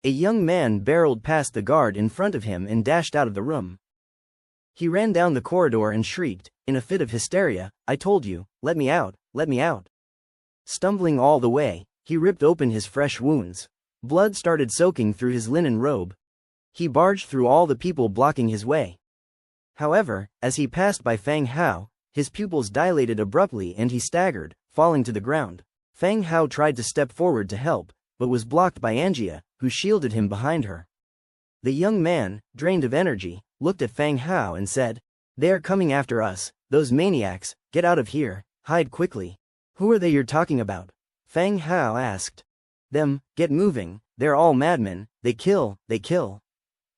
A young man barreled past the guard in front of him and dashed out of the room. He ran down the corridor and shrieked, in a fit of hysteria, "I told you, let me out, let me out." Stumbling all the way, he ripped open his fresh wounds. Blood started soaking through his linen robe. He barged through all the people blocking his way. However, as he passed by Fang Hao, his pupils dilated abruptly and he staggered, falling to the ground. Fang Hao tried to step forward to help, but was blocked by Angia, who shielded him behind her. The young man, drained of energy, looked at Fang Hao and said, "They are coming after us, those maniacs, get out of here, hide quickly." "Who are they you're talking about?" Fang Hao asked. "Them, get moving, they're all madmen, they kill, they kill."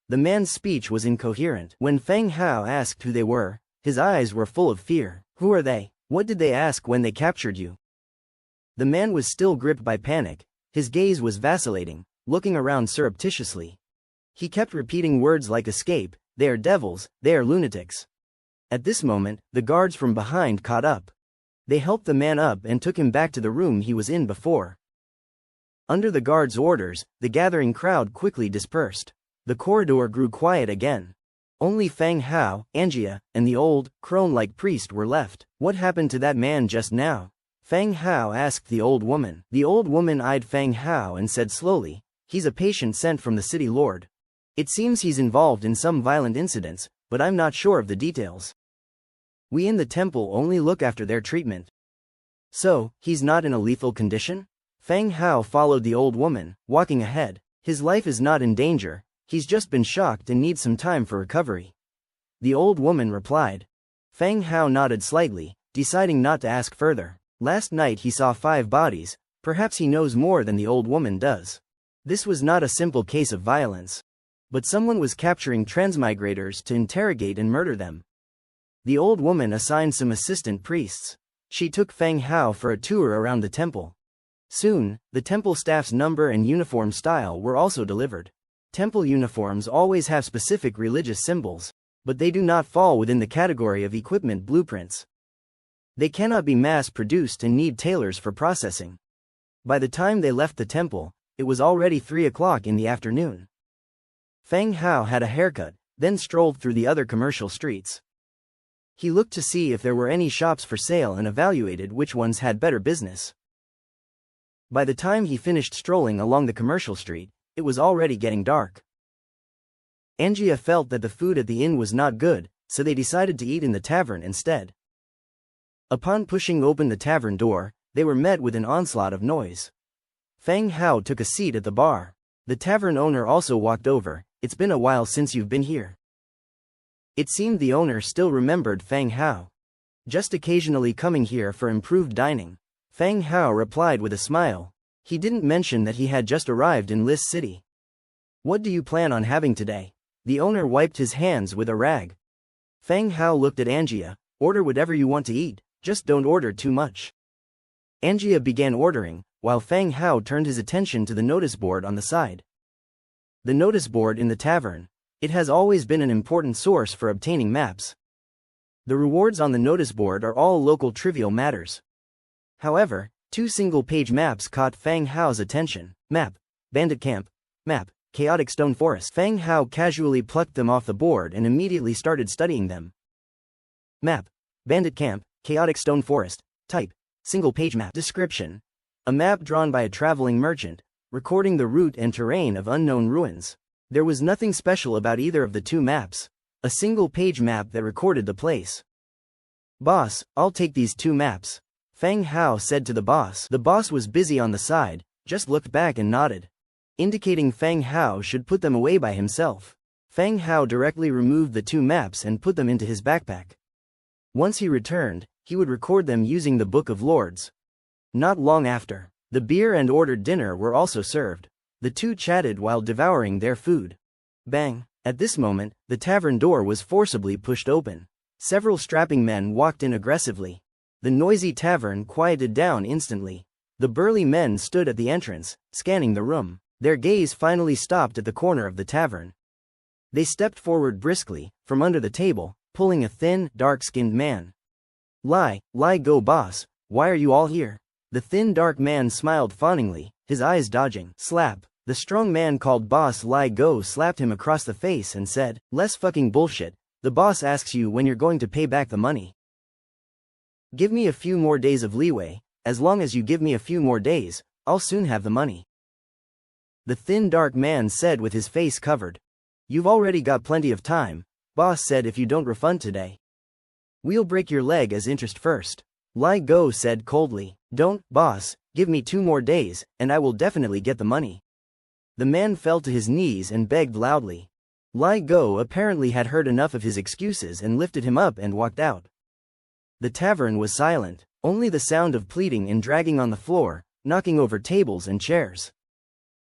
The man's speech was incoherent. When Fang Hao asked who they were, his eyes were full of fear. "Who are they? What did they ask when they captured you?" The man was still gripped by panic, his gaze was vacillating, looking around surreptitiously. He kept repeating words like escape, "They are devils, they are lunatics." At this moment, the guards from behind caught up. They helped the man up and took him back to the room he was in before. Under the guards' orders, the gathering crowd quickly dispersed. The corridor grew quiet again. Only Fang Hao, Angia, and the old, crone-like priest were left. "What happened to that man just now?" Fang Hao asked the old woman. The old woman eyed Fang Hao and said slowly, "He's a patient sent from the city lord. It seems he's involved in some violent incidents, but I'm not sure of the details. We in the temple only look after their treatment." "So, he's not in a lethal condition?" Fang Hao followed the old woman, walking ahead. "His life is not in danger, he's just been shocked and needs some time for recovery," the old woman replied. Fang Hao nodded slightly, deciding not to ask further. Last night he saw 5 bodies, perhaps he knows more than the old woman does. This was not a simple case of violence. But someone was capturing transmigrators to interrogate and murder them. The old woman assigned some assistant priests. She took Fang Hao for a tour around the temple. Soon, the temple staff's number and uniform style were also delivered. Temple uniforms always have specific religious symbols, but they do not fall within the category of equipment blueprints. They cannot be mass-produced and need tailors for processing. By the time they left the temple, it was already 3 o'clock in the afternoon. Fang Hao had a haircut, then strolled through the other commercial streets. He looked to see if there were any shops for sale and evaluated which ones had better business. By the time he finished strolling along the commercial street, it was already getting dark. Angia felt that the food at the inn was not good, so they decided to eat in the tavern instead. Upon pushing open the tavern door, they were met with an onslaught of noise. Fang Hao took a seat at the bar. The tavern owner also walked over. "It's been a while since you've been here." It seemed the owner still remembered Fang Hao. "Just occasionally coming here for improved dining," Fang Hao replied with a smile. He didn't mention that he had just arrived in Lis City. "What do you plan on having today?" The owner wiped his hands with a rag. Fang Hao looked at Angia. "Order whatever you want to eat, just don't order too much." Angia began ordering, while Fang Hao turned his attention to the notice board on the side. The notice board in the tavern. It has always been an important source for obtaining maps. The rewards on the notice board are all local trivial matters. However, 2 single-page maps caught Fang Hao's attention. Map: Bandit Camp. Map: Chaotic Stone Forest. Fang Hao casually plucked them off the board and immediately started studying them. Map: Bandit Camp, Chaotic Stone Forest. Type: single-page map. Description: a map drawn by a traveling merchant, recording the route and terrain of unknown ruins. There was nothing special about either of the 2 maps. A single-page map that recorded the place. "Boss, I'll take these 2 maps," Fang Hao said to the boss. The boss was busy on the side, just looked back and nodded, indicating Fang Hao should put them away by himself. Fang Hao directly removed the 2 maps and put them into his backpack. Once he returned, he would record them using the Book of Lords. Not long after, the beer and ordered dinner were also served. The 2 chatted while devouring their food. Bang! At this moment, the tavern door was forcibly pushed open. Several strapping men walked in aggressively. The noisy tavern quieted down instantly. The burly men stood at the entrance, scanning the room. Their gaze finally stopped at the corner of the tavern. They stepped forward briskly, from under the table, pulling a thin, dark-skinned man. Lie go boss, why are you all here?" The thin dark man smiled fawningly, his eyes dodging. Slap! The strong man called Boss Lai Go slapped him across the face and said, "Less fucking bullshit. The boss asks you when you're going to pay back the money. Give me a few more days of leeway. As long as you give me a few more days, I'll soon have the money." The thin dark man said with his face covered. "You've already got plenty of time," Boss said. "If you don't refund today, we'll break your leg as interest first." Lai Go said coldly. "Don't, boss, give me 2 more days, and I will definitely get the money." The man fell to his knees and begged loudly. Lai Go apparently had heard enough of his excuses and lifted him up and walked out. The tavern was silent, only the sound of pleading and dragging on the floor, knocking over tables and chairs.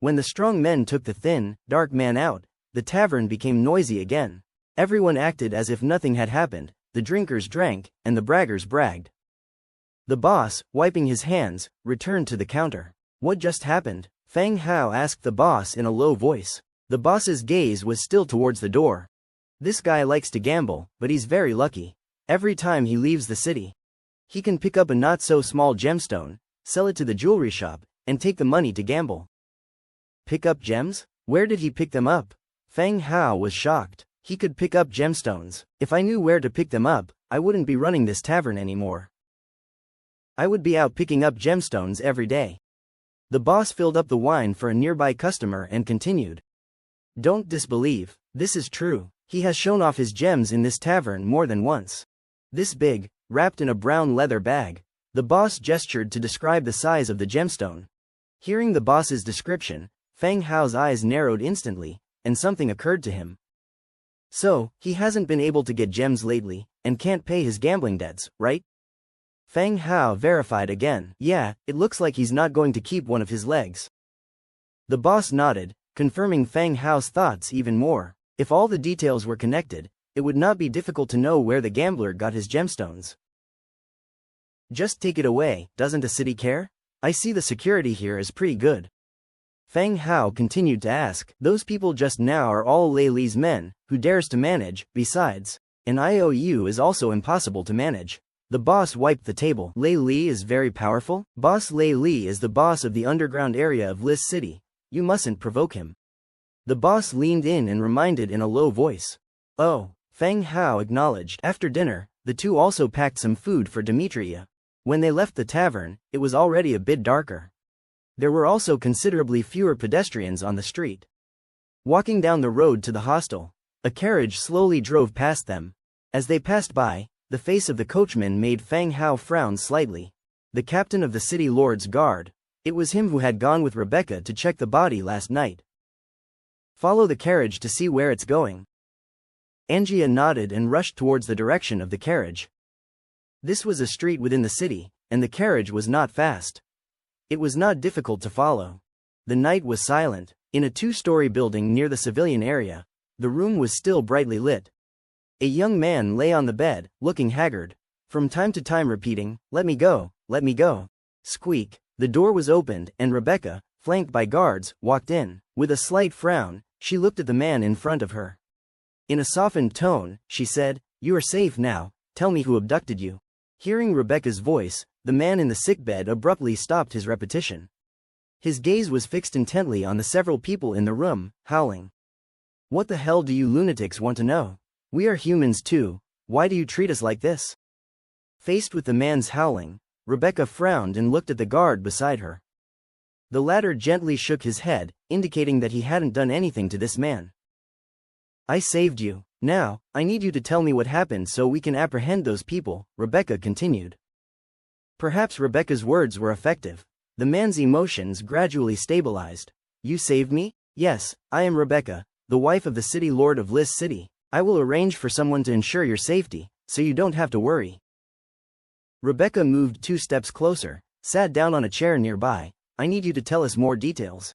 When the strong men took the thin, dark man out, the tavern became noisy again. Everyone acted as if nothing had happened, the drinkers drank, and the braggers bragged. The boss, wiping his hands, returned to the counter. "What just happened?" Fang Hao asked the boss in a low voice. The boss's gaze was still towards the door. "This guy likes to gamble, but he's very lucky. Every time he leaves the city, he can pick up a not-so-small gemstone, sell it to the jewelry shop, and take the money to gamble." Pick up gems? Where did he pick them up? Fang Hao was shocked. He could pick up gemstones. "If I knew where to pick them up, I wouldn't be running this tavern anymore. I would be out picking up gemstones every day." The boss filled up the wine for a nearby customer and continued. "Don't disbelieve. This is true. He has shown off his gems in this tavern more than once. This big, wrapped in a brown leather bag." The boss gestured to describe the size of the gemstone. Hearing the boss's description, Fang Hao's eyes narrowed instantly, and something occurred to him. "So, he hasn't been able to get gems lately, and can't pay his gambling debts, right?" Fang Hao verified again. "Yeah, it looks like he's not going to keep one of his legs." The boss nodded, confirming Fang Hao's thoughts even more. If all the details were connected, it would not be difficult to know where the gambler got his gemstones. "Just take it away, doesn't the city care? I see the security here is pretty good." Fang Hao continued to ask. "Those people just now are all Lei Li's men, who dares to manage. Besides, an IOU is also impossible to manage." The boss wiped the table. "Lei Li is very powerful? Boss Lei Li is the boss of the underground area of Lis City. You mustn't provoke him." The boss leaned in and reminded in a low voice. "Oh," Fang Hao acknowledged. After dinner, the two also packed some food for Demetria. When they left the tavern, it was already a bit darker. There were also considerably fewer pedestrians on the street. Walking down the road to the hostel, a carriage slowly drove past them. As they passed by, the face of the coachman made Fang Hao frown slightly. The captain of the city lord's guard. It was him who had gone with Rebecca to check the body last night. "Follow the carriage to see where it's going." Angia nodded and rushed towards the direction of the carriage. This was a street within the city, and the carriage was not fast. It was not difficult to follow. The night was silent. In a 2-story building near the civilian area, the room was still brightly lit. A young man lay on the bed, looking haggard, from time to time repeating, "Let me go, let me go." Squeak. The door was opened, and Rebecca, flanked by guards, walked in. With a slight frown, she looked at the man in front of her. In a softened tone, she said, "You are safe now, tell me who abducted you." Hearing Rebecca's voice, the man in the sickbed abruptly stopped his repetition. His gaze was fixed intently on the several people in the room, howling. "What the hell do you lunatics want to know? We are humans too, why do you treat us like this?" Faced with the man's howling, Rebecca frowned and looked at the guard beside her. The latter gently shook his head, indicating that he hadn't done anything to this man. "I saved you. Now, I need you to tell me what happened so we can apprehend those people," Rebecca continued. Perhaps Rebecca's words were effective. The man's emotions gradually stabilized. "You saved me? Yes, I am Rebecca, the wife of the city lord of Lis City. I will arrange for someone to ensure your safety, so you don't have to worry." Rebecca moved 2 steps closer, sat down on a chair nearby. "I need you to tell us more details."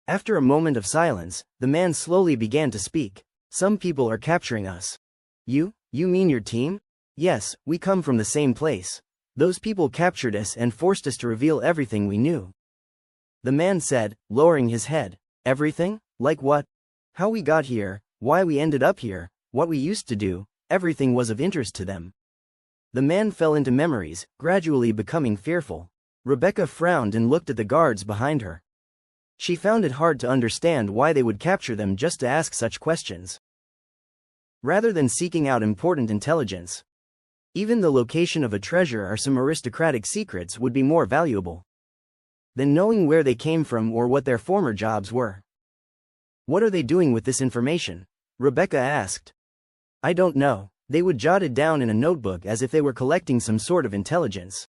After a moment of silence, the man slowly began to speak. "Some people are capturing us." You mean your team?" "Yes, we come from the same place. Those people captured us and forced us to reveal everything we knew." The man said, lowering his head. "Everything? Like what? How we got here, why we ended up here, what we used to do, everything was of interest to them." The man fell into memories, gradually becoming fearful. Rebecca frowned and looked at the guards behind her. She found it hard to understand why they would capture them just to ask such questions, rather than seeking out important intelligence. Even the location of a treasure or some aristocratic secrets would be more valuable than knowing where they came from or what their former jobs were. What are they doing with this information? Rebecca asked. I don't know. They would jot it down in a notebook as if they were collecting some sort of intelligence.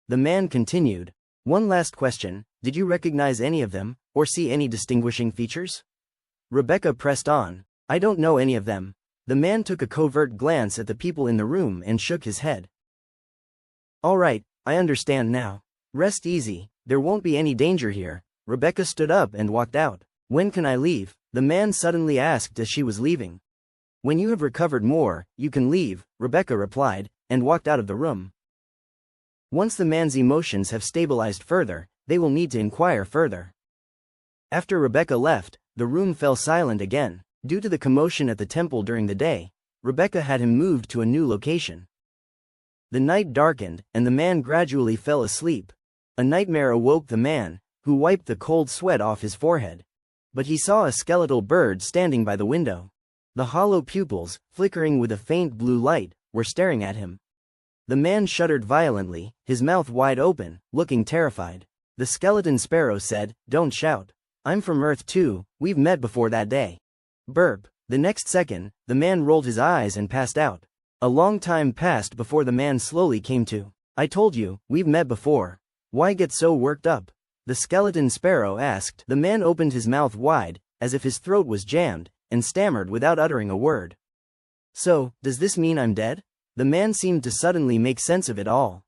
The man continued. One last question, did you recognize any of them, or see any distinguishing features? Rebecca pressed on. I don't know any of them. The man took a covert glance at the people in the room and shook his head. All right, I understand now. Rest easy, there won't be any danger here. Rebecca stood up and walked out. When can I leave? The man suddenly asked as she was leaving. When you have recovered more, you can leave, Rebecca replied, and walked out of the room. Once the man's emotions have stabilized further, they will need to inquire further. After Rebecca left, the room fell silent again. Due to the commotion at the temple during the day, Rebecca had him moved to a new location. The night darkened, and the man gradually fell asleep. A nightmare awoke the man, who wiped the cold sweat off his forehead. But he saw a skeletal bird standing by the window. The hollow pupils, flickering with a faint blue light, were staring at him. The man shuddered violently, his mouth wide open, looking terrified. The skeleton sparrow said, Don't shout. I'm from Earth too, we've met before that day. Burp. The next second, the man rolled his eyes and passed out. A long time passed before the man slowly came to. I told you, we've met before. Why get so worked up? The skeleton sparrow asked. The man opened his mouth wide, as if his throat was jammed, and stammered without uttering a word. So, does this mean I'm dead? The man seemed to suddenly make sense of it all.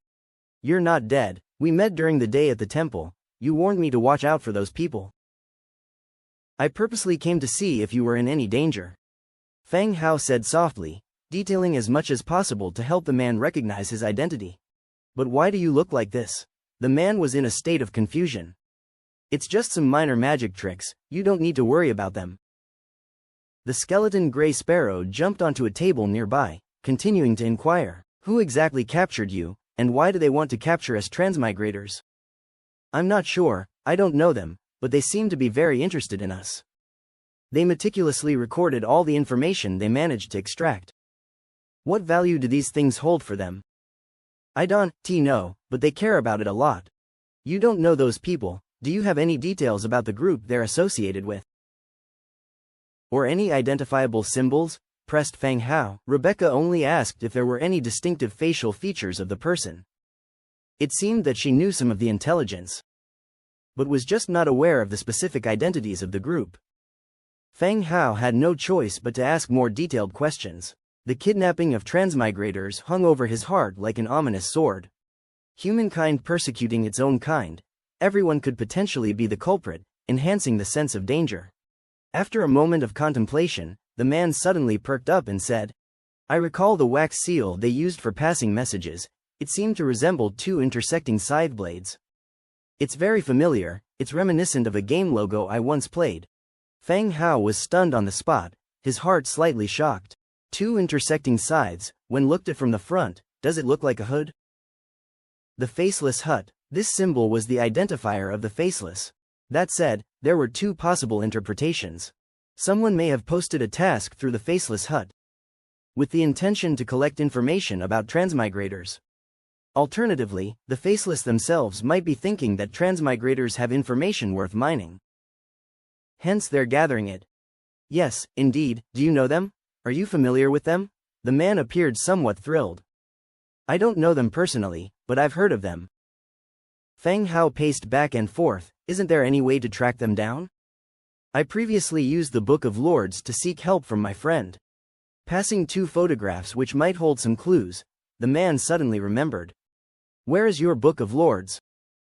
You're not dead. We met during the day at the temple. You warned me to watch out for those people. I purposely came to see if you were in any danger. Fang Hao said softly, detailing as much as possible to help the man recognize his identity. But why do you look like this? The man was in a state of confusion. It's just some minor magic tricks, you don't need to worry about them. The skeleton gray sparrow jumped onto a table nearby, continuing to inquire, who exactly captured you, and why do they want to capture us transmigrators? I'm not sure, I don't know them, but they seem to be very interested in us. They meticulously recorded all the information they managed to extract. What value do these things hold for them? I don't know, but they care about it a lot. You don't know those people, do you have any details about the group they're associated with? Or any identifiable symbols? Pressed Fang Hao. Rebecca only asked if there were any distinctive facial features of the person. It seemed that she knew some of the intelligence, but was just not aware of the specific identities of the group. Fang Hao had no choice but to ask more detailed questions. The kidnapping of transmigrators hung over his heart like an ominous sword. Humankind persecuting its own kind. Everyone could potentially be the culprit, enhancing the sense of danger. After a moment of contemplation, the man suddenly perked up and said, I recall the wax seal they used for passing messages. It seemed to resemble two intersecting scythe blades. It's very familiar, it's reminiscent of a game logo I once played. Fang Hao was stunned on the spot, his heart slightly shocked. Two intersecting scythes, when looked at from the front, does it look like a hood? The faceless hut. This symbol was the identifier of the faceless. That said, there were two possible interpretations. Someone may have posted a task through the faceless hut, with the intention to collect information about transmigrators. Alternatively, the faceless themselves might be thinking that transmigrators have information worth mining. Hence they're gathering it. Yes, indeed, do you know them? Are you familiar with them? The man appeared somewhat thrilled. I don't know them personally, but I've heard of them. Fang Hao paced back and forth. Isn't there any way to track them down? I previously used the Book of Lords to seek help from my friend. Passing two photographs which might hold some clues, the man suddenly remembered. Where is your Book of Lords?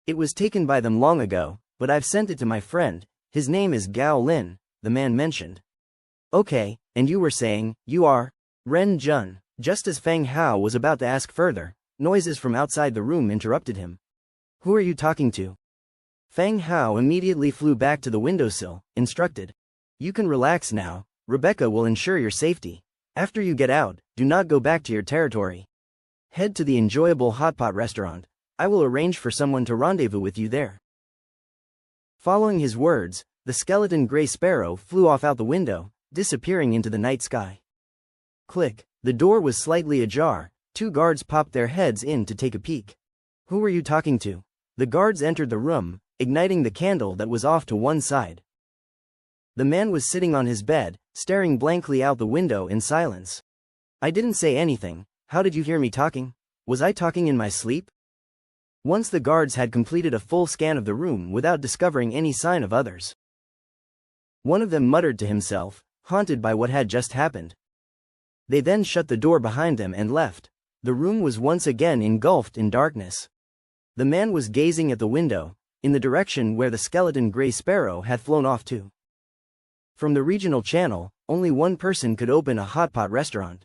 It was taken by them long ago, but I've sent it to my friend. His name is Gao Lin, the man mentioned. Okay, and you were saying, you are? Ren Jun. Just as Fang Hao was about to ask further, noises from outside the room interrupted him. Who are you talking to? Fang Hao immediately flew back to the windowsill, instructed. You can relax now, Rebecca will ensure your safety. After you get out, do not go back to your territory. Head to the enjoyable hotpot restaurant. I will arrange for someone to rendezvous with you there. Following his words, the skeleton gray sparrow flew off out the window, disappearing into the night sky. Click. The door was slightly ajar. 2 guards popped their heads in to take a peek. Who were you talking to? The guards entered the room, igniting the candle that was off to one side. The man was sitting on his bed, staring blankly out the window in silence. I didn't say anything. How did you hear me talking? Was I talking in my sleep? Once the guards had completed a full scan of the room without discovering any sign of others. One of them muttered to himself, haunted by what had just happened. They then shut the door behind them and left. The room was once again engulfed in darkness. The man was gazing at the window, in the direction where the skeleton gray sparrow had flown off to. From the regional channel, only one person could open a hotpot restaurant.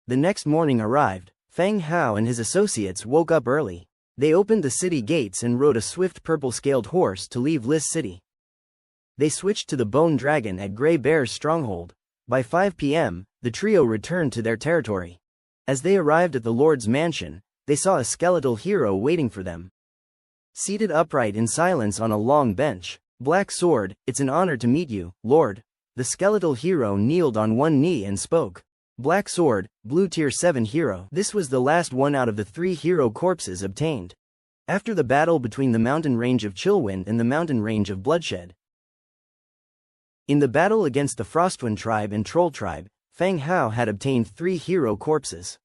The next morning arrived. Feng Hao and his associates woke up early. They opened the city gates and rode a swift purple-scaled horse to leave Lis City. They switched to the Bone Dragon at Grey Bear's stronghold. By 5 p.m., the trio returned to their territory. As they arrived at the Lord's mansion, they saw a skeletal hero waiting for them. Seated upright in silence on a long bench, Black Sword, it's an honor to meet you, Lord. The skeletal hero kneeled on one knee and spoke. Black Sword, Blue Tier 7 hero. This was the last one out of the 3 hero corpses obtained after the battle between the mountain range of Chillwind and the mountain range of Bloodshed. In the battle against the Frostwind tribe and Troll tribe, Feng Hao had obtained 3 hero corpses.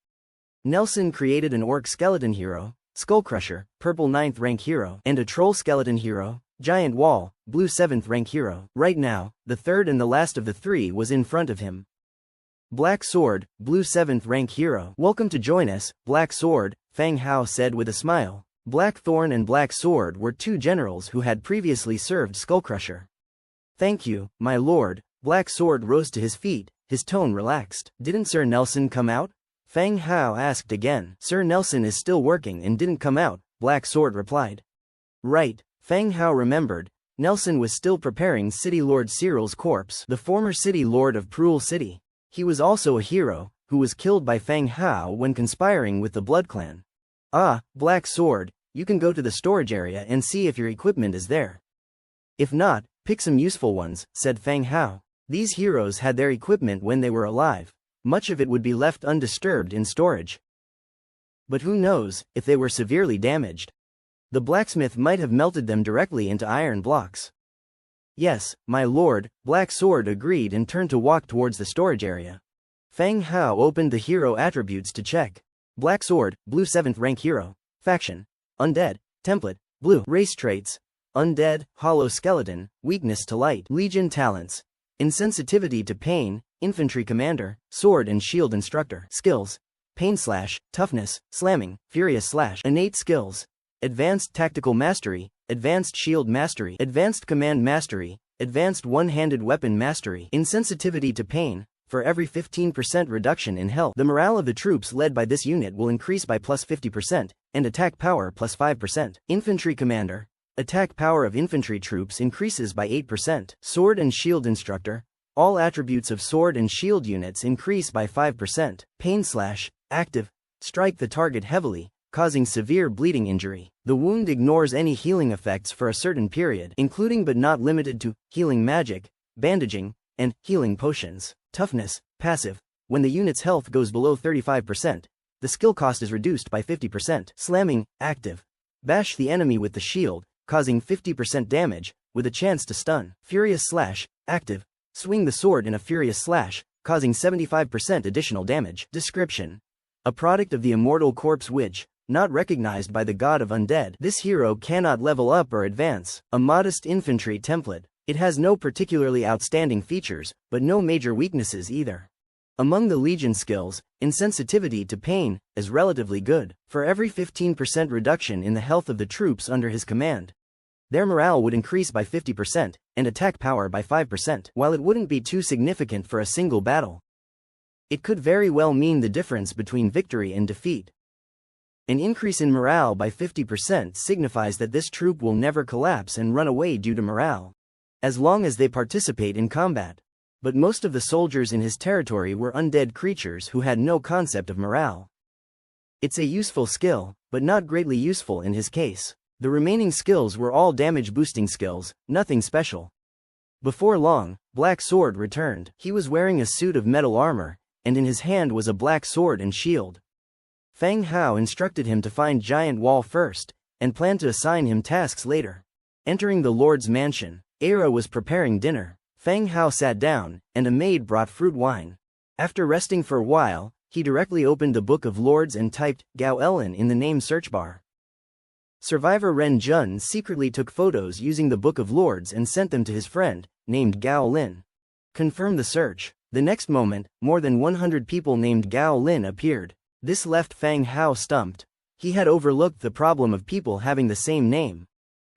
Nelson created an orc skeleton hero, Skullcrusher, purple 9th rank hero, and a troll skeleton hero, Giant Wall, blue 7th rank hero. Right now, the third and the last of the 3 was in front of him. Black Sword, blue 7th rank hero. Welcome to join us, Black Sword, Feng Hao said with a smile. Blackthorn and Black Sword were 2 generals who had previously served Skullcrusher. Thank you, my lord. Black Sword rose to his feet, his tone relaxed. Didn't Sir Nelson come out? Feng Hao asked again. Sir Nelson is still working and didn't come out, Black Sword replied. Right, Feng Hao remembered. Nelson was still preparing City Lord Cyril's corpse, the former City Lord of Pruel City. He was also a hero, who was killed by Feng Hao when conspiring with the Blood Clan. Ah, Black Sword, you can go to the storage area and see if your equipment is there. If not, pick some useful ones, said Feng Hao. These heroes had their equipment when they were alive. Much of it would be left undisturbed in storage. But who knows, if they were severely damaged. The blacksmith might have melted them directly into iron blocks. Yes, my lord, Black Sword agreed and turned to walk towards the storage area. Feng Hao opened the hero attributes to check. Black Sword, blue 7th rank hero. Faction: Undead. Template: blue. Race traits: Undead, Hollow Skeleton, Weakness to Light. Legion talents: Insensitivity to Pain, Infantry Commander, Sword and Shield Instructor. Skills: Pain Slash, Toughness, Slamming, Furious Slash. Innate skills: Advanced Tactical Mastery, Advanced Shield Mastery, Advanced Command Mastery, Advanced One-Handed Weapon Mastery. Insensitivity to Pain: for every 15% reduction in health, the morale of the troops led by this unit will increase by plus 50%, and attack power plus 5%. Infantry Commander: attack power of infantry troops increases by 8%. Sword and Shield Instructor: all attributes of sword and shield units increase by 5%. Pain Slash: active, strike the target heavily, causing severe bleeding injury. The wound ignores any healing effects for a certain period, including but not limited to healing magic, bandaging, and healing potions. Toughness: passive, when the unit's health goes below 35%, the skill cost is reduced by 50%. Slamming: active, bash the enemy with the shield, causing 50% damage, with a chance to stun. Furious Slash: active, swing the sword in a furious slash, causing 75% additional damage. Description: a product of the immortal corpse which, not recognized by the god of Undead, this hero cannot level up or advance. A modest infantry template. It has no particularly outstanding features, but no major weaknesses either. Among the Legion skills, insensitivity to pain is relatively good. For every 15% reduction in the health of the troops under his command, their morale would increase by 50%, and attack power by 5%. While it wouldn't be too significant for a single battle, it could very well mean the difference between victory and defeat. An increase in morale by 50% signifies that this troop will never collapse and run away due to morale, as long as they participate in combat. But most of the soldiers in his territory were undead creatures who had no concept of morale. It's a useful skill, but not greatly useful in his case. The remaining skills were all damage-boosting skills, nothing special. Before long, Black Sword returned. He was wearing a suit of metal armor, and in his hand was a black sword and shield. Fang Hao instructed him to find Giant Wall first, and planned to assign him tasks later. Entering the Lord's mansion, Era was preparing dinner. Fang Hao sat down, and a maid brought fruit wine. After resting for a while, he directly opened the Book of Lords and typed Gao Ellen in the name search bar. Survivor Ren Jun secretly took photos using the Book of Lords and sent them to his friend, named Gao Lin. Confirm the search. The next moment, more than 100 people named Gao Lin appeared. This left Fang Hao stumped. He had overlooked the problem of people having the same name.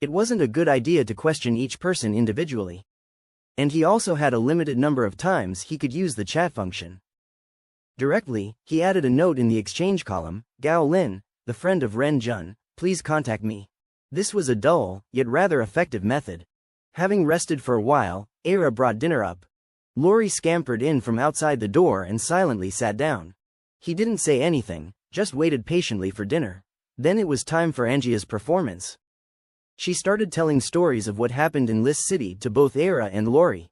It wasn't a good idea to question each person individually. And he also had a limited number of times he could use the chat function. Directly, he added a note in the exchange column, Gao Lin, the friend of Ren Jun, please contact me. This was a dull, yet rather effective method. Having rested for a while, Era brought dinner up. Lori scampered in from outside the door and silently sat down. He didn't say anything, just waited patiently for dinner. Then it was time for Angia's performance. She started telling stories of what happened in List City to both Era and Lori.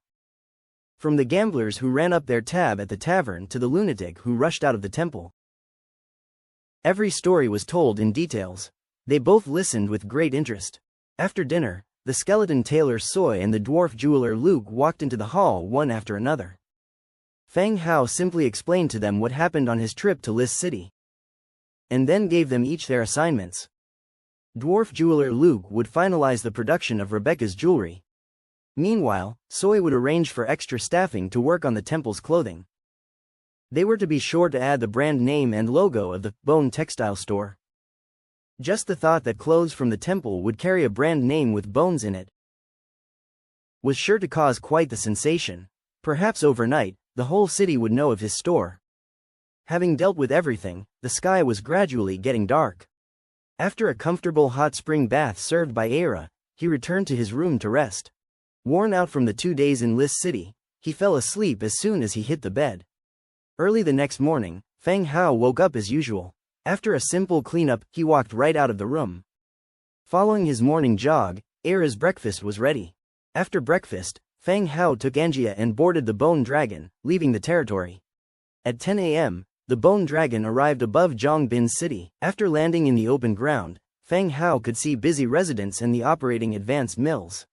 From the gamblers who ran up their tab at the tavern to the lunatic who rushed out of the temple. Every story was told in details. They both listened with great interest. After dinner, the skeleton tailor Soy and the dwarf jeweler Luke walked into the hall one after another. Fang Hao simply explained to them what happened on his trip to List City, and then gave them each their assignments. Dwarf jeweler Luke would finalize the production of Rebecca's jewelry. Meanwhile, Soy would arrange for extra staffing to work on the temple's clothing. They were to be sure to add the brand name and logo of the Bone Textile Store. Just the thought that clothes from the temple would carry a brand name with bones in it was sure to cause quite the sensation. Perhaps overnight, the whole city would know of his store. Having dealt with everything, the sky was gradually getting dark. After a comfortable hot spring bath served by Era, he returned to his room to rest. Worn out from the 2 days in List City, he fell asleep as soon as he hit the bed. Early the next morning, Fang Hao woke up as usual. After a simple cleanup, he walked right out of the room. Following his morning jog, Era's breakfast was ready. After breakfast, Fang Hao took Angia and boarded the Bone Dragon, leaving the territory. At 10 a.m., the Bone Dragon arrived above Zhongbin's city. After landing in the open ground, Fang Hao could see busy residents and the operating advanced mills.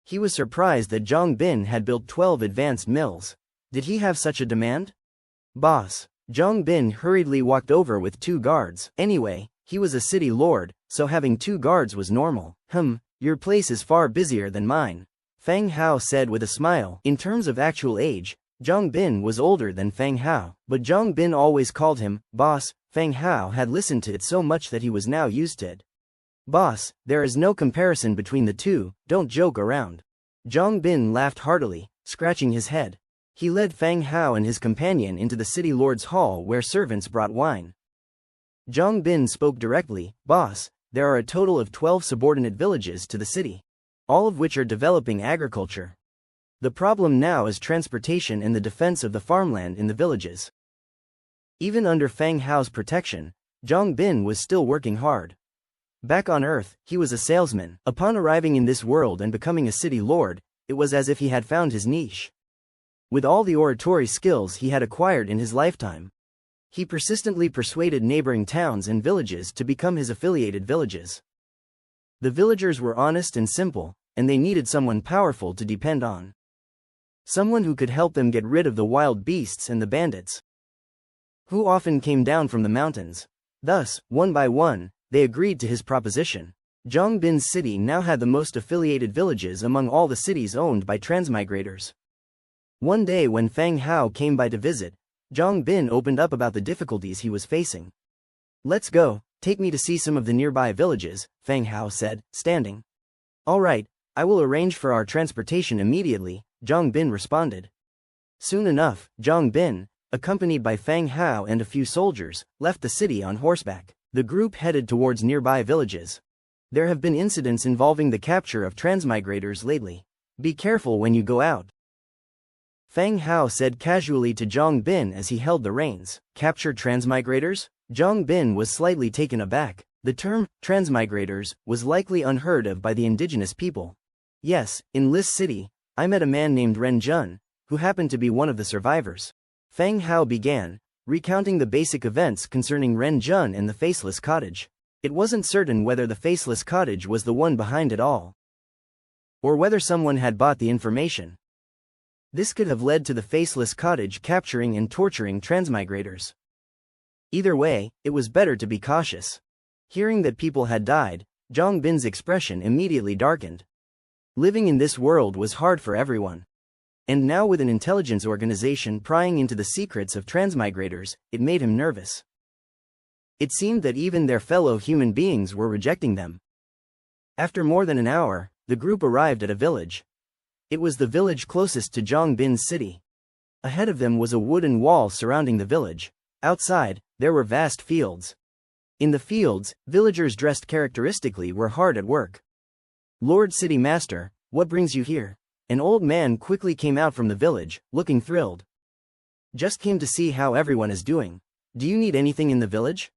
He was surprised that Zhongbin had built 12 advanced mills. Did he have such a demand? Boss. Zhongbin hurriedly walked over with 2 guards. Anyway, he was a city lord, so having 2 guards was normal. Your place is far busier than mine, Fang Hao said with a smile. In terms of actual age, Zhongbin was older than Fang Hao, but Zhongbin always called him boss. Fang Hao had listened to it so much that he was now used to it. Boss, there is no comparison between the two, don't joke around. Zhongbin laughed heartily, scratching his head. He led Fang Hao and his companion into the city lord's hall where servants brought wine. Zhongbin spoke directly, boss, there are a total of 12 subordinate villages to the city, all of which are developing agriculture. The problem now is transportation and the defense of the farmland in the villages. Even under Fang Hao's protection, Zhongbin was still working hard. Back on Earth, he was a salesman. Upon arriving in this world and becoming a city lord, it was as if he had found his niche. With all the oratory skills he had acquired in his lifetime, he persistently persuaded neighboring towns and villages to become his affiliated villages. The villagers were honest and simple, and they needed someone powerful to depend on. Someone who could help them get rid of the wild beasts and the bandits, who often came down from the mountains. Thus, one by one, they agreed to his proposition. Zhongbin's city now had the most affiliated villages among all the cities owned by transmigrators. One day when Fang Hao came by to visit, Zhongbin opened up about the difficulties he was facing. Let's go, take me to see some of the nearby villages, Fang Hao said, standing. All right, I will arrange for our transportation immediately, Zhongbin responded. Soon enough, Zhongbin, accompanied by Fang Hao and a few soldiers, left the city on horseback. The group headed towards nearby villages. There have been incidents involving the capture of transmigrators lately. Be careful when you go out, Fang Hao said casually to Zhongbin as he held the reins. Captured transmigrators? Zhongbin was slightly taken aback. The term, transmigrators, was likely unheard of by the indigenous people. Yes, in Lis City, I met a man named Ren Jun, who happened to be one of the survivors. Fang Hao began, recounting the basic events concerning Ren Jun and the Faceless Cottage. It wasn't certain whether the Faceless Cottage was the one behind it all, or whether someone had bought the information. This could have led to the Faceless Cottage capturing and torturing transmigrators. Either way, it was better to be cautious. Hearing that people had died, Zhang Bin's expression immediately darkened. Living in this world was hard for everyone. And now with an intelligence organization prying into the secrets of transmigrators, it made him nervous. It seemed that even their fellow human beings were rejecting them. After more than an hour, the group arrived at a village. It was the village closest to Zhang Bin's city. Ahead of them was a wooden wall surrounding the village. Outside, there were vast fields. In the fields, villagers dressed characteristically were hard at work. "Lord City Master, what brings you here?" An old man quickly came out from the village, looking thrilled. "Just came to see how everyone is doing. Do you need anything in the village?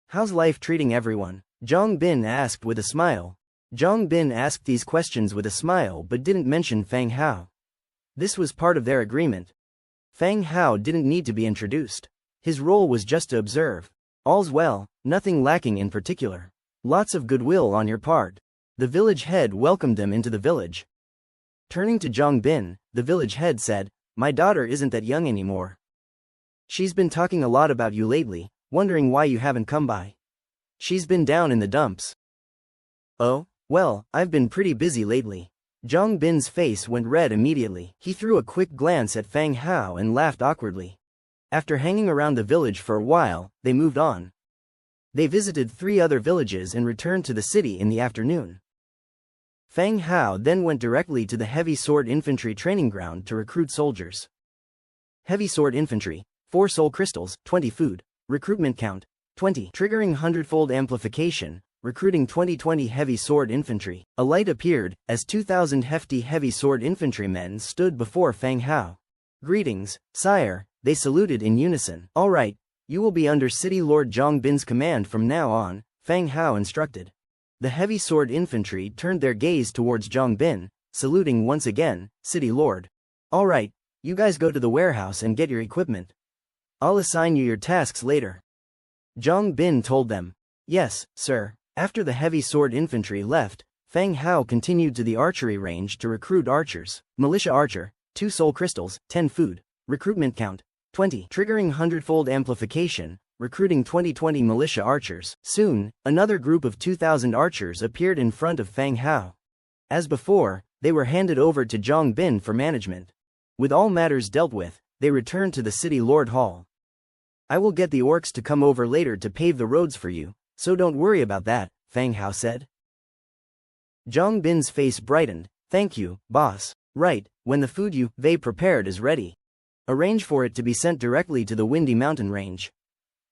How's life treating everyone?" Zhang Bin asked with a smile. Zhang Bin asked these questions with a smile but didn't mention Fang Hao. This was part of their agreement. Fang Hao didn't need to be introduced. His role was just to observe. All's well, nothing lacking in particular. Lots of goodwill on your part. The village head welcomed them into the village. Turning to Zhang Bin, the village head said, "My daughter isn't that young anymore. She's been talking a lot about you lately, wondering why you haven't come by. She's been down in the dumps." "Oh, well, I've been pretty busy lately." Zhang Bin's face went red immediately. He threw a quick glance at Fang Hao and laughed awkwardly. After hanging around the village for a while, they moved on. They visited 3 other villages and returned to the city in the afternoon. Fang Hao then went directly to the Heavy Sword Infantry training ground to recruit soldiers. Heavy Sword Infantry, 4 soul crystals, 20 food, recruitment count, 20, triggering 100-fold amplification, recruiting 2020 Heavy Sword Infantry. A light appeared, as 2,000 hefty Heavy Sword Infantrymen stood before Fang Hao. "Greetings, sire," they saluted in unison. "All right, you will be under City Lord Zhang Bin's command from now on," Fang Hao instructed. The Heavy Sword Infantry turned their gaze towards Zhang Bin, saluting once again, "City Lord. All right, you guys go to the warehouse and get your equipment. I'll assign you your tasks later." Zhang Bin told them. "Yes, sir." After the Heavy Sword Infantry left, Fang Hao continued to the archery range to recruit archers. Militia Archer, 2 soul crystals, 10 food, recruitment count, 20, triggering 100-fold amplification, recruiting 2020 militia archers. Soon, another group of 2,000 archers appeared in front of Fang Hao. As before, they were handed over to Zhang Bin for management. With all matters dealt with, they returned to the City Lord Hall. "I will get the orcs to come over later to pave the roads for you, so don't worry about that," Fang Hao said. Zhang Bin's face brightened. "Thank you, boss. Right, when the food you've prepared is ready, arrange for it to be sent directly to the Windy Mountain Range.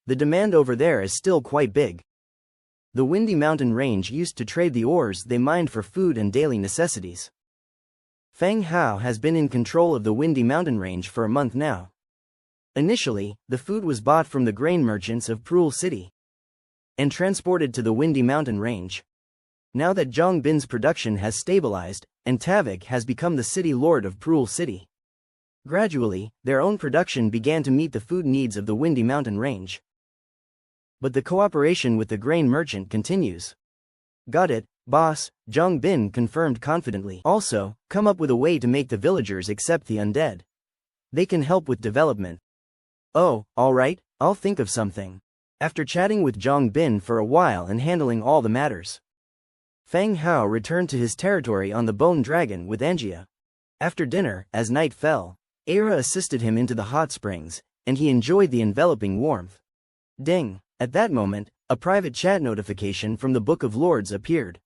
The demand over there is still quite big." The Windy Mountain Range used to trade the ores they mined for food and daily necessities. Fang Hao has been in control of the Windy Mountain Range for a month now. Initially, the food was bought from the grain merchants of Prul City and transported to the Windy Mountain Range. Now that Zhang Bin's production has stabilized, and Tavik has become the city lord of Prul City, gradually, their own production began to meet the food needs of the Windy Mountain Range. But the cooperation with the grain merchant continues. "Got it, boss," Zhang Bin confirmed confidently. "Also, come up with a way to make the villagers accept the undead. They can help with development." "Oh, all right, I'll think of something." After chatting with Zhang Bin for a while and handling all the matters, Fang Hao returned to his territory on the Bone Dragon with Angia. After dinner, as night fell, Aira assisted him into the hot springs, and he enjoyed the enveloping warmth. Ding! At that moment, a private chat notification from the Book of Lords appeared.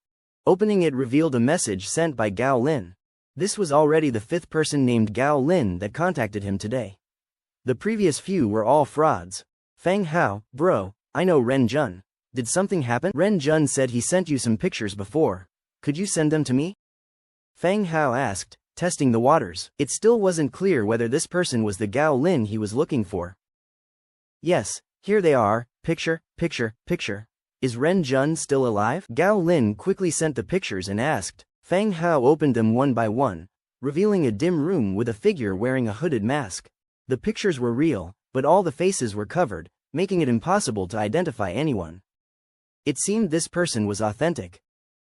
Opening it revealed a message sent by Gao Lin. This was already the 5th person named Gao Lin that contacted him today. The previous few were all frauds. "Fang Hao, bro, I know Ren Jun. Did something happen?" Ren Jun said he sent you some pictures before. "Could you send them to me?" Fang Hao asked, testing the waters. It still wasn't clear whether this person was the Gao Lin he was looking for. "Yes, here they are, picture. Is Ren Jun still alive? Gao Lin quickly sent the pictures and asked. Fang Hao opened them one by one, revealing a dim room with a figure wearing a hooded mask. The pictures were real, but all the faces were covered, making it impossible to identify anyone. It seemed this person was authentic.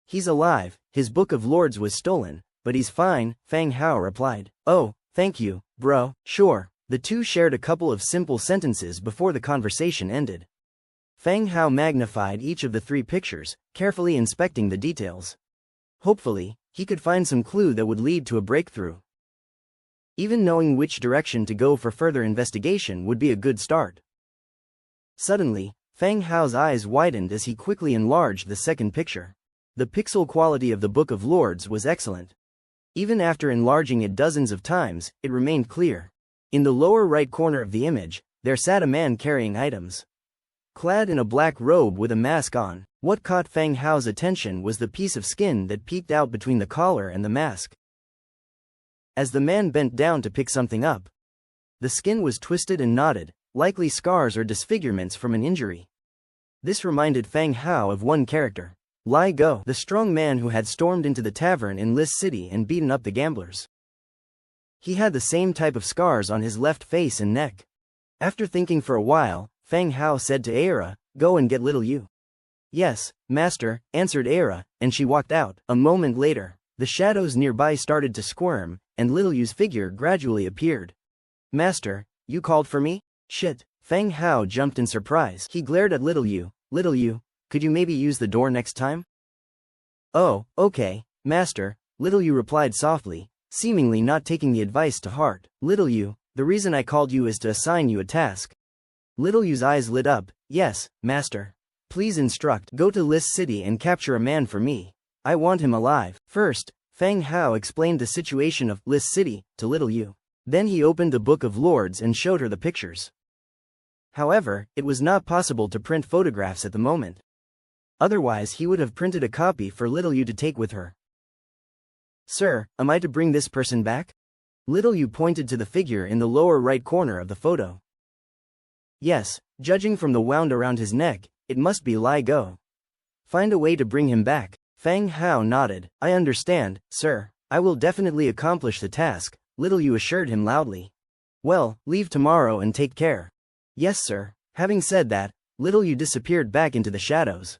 He's alive, his Book of Lords was stolen, but he's fine, Fang Hao replied. Oh, thank you, bro, sure. The two shared a couple of simple sentences before the conversation ended. Fang Hao magnified each of the 3 pictures, carefully inspecting the details. Hopefully, he could find some clue that would lead to a breakthrough. Even knowing which direction to go for further investigation would be a good start. Suddenly, Fang Hao's eyes widened as he quickly enlarged the second picture. The pixel quality of the Book of Lords was excellent. Even after enlarging it dozens of times, it remained clear. In the lower right corner of the image, there sat a man carrying items. Clad in a black robe with a mask on, what caught Fang Hao's attention was the piece of skin that peeked out between the collar and the mask. As the man bent down to pick something up, the skin was twisted and knotted, likely scars or disfigurements from an injury. This reminded Fang Hao of one character, Lai Go, the strong man who had stormed into the tavern in Lis City and beaten up the gamblers. He had the same type of scars on his left face and neck. After thinking for a while, Fang Hao said to Aira, "Go and get little Yu." "Yes, master," answered Aira, and she walked out. A moment later, the shadows nearby started to squirm, and little Yu's figure gradually appeared. "Master, you called for me?" "Shit." Fang Hao jumped in surprise. He glared at little Yu. "Little Yu, could you maybe use the door next time?" "Oh, okay, master," little Yu replied softly, seemingly not taking the advice to heart. "Little Yu, the reason I called you is to assign you a task." Little Yu's eyes lit up. "Yes, master. Please instruct. Go to Lis City and capture a man for me. I want him alive." First, Fang Hao explained the situation of Lis City to little Yu. Then he opened the Book of Lords and showed her the pictures. However, it was not possible to print photographs at the moment. Otherwise he would have printed a copy for little Yu to take with her. "Sir, am I to bring this person back?" Little Yu pointed to the figure in the lower right corner of the photo. "Yes, judging from the wound around his neck, it must be Lai Go. Find a way to bring him back." Fang Hao nodded. "I understand, sir. I will definitely accomplish the task," little Yu assured him loudly. "Well, leave tomorrow and take care." "Yes, sir." Having said that, little Yu disappeared back into the shadows.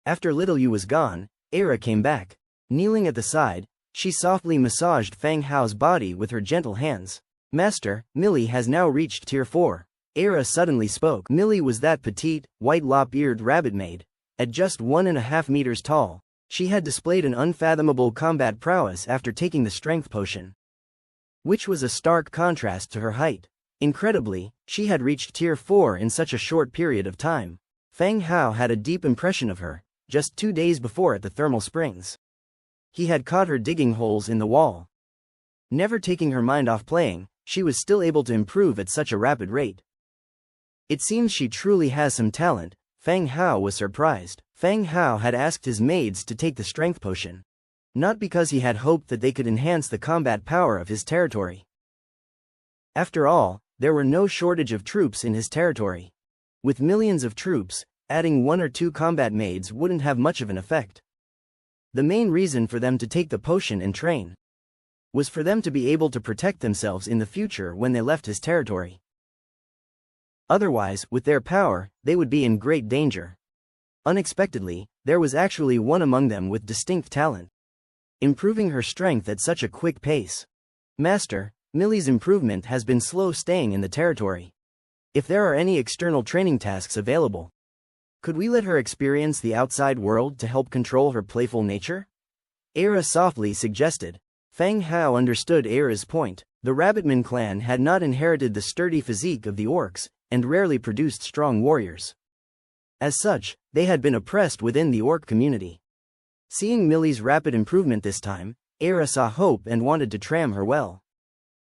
After little Yu was gone, Aira came back. Kneeling at the side, she softly massaged Fang Hao's body with her gentle hands. "Master, Millie has now reached Tier 4. Aira suddenly spoke. Millie was that petite, white lop-eared rabbit maid. At just 1.5 meters tall, she had displayed an unfathomable combat prowess after taking the strength potion, which was a stark contrast to her height. Incredibly, she had reached Tier 4 in such a short period of time. Fang Hao had a deep impression of her, just 2 days before at the thermal springs. He had caught her digging holes in the wall. Never taking her mind off playing, she was still able to improve at such a rapid rate. It seems she truly has some talent. Fang Hao was surprised. Fang Hao had asked his maids to take the strength potion, not because he had hoped that they could enhance the combat power of his territory. After all, there were no shortage of troops in his territory. With millions of troops, adding 1 or 2 combat maids wouldn't have much of an effect. The main reason for them to take the potion and train was for them to be able to protect themselves in the future when they left his territory. Otherwise, with their power, they would be in great danger. Unexpectedly, there was actually one among them with distinct talent, improving her strength at such a quick pace. "Master, Millie's improvement has been slow staying in the territory. If there are any external training tasks available, could we let her experience the outside world to help control her playful nature?" Aira softly suggested. Fang Hao understood Aira's point. The Rabbitman clan had not inherited the sturdy physique of the orcs, and rarely produced strong warriors. As such, they had been oppressed within the orc community. Seeing Millie's rapid improvement this time, Aira saw hope and wanted to train her well.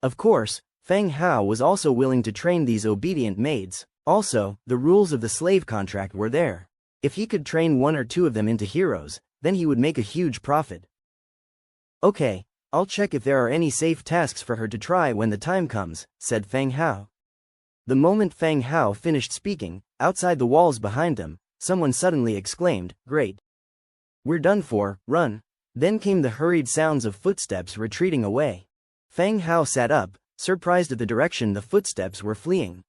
Of course, Fang Hao was also willing to train these obedient maids. Also, the rules of the slave contract were there. If he could train 1 or 2 of them into heroes, then he would make a huge profit. "Okay, I'll check if there are any safe tasks for her to try when the time comes," said Fang Hao. The moment Fang Hao finished speaking, outside the walls behind them, someone suddenly exclaimed, "Great. We're done for, run." Then came the hurried sounds of footsteps retreating away. Fang Hao sat up, surprised at the direction the footsteps were fleeing.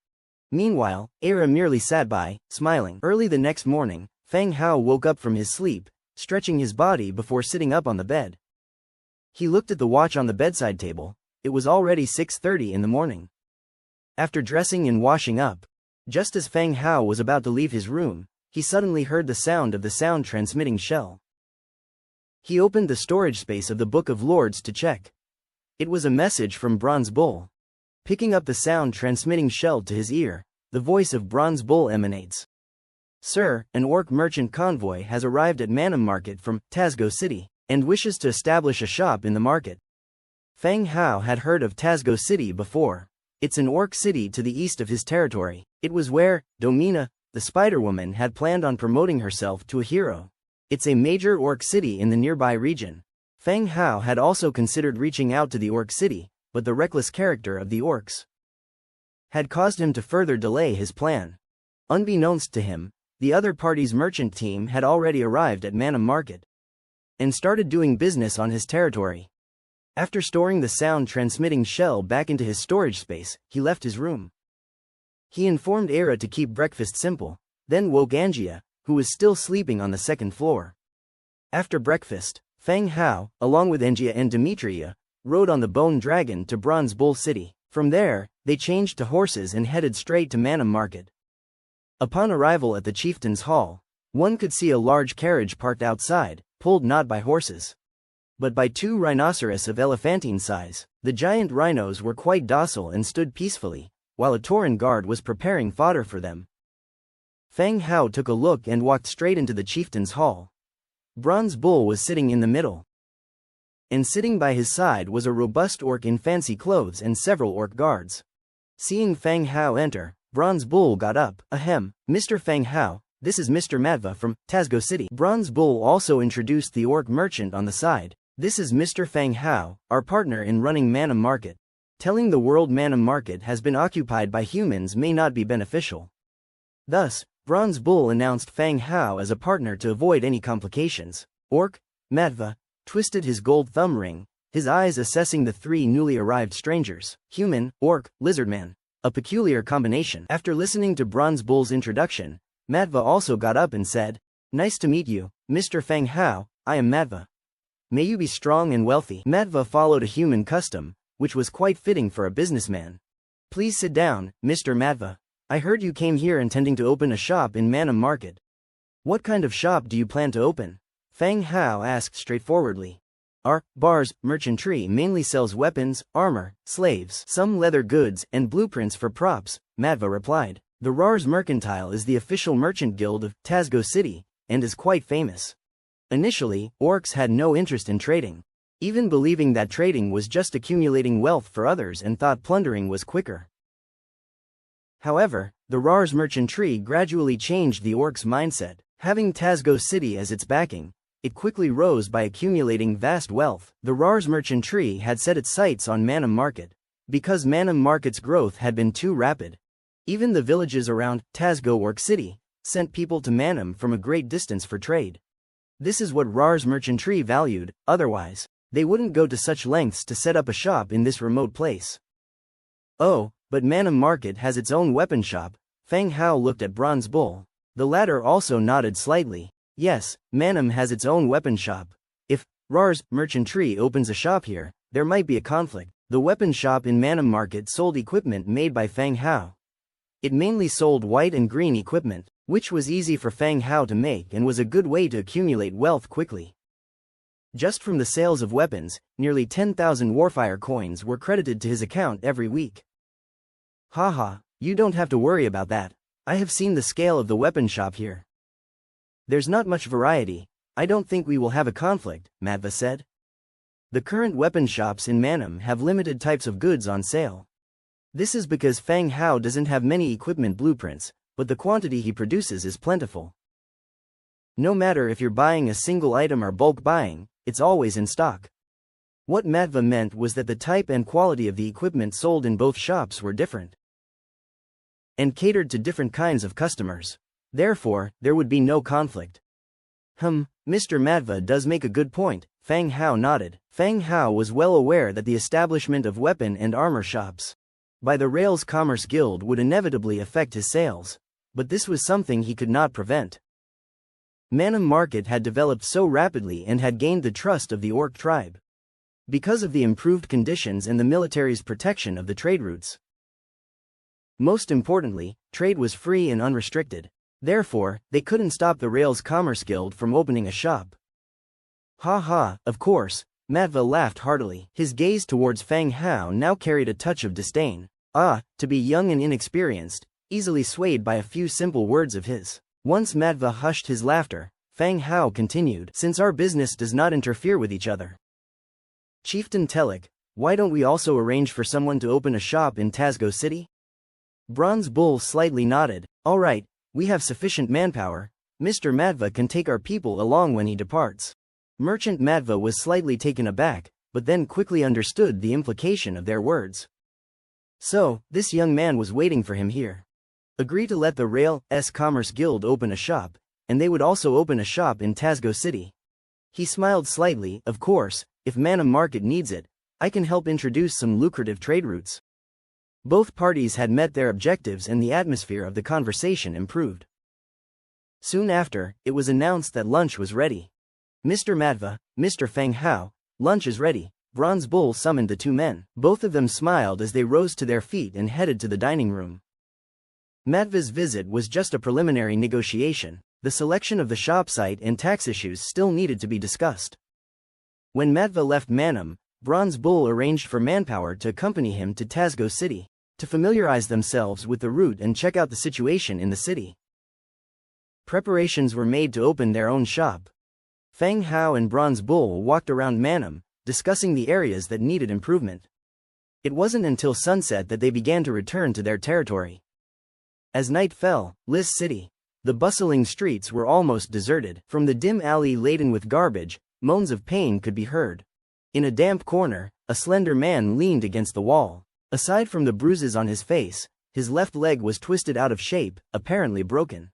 Meanwhile, Era merely sat by, smiling. Early the next morning, Fang Hao woke up from his sleep, stretching his body before sitting up on the bed. He looked at the watch on the bedside table. It was already 6:30 in the morning. After dressing and washing up, just as Fang Hao was about to leave his room, he suddenly heard the sound of the sound-transmitting shell. He opened the storage space of the Book of Lords to check. It was a message from Bronze Bull. Picking up the sound-transmitting shell to his ear, the voice of Bronze Bull emanates. "Sir, an orc merchant convoy has arrived at Manam Market from Tazgo City, and wishes to establish a shop in the market." Fang Hao had heard of Tazgo City before. It's an orc city to the east of his territory. It was where Domina, the Spider-Woman, had planned on promoting herself to a hero. It's a major orc city in the nearby region. Fang Hao had also considered reaching out to the orc city, but the reckless character of the orcs had caused him to further delay his plan. Unbeknownst to him, the other party's merchant team had already arrived at Manam Market and started doing business on his territory. After storing the sound-transmitting shell back into his storage space, he left his room. He informed Era to keep breakfast simple, then woke Angia, who was still sleeping on the second floor. After breakfast, Fang Hao, along with Angia and Demetria, rode on the Bone Dragon to Bronze Bull City. From there, they changed to horses and headed straight to Manam Market. Upon arrival at the chieftain's hall, one could see a large carriage parked outside, pulled not by horses, but by two rhinoceros of elephantine size. The giant rhinos were quite docile and stood peacefully, while a Tauren guard was preparing fodder for them. Fang Hao took a look and walked straight into the chieftain's hall. Bronze Bull was sitting in the middle, and sitting by his side was a robust orc in fancy clothes and several orc guards. Seeing Fang Hao enter, Bronze Bull got up. "Ahem, Mr. Fang Hao, this is Mr. Manwha from Tazgo City." Bronze Bull also introduced the orc merchant on the side. "This is Mr. Fang Hao, our partner in running Manam Market. Telling the world Manam Market has been occupied by humans may not be beneficial." Thus, Bronze Bull announced Fang Hao as a partner to avoid any complications. Orc Manwha twisted his gold thumb ring, his eyes assessing the three newly arrived strangers. Human, orc, lizardman. A peculiar combination. After listening to Bronze Bull's introduction, Manwha also got up and said, "Nice to meet you, Mr. Fang Hao. I am Manwha. May you be strong and wealthy." Manwha followed a human custom, which was quite fitting for a businessman. "Please sit down, Mr. Manwha. I heard you came here intending to open a shop in Manam Market. What kind of shop do you plan to open?" Fang Hao asked straightforwardly. "Our bar's merchantry mainly sells weapons, armor, slaves, some leather goods, and blueprints for props," Manwha replied. "The Rars Mercantile is the official merchant guild of Tazgo City, and is quite famous." Initially, orcs had no interest in trading, even believing that trading was just accumulating wealth for others and thought plundering was quicker. However, the Rars merchantry gradually changed the orcs' mindset. Having Tazgo City as its backing, it quickly rose by accumulating vast wealth. The Rars merchantry had set its sights on Manam Market. Because Manam Market's growth had been too rapid, even the villages around Tazgo Orc City sent people to Manam from a great distance for trade. This is what Rars merchantry valued, otherwise, they wouldn't go to such lengths to set up a shop in this remote place. "Oh, but Manam Market has its own weapon shop." Fang Hao looked at Bronze Bull. The latter also nodded slightly. "Yes, Manam has its own weapon shop. If Rars merchantry opens a shop here, there might be a conflict." The weapon shop in Manam Market sold equipment made by Fang Hao. It mainly sold white and green equipment, which was easy for Fang Hao to make and was a good way to accumulate wealth quickly. Just from the sales of weapons, nearly 10,000 Warfire coins were credited to his account every week. "Haha, you don't have to worry about that. I have seen the scale of the weapon shop here. There's not much variety. I don't think we will have a conflict," Manwha said. "The current weapon shops in Manam have limited types of goods on sale. This is because Fang Hao doesn't have many equipment blueprints, but the quantity he produces is plentiful. No matter if you're buying a single item or bulk buying, it's always in stock." What Manwha meant was that the type and quality of the equipment sold in both shops were different and catered to different kinds of customers. Therefore, there would be no conflict. Mr. Manwha does make a good point, Fang Hao nodded. Fang Hao was well aware that the establishment of weapon and armor shops by the Rails Commerce Guild would inevitably affect his sales, but this was something he could not prevent. Manwha market had developed so rapidly and had gained the trust of the Orc tribe because of the improved conditions and the military's protection of the trade routes. Most importantly, trade was free and unrestricted. Therefore, they couldn't stop the Rails Commerce Guild from opening a shop. Ha ha, of course, Manwha laughed heartily. His gaze towards Fang Hao now carried a touch of disdain. To be young and inexperienced, easily swayed by a few simple words of his. Once Manwha hushed his laughter, Fang Hao continued, since our business does not interfere with each other. Chieftain Telik, why don't we also arrange for someone to open a shop in Tazgo City? Bronze Bull slightly nodded. All right, we have sufficient manpower. Mr. Manwha can take our people along when he departs. Merchant Manwha was slightly taken aback, but then quickly understood the implication of their words. So, this young man was waiting for him here. Agree to let the Rails Commerce Guild open a shop, and they would also open a shop in Tazgo City. He smiled slightly. Of course, if Manwha market needs it, I can help introduce some lucrative trade routes. Both parties had met their objectives and the atmosphere of the conversation improved. Soon after, it was announced that lunch was ready. Mr. Manwha, Mr. Fang Hao, lunch is ready. Bronze Bull summoned the two men. Both of them smiled as they rose to their feet and headed to the dining room. Manwha's visit was just a preliminary negotiation. The selection of the shop site and tax issues still needed to be discussed. When Manwha left Manwha, Bronze Bull arranged for manpower to accompany him to Tazgo City, to familiarize themselves with the route and check out the situation in the city. Preparations were made to open their own shop. Fang Hao and Bronze Bull walked around Manwha, discussing the areas that needed improvement. It wasn't until sunset that they began to return to their territory. As night fell, Liz City. The bustling streets were almost deserted. From the dim alley laden with garbage, moans of pain could be heard. In a damp corner, a slender man leaned against the wall. Aside from the bruises on his face, his left leg was twisted out of shape, apparently broken.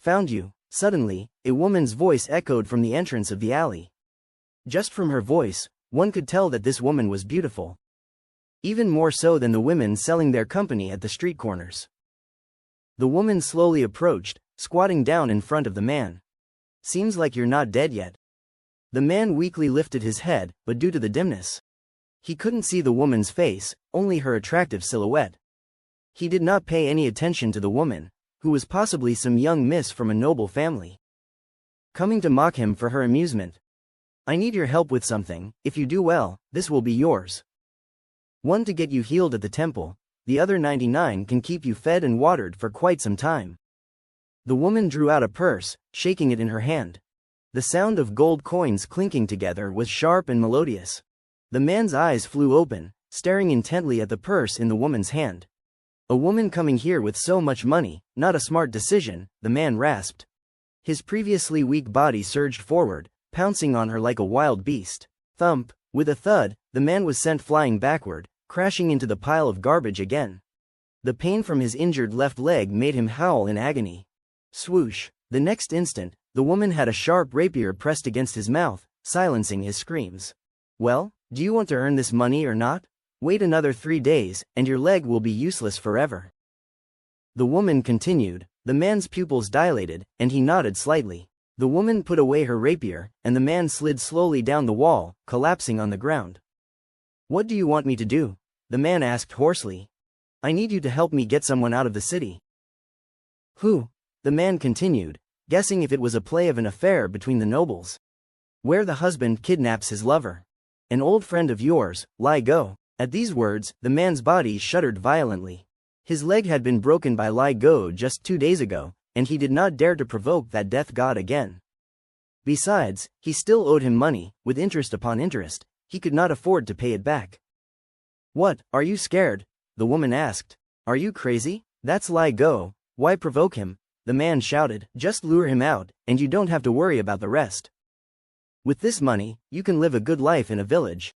Found you. Suddenly, a woman's voice echoed from the entrance of the alley. Just from her voice, one could tell that this woman was beautiful. Even more so than the women selling their company at the street corners. The woman slowly approached, squatting down in front of the man. Seems like you're not dead yet. The man weakly lifted his head, but due to the dimness, he couldn't see the woman's face, only her attractive silhouette. He did not pay any attention to the woman, who was possibly some young miss from a noble family, coming to mock him for her amusement. I need your help with something. If you do well, this will be yours. One to get you healed at the temple, the other 99 can keep you fed and watered for quite some time. The woman drew out a purse, shaking it in her hand. The sound of gold coins clinking together was sharp and melodious. The man's eyes flew open, staring intently at the purse in the woman's hand. A woman coming here with so much money, not a smart decision, the man rasped. His previously weak body surged forward, pouncing on her like a wild beast. Thump! With a thud, the man was sent flying backward, crashing into the pile of garbage again. The pain from his injured left leg made him howl in agony. Swoosh! The next instant, the woman had a sharp rapier pressed against his mouth, silencing his screams. Well, do you want to earn this money or not? Wait another 3 days, and your leg will be useless forever. The woman continued. The man's pupils dilated, and he nodded slightly. The woman put away her rapier, and the man slid slowly down the wall, collapsing on the ground. What do you want me to do? The man asked hoarsely. I need you to help me get someone out of the city. Who? The man continued, guessing if it was a play of an affair between the nobles, where the husband kidnaps his lover. An old friend of yours, Lai Go. At these words, the man's body shuddered violently. His leg had been broken by Lai Go just 2 days ago, and he did not dare to provoke that death god again. Besides, he still owed him money, with interest upon interest. He could not afford to pay it back. What, are you scared? The woman asked. Are you crazy? That's Lai Go. Why provoke him? The man shouted. Just lure him out, and you don't have to worry about the rest. With this money, you can live a good life in a village.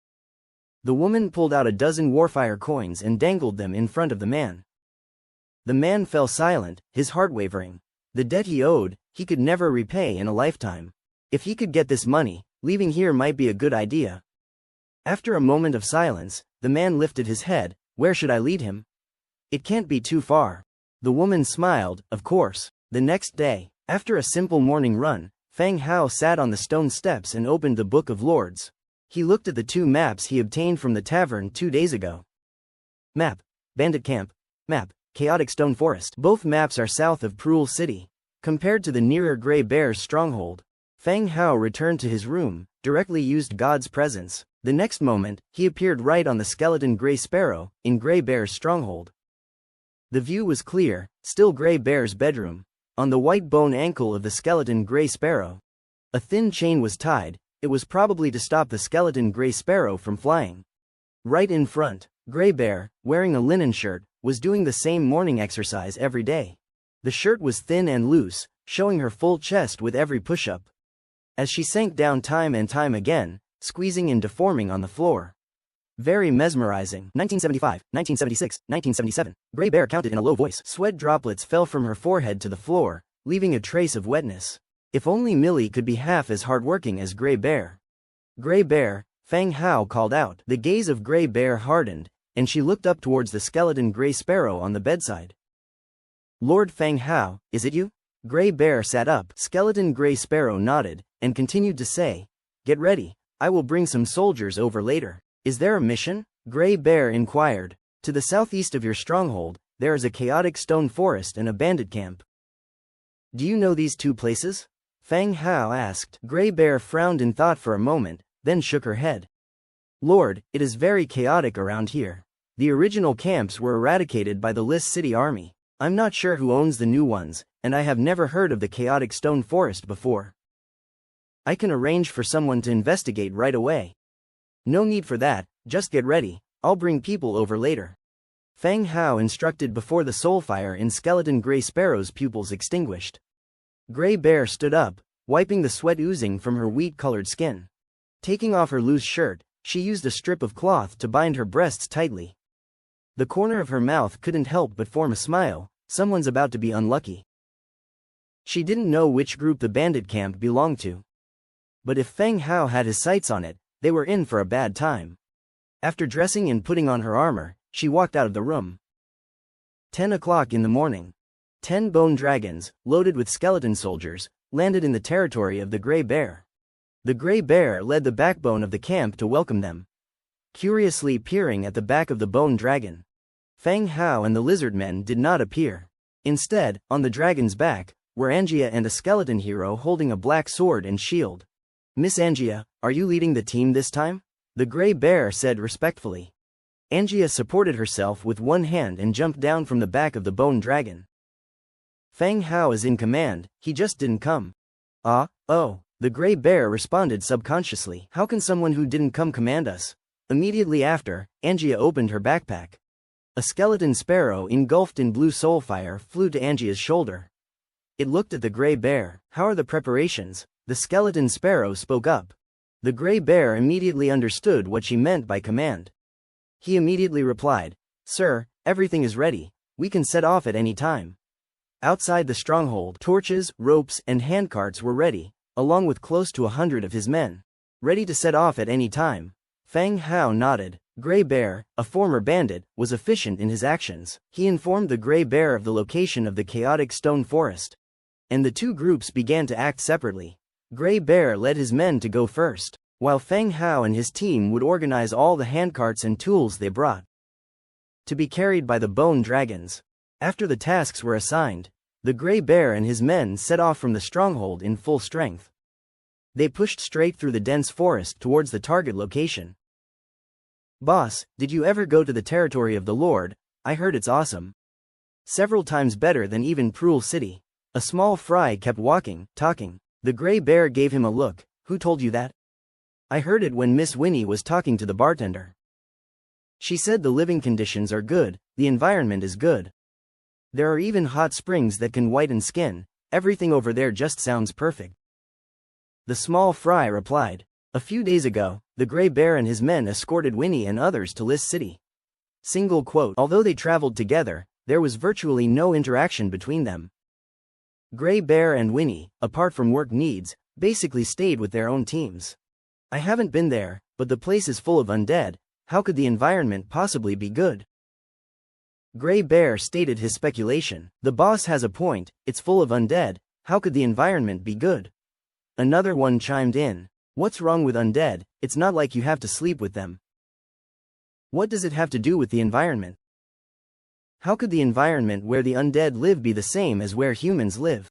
The woman pulled out a dozen warfire coins and dangled them in front of the man. The man fell silent, his heart wavering. The debt he owed, he could never repay in a lifetime. If he could get this money, leaving here might be a good idea. After a moment of silence, the man lifted his head. Where should I lead him? It can't be too far. The woman smiled, of course. The next day, after a simple morning run, Fang Hao sat on the stone steps and opened the Book of Lords. He looked at the 2 maps he obtained from the tavern 2 days ago. Map: Bandit Camp. Map: Chaotic Stone Forest. Both maps are south of Prul City. Compared to the nearer Grey Bear's stronghold, Fang Hao returned to his room, directly used God's presence. The next moment, he appeared right on the skeleton Grey Sparrow, in Grey Bear's stronghold. The view was clear, still Grey Bear's bedroom. On the white bone ankle of the skeleton Grey Sparrow, a thin chain was tied. It was probably to stop the skeleton Grey Sparrow from flying. Right in front, Grey Bear, wearing a linen shirt, was doing the same morning exercise every day. The shirt was thin and loose, showing her full chest with every push-up. As she sank down time and time again, squeezing and deforming on the floor. Very mesmerizing. 1975, 1976, 1977. Grey Bear counted in a low voice. Sweat droplets fell from her forehead to the floor, leaving a trace of wetness. If only Millie could be half as hardworking as Grey Bear. Grey Bear, Fang Hao called out. The gaze of Grey Bear hardened, and she looked up towards the skeleton Grey Sparrow on the bedside. Lord Fang Hao, is it you? Grey Bear sat up. Skeleton Grey Sparrow nodded, and continued to say, get ready, I will bring some soldiers over later. Is there a mission? Grey Bear inquired. To the southeast of your stronghold, there is a chaotic stone forest and a bandit camp. Do you know these 2 places? Fang Hao asked. Grey Bear frowned in thought for a moment, then shook her head. Lord, it is very chaotic around here. The original camps were eradicated by the List City army. I'm not sure who owns the new ones, and I have never heard of the chaotic stone forest before. I can arrange for someone to investigate right away. No need for that, just get ready, I'll bring people over later. Fang Hao instructed before the soul fire in skeleton Grey Sparrow's pupils extinguished. Grey Bear stood up, wiping the sweat oozing from her wheat-colored skin. Taking off her loose shirt, she used a strip of cloth to bind her breasts tightly. The corner of her mouth couldn't help but form a smile. Someone's about to be unlucky. She didn't know which group the bandit camp belonged to. But if Fang Hao had his sights on it, they were in for a bad time. After dressing and putting on her armor, she walked out of the room. 10 o'clock in the morning. 10 bone dragons, loaded with skeleton soldiers, landed in the territory of the Grey Bear. The Grey Bear led the backbone of the camp to welcome them. Curiously peering at the back of the bone dragon, Fang Hao and the lizard men did not appear. Instead, on the dragon's back, were Angia and a skeleton hero holding a black sword and shield. Miss Angia, are you leading the team this time? The Grey Bear said respectfully. Angia supported herself with one hand and jumped down from the back of the bone dragon. Fang Hao is in command, he just didn't come. Oh, the Grey Bear responded subconsciously. How can someone who didn't come command us? Immediately after, Angia opened her backpack. A skeleton sparrow engulfed in blue soul fire flew to Angia's shoulder. It looked at the Grey Bear. How are the preparations? The skeleton sparrow spoke up. The Grey Bear immediately understood what she meant by command. He immediately replied, Sir, everything is ready, we can set off at any time. Outside the stronghold, torches, ropes, and handcarts were ready, along with close to 100 of his men. Ready to set off at any time. Fang Hao nodded. Grey Bear, a former bandit, was efficient in his actions. He informed the Grey Bear of the location of the chaotic stone forest. And the 2 groups began to act separately. Grey Bear led his men to go first, while Fang Hao and his team would organize all the handcarts and tools they brought to be carried by the bone dragons. After the tasks were assigned, the Grey Bear and his men set off from the stronghold in full strength. They pushed straight through the dense forest towards the target location. Boss, did you ever go to the territory of the Lord? I heard it's awesome. Several times better than even Prul City. A small fry kept walking, talking. The Grey Bear gave him a look. Who told you that? I heard it when Miss Winnie was talking to the bartender. She said the living conditions are good, the environment is good. There are even hot springs that can whiten skin, everything over there just sounds perfect. The small fry replied. A few days ago, the Grey Bear and his men escorted Winnie and others to List City. Single quote. Although they traveled together, there was virtually no interaction between them. Gray Bear and Winnie, apart from work needs, basically stayed with their own teams. I haven't been there, but the place is full of undead. How could the environment possibly be good? Gray Bear stated his speculation. The boss has a point, it's full of undead. How could the environment be good? Another one chimed in. What's wrong with undead? It's not like you have to sleep with them. What does it have to do with the environment? How could the environment where the undead live be the same as where humans live?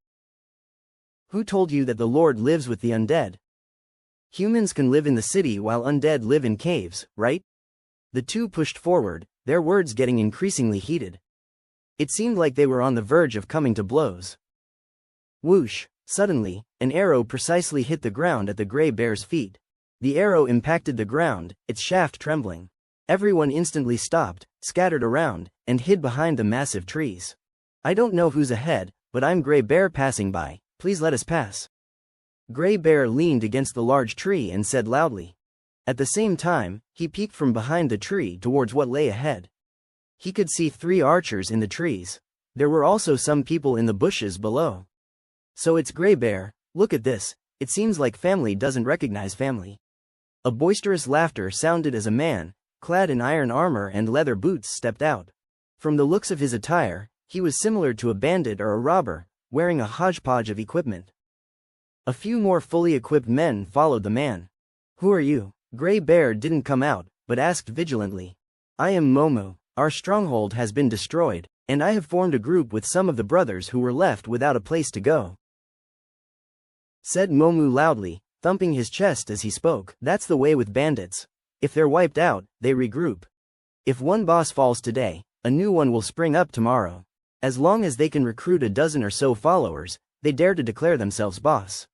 Who told you that the Lord lives with the undead? Humans can live in the city while undead live in caves, right? The two pushed forward, their words getting increasingly heated. It seemed like they were on the verge of coming to blows. Whoosh! Suddenly, an arrow precisely hit the ground at the Gray Bear's feet. The arrow impacted the ground, its shaft trembling. Everyone instantly stopped, scattered around, and hid behind the massive trees. I don't know who's ahead, but I'm Gray Bear passing by. Please let us pass. Gray Bear leaned against the large tree and said loudly. At the same time, he peeked from behind the tree towards what lay ahead. He could see 3 archers in the trees. There were also some people in the bushes below. So it's Gray Bear. Look at this. It seems like family doesn't recognize family. A boisterous laughter sounded as a man, clad in iron armor and leather boots, stepped out. From the looks of his attire, he was similar to a bandit or a robber, wearing a hodgepodge of equipment. A few more fully equipped men followed the man. Who are you? Gray Bear didn't come out, but asked vigilantly. I am Momu. Our stronghold has been destroyed, and I have formed a group with some of the brothers who were left without a place to go, said Momu loudly, thumping his chest as he spoke. That's the way with bandits. If they're wiped out, they regroup. If one boss falls today, a new one will spring up tomorrow. As long as they can recruit a dozen or so followers, they dare to declare themselves boss.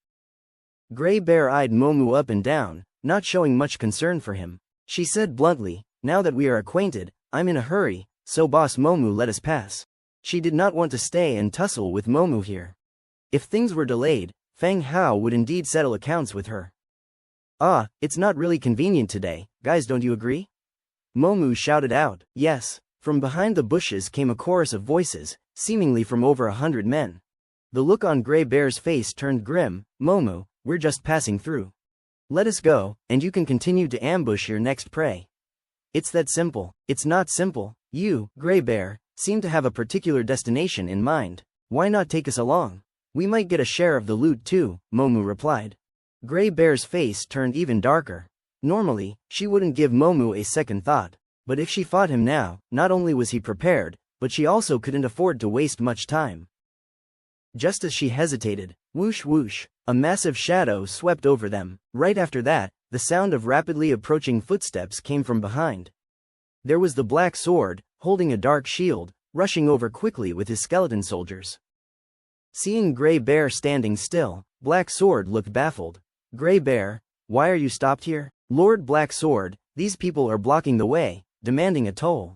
Gray Bear eyed Momu up and down, not showing much concern for him. She said bluntly, now that we are acquainted, I'm in a hurry, so Boss Momu let us pass. She did not want to stay and tussle with Momu here. If things were delayed, Feng Hao would indeed settle accounts with her. Ah, it's not really convenient today, guys, don't you agree? Momu shouted out. Yes. From behind the bushes came a chorus of voices, seemingly from over 100 men. The look on Gray Bear's face turned grim. Momu, we're just passing through. Let us go, and you can continue to ambush your next prey. It's that simple. It's not simple. You, Gray Bear, seem to have a particular destination in mind. Why not take us along? We might get a share of the loot too, Momu replied. Gray Bear's face turned even darker. Normally, she wouldn't give Momu a second thought. But if she fought him now, not only was he prepared, but she also couldn't afford to waste much time. Just as she hesitated, whoosh whoosh, a massive shadow swept over them. Right after that, the sound of rapidly approaching footsteps came from behind. There was the Black Sword, holding a dark shield, rushing over quickly with his skeleton soldiers. Seeing Gray Bear standing still, Black Sword looked baffled. Gray Bear, why are you stopped here? Lord Black Sword, these people are blocking the way, demanding a toll.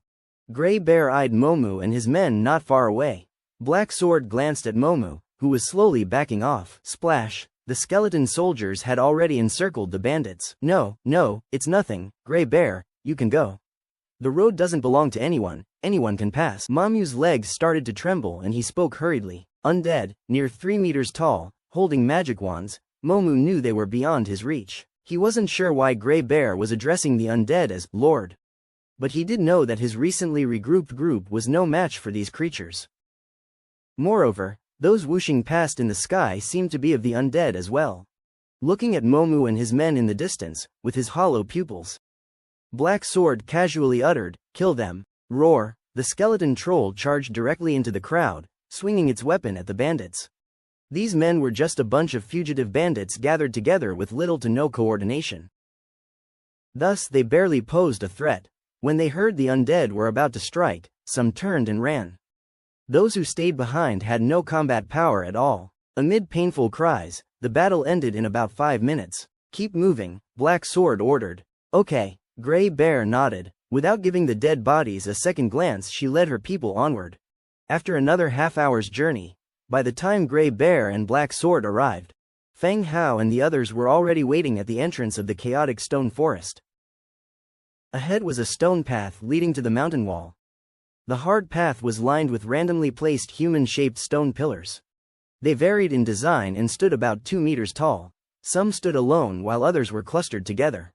Gray Bear eyed Momu and his men not far away. Black Sword glanced at Momu, who was slowly backing off. Splash! The skeleton soldiers had already encircled the bandits. No, it's nothing, Gray Bear, you can go. The road doesn't belong to anyone, anyone can pass. Momu's legs started to tremble and he spoke hurriedly. Undead, near 3 meters tall, holding magic wands, Momu knew they were beyond his reach. He wasn't sure why Gray Bear was addressing the undead as Lord. But he did know that his recently regrouped group was no match for these creatures. Moreover, those whooshing past in the sky seemed to be of the undead as well. Looking at Momu and his men in the distance, with his hollow pupils, Black Sword casually uttered, "Kill them." Roar! The skeleton troll charged directly into the crowd, swinging its weapon at the bandits. These men were just a bunch of fugitive bandits gathered together with little to no coordination. Thus they barely posed a threat. When they heard the undead were about to strike, some turned and ran. Those who stayed behind had no combat power at all. Amid painful cries, the battle ended in about 5 minutes. Keep moving, Black Sword ordered. Okay, Gray Bear nodded. Without giving the dead bodies a second glance, she led her people onward. After another half-hour's journey, by the time Gray Bear and Black Sword arrived, Feng Hao and the others were already waiting at the entrance of the chaotic stone forest. Ahead was a stone path leading to the mountain wall. The hard path was lined with randomly placed human-shaped stone pillars. They varied in design and stood about 2 meters tall. Some stood alone while others were clustered together.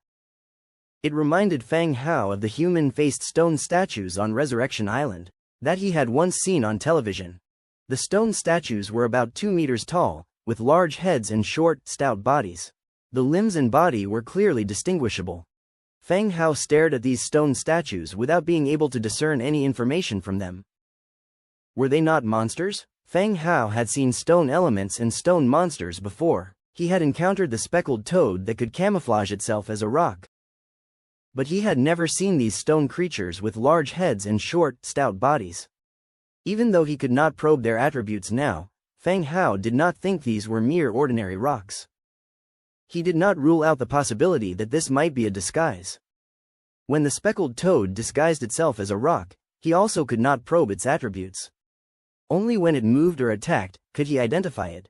It reminded Fang Hao of the human-faced stone statues on Resurrection Island that he had once seen on television. The stone statues were about 2 meters tall, with large heads and short, stout bodies. The limbs and body were clearly distinguishable. Fang Hao stared at these stone statues without being able to discern any information from them. Were they not monsters? Fang Hao had seen stone elements and stone monsters before. He had encountered the speckled toad that could camouflage itself as a rock. But he had never seen these stone creatures with large heads and short, stout bodies. Even though he could not probe their attributes now, Fang Hao did not think these were mere ordinary rocks. He did not rule out the possibility that this might be a disguise. When the speckled toad disguised itself as a rock, he also could not probe its attributes. Only when it moved or attacked could he identify it.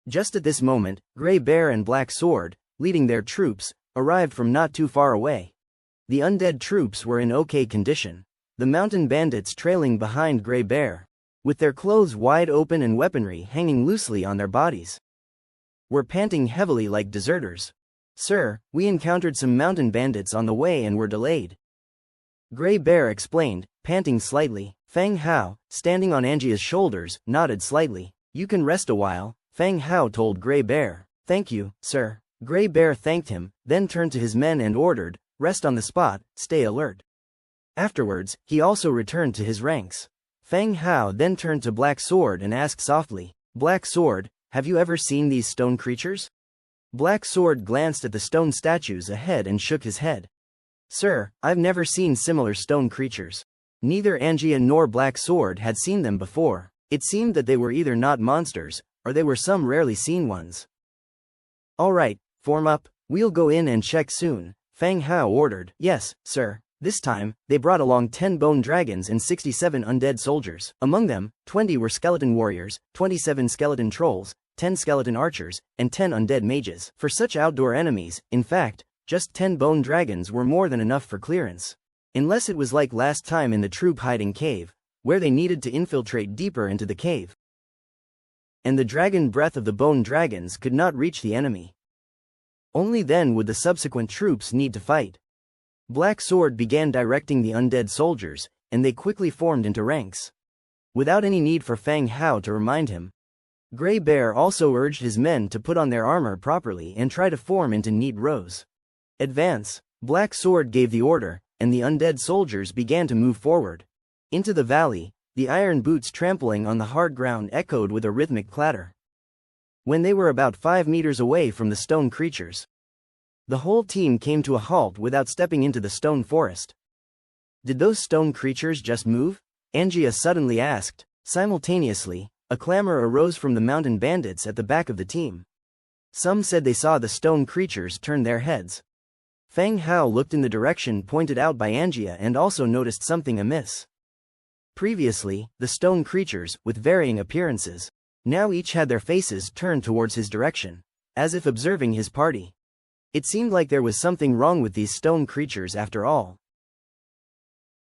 Just at this moment, Grey Bear and Black Sword, leading their troops, arrived from not too far away. The undead troops were in okay condition, the mountain bandits trailing behind Grey Bear, with their clothes wide open and weaponry hanging loosely on their bodies. Were panting heavily like deserters. "Sir, we encountered some mountain bandits on the way and were delayed," Grey Bear explained, panting slightly. Fang Hao, standing on Angia's shoulders, nodded slightly. "You can rest a while," Fang Hao told Grey Bear. "Thank you, sir." Grey Bear thanked him, then turned to his men and ordered, "Rest on the spot, stay alert." Afterwards, he also returned to his ranks. Fang Hao then turned to Black Sword and asked softly, "Black Sword, have you ever seen these stone creatures?" Black Sword glanced at the stone statues ahead and shook his head. "Sir, I've never seen similar stone creatures." Neither Angia nor Black Sword had seen them before. It seemed that they were either not monsters, or they were some rarely seen ones. "All right, form up, we'll go in and check soon," Fang Hao ordered. "Yes, sir." This time, they brought along 10 bone dragons and 67 undead soldiers. Among them, 20 were skeleton warriors, 27 skeleton trolls, 10 skeleton archers, and 10 undead mages. For such outdoor enemies, in fact, just 10 bone dragons were more than enough for clearance. Unless it was like last time in the troop hiding cave, where they needed to infiltrate deeper into the cave. And the dragon breath of the bone dragons could not reach the enemy. Only then would the subsequent troops need to fight. Black Sword began directing the undead soldiers, and they quickly formed into ranks. Without any need for Fang Hao to remind him. Grey Bear also urged his men to put on their armor properly and try to form into neat rows. "Advance." Black Sword gave the order, and the undead soldiers began to move forward. Into the valley, the iron boots trampling on the hard ground echoed with a rhythmic clatter. When they were about 5 meters away from the stone creatures, the whole team came to a halt without stepping into the stone forest. "Did those stone creatures just move?" Angia suddenly asked. Simultaneously, a clamor arose from the mountain bandits at the back of the team. Some said they saw the stone creatures turn their heads. Fang Hao looked in the direction pointed out by Angia and also noticed something amiss. Previously, the stone creatures, with varying appearances, now each had their faces turned towards his direction, as if observing his party. It seemed like there was something wrong with these stone creatures after all.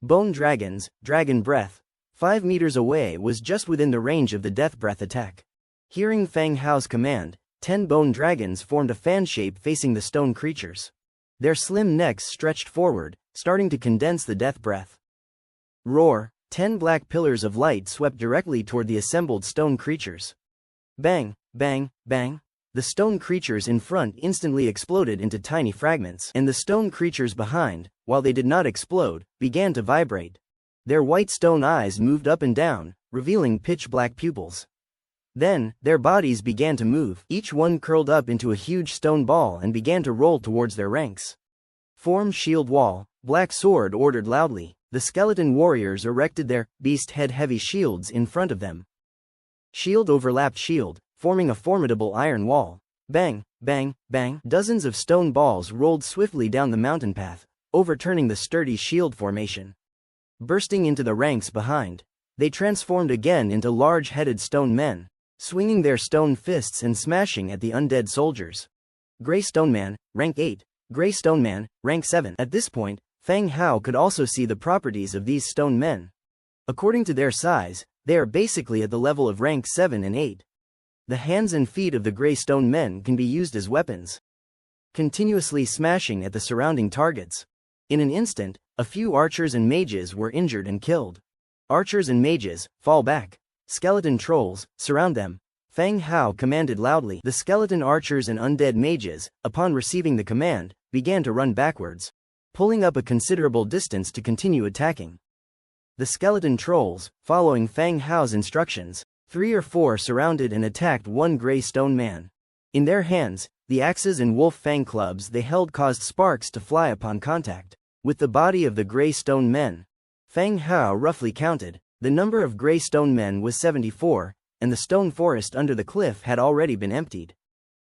Bone dragons, dragon breath. 5 meters away was just within the range of the death breath attack. Hearing Fang Hao's command, 10 bone dragons formed a fan shape facing the stone creatures. Their slim necks stretched forward, starting to condense the death breath. Roar! 10 black pillars of light swept directly toward the assembled stone creatures. Bang, bang, bang. The stone creatures in front instantly exploded into tiny fragments, and the stone creatures behind, while they did not explode, began to vibrate. Their white stone eyes moved up and down, revealing pitch-black pupils. Then, their bodies began to move, each one curled up into a huge stone ball and began to roll towards their ranks. "Form shield wall," Black Sword ordered loudly. The skeleton warriors erected their beast head-heavy shields in front of them. Shield overlapped shield, forming a formidable iron wall. Bang, bang, bang. Dozens of stone balls rolled swiftly down the mountain path, overturning the sturdy shield formation. Bursting into the ranks behind, they transformed again into large-headed stone men, swinging their stone fists and smashing at the undead soldiers. Grey Stone Man, rank 8. Grey Stone Man, rank 7. At this point, Fang Hao could also see the properties of these stone men. According to their size, they are basically at the level of rank 7 and 8. The hands and feet of the gray stone men can be used as weapons, continuously smashing at the surrounding targets. In an instant, a few archers and mages were injured and killed. Archers and mages, fall back. Skeleton trolls, surround them. Feng Hao commanded loudly. The skeleton archers and undead mages, upon receiving the command, began to run backwards, pulling up a considerable distance to continue attacking. The skeleton trolls, following Feng Hao's instructions, 3 or 4 surrounded and attacked one gray stone man. In their hands, the axes and wolf fang clubs they held caused sparks to fly upon contact with the body of the gray stone men. Feng Hao roughly counted. The number of gray stone men was 74, and the stone forest under the cliff had already been emptied.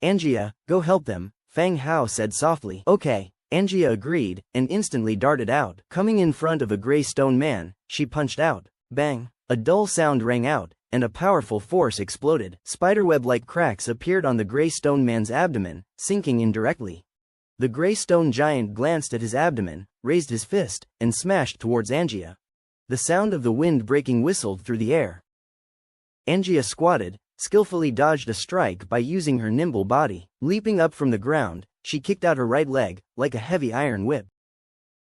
Angia, go help them, Feng Hao said softly. Okay, Angia agreed, and instantly darted out. Coming in front of a gray stone man, she punched out. Bang! A dull sound rang out, and a powerful force exploded. Spiderweb-like cracks appeared on the gray stone man's abdomen, sinking in directly. The gray stone giant glanced at his abdomen, raised his fist, and smashed towards Angia. The sound of the wind breaking whistled through the air. Angia squatted, skillfully dodged a strike by using her nimble body. Leaping up from the ground, she kicked out her right leg, like a heavy iron whip,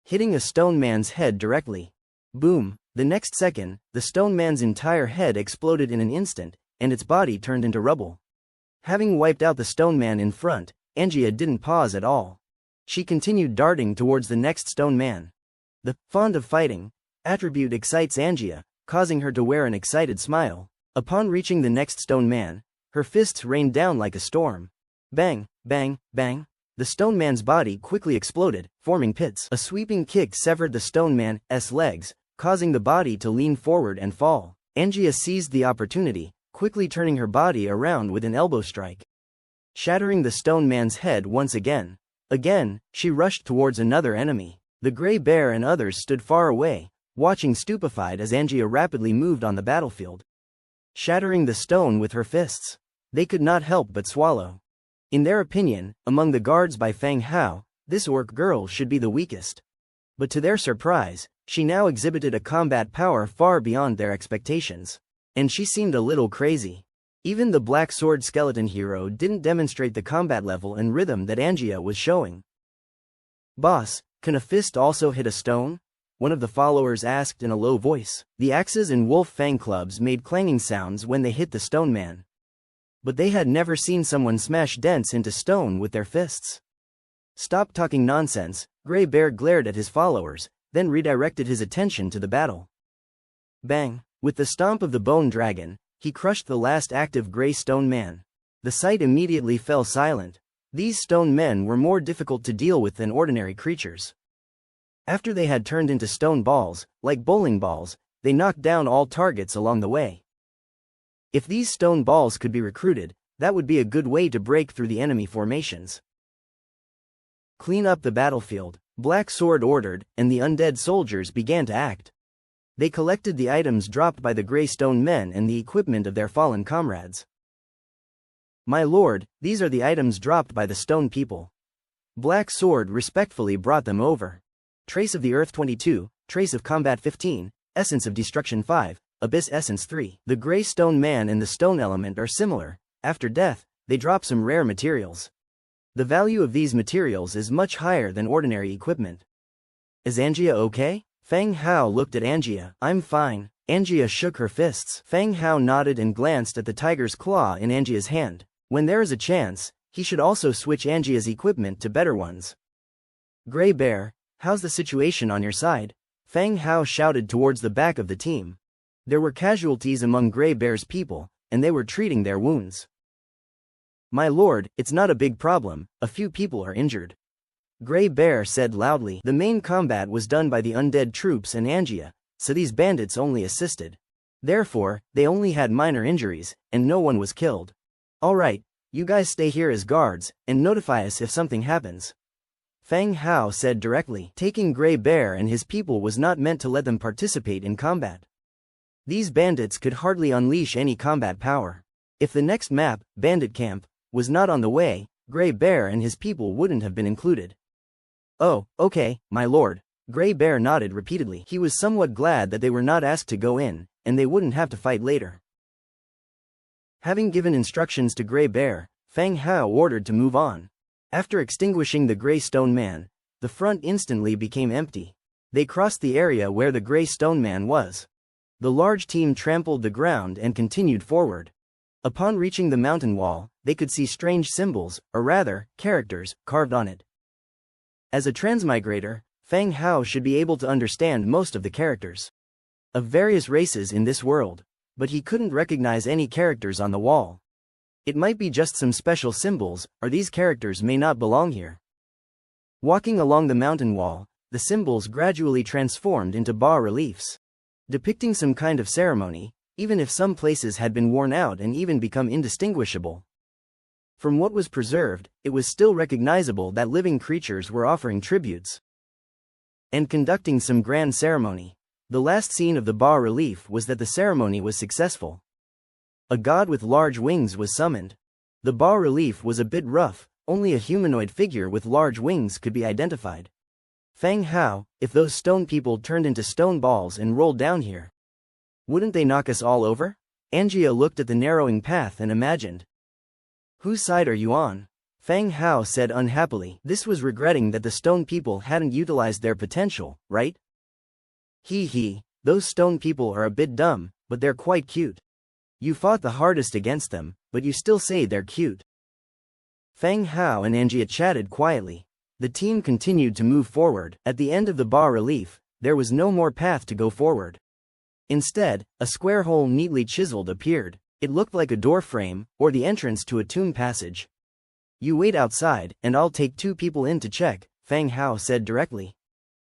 hitting a stone man's head directly. Boom! The next second, the stone man's entire head exploded in an instant, and its body turned into rubble. Having wiped out the stone man in front, Angia didn't pause at all. She continued darting towards the next stone man. The fond of fighting attribute excites Angia, causing her to wear an excited smile. Upon reaching the next stone man, her fists rained down like a storm. Bang, bang, bang. The stone man's body quickly exploded, forming pits. A sweeping kick severed the stone man's legs, causing the body to lean forward and fall. Angia seized the opportunity, quickly turning her body around with an elbow strike, shattering the stone man's head once again. Again, she rushed towards another enemy. The gray bear and others stood far away, watching stupefied as Angia rapidly moved on the battlefield, shattering the stone with her fists. They could not help but swallow. In their opinion, among the guards by Feng Hao, this orc girl should be the weakest. But to their surprise, she now exhibited a combat power far beyond their expectations. And she seemed a little crazy. Even the black sword skeleton hero didn't demonstrate the combat level and rhythm that Angia was showing. Boss, can a fist also hit a stone? One of the followers asked in a low voice. The axes and wolf fang clubs made clanging sounds when they hit the stone man. But they had never seen someone smash dents into stone with their fists. Stop talking nonsense, Grey Bear glared at his followers, then redirected his attention to the battle. Bang! With the stomp of the bone dragon, he crushed the last active gray stone man. The sight immediately fell silent. These stone men were more difficult to deal with than ordinary creatures. After they had turned into stone balls, like bowling balls, they knocked down all targets along the way. If these stone balls could be recruited, that would be a good way to break through the enemy formations. Clean up the battlefield, Black Sword ordered, and the undead soldiers began to act. They collected the items dropped by the gray stone men and the equipment of their fallen comrades. My lord, these are the items dropped by the stone people. Black Sword respectfully brought them over. Trace of the Earth 22, Trace of Combat 15, Essence of Destruction 5, Abyss Essence 3. The gray stone man and the stone element are similar. After death, they drop some rare materials. The value of these materials is much higher than ordinary equipment. Is Angia okay? Feng Hao looked at Angia. I'm fine. Angia shook her fists. Feng Hao nodded and glanced at the tiger's claw in Angia's hand. When there is a chance, he should also switch Angia's equipment to better ones. Grey Bear, how's the situation on your side? Feng Hao shouted towards the back of the team. There were casualties among Grey Bear's people, and they were treating their wounds. My lord, it's not a big problem, a few people are injured. Grey Bear said loudly. The main combat was done by the undead troops and Angia, so these bandits only assisted. Therefore, they only had minor injuries, and no one was killed. Alright, you guys stay here as guards, and notify us if something happens. Feng Hao said directly. Taking Grey Bear and his people was not meant to let them participate in combat. These bandits could hardly unleash any combat power. If the next map, Bandit Camp, was not on the way, Grey Bear and his people wouldn't have been included. Oh, okay, my lord. Grey Bear nodded repeatedly. He was somewhat glad that they were not asked to go in, and they wouldn't have to fight later. Having given instructions to Grey Bear, Fang Hao ordered to move on. After extinguishing the Grey Stone Man, the front instantly became empty. They crossed the area where the Grey Stone Man was. The large team trampled the ground and continued forward. Upon reaching the mountain wall, they could see strange symbols, or rather, characters, carved on it. As a transmigrator, Fang Hao should be able to understand most of the characters of various races in this world, but he couldn't recognize any characters on the wall. It might be just some special symbols, or these characters may not belong here. Walking along the mountain wall, the symbols gradually transformed into bas-reliefs, depicting some kind of ceremony, even if some places had been worn out and even become indistinguishable. From what was preserved, it was still recognizable that living creatures were offering tributes and conducting some grand ceremony. The last scene of the bas-relief was that the ceremony was successful. A god with large wings was summoned. The bas-relief was a bit rough, only a humanoid figure with large wings could be identified. Fang Hao, if those stone people turned into stone balls and rolled down here, wouldn't they knock us all over? Angia looked at the narrowing path and imagined. Whose side are you on? Fang Hao said unhappily. This was regretting that the stone people hadn't utilized their potential, right? Hee, those stone people are a bit dumb, but they're quite cute. You fought the hardest against them, but you still say they're cute. Fang Hao and Angia chatted quietly. The team continued to move forward. At the end of the bas-relief, there was no more path to go forward. Instead, a square hole neatly chiseled appeared. It looked like a door frame, or the entrance to a tomb passage. You wait outside, and I'll take 2 people in to check, Fang Hao said directly.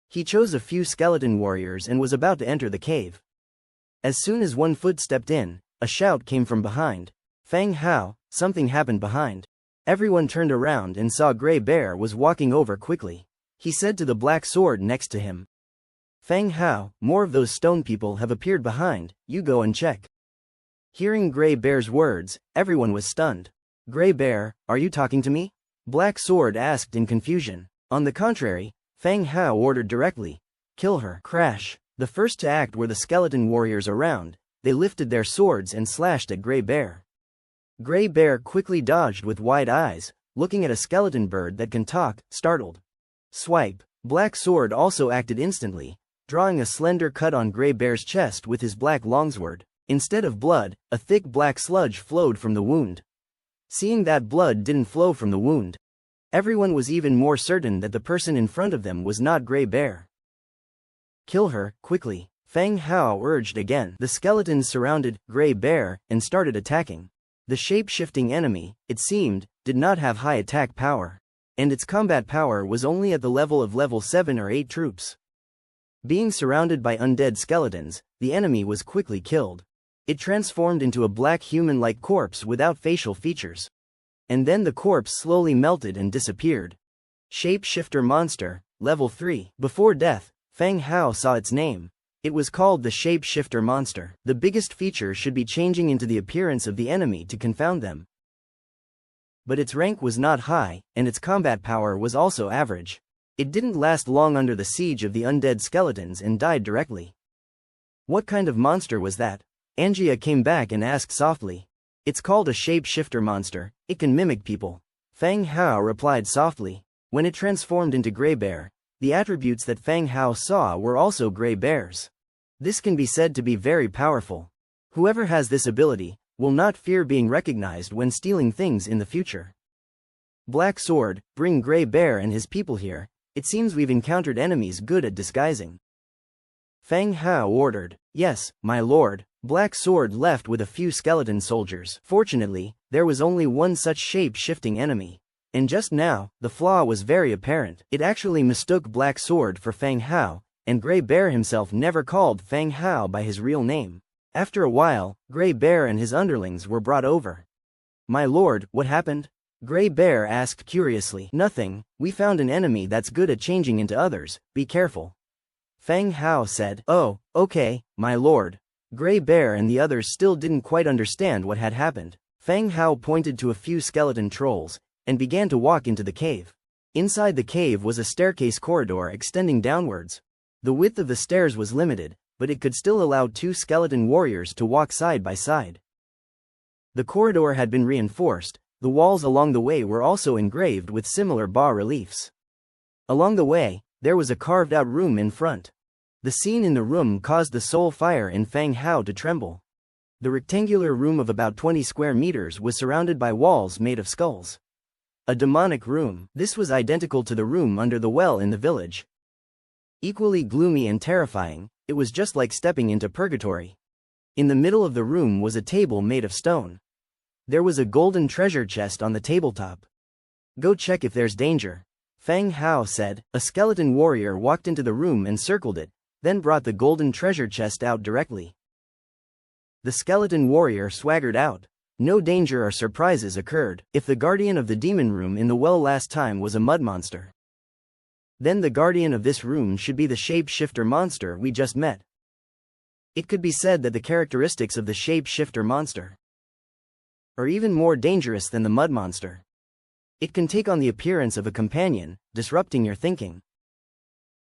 He chose a few skeleton warriors and was about to enter the cave. As soon as one foot stepped in, a shout came from behind. Fang Hao, something happened behind. Everyone turned around and saw Grey Bear was walking over quickly. He said to the black sword next to him. Fang Hao, more of those stone people have appeared behind, you go and check. Hearing Grey Bear's words, everyone was stunned. Grey Bear, are you talking to me? Black Sword asked in confusion. On the contrary, Fang Hao ordered directly. Kill her. Crash. The first to act were the skeleton warriors around. They lifted their swords and slashed at Grey Bear. Grey Bear quickly dodged with wide eyes, looking at a skeleton bird that can talk, startled. Swipe. Black Sword also acted instantly, drawing a slender cut on Grey Bear's chest with his black longsword. Instead of blood, a thick black sludge flowed from the wound. Seeing that blood didn't flow from the wound, everyone was even more certain that the person in front of them was not Grey Bear. Kill her, quickly, Fang Hao urged again. The skeletons surrounded Grey Bear and started attacking. The shape-shifting enemy, it seemed, did not have high attack power, and its combat power was only at the level of level 7 or 8 troops. Being surrounded by undead skeletons, the enemy was quickly killed. It transformed into a black human-like corpse without facial features. And then the corpse slowly melted and disappeared. Shape-shifter monster, level 3. Before death, Fang Hao saw its name. It was called the shape-shifter monster. The biggest feature should be changing into the appearance of the enemy to confound them. But its rank was not high, and its combat power was also average. It didn't last long under the siege of the undead skeletons and died directly. What kind of monster was that? Angia came back and asked softly. It's called a shape-shifter monster, it can mimic people. Fang Hao replied softly. When it transformed into Grey Bear, the attributes that Fang Hao saw were also Grey Bear's. This can be said to be very powerful. Whoever has this ability will not fear being recognized when stealing things in the future. Black Sword, bring Grey Bear and his people here. It seems we've encountered enemies good at disguising. Fang Hao ordered. Yes, my lord. Black Sword left with a few skeleton soldiers. Fortunately, there was only one such shape-shifting enemy. And just now, the flaw was very apparent. It actually mistook Black Sword for Fang Hao, and Grey Bear himself never called Fang Hao by his real name. After a while, Grey Bear and his underlings were brought over. My lord, what happened? Grey Bear asked curiously. Nothing, we found an enemy that's good at changing into others, be careful. Fang Hao said. Oh, okay, my lord. Grey Bear and the others still didn't quite understand what had happened. Fang Hao pointed to a few skeleton trolls, and began to walk into the cave. Inside the cave was a staircase corridor extending downwards. The width of the stairs was limited, but it could still allow 2 skeleton warriors to walk side by side. The corridor had been reinforced, the walls along the way were also engraved with similar bas-reliefs. Along the way, there was a carved-out room in front. The scene in the room caused the soul fire in Fang Hao to tremble. The rectangular room of about 20 square meters was surrounded by walls made of skulls. A demonic room. This was identical to the room under the well in the village. Equally gloomy and terrifying, it was just like stepping into purgatory. In the middle of the room was a table made of stone. There was a golden treasure chest on the tabletop. Go check if there's danger, Fang Hao said. A skeleton warrior walked into the room and circled it, then brought the golden treasure chest out directly. The skeleton warrior swaggered out. No danger or surprises occurred. If the guardian of the demon room in the well last time was a mud monster, then the guardian of this room should be the shape-shifter monster we just met. It could be said that the characteristics of the shape-shifter monster are even more dangerous than the mud monster. It can take on the appearance of a companion, disrupting your thinking.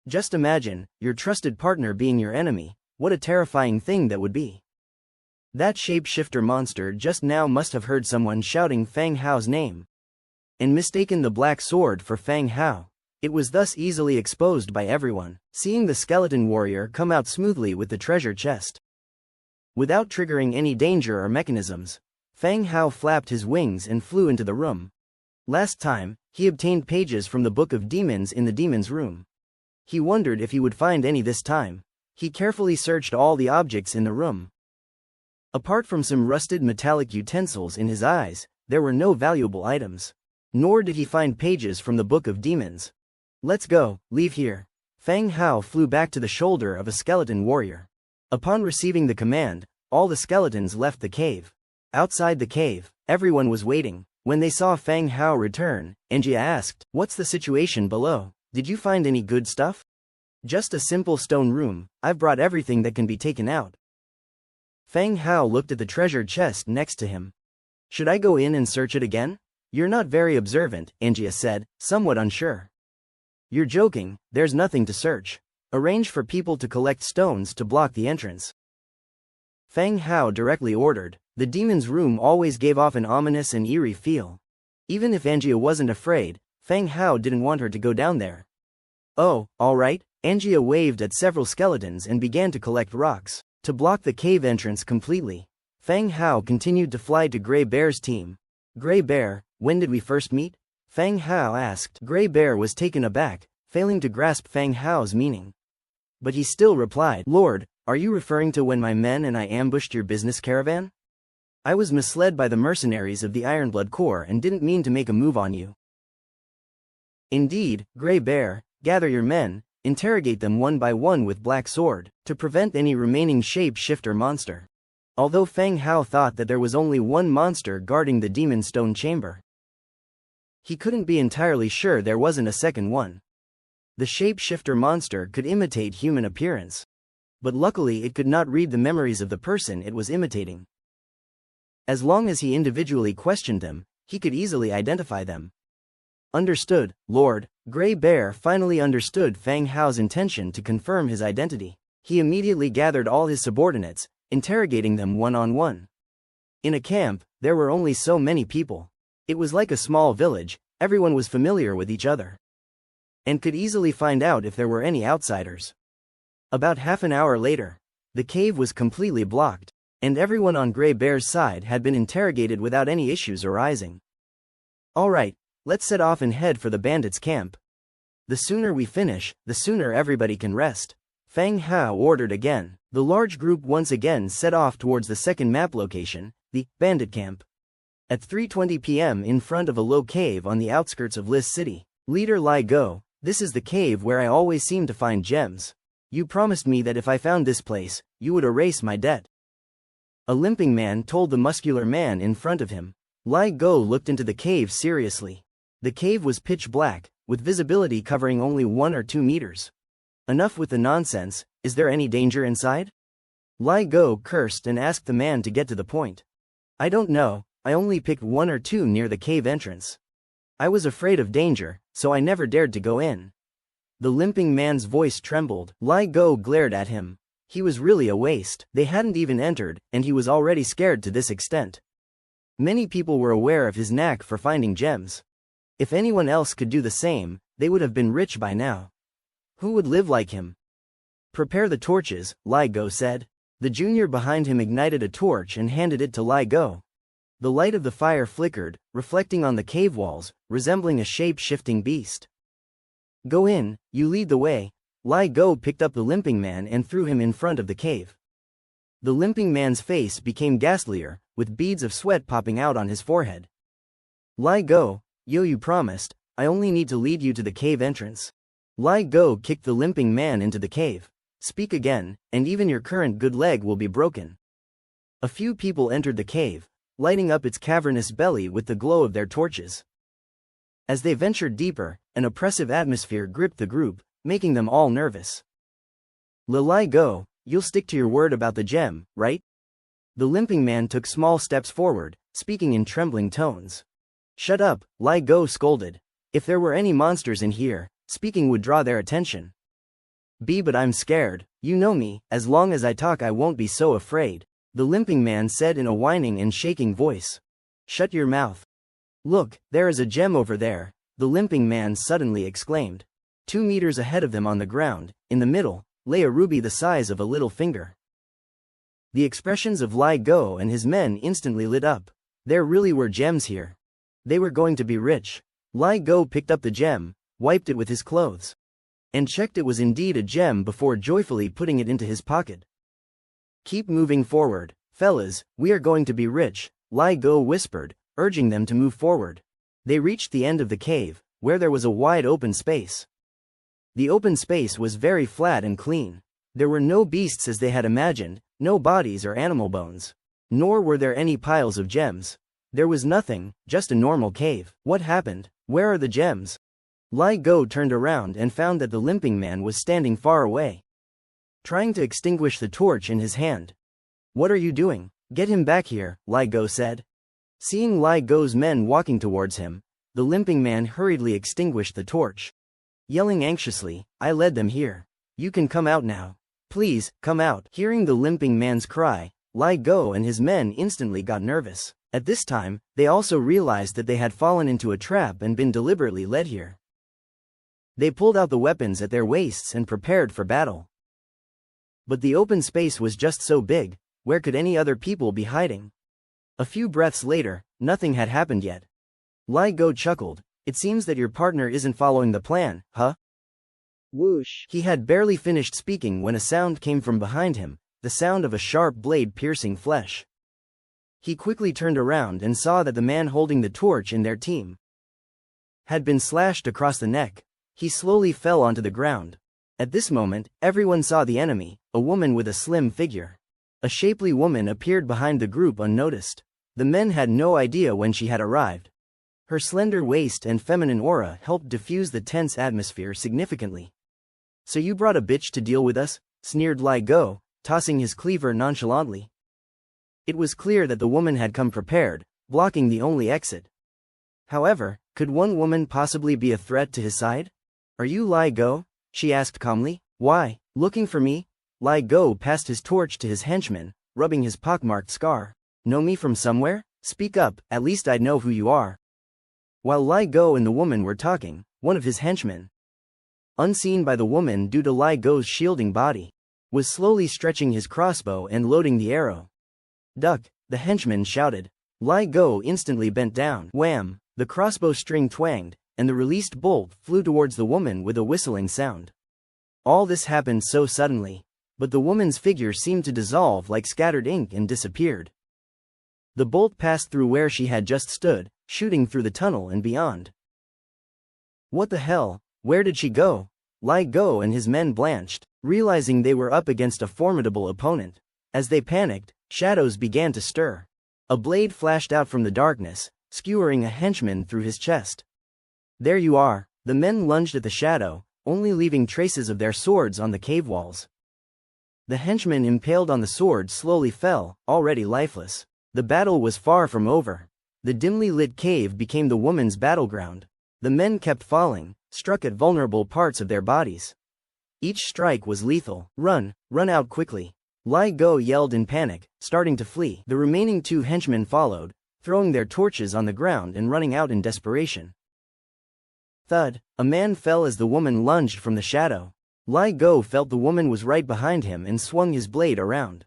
Just imagine your trusted partner being your enemy. What a terrifying thing that would be. That shape-shifter monster just now must have heard someone shouting Fang Hao's name and mistaken the black sword for Fang Hao. It was thus easily exposed by everyone, seeing the skeleton warrior come out smoothly with the treasure chest. Without triggering any danger or mechanisms, Fang Hao flapped his wings and flew into the room. Last time, he obtained pages from the Book of Demons in the demon's room. He wondered if he would find any this time. He carefully searched all the objects in the room. Apart from some rusted metallic utensils in his eyes, there were no valuable items. Nor did he find pages from the Book of Demons. Let's go, leave here. Fang Hao flew back to the shoulder of a skeleton warrior. Upon receiving the command, all the skeletons left the cave. Outside the cave, everyone was waiting. When they saw Fang Hao return, Anjia asked, "What's the situation below? Did you find any good stuff?" "Just a simple stone room. I've brought everything that can be taken out." Fang Hao looked at the treasure chest next to him. "Should I go in and search it again?" "You're not very observant," Anjia said, somewhat unsure. "You're joking, there's nothing to search. Arrange for people to collect stones to block the entrance." Fang Hao directly ordered. The demon's room always gave off an ominous and eerie feel. Even if Anjia wasn't afraid, Fang Hao didn't want her to go down there. "Oh, all right." Anjia waved at several skeletons and began to collect rocks to block the cave entrance completely. Fang Hao continued to fly to Grey Bear's team. "Grey Bear, when did we first meet?" Fang Hao asked. Grey Bear was taken aback, failing to grasp Fang Hao's meaning. But he still replied, "Lord, are you referring to when my men and I ambushed your business caravan? I was misled by the mercenaries of the Ironblood Corps and didn't mean to make a move on you." "Indeed, Grey Bear, gather your men, interrogate them one by one with Black Sword, to prevent any remaining shape-shifter monster." Although Fang Hao thought that there was only one monster guarding the demon stone chamber, he couldn't be entirely sure there wasn't a second one. The shape-shifter monster could imitate human appearance, but luckily it could not read the memories of the person it was imitating. As long as he individually questioned them, he could easily identify them. "Understood, Lord." Grey Bear finally understood Fang Hao's intention to confirm his identity. He immediately gathered all his subordinates, interrogating them one-on-one. In a camp, there were only so many people. It was like a small village, everyone was familiar with each other, and could easily find out if there were any outsiders. About half an hour later, the cave was completely blocked, and everyone on Grey Bear's side had been interrogated without any issues arising. "All right, let's set off and head for the bandits' camp. The sooner we finish, the sooner everybody can rest," Fang Hao ordered again. The large group once again set off towards the second map location, the bandit camp. At 3:20 p.m. in front of a low cave on the outskirts of Lis City, leader Lai Go, "This is the cave where I always seem to find gems. You promised me that if I found this place, you would erase my debt." A limping man told the muscular man in front of him. Lai Go looked into the cave seriously. The cave was pitch black, with visibility covering only 1 or 2 meters. "Enough with the nonsense, is there any danger inside?" Lai Go cursed and asked the man to get to the point. "I don't know, I only picked 1 or 2 near the cave entrance. I was afraid of danger, so I never dared to go in." The limping man's voice trembled. Lai Go glared at him. He was really a waste. They hadn't even entered, and he was already scared to this extent. Many people were aware of his knack for finding gems. If anyone else could do the same, they would have been rich by now. Who would live like him? Prepare the torches, Li Go said. The junior behind him ignited a torch and handed it to Li Go. The light of the fire flickered, reflecting on the cave walls, resembling a shape-shifting beast. Go in, you lead the way. Li Go picked up the limping man and threw him in front of the cave. The limping man's face became ghastlier, with beads of sweat popping out on his forehead. Li Go, you promised, I only need to lead you to the cave entrance. Li Go kicked the limping man into the cave. Speak again, and even your current good leg will be broken. A few people entered the cave, lighting up its cavernous belly with the glow of their torches. As they ventured deeper, an oppressive atmosphere gripped the group, making them all nervous. Li Go, you'll stick to your word about the gem, right? The limping man took small steps forward, speaking in trembling tones. Shut up, Li Go scolded. If there were any monsters in here, speaking would draw their attention. But I'm scared, you know me, as long as I talk I won't be so afraid, the limping man said in a whining and shaking voice. Shut your mouth. Look, there is a gem over there, the limping man suddenly exclaimed. 2 meters ahead of them on the ground, in the middle, lay a ruby the size of a little finger. The expressions of Li Go and his men instantly lit up. There really were gems here. They were going to be rich. Li Go picked up the gem, wiped it with his clothes, and checked it was indeed a gem before joyfully putting it into his pocket. Keep moving forward, fellas, we are going to be rich, Li Go whispered, urging them to move forward. They reached the end of the cave, where there was a wide open space. The open space was very flat and clean. There were no beasts as they had imagined, no bodies or animal bones. Nor were there any piles of gems. There was nothing, just a normal cave. What happened? Where are the gems? Li Go turned around and found that the limping man was standing far away, trying to extinguish the torch in his hand. What are you doing? Get him back here, Li Go said. Seeing Li Go's men walking towards him, the limping man hurriedly extinguished the torch. Yelling anxiously, I led them here. You can come out now. Please, come out. Hearing the limping man's cry, Li Go and his men instantly got nervous. At this time, they also realized that they had fallen into a trap and been deliberately led here. They pulled out the weapons at their waists and prepared for battle. But the open space was just so big, where could any other people be hiding? A few breaths later, nothing had happened yet. Li Go chuckled, it seems that your partner isn't following the plan, huh? Whoosh. He had barely finished speaking when a sound came from behind him, the sound of a sharp blade piercing flesh. He quickly turned around and saw that the man holding the torch in their team had been slashed across the neck. He slowly fell onto the ground. At this moment, everyone saw the enemy, a woman with a slim figure. A shapely woman appeared behind the group unnoticed. The men had no idea when she had arrived. Her slender waist and feminine aura helped diffuse the tense atmosphere significantly. So you brought a bitch to deal with us? Sneered Li Go, tossing his cleaver nonchalantly. It was clear that the woman had come prepared, blocking the only exit. However, could one woman possibly be a threat to his side? Are you Li Go? She asked calmly. Why, looking for me? Li Go passed his torch to his henchman, rubbing his pockmarked scar. Know me from somewhere? Speak up, at least I'd know who you are. While Li Go and the woman were talking, one of his henchmen, unseen by the woman due to Li Go's shielding body, was slowly stretching his crossbow and loading the arrow. Duck, the henchman shouted. Li Go instantly bent down. Wham! The crossbow string twanged, and the released bolt flew towards the woman with a whistling sound. All this happened so suddenly, but the woman's figure seemed to dissolve like scattered ink and disappeared. The bolt passed through where she had just stood, shooting through the tunnel and beyond. What the hell? Where did she go? Li Go and his men blanched, realizing they were up against a formidable opponent. As they panicked, shadows began to stir. A blade flashed out from the darkness, skewering a henchman through his chest. There you are. The men lunged at the shadow, only leaving traces of their swords on the cave walls. The henchman impaled on the sword slowly fell, already lifeless. The battle was far from over. The dimly lit cave became the woman's battleground. The men kept falling, struck at vulnerable parts of their bodies. Each strike was lethal. Run out quickly. Li Go yelled in panic, starting to flee. The remaining 2 henchmen followed, throwing their torches on the ground and running out in desperation. Thud, a man fell as the woman lunged from the shadow. Li Go felt the woman was right behind him and swung his blade around.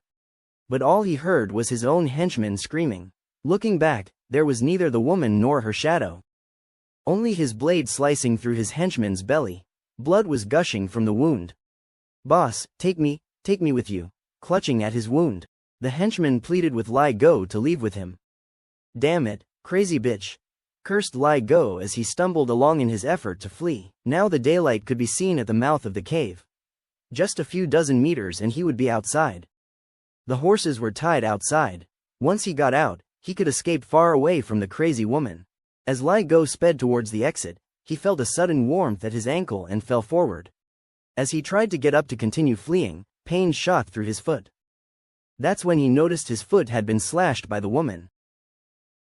But all he heard was his own henchman screaming. Looking back, there was neither the woman nor her shadow. Only his blade slicing through his henchman's belly. Blood was gushing from the wound. "Boss, take me with you." Clutching at his wound, the henchman pleaded with Li Go to leave with him. "Damn it, crazy bitch," cursed Li Go as he stumbled along in his effort to flee. Now the daylight could be seen at the mouth of the cave. Just a few dozen meters and he would be outside. The horses were tied outside. Once he got out, he could escape far away from the crazy woman. As Li Go sped towards the exit, he felt a sudden warmth at his ankle and fell forward. As he tried to get up to continue fleeing, pain shot through his foot. That's when he noticed his foot had been slashed by the woman,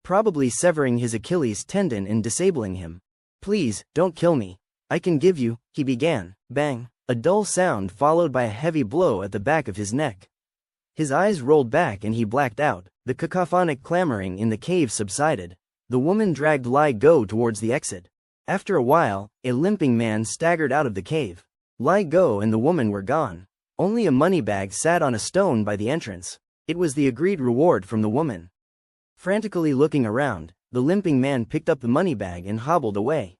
probably severing his Achilles tendon and disabling him. "Please, don't kill me. I can give you," he began. Bang! A dull sound followed by a heavy blow at the back of his neck. His eyes rolled back and he blacked out. The cacophonic clamoring in the cave subsided. The woman dragged Li Go towards the exit. After a while, a limping man staggered out of the cave. Li Go and the woman were gone. Only a money bag sat on a stone by the entrance. It was the agreed reward from the woman. Frantically looking around, the limping man picked up the money bag and hobbled away.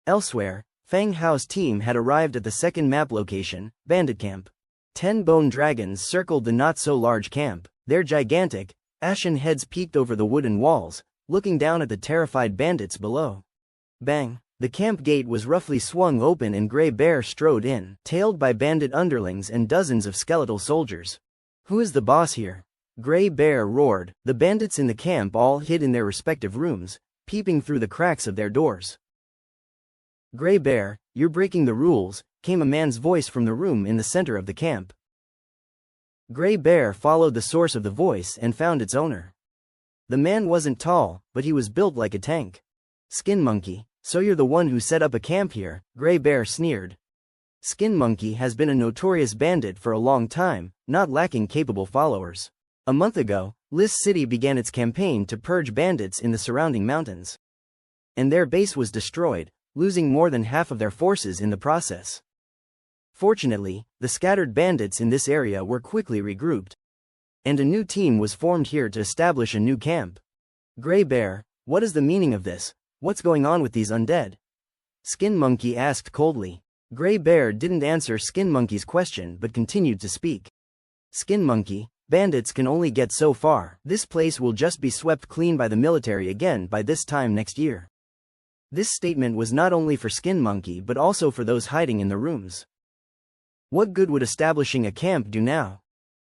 Elsewhere, Fang Hao's team had arrived at the second map location, Bandit Camp. 10 bone dragons circled the not-so-large camp. Their gigantic, ashen heads peeked over the wooden walls, looking down at the terrified bandits below. Bang! The camp gate was roughly swung open and Grey Bear strode in, tailed by bandit underlings and dozens of skeletal soldiers. "Who is the boss here?" Grey Bear roared. The bandits in the camp all hid in their respective rooms, peeping through the cracks of their doors. "Grey Bear, you're breaking the rules," came a man's voice from the room in the center of the camp. Grey Bear followed the source of the voice and found its owner. The man wasn't tall, but he was built like a tank. "Skin Monkey, so you're the one who set up a camp here," Grey Bear sneered. Skin Monkey has been a notorious bandit for a long time, not lacking capable followers. A month ago, Liss City began its campaign to purge bandits in the surrounding mountains. And their base was destroyed, losing more than half of their forces in the process. Fortunately, the scattered bandits in this area were quickly regrouped. And a new team was formed here to establish a new camp. "Grey Bear, what is the meaning of this? What's going on with these undead?" Skin Monkey asked coldly. Grey Bear didn't answer Skin Monkey's question but continued to speak. "Skin Monkey, bandits can only get so far. This place will just be swept clean by the military again by this time next year." This statement was not only for Skin Monkey but also for those hiding in the rooms. What good would establishing a camp do now?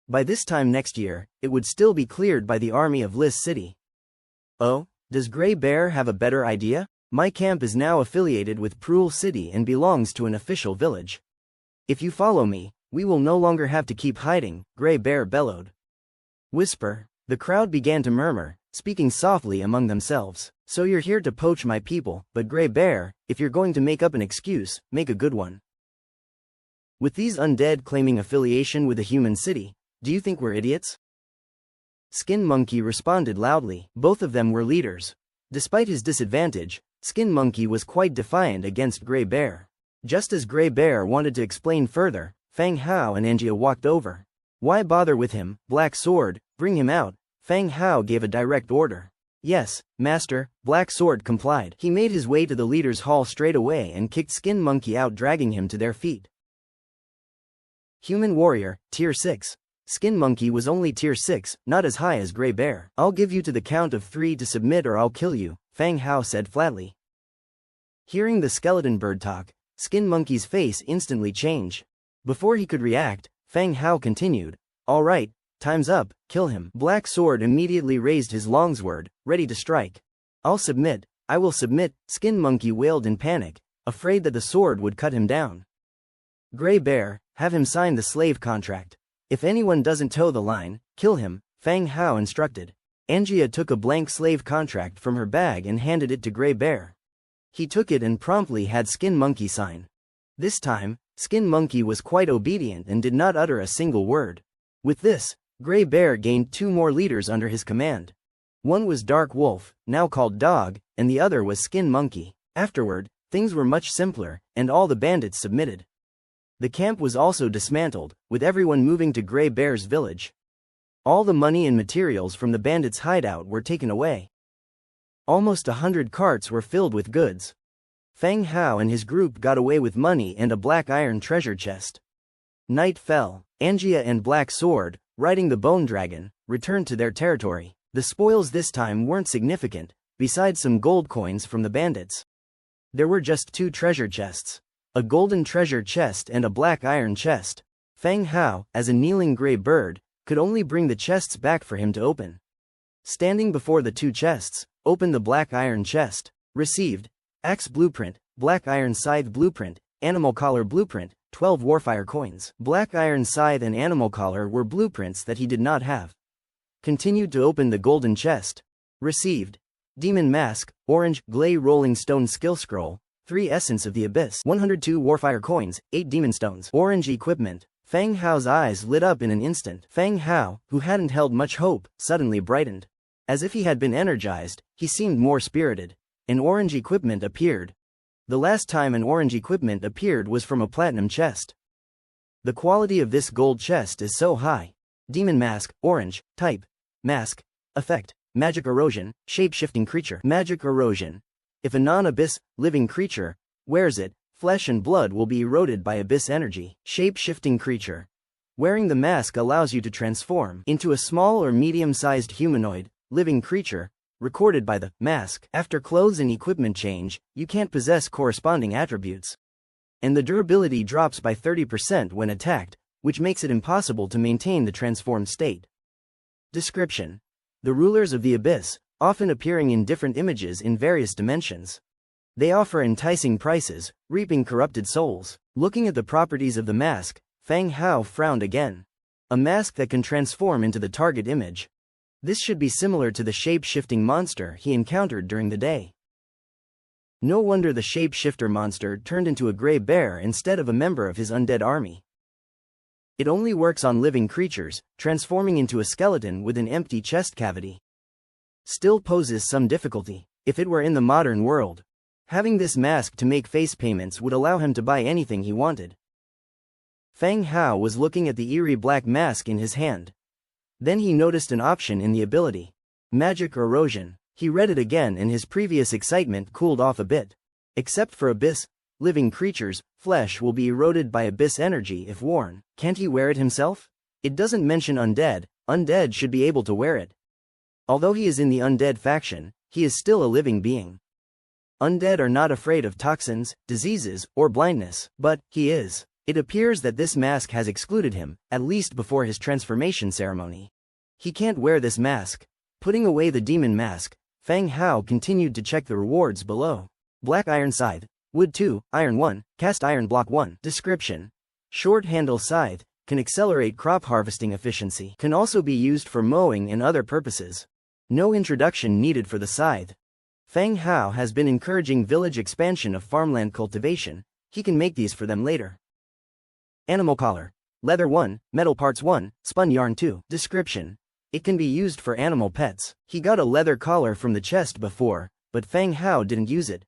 By this time next year, it would still be cleared by the army of Liss City. "Oh, does Grey Bear have a better idea? My camp is now affiliated with Proul City and belongs to an official village. If you follow me, we will no longer have to keep hiding," Grey Bear bellowed. Whisper. The crowd began to murmur, speaking softly among themselves. "So you're here to poach my people, but Grey Bear, if you're going to make up an excuse, make a good one. With these undead claiming affiliation with a human city, do you think we're idiots?" Skin Monkey responded loudly. Both of them were leaders. Despite his disadvantage, Skin Monkey was quite defiant against Grey Bear. Just as Grey Bear wanted to explain further, Fang Hao and Angia walked over. "Why bother with him, Black Sword? Bring him out." Fang Hao gave a direct order. "Yes, Master," Black Sword complied. He made his way to the leader's hall straight away and kicked Skin Monkey out, dragging him to their feet. Human Warrior, Tier 6. Skin Monkey was only Tier 6, not as high as Grey Bear. "I'll give you to the count of 3 to submit or I'll kill you," Fang Hao said flatly. Hearing the skeleton bird talk, Skin Monkey's face instantly changed. Before he could react, Fang Hao continued, "All right, time's up, kill him." Black Sword immediately raised his longsword, ready to strike. "I'll submit, I will submit," Skin Monkey wailed in panic, afraid that the sword would cut him down. "Grey Bear, have him sign the slave contract. If anyone doesn't toe the line, kill him," Fang Hao instructed. Angia took a blank slave contract from her bag and handed it to Grey Bear. He took it and promptly had Skin Monkey sign. This time, Skin Monkey was quite obedient and did not utter a single word. With this, Grey Bear gained 2 more leaders under his command. One was Dark Wolf, now called Dog, and the other was Skin Monkey. Afterward, things were much simpler, and all the bandits submitted. The camp was also dismantled, with everyone moving to Grey Bear's village. All the money and materials from the bandits' hideout were taken away. Almost 100 carts were filled with goods. Feng Hao and his group got away with money and a black iron treasure chest. Night fell. Angia and Black Sword, riding the Bone Dragon, returned to their territory. The spoils this time weren't significant, besides some gold coins from the bandits. There were just 2 treasure chests. A golden treasure chest and a black iron chest. Feng Hao, as a kneeling gray bird, could only bring the chests back for him to open. Standing before the 2 chests, opened the black iron chest. Received: Axe Blueprint, Black Iron Scythe Blueprint, Animal Collar Blueprint, 12 Warfire coins. Black Iron Scythe and Animal Collar were blueprints that he did not have. Continued to open the golden chest. Received: Demon Mask, Orange, Glay Rolling Stone Skill Scroll, 3 Essence of the Abyss, 102 Warfire coins, 8 Demon Stones. Orange Equipment. Feng Hao's eyes lit up in an instant. Feng Hao, who hadn't held much hope, suddenly brightened. As if he had been energized, he seemed more spirited. An orange equipment appeared. The last time an orange equipment appeared was from a platinum chest. The quality of this gold chest is so high. Demon Mask, Orange, Type, Mask, Effect, Magic Erosion, Shape-Shifting Creature. Magic Erosion. If a non-abyss, living creature, wears it, flesh and blood will be eroded by abyss energy. Shape-Shifting Creature. Wearing the mask allows you to transform into a small or medium-sized humanoid, living creature, recorded by the mask. After clothes and equipment change, you can't possess corresponding attributes. And the durability drops by 30% when attacked, which makes it impossible to maintain the transformed state. Description: the rulers of the abyss, often appearing in different images in various dimensions. They offer enticing prices, reaping corrupted souls. Looking at the properties of the mask, Feng Hao frowned again. A mask that can transform into the target image. This should be similar to the shape-shifting monster he encountered during the day. No wonder the shape-shifter monster turned into a gray bear instead of a member of his undead army. It only works on living creatures, transforming into a skeleton with an empty chest cavity still poses some difficulty. If it were in the modern world, having this mask to make face payments would allow him to buy anything he wanted. Feng Hao was looking at the eerie black mask in his hand. Then he noticed an option in the ability. Magic Erosion. He read it again and his previous excitement cooled off a bit. Except for abyss, living creatures, flesh will be eroded by abyss energy if worn. Can't he wear it himself? It doesn't mention undead. Undead should be able to wear it. Although he is in the undead faction, he is still a living being. Undead are not afraid of toxins, diseases, or blindness, but he is. It appears that this mask has excluded him, at least before his transformation ceremony. He can't wear this mask. Putting away the demon mask, Feng Hao continued to check the rewards below. Black Iron Scythe, Wood 2, Iron 1, Cast Iron Block 1. Description: short handle scythe, can accelerate crop harvesting efficiency. Can also be used for mowing and other purposes. No introduction needed for the scythe. Feng Hao has been encouraging village expansion of farmland cultivation. He can make these for them later. Animal Collar. Leather 1, Metal Parts 1, Spun Yarn 2. Description: it can be used for animal pets. He got a leather collar from the chest before, but Feng Hao didn't use it.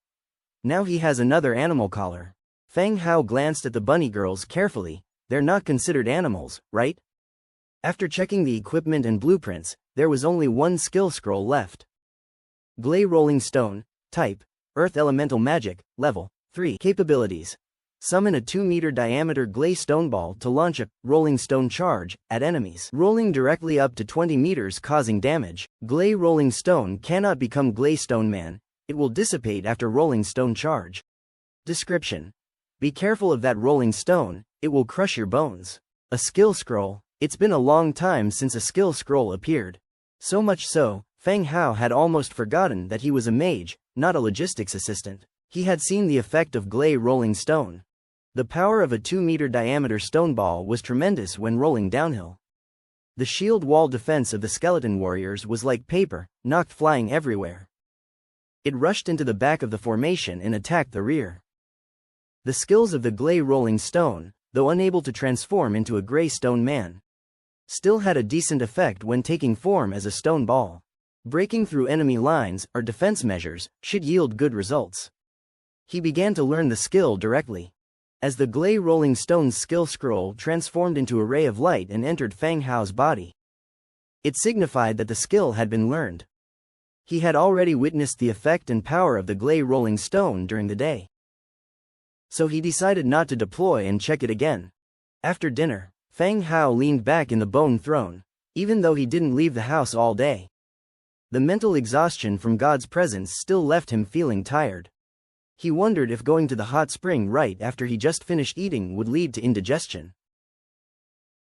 Now he has another animal collar. Feng Hao glanced at the bunny girls carefully. They're not considered animals, right? After checking the equipment and blueprints, there was only one skill scroll left. Glay Rolling Stone. Type: Earth Elemental Magic. Level 3. Capabilities: summon a 2-meter diameter Glay Stone Ball to launch a Rolling Stone Charge at enemies, rolling directly up to 20 meters causing damage. Glay Rolling Stone cannot become Glay Stone Man. It will dissipate after Rolling Stone Charge. Description: be careful of that rolling stone, it will crush your bones. A skill scroll. It's been a long time since a skill scroll appeared. So much so, Feng Hao had almost forgotten that he was a mage, not a logistics assistant. He had seen the effect of Glay Rolling Stone. The power of a 2-meter diameter stone ball was tremendous when rolling downhill. The shield wall defense of the skeleton warriors was like paper, knocked flying everywhere. It rushed into the back of the formation and attacked the rear. The skills of the Glay Rolling Stone, though unable to transform into a gray stone man, still had a decent effect when taking form as a stone ball. Breaking through enemy lines or defense measures should yield good results. He began to learn the skill directly. As the Glay Rolling Stone's skill scroll transformed into a ray of light and entered Feng Hao's body, it signified that the skill had been learned. He had already witnessed the effect and power of the Glay Rolling Stone during the day. So he decided not to deploy and check it again. After dinner, Feng Hao leaned back in the bone throne, even though he didn't leave the house all day. The mental exhaustion from God's presence still left him feeling tired. He wondered if going to the hot spring right after he just finished eating would lead to indigestion.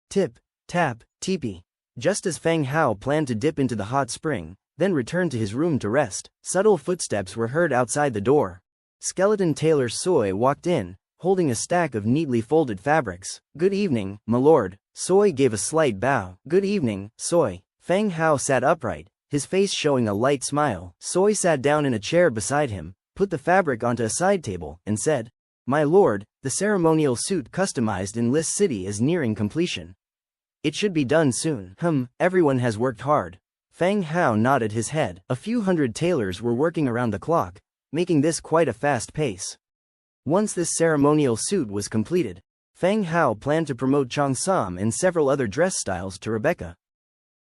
Tip, tap, teepee. Just as Feng Hao planned to dip into the hot spring, then return to his room to rest, subtle footsteps were heard outside the door. Skeleton tailor Soy walked in, holding a stack of neatly folded fabrics. "Good evening, my lord." Soy gave a slight bow. "Good evening, Soy." Feng Hao sat upright, his face showing a light smile. Soy sat down in a chair beside him, put the fabric onto a side table, and said, "My lord, the ceremonial suit customized in Lis City is nearing completion. It should be done soon." Everyone has worked hard." Feng Hao nodded his head. A few hundred tailors were working around the clock, making this quite a fast pace. Once this ceremonial suit was completed, Feng Hao planned to promote Cheongsam and several other dress styles to Rebecca.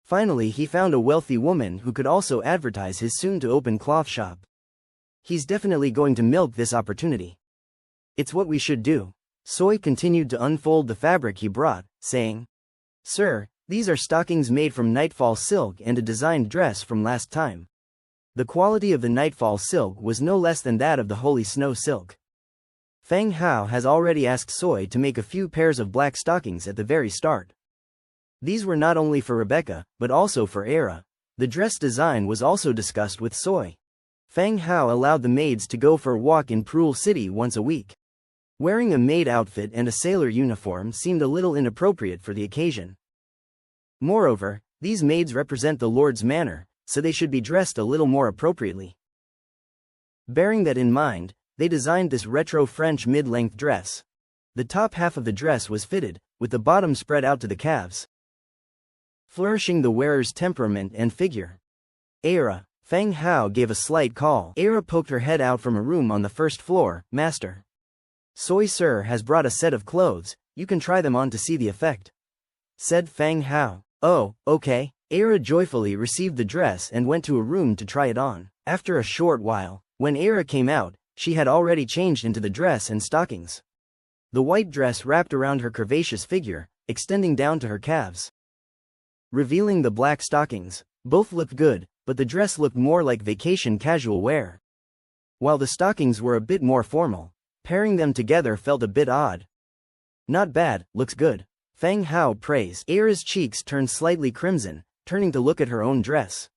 Finally, he found a wealthy woman who could also advertise his soon-to-open cloth shop. He's definitely going to milk this opportunity. It's what we should do. Soy continued to unfold the fabric he brought, saying, "Sir, these are stockings made from nightfall silk and a designed dress from last time." The quality of the nightfall silk was no less than that of the holy snow silk. Feng Hao has already asked Soy to make a few pairs of black stockings at the very start. These were not only for Rebecca, but also for Era. The dress design was also discussed with Soy. Feng Hao allowed the maids to go for a walk in Prul City once a week. Wearing a maid outfit and a sailor uniform seemed a little inappropriate for the occasion. Moreover, these maids represent the Lord's manor, so they should be dressed a little more appropriately. Bearing that in mind, they designed this retro French mid-length dress. The top half of the dress was fitted, with the bottom spread out to the calves, flourishing the wearer's temperament and figure. "Era." Feng Hao gave a slight call. Era poked her head out from a room on the first floor. "Master, Soy sir has brought a set of clothes, you can try them on to see the effect," said Feng Hao. "Oh, okay." Era joyfully received the dress and went to a room to try it on. After a short while, when Era came out, she had already changed into the dress and stockings. The white dress wrapped around her curvaceous figure, extending down to her calves, revealing the black stockings. Both looked good, but the dress looked more like vacation casual wear, while the stockings were a bit more formal. Pairing them together felt a bit odd. "Not bad, looks good," Feng Hao praised. Era's cheeks turned slightly crimson, turning to look at her own dress.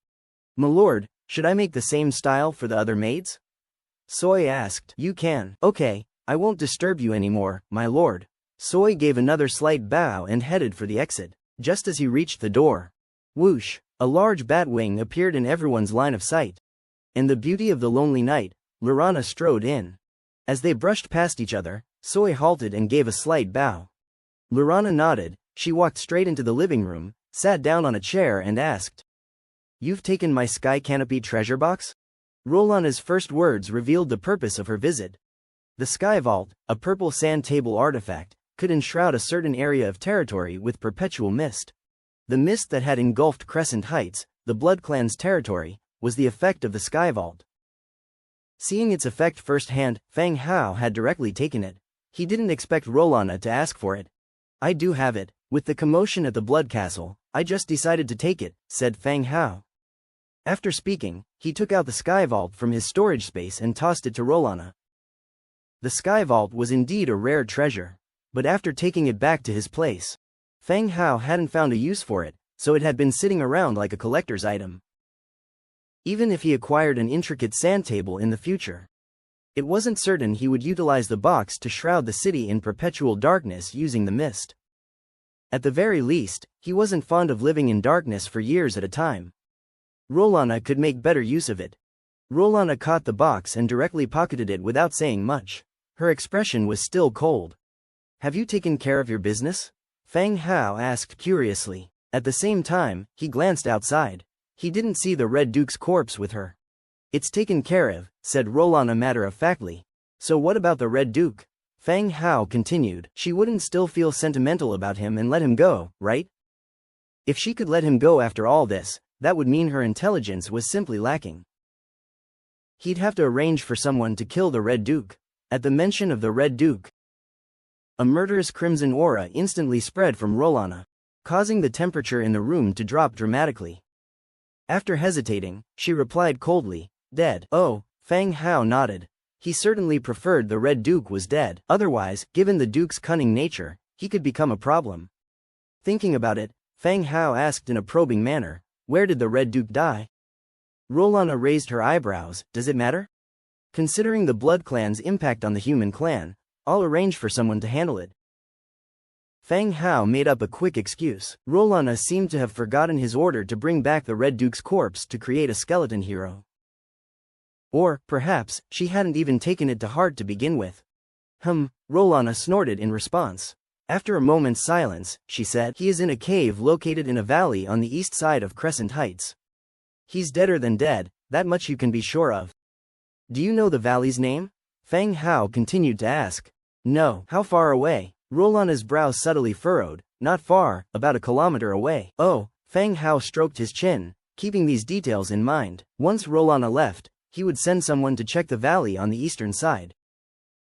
"My lord, should I make the same style for the other maids?" Soy asked. "You can." "Okay, I won't disturb you anymore, my lord." Soy gave another slight bow and headed for the exit. Just as he reached the door, whoosh, a large bat wing appeared in everyone's line of sight. In the beauty of the lonely night, Lorana strode in. As they brushed past each other, Soy halted and gave a slight bow. Lorana nodded. She walked straight into the living room, sat down on a chair and asked, "You've taken my sky canopy treasure box?" Rolana's first words revealed the purpose of her visit. The Sky Vault, a purple sand table artifact, could enshroud a certain area of territory with perpetual mist. The mist that had engulfed Crescent Heights, the Blood Clan's territory, was the effect of the Sky Vault. Seeing its effect firsthand, Feng Hao had directly taken it. He didn't expect Rolana to ask for it. "I do have it. With the commotion at the Blood Castle, I just decided to take it," said Feng Hao. After speaking, he took out the Sky Vault from his storage space and tossed it to Rolana. The Sky Vault was indeed a rare treasure, but after taking it back to his place, Feng Hao hadn't found a use for it, so it had been sitting around like a collector's item. Even if he acquired an intricate sand table in the future, it wasn't certain he would utilize the box to shroud the city in perpetual darkness using the mist. At the very least, he wasn't fond of living in darkness for years at a time. Rolana could make better use of it. Rolana caught the box and directly pocketed it without saying much. Her expression was still cold. "Have you taken care of your business?" Feng Hao asked curiously. At the same time, he glanced outside. He didn't see the Red Duke's corpse with her. It's taken care of, said Rolana matter-of-factly. So what about the Red Duke? Fang Hao continued. She wouldn't still feel sentimental about him and let him go, right? If she could let him go after all this, that would mean her intelligence was simply lacking. He'd have to arrange for someone to kill the Red Duke. At the mention of the Red Duke, a murderous crimson aura instantly spread from Rolana, causing the temperature in the room to drop dramatically. After hesitating, she replied coldly, dead. Oh, Fang Hao nodded. He certainly preferred the Red Duke was dead. Otherwise, given the Duke's cunning nature, he could become a problem. Thinking about it, Fang Hao asked in a probing manner, where did the Red Duke die? Rolana raised her eyebrows. Does it matter? Considering the Blood Clan's impact on the human clan, I'll arrange for someone to handle it. Fang Hao made up a quick excuse. Rolana seemed to have forgotten his order to bring back the Red Duke's corpse to create a skeleton hero. Or, perhaps, she hadn't even taken it to heart to begin with. Rolana snorted in response. After a moment's silence, she said, he is in a cave located in a valley on the east side of Crescent Heights. He's deader than dead, that much you can be sure of. Do you know the valley's name? Fang Hao continued to ask. No. How far away? Rolana's brow subtly furrowed. Not far, about a kilometer away. Oh, Fang Hao stroked his chin, keeping these details in mind. Once Rolana left, he would send someone to check the valley on the eastern side,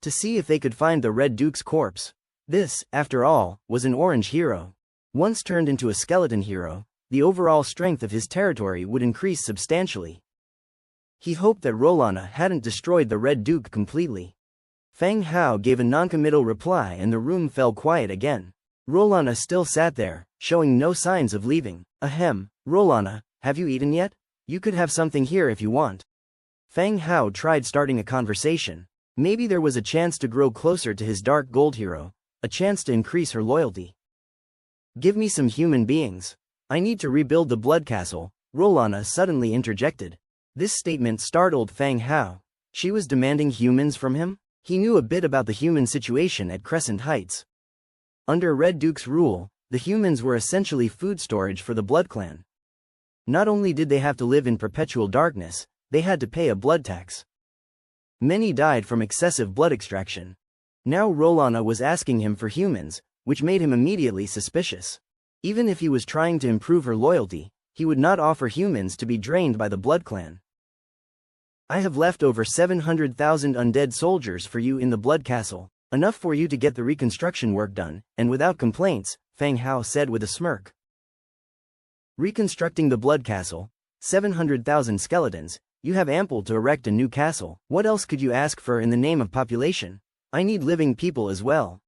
to see if they could find the Red Duke's corpse. This, after all, was an orange hero. Once turned into a skeleton hero, the overall strength of his territory would increase substantially. He hoped that Rolana hadn't destroyed the Red Duke completely. Fang Hao gave a noncommittal reply and the room fell quiet again. Rolana still sat there, showing no signs of leaving. Ahem, Rolana, have you eaten yet? You could have something here if you want. Fang Hao tried starting a conversation. Maybe there was a chance to grow closer to his dark gold hero, a chance to increase her loyalty. Give me some human beings. I need to rebuild the Blood Castle, Rolana suddenly interjected. This statement startled Fang Hao. She was demanding humans from him? He knew a bit about the human situation at Crescent Heights. Under Red Duke's rule, the humans were essentially food storage for the Blood Clan. Not only did they have to live in perpetual darkness, they had to pay a blood tax. Many died from excessive blood extraction. Now Rolana was asking him for humans, which made him immediately suspicious. Even if he was trying to improve her loyalty, he would not offer humans to be drained by the Blood Clan. I have left over 700,000 undead soldiers for you in the Blood Castle, enough for you to get the reconstruction work done, and without complaints, Fang Hao said with a smirk. Reconstructing the Blood Castle, 700,000 skeletons, you have ample to erect a new castle. What else could you ask for in the name of population? I need living people as well.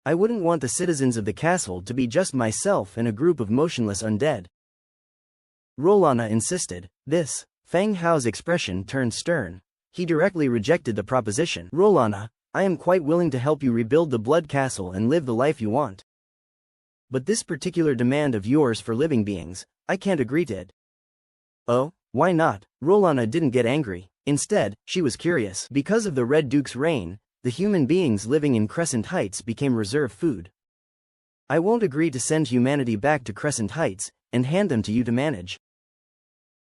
I wouldn't want the citizens of the castle to be just myself and a group of motionless undead. Rolana insisted. This, Fang Hao's expression turned stern. He directly rejected the proposition. Rolana, I am quite willing to help you rebuild the Blood Castle and live the life you want. But this particular demand of yours for living beings, I can't agree to it. Oh, why not? Rolana didn't get angry. Instead, she was curious. Because of the Red Duke's reign, the human beings living in Crescent Heights became reserve food. I won't agree to send humanity back to Crescent Heights and hand them to you to manage.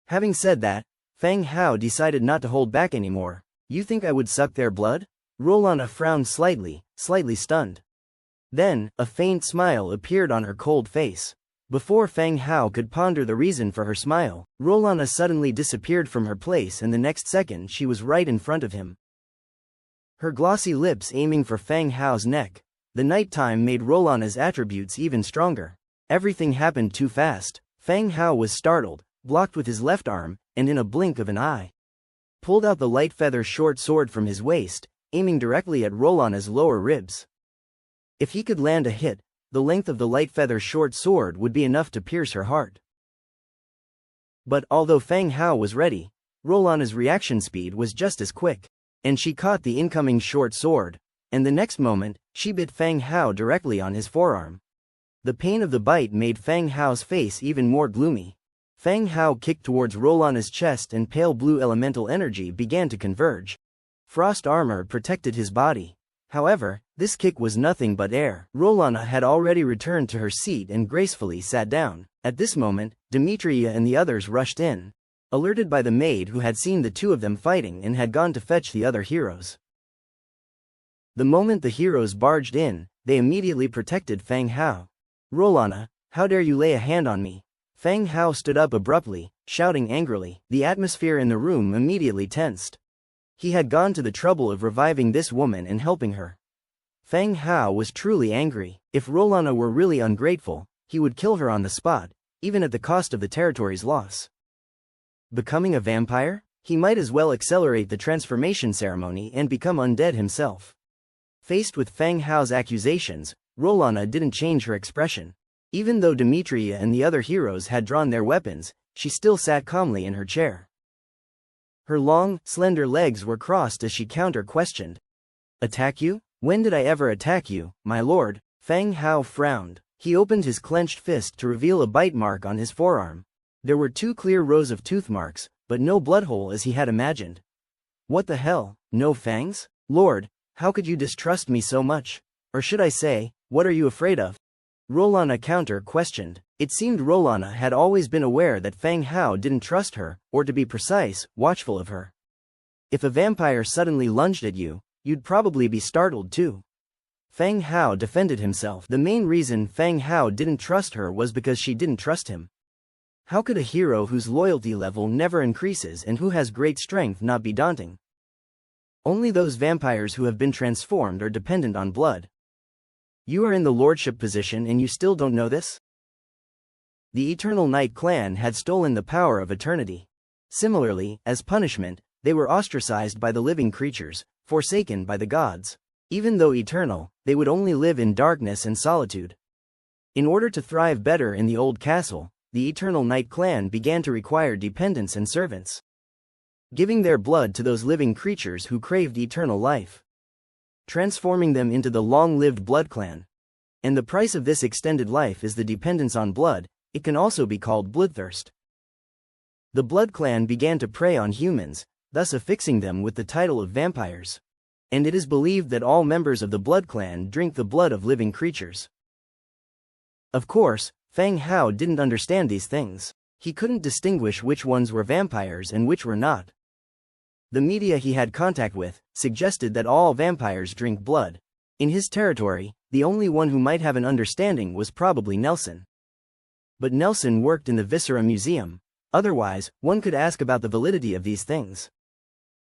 Having said that, Fang Hao decided not to hold back anymore. You think I would suck their blood? Rolana frowned slightly stunned. Then, a faint smile appeared on her cold face. Before Fang Hao could ponder the reason for her smile, Rolana suddenly disappeared from her place and the next second she was right in front of him. Her glossy lips aiming for Fang Hao's neck. The nighttime made Rolana's attributes even stronger. Everything happened too fast. Fang Hao was startled, blocked with his left arm, and in a blink of an eye, pulled out the light feather short sword from his waist, aiming directly at Rolana's lower ribs. If he could land a hit, the length of the light feather short sword would be enough to pierce her heart. But although Fang Hao was ready, Rolana's reaction speed was just as quick, and she caught the incoming short sword, and the next moment, she bit Fang Hao directly on his forearm. The pain of the bite made Fang Hao's face even more gloomy. Fang Hao kicked towards Rolana's chest and pale blue elemental energy began to converge. Frost armor protected his body. However, this kick was nothing but air. Rolana had already returned to her seat and gracefully sat down. At this moment, Demetria and the others rushed in, alerted by the maid who had seen the two of them fighting and had gone to fetch the other heroes. The moment the heroes barged in, they immediately protected Feng Hao. "Rolana, how dare you lay a hand on me?" Feng Hao stood up abruptly, shouting angrily. The atmosphere in the room immediately tensed. He had gone to the trouble of reviving this woman and helping her. Feng Hao was truly angry. If Rolana were really ungrateful, he would kill her on the spot, even at the cost of the territory's loss. Becoming a vampire? He might as well accelerate the transformation ceremony and become undead himself. Faced with Feng Hao's accusations, Rolana didn't change her expression. Even though Demetria and the other heroes had drawn their weapons, she still sat calmly in her chair. Her long, slender legs were crossed as she counter-questioned. "Attack you? When did I ever attack you, my lord?" Feng Hao frowned. He opened his clenched fist to reveal a bite mark on his forearm. There were 2 clear rows of tooth marks, but no blood hole as he had imagined. "What the hell? No fangs? Lord, how could you distrust me so much? Or should I say, what are you afraid of?" Rolana counter-questioned. It seemed Rolana had always been aware that Feng Hao didn't trust her, or to be precise, watchful of her. If a vampire suddenly lunged at you, you'd probably be startled too. Feng Hao defended himself. The main reason Feng Hao didn't trust her was because she didn't trust him. How could a hero whose loyalty level never increases and who has great strength not be daunting? Only those vampires who have been transformed are dependent on blood. You are in the lordship position and you still don't know this? The Eternal Night clan had stolen the power of eternity. Similarly, as punishment, they were ostracized by the living creatures, forsaken by the gods. Even though eternal, they would only live in darkness and solitude. In order to thrive better in the old castle, the Eternal Night clan began to require dependents and servants, giving their blood to those living creatures who craved eternal life, transforming them into the long-lived blood clan. And the price of this extended life is the dependence on blood. It can also be called bloodthirst. The blood clan began to prey on humans, thus affixing them with the title of vampires. And it is believed that all members of the blood clan drink the blood of living creatures. Of course, Feng Hao didn't understand these things. He couldn't distinguish which ones were vampires and which were not. The media he had contact with suggested that all vampires drink blood. In his territory, the only one who might have an understanding was probably Nelson. But Nelson worked in the Viscera Museum. Otherwise, one could ask about the validity of these things.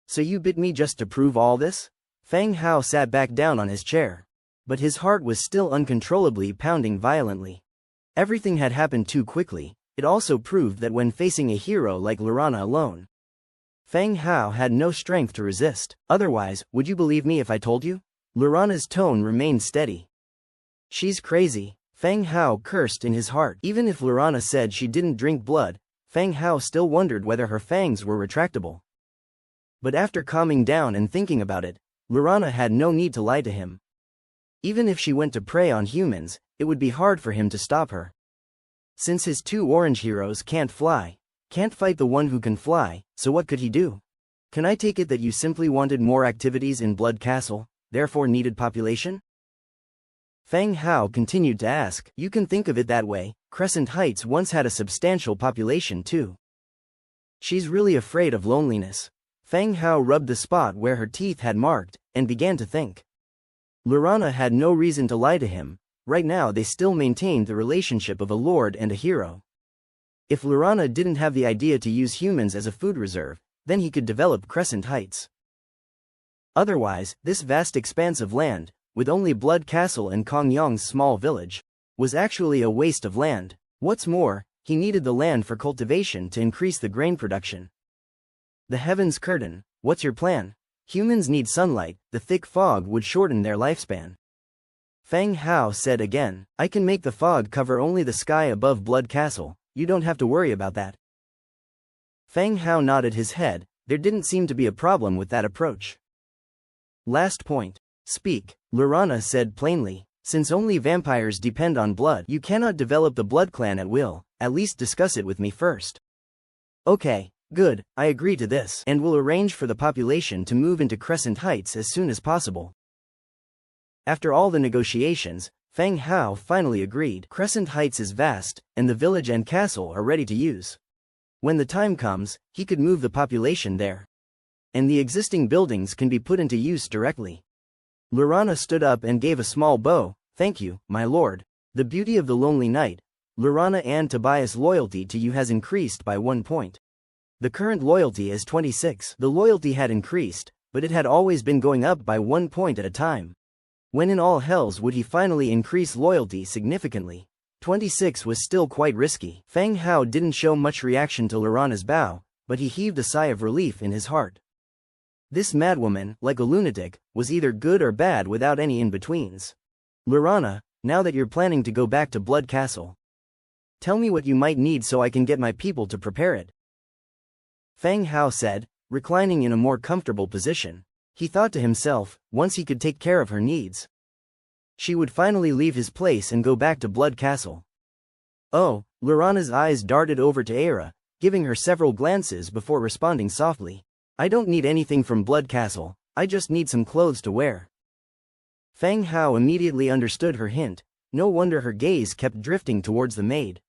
"So you bit me just to prove all this?" Feng Hao sat back down on his chair. But his heart was still uncontrollably pounding violently. Everything had happened too quickly. It also proved that when facing a hero like Lorana alone, Feng Hao had no strength to resist. "Otherwise, would you believe me if I told you?" Lorana's tone remained steady. "She's crazy." Feng Hao cursed in his heart. Even if Lorana said she didn't drink blood, Feng Hao still wondered whether her fangs were retractable. But after calming down and thinking about it, Lorana had no need to lie to him. Even if she went to prey on humans, it would be hard for him to stop her. Since his 2 orange heroes can't fly, can't fight the one who can fly, so what could he do? "Can I take it that you simply wanted more activities in Blood Castle, therefore needed population?" Feng Hao continued to ask. "You can think of it that way. Crescent Heights once had a substantial population too. She's really afraid of loneliness." Feng Hao rubbed the spot where her teeth had marked, and began to think. Lorana had no reason to lie to him. Right now they still maintained the relationship of a lord and a hero. If Lorana didn't have the idea to use humans as a food reserve, then he could develop Crescent Heights. Otherwise, this vast expanse of land, with only Blood Castle and Kongyong's small village, was actually a waste of land. What's more, he needed the land for cultivation to increase the grain production. "The heavens curtain, what's your plan?" "Humans need sunlight, the thick fog would shorten their lifespan." Feng Hao said again. "I can make the fog cover only the sky above Blood Castle, you don't have to worry about that." Feng Hao nodded his head. There didn't seem to be a problem with that approach. "Last point. Speak," Lorana said plainly. "Since only vampires depend on blood, you cannot develop the blood clan at will, at least discuss it with me first." "Okay. Good, I agree to this, and will arrange for the population to move into Crescent Heights as soon as possible." After all the negotiations, Fang Hao finally agreed. Crescent Heights is vast, and the village and castle are ready to use. When the time comes, he could move the population there. And the existing buildings can be put into use directly. Laurana stood up and gave a small bow. Thank you, my lord. The beauty of the lonely night. Laurana and Tobias' loyalty to you has increased by 1 point. The current loyalty is 26. The loyalty had increased, but it had always been going up by 1 point at a time. When in all hells would he finally increase loyalty significantly? 26 was still quite risky. Fang Hao didn't show much reaction to Laurana's bow, but he heaved a sigh of relief in his heart. This madwoman, like a lunatic, was either good or bad without any in-betweens. Laurana, now that you're planning to go back to Blood Castle, tell me what you might need so I can get my people to prepare it. Fang Hao said, reclining in a more comfortable position. He thought to himself, once he could take care of her needs, she would finally leave his place and go back to Blood Castle. Oh, Laurana's eyes darted over to Aira, giving her several glances before responding softly. I don't need anything from Blood Castle, I just need some clothes to wear. Fang Hao immediately understood her hint, no wonder her gaze kept drifting towards the maid.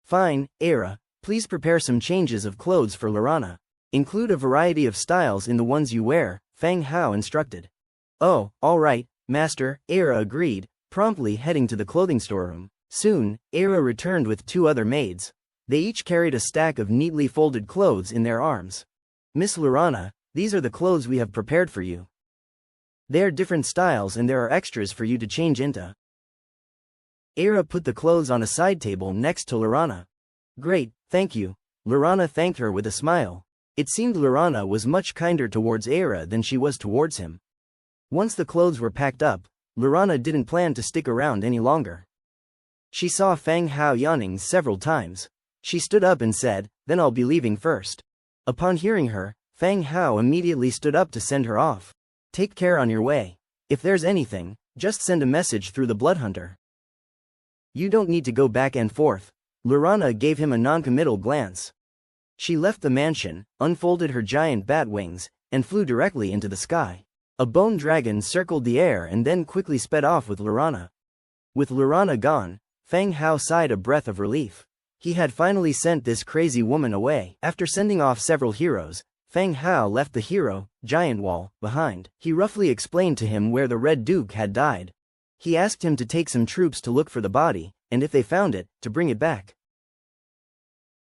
Fine, Aira, please prepare some changes of clothes for Laurana. Include a variety of styles in the ones you wear, Fang Hao instructed. Oh, all right, master, Aira agreed, promptly heading to the clothing storeroom. Soon, Aira returned with 2 other maids. They each carried a stack of neatly folded clothes in their arms. Miss Laurana, these are the clothes we have prepared for you. They are different styles and there are extras for you to change into. Aira put the clothes on a side table next to Laurana. Great, thank you. Laurana thanked her with a smile. It seemed Laurana was much kinder towards Aira than she was towards him. Once the clothes were packed up, Laurana didn't plan to stick around any longer. She saw Fang Hao yawning several times. She stood up and said, then I'll be leaving first. Upon hearing her, Fang Hao immediately stood up to send her off. Take care on your way. If there's anything, just send a message through the Bloodhunter. You don't need to go back and forth. Laurana gave him a non-committal glance. She left the mansion, unfolded her giant bat wings, and flew directly into the sky. A bone dragon circled the air and then quickly sped off with Laurana. With Laurana gone, Fang Hao sighed a breath of relief. He had finally sent this crazy woman away. After sending off several heroes, Fang Hao left the hero, Giant Wall, behind. He roughly explained to him where the Red Duke had died. He asked him to take some troops to look for the body, and if they found it, to bring it back.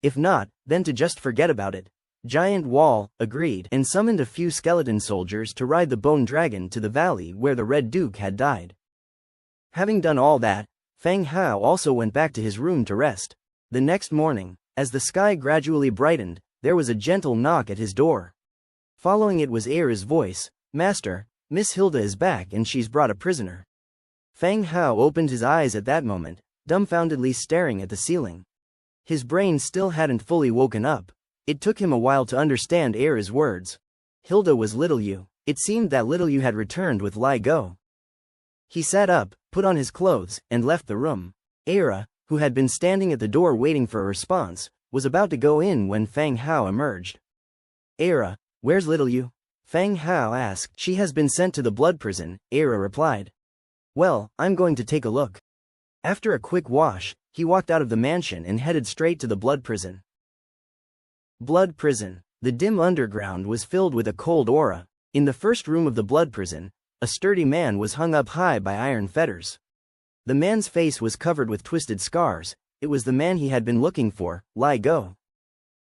If not, then to just forget about it. Giant Wall agreed and summoned a few skeleton soldiers to ride the bone dragon to the valley where the Red Duke had died. Having done all that, Fang Hao also went back to his room to rest. The next morning, as the sky gradually brightened, there was a gentle knock at his door. Following it was Aira's voice, Master, Miss Hilda is back and she's brought a prisoner. Fang Hao opened his eyes at that moment, dumbfoundedly staring at the ceiling. His brain still hadn't fully woken up. It took him a while to understand Aira's words. Hilda was Little Yu. It seemed that Little Yu had returned with Lai Go. He sat up, put on his clothes, and left the room. Aira, who had been standing at the door waiting for a response, was about to go in when Fang Hao emerged. Aira, where's Little Yu? Fang Hao asked. She has been sent to the blood prison, Aira replied. Well, I'm going to take a look. After a quick wash, he walked out of the mansion and headed straight to the blood prison. Blood prison. The dim underground was filled with a cold aura. In the first room of the blood prison, a sturdy man was hung up high by iron fetters. The man's face was covered with twisted scars. It was the man he had been looking for, Lai Go.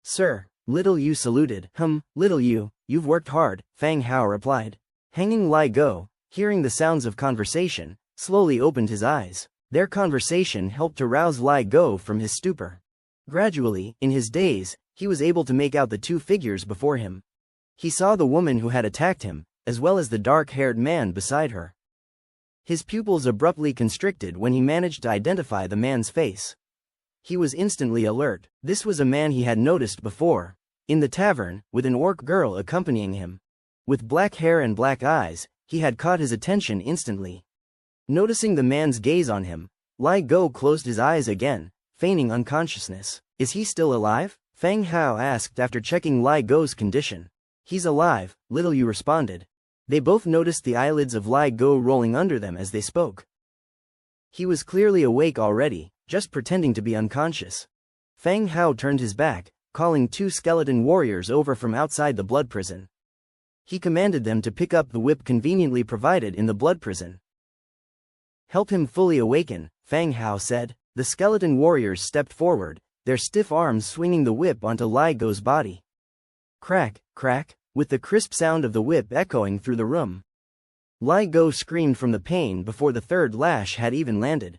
Sir, Little Yu saluted. Little Yu, you've worked hard, Fang Hao replied. Hanging Lai Go, hearing the sounds of conversation, slowly opened his eyes. Their conversation helped to rouse Lai Go from his stupor. Gradually, in his daze, he was able to make out the 2 figures before him. He saw the woman who had attacked him, as well as the dark-haired man beside her. His pupils abruptly constricted when he managed to identify the man's face. He was instantly alert. This was a man he had noticed before, in the tavern, with an orc girl accompanying him. With black hair and black eyes, he had caught his attention instantly. Noticing the man's gaze on him, Lai Go closed his eyes again, feigning unconsciousness. Is he still alive? Fang Hao asked after checking Lai Go's condition. He's alive, Little Yu responded. They both noticed the eyelids of Lai Go rolling under them as they spoke. He was clearly awake already, just pretending to be unconscious. Fang Hao turned his back, calling 2 skeleton warriors over from outside the blood prison. He commanded them to pick up the whip conveniently provided in the blood prison. Help him fully awaken, Fang Hao said. The skeleton warriors stepped forward, their stiff arms swinging the whip onto Lai Go's body. Crack, crack, with the crisp sound of the whip echoing through the room. Lai Go screamed from the pain before the third lash had even landed.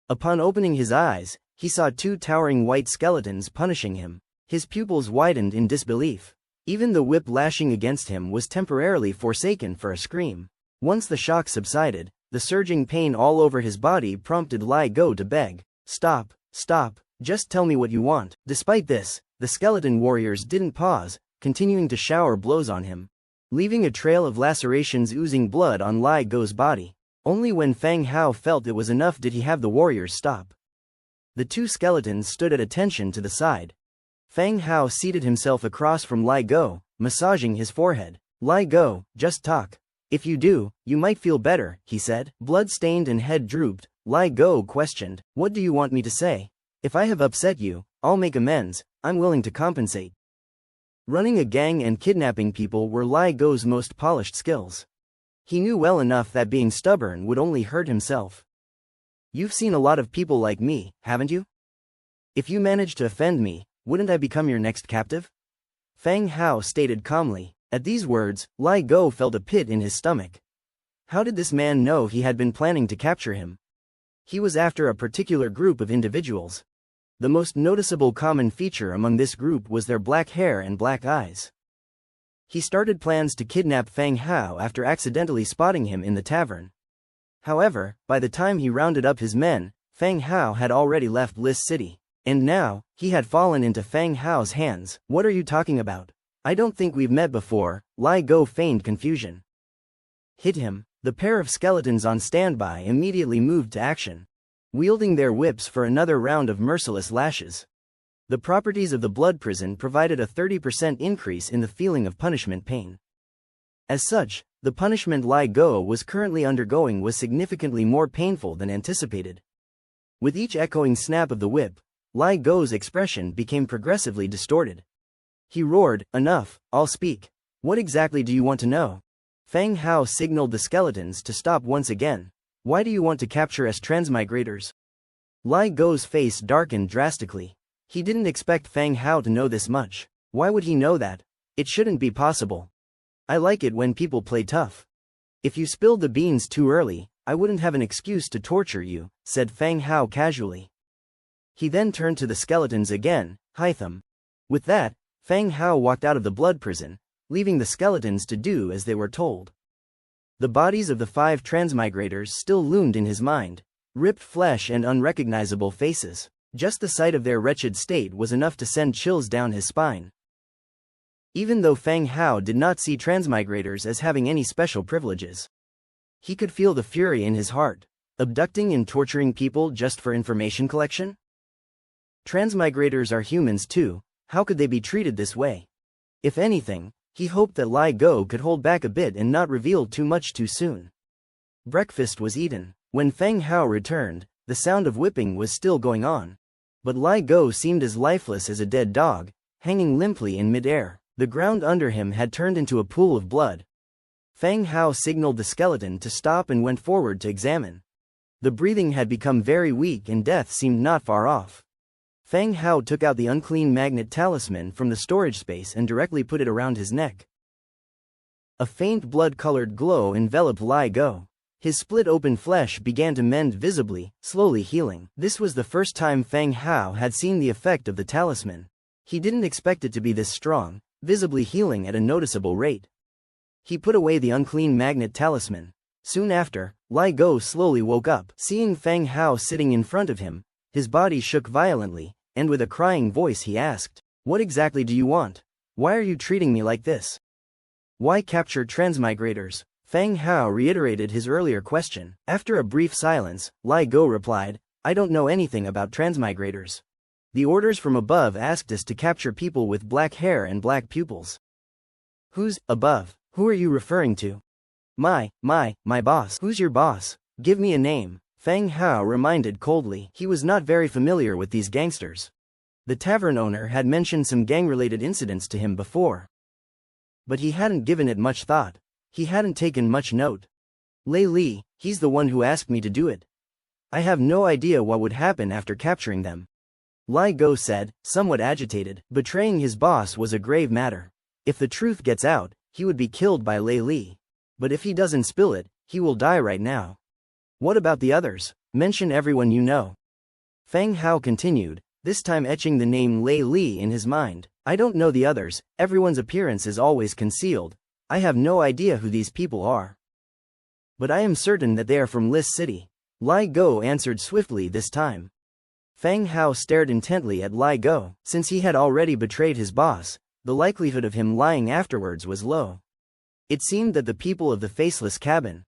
Upon opening his eyes, he saw 2 towering white skeletons punishing him. His pupils widened in disbelief. Even the whip lashing against him was temporarily forsaken for a scream. Once the shock subsided, the surging pain all over his body prompted Lai Go to beg, "Stop, stop, just tell me what you want." Despite this, the skeleton warriors didn't pause, continuing to shower blows on him, leaving a trail of lacerations oozing blood on Lai Go's body. Only when Fang Hao felt it was enough did he have the warriors stop. The 2 skeletons stood at attention to the side. Fang Hao seated himself across from Lai Go, massaging his forehead. "Lai Go, just talk. If you do, you might feel better," he said. Blood-stained and head drooped, Lai Go questioned, "What do you want me to say? If I have upset you, I'll make amends, I'm willing to compensate." Running a gang and kidnapping people were Lai Go's most polished skills. He knew well enough that being stubborn would only hurt himself. "You've seen a lot of people like me, haven't you? If you manage to offend me, wouldn't I become your next captive?" Fang Hao stated calmly. At these words, Lai Go felt a pit in his stomach. How did this man know he had been planning to capture him? He was after a particular group of individuals. The most noticeable common feature among this group was their black hair and black eyes. He started plans to kidnap Fang Hao after accidentally spotting him in the tavern. However, by the time he rounded up his men, Fang Hao had already left Lis City. And now, he had fallen into Fang Hao's hands. "What are you talking about? I don't think we've met before." Lai Go feigned confusion. "Hit him." The pair of skeletons on standby immediately moved to action, wielding their whips for another round of merciless lashes. The properties of the blood prison provided a 30% increase in the feeling of punishment pain. As such, the punishment Lai Go was currently undergoing was significantly more painful than anticipated. With each echoing snap of the whip, Lai Go's expression became progressively distorted. He roared, "Enough, I'll speak. What exactly do you want to know?" Fang Hao signaled the skeletons to stop once again. "Why do you want to capture us transmigrators?" Lai Go's face darkened drastically. He didn't expect Fang Hao to know this much. Why would he know that? It shouldn't be possible. "I like it when people play tough. If you spilled the beans too early, I wouldn't have an excuse to torture you," said Fang Hao casually. He then turned to the skeletons again, "Hytham." With that, Fang Hao walked out of the blood prison, leaving the skeletons to do as they were told. The bodies of the 5 transmigrators still loomed in his mind, ripped flesh and unrecognizable faces. Just the sight of their wretched state was enough to send chills down his spine. Even though Fang Hao did not see transmigrators as having any special privileges, he could feel the fury in his heart. Abducting and torturing people just for information collection? Transmigrators are humans too, how could they be treated this way? If anything, he hoped that Lai Go could hold back a bit and not reveal too much too soon. Breakfast was eaten. When Fang Hao returned, the sound of whipping was still going on. But Lai Go seemed as lifeless as a dead dog, hanging limply in midair. The ground under him had turned into a pool of blood. Fang Hao signaled the skeleton to stop and went forward to examine. The breathing had become very weak and death seemed not far off. Fang Hao took out the unclean magnet talisman from the storage space and directly put it around his neck. A faint blood-colored glow enveloped Lai Go. His split-open flesh began to mend visibly, slowly healing. This was the first time Fang Hao had seen the effect of the talisman. He didn't expect it to be this strong, visibly healing at a noticeable rate. He put away the unclean magnet talisman. Soon after, Lai Go slowly woke up. Seeing Fang Hao sitting in front of him, his body shook violently, and with a crying voice he asked, "What exactly do you want? Why are you treating me like this? Why capture transmigrators?" Fang Hao reiterated his earlier question. After a brief silence, Lai Go replied, "I don't know anything about transmigrators. The orders from above asked us to capture people with black hair and black pupils." "Who's above? Who are you referring to?" My boss." "Who's your boss? Give me a name." Fang Hao reminded coldly. He was not very familiar with these gangsters. The tavern owner had mentioned some gang-related incidents to him before, but he hadn't given it much thought. He hadn't taken much note. Lei Li, he's the one who asked me to do it. I have no idea what would happen after capturing them. Lai Go said, somewhat agitated. Betraying his boss was a grave matter. If the truth gets out, he would be killed by Lei Li. But if he doesn't spill it, he will die right now. What about the others? Mention everyone you know. Fang Hao continued, this time etching the name Lei Li in his mind. I don't know the others, everyone's appearance is always concealed. I have no idea who these people are. But I am certain that they are from Lis City. Lai Go answered swiftly this time. Fang Hao stared intently at Lai Go. Since he had already betrayed his boss, the likelihood of him lying afterwards was low. It seemed that the people of the Faceless Cabin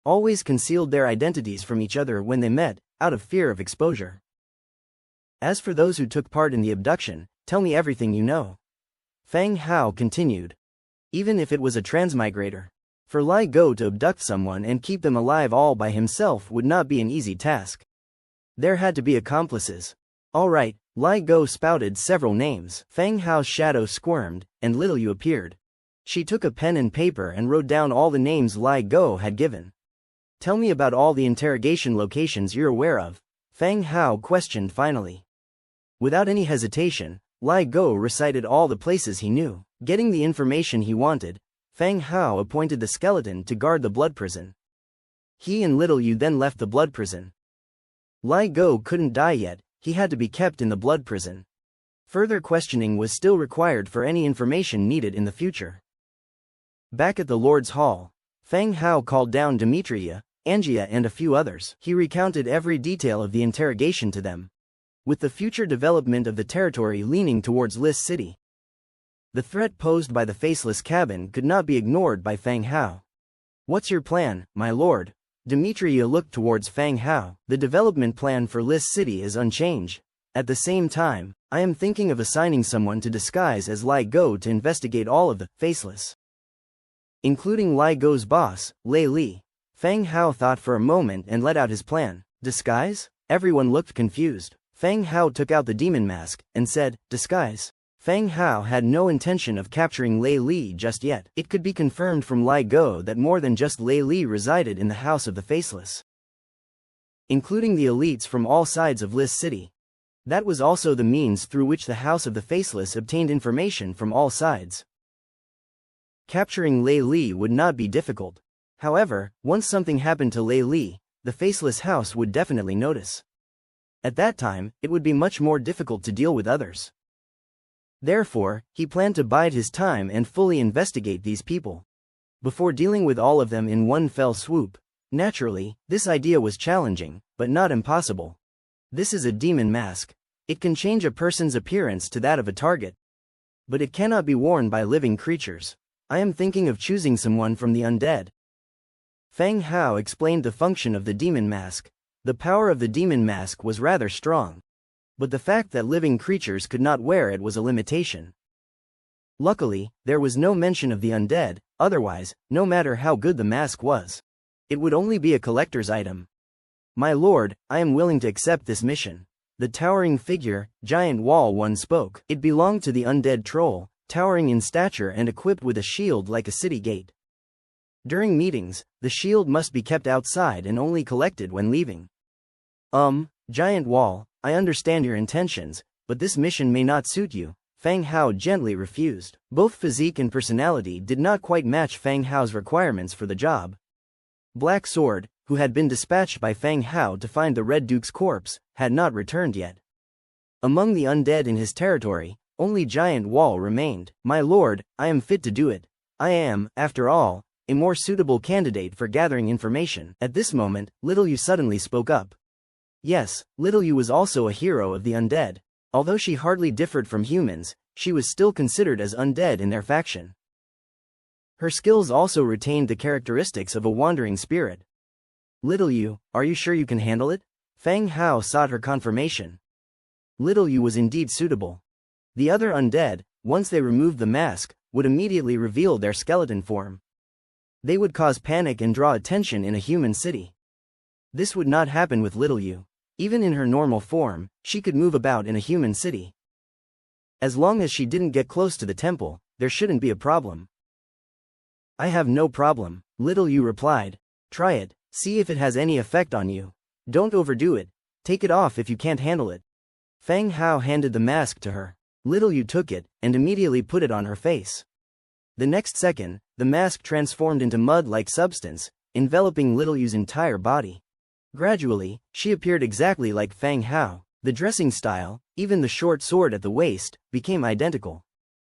always concealed their identities from each other when they met, out of fear of exposure. As for those who took part in the abduction, tell me everything you know. Fang Hao continued. Even if it was a transmigrator. For Lai Go to abduct someone and keep them alive all by himself would not be an easy task. There had to be accomplices. Alright, Lai Go spouted several names. Fang Hao's shadow squirmed, and Little Yu appeared. She took a pen and paper and wrote down all the names Lai Go had given. Tell me about all the interrogation locations you're aware of, Fang Hao questioned finally. Without any hesitation, Lai Go recited all the places he knew. Getting the information he wanted, Fang Hao appointed the skeleton to guard the blood prison. He and Little Yu then left the blood prison. Lai Go couldn't die yet, he had to be kept in the blood prison. Further questioning was still required for any information needed in the future. Back at the Lord's Hall, Fang Hao called down Demetria, Angia and a few others. He recounted every detail of the interrogation to them, with the future development of the territory leaning towards Lis City. The threat posed by the Faceless Cabin could not be ignored by Fang Hao. What's your plan, my lord? Demetria looked towards Fang Hao. The development plan for Lis City is unchanged. At the same time, I am thinking of assigning someone to disguise as Lai Go to investigate all of the Faceless, including Lai Go's boss, Lei Li. Fang Hao thought for a moment and let out his plan. Disguise? Everyone looked confused. Fang Hao took out the demon mask and said, disguise. Fang Hao had no intention of capturing Lei Li just yet. It could be confirmed from Lai Go that more than just Lei Li resided in the House of the Faceless, including the elites from all sides of Lis City. That was also the means through which the House of the Faceless obtained information from all sides. Capturing Lei Li would not be difficult. However, once something happened to Lei Li, the Faceless House would definitely notice. At that time, it would be much more difficult to deal with others. Therefore, he planned to bide his time and fully investigate these people before dealing with all of them in one fell swoop. Naturally, this idea was challenging, but not impossible. This is a demon mask. It can change a person's appearance to that of a target, but it cannot be worn by living creatures. I am thinking of choosing someone from the undead. Fang Hao explained the function of the demon mask. The power of the demon mask was rather strong, but the fact that living creatures could not wear it was a limitation. Luckily, there was no mention of the undead, otherwise, no matter how good the mask was, it would only be a collector's item. My lord, I am willing to accept this mission. The towering figure, Giant Wall One spoke. It belonged to the undead troll, towering in stature and equipped with a shield like a city gate. During meetings, the shield must be kept outside and only collected when leaving. Giant Wall, I understand your intentions, but this mission may not suit you. Fang Hao gently refused. Both physique and personality did not quite match Fang Hao's requirements for the job. Black Sword, who had been dispatched by Fang Hao to find the Red Duke's corpse, had not returned yet. Among the undead in his territory, only Giant Wall remained. My lord, I am fit to do it. I am, after all, a more suitable candidate for gathering information. At this moment, Little Yu suddenly spoke up. Yes, Little Yu was also a hero of the undead. Although she hardly differed from humans, she was still considered as undead in their faction. Her skills also retained the characteristics of a wandering spirit. Little Yu, are you sure you can handle it? Fang Hao sought her confirmation. Little Yu was indeed suitable. The other undead, once they removed the mask, would immediately reveal their skeleton form. They would cause panic and draw attention in a human city. This would not happen with little Yu. Even in her normal form, she could move about in a human city. As long as she didn't get close to the temple, there shouldn't be a problem. I have no problem, little Yu replied. Try it, see if it has any effect on you. Don't overdo it, take it off if you can't handle it. Fang Hao handed the mask to her. Little Yu took it, and immediately put it on her face. The next second, the mask transformed into mud-like substance, enveloping little Yu's entire body. Gradually, she appeared exactly like Fang Hao. The dressing style, even the short sword at the waist, became identical.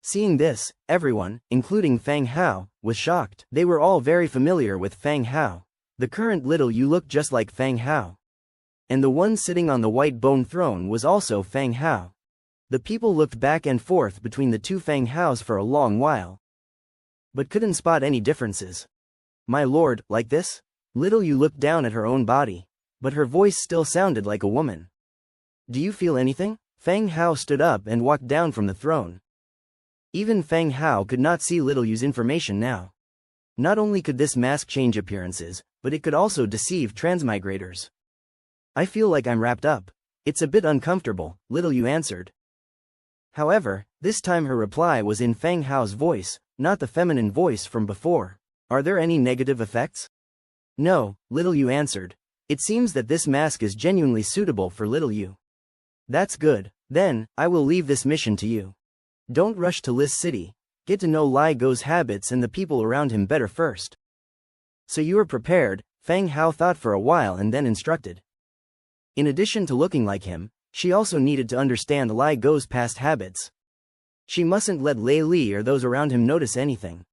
Seeing this, everyone, including Fang Hao, was shocked. They were all very familiar with Fang Hao. The current little Yu looked just like Fang Hao. And the one sitting on the white bone throne was also Fang Hao. The people looked back and forth between the two Fang Haos for a long while, but couldn't spot any differences. My lord, like this? Little Yu looked down at her own body, but her voice still sounded like a woman. Do you feel anything? Fang Hao stood up and walked down from the throne. Even Fang Hao could not see little Yu's information now. Not only could this mask change appearances, but it could also deceive transmigrators. I feel like I'm wrapped up. It's a bit uncomfortable, little Yu answered. However, this time her reply was in Fang Hao's voice, not the feminine voice from before. Are there any negative effects? No, little Yu answered. It seems that this mask is genuinely suitable for little Yu. That's good, then, I will leave this mission to you. Don't rush to Lis City, get to know Lai Go's habits and the people around him better first. So you are prepared, Fang Hao thought for a while and then instructed. In addition to looking like him, she also needed to understand Lai Go's past habits. She mustn't let Lei Li or those around him notice anything.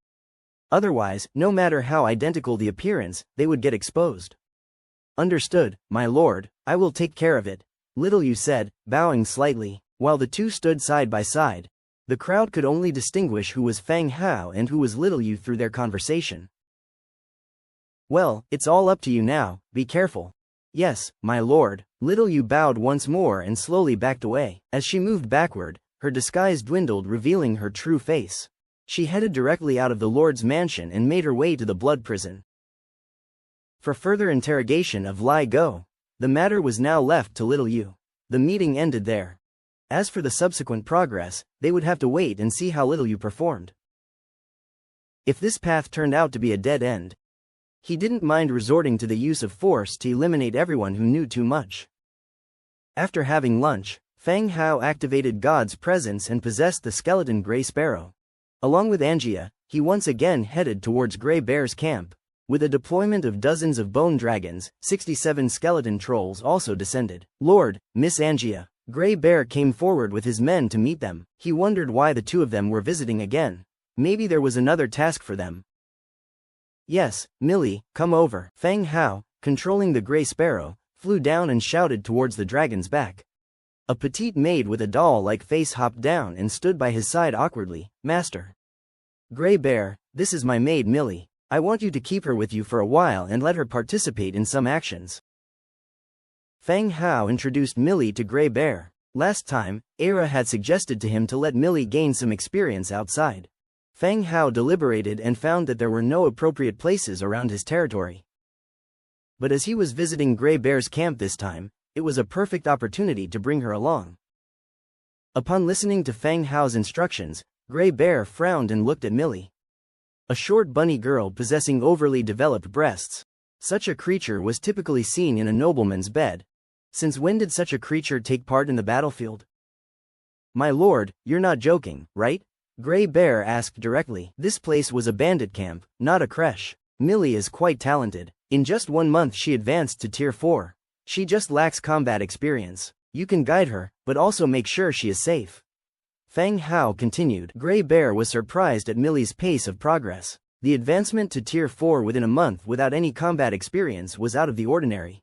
Otherwise, no matter how identical the appearance, they would get exposed. Understood, my lord, I will take care of it, little Yu said, bowing slightly. While the two stood side by side, the crowd could only distinguish who was Fang Hao and who was little Yu through their conversation. Well, it's all up to you now, be careful. Yes, my lord, little Yu bowed once more and slowly backed away. As she moved backward, her disguise dwindled, revealing her true face. She headed directly out of the Lord's mansion and made her way to the blood prison. For further interrogation of Lai Go, the matter was now left to little Yu. The meeting ended there. As for the subsequent progress, they would have to wait and see how little Yu performed. If this path turned out to be a dead end, he didn't mind resorting to the use of force to eliminate everyone who knew too much. After having lunch, Fang Hao activated God's presence and possessed the skeleton Grey Sparrow. Along with Angia, he once again headed towards Grey Bear's camp. With a deployment of dozens of bone dragons, 67 skeleton trolls also descended. Lord, Miss Angia, Grey Bear came forward with his men to meet them. He wondered why the two of them were visiting again. Maybe there was another task for them. Yes, Millie, come over. Fang Hao, controlling the Grey Sparrow, flew down and shouted towards the dragon's back. A petite maid with a doll-like face hopped down and stood by his side awkwardly. Master. Grey Bear, this is my maid Millie. I want you to keep her with you for a while and let her participate in some actions. Fang Hao introduced Millie to Grey Bear. Last time, Era had suggested to him to let Millie gain some experience outside. Fang Hao deliberated and found that there were no appropriate places around his territory. But as he was visiting Grey Bear's camp this time, it was a perfect opportunity to bring her along. Upon listening to Fang Hao's instructions, Grey Bear frowned and looked at Millie. A short bunny girl possessing overly developed breasts. Such a creature was typically seen in a nobleman's bed. Since when did such a creature take part in the battlefield? My lord, you're not joking, right? Grey Bear asked directly. This place was a bandit camp, not a creche. Millie is quite talented. In just 1 month she advanced to Tier 4. She just lacks combat experience. You can guide her, but also make sure she is safe. Fang Hao continued. Grey Bear was surprised at Millie's pace of progress. The advancement to Tier 4 within a month without any combat experience was out of the ordinary.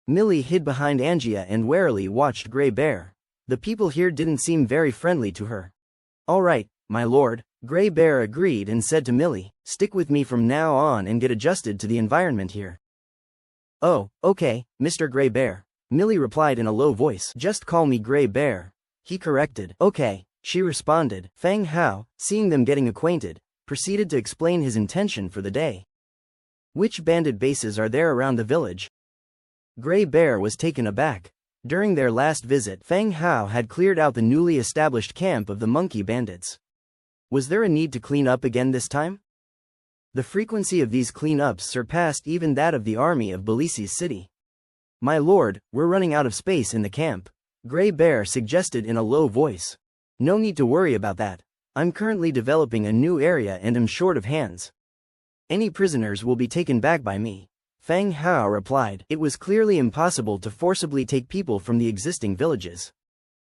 Millie hid behind Angia and warily watched Grey Bear. The people here didn't seem very friendly to her. All right, my lord, Grey Bear agreed and said to Millie, stick with me from now on and get adjusted to the environment here. Oh, okay, Mr. Grey Bear. Millie replied in a low voice. Just call me Grey Bear. He corrected. Okay, she responded. Fang Hao, seeing them getting acquainted, proceeded to explain his intention for the day. Which bandit bases are there around the village? Gray Bear was taken aback. During their last visit, Feng Hao had cleared out the newly established camp of the monkey bandits. Was there a need to clean up again this time? The frequency of these cleanups surpassed even that of the army of Belisi's city. My lord, we're running out of space in the camp, Gray Bear suggested in a low voice. No need to worry about that. I'm currently developing a new area and am short of hands. Any prisoners will be taken back by me. Feng Hao replied. It was clearly impossible to forcibly take people from the existing villages.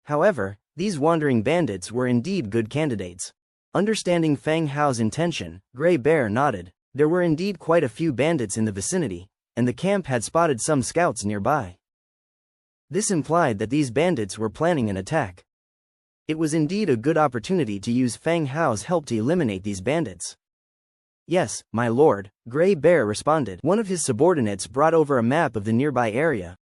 However, these wandering bandits were indeed good candidates. Understanding Feng Hao's intention, Gray Bear nodded. There were indeed quite a few bandits in the vicinity, and the camp had spotted some scouts nearby. This implied that these bandits were planning an attack. It was indeed a good opportunity to use Feng Hao's help to eliminate these bandits. Yes, my lord, Gray Bear responded. One of his subordinates brought over a map of the nearby area,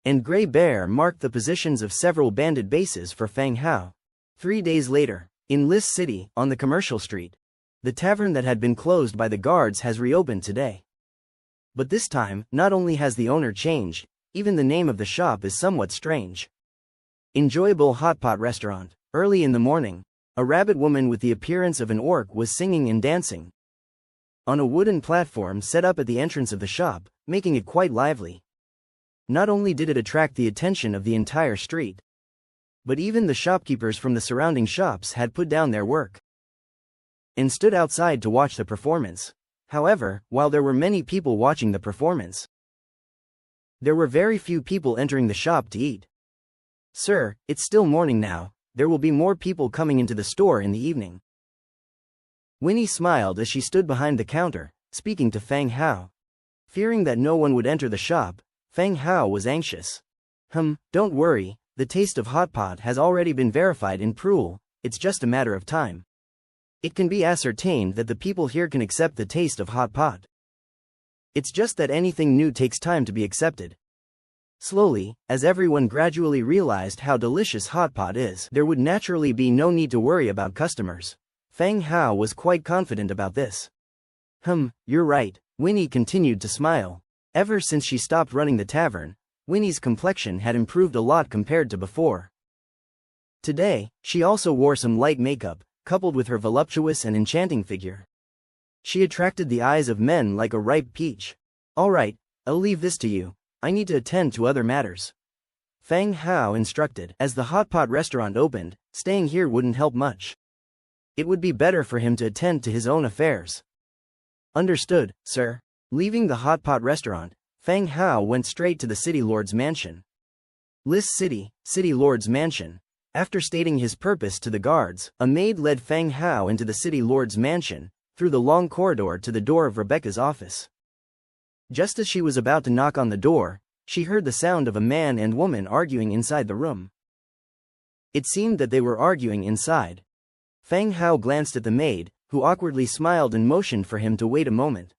and Gray Bear marked the positions of several bandit bases for Feng Hao. 3 days later, in Lis City, on the commercial street, the tavern that had been closed by the guards has reopened today. But this time, not only has the owner changed, even the name of the shop is somewhat strange. Enjoyable Hot Pot Restaurant. Early in the morning, a rabbit woman with the appearance of an orc was singing and dancing on a wooden platform set up at the entrance of the shop, making it quite lively. Not only did it attract the attention of the entire street, but even the shopkeepers from the surrounding shops had put down their work and stood outside to watch the performance. However, while there were many people watching the performance, there were very few people entering the shop to eat. Sir, it's still morning now, there will be more people coming into the store in the evening. Winnie smiled as she stood behind the counter, speaking to Feng Hao. Fearing that no one would enter the shop, Feng Hao was anxious. Don't worry, the taste of hot pot has already been verified in Prul, it's just a matter of time. It can be ascertained that the people here can accept the taste of hot pot. It's just that anything new takes time to be accepted. Slowly, as everyone gradually realized how delicious hot pot is, there would naturally be no need to worry about customers. Feng Hao was quite confident about this. You're right, Winnie continued to smile. Ever since she stopped running the tavern, Winnie's complexion had improved a lot compared to before. Today, she also wore some light makeup, coupled with her voluptuous and enchanting figure. She attracted the eyes of men like a ripe peach. Alright, I'll leave this to you, I need to attend to other matters. Feng Hao instructed. As the hot pot restaurant opened, staying here wouldn't help much. It would be better for him to attend to his own affairs. Understood, sir. Leaving the hot pot restaurant, Feng Hao went straight to the City Lord's mansion. Lis City, City Lord's mansion. After stating his purpose to the guards, a maid led Feng Hao into the City Lord's mansion, through the long corridor to the door of Rebecca's office. Just as she was about to knock on the door, she heard the sound of a man and woman arguing inside the room. It seemed that they were arguing inside. Feng Hao glanced at the maid, who awkwardly smiled and motioned for him to wait a moment.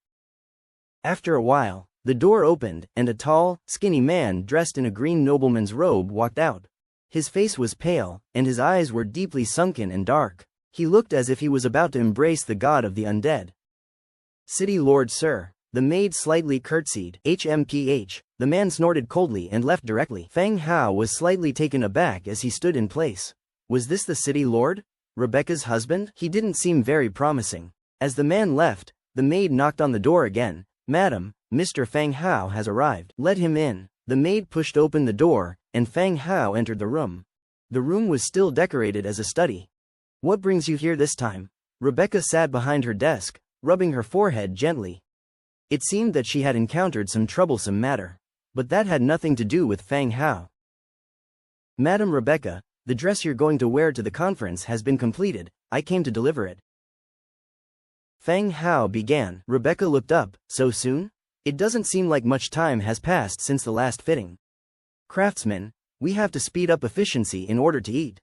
After a while, the door opened, and a tall, skinny man dressed in a green nobleman's robe walked out. His face was pale, and his eyes were deeply sunken and dark. He looked as if he was about to embrace the god of the undead. City Lord, sir. The maid slightly curtsied. HMPH. The man snorted coldly and left directly. Feng Hao was slightly taken aback as he stood in place. Was this the City Lord? Rebecca's husband? He didn't seem very promising. As the man left, the maid knocked on the door again. Madam, Mr. Feng Hao has arrived. Let him in. The maid pushed open the door, and Feng Hao entered the room. The room was still decorated as a study. What brings you here this time? Rebecca sat behind her desk, rubbing her forehead gently. It seemed that she had encountered some troublesome matter, but that had nothing to do with Feng Hao. Madam Rebecca, the dress you're going to wear to the conference has been completed, I came to deliver it. Feng Hao began. Rebecca looked up. So soon? It doesn't seem like much time has passed since the last fitting. Craftsman, we have to speed up efficiency in order to eat.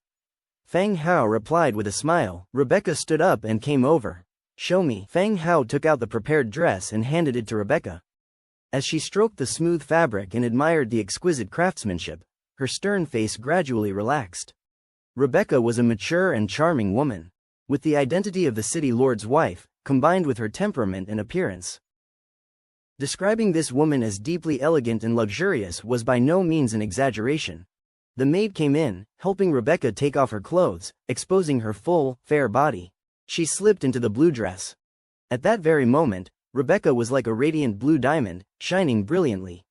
Feng Hao replied with a smile. Rebecca stood up and came over. Show me. Feng Hao took out the prepared dress and handed it to Rebecca. As she stroked the smooth fabric and admired the exquisite craftsmanship, her stern face gradually relaxed. Rebecca was a mature and charming woman, with the identity of the City Lord's wife, combined with her temperament and appearance. Describing this woman as deeply elegant and luxurious was by no means an exaggeration. The maid came in, helping Rebecca take off her clothes, exposing her full, fair body. She slipped into the blue dress. At that very moment, Rebecca was like a radiant blue diamond, shining brilliantly.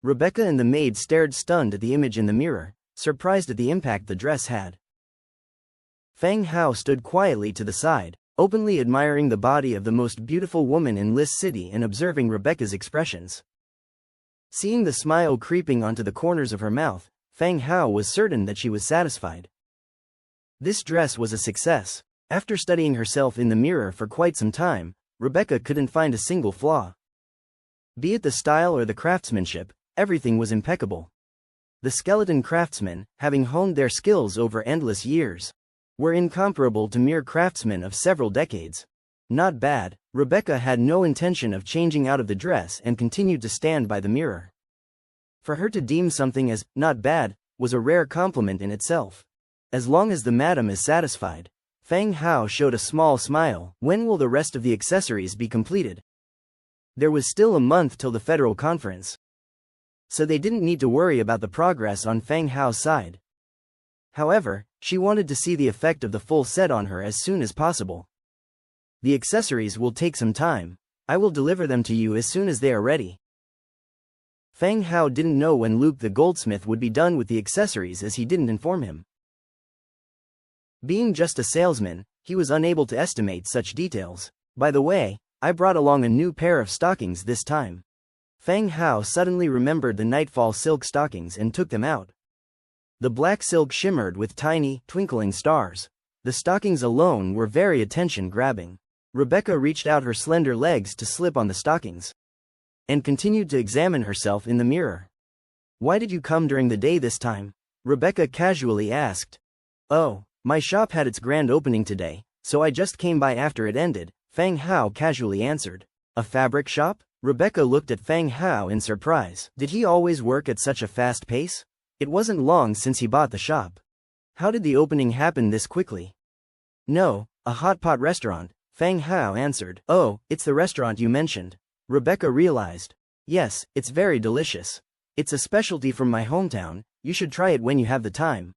Rebecca and the maid stared stunned at the image in the mirror, surprised at the impact the dress had. Feng Hao stood quietly to the side, openly admiring the body of the most beautiful woman in Lis City and observing Rebecca's expressions. Seeing the smile creeping onto the corners of her mouth, Feng Hao was certain that she was satisfied. This dress was a success. After studying herself in the mirror for quite some time, Rebecca couldn't find a single flaw. Be it the style or the craftsmanship, everything was impeccable. The skeleton craftsmen, having honed their skills over endless years, were incomparable to mere craftsmen of several decades. Not bad. Rebecca had no intention of changing out of the dress and continued to stand by the mirror. For her to deem something as not bad was a rare compliment in itself. As long as the madam is satisfied. Feng Hao showed a small smile. When will the rest of the accessories be completed? There was still a month till the federal conference, so they didn't need to worry about the progress on Feng Hao's side. However, she wanted to see the effect of the full set on her as soon as possible. The accessories will take some time. I will deliver them to you as soon as they are ready. Feng Hao didn't know when Luke the goldsmith would be done with the accessories, as he didn't inform him. Being just a salesman, he was unable to estimate such details. By the way, I brought along a new pair of stockings this time. Feng Hao suddenly remembered the nightfall silk stockings and took them out. The black silk shimmered with tiny, twinkling stars. The stockings alone were very attention-grabbing. Rebecca reached out her slender legs to slip on the stockings, and continued to examine herself in the mirror. "Why did you come during the day this time?" Rebecca casually asked. "Oh, my shop had its grand opening today, so I just came by after it ended," Feng Hao casually answered. "A fabric shop?" Rebecca looked at Feng Hao in surprise. Did he always work at such a fast pace? It wasn't long since he bought the shop. How did the opening happen this quickly? "No, a hot pot restaurant," Feng Hao answered. "Oh, it's the restaurant you mentioned." Rebecca realized. "Yes, it's very delicious. It's a specialty from my hometown, you should try it when you have the time."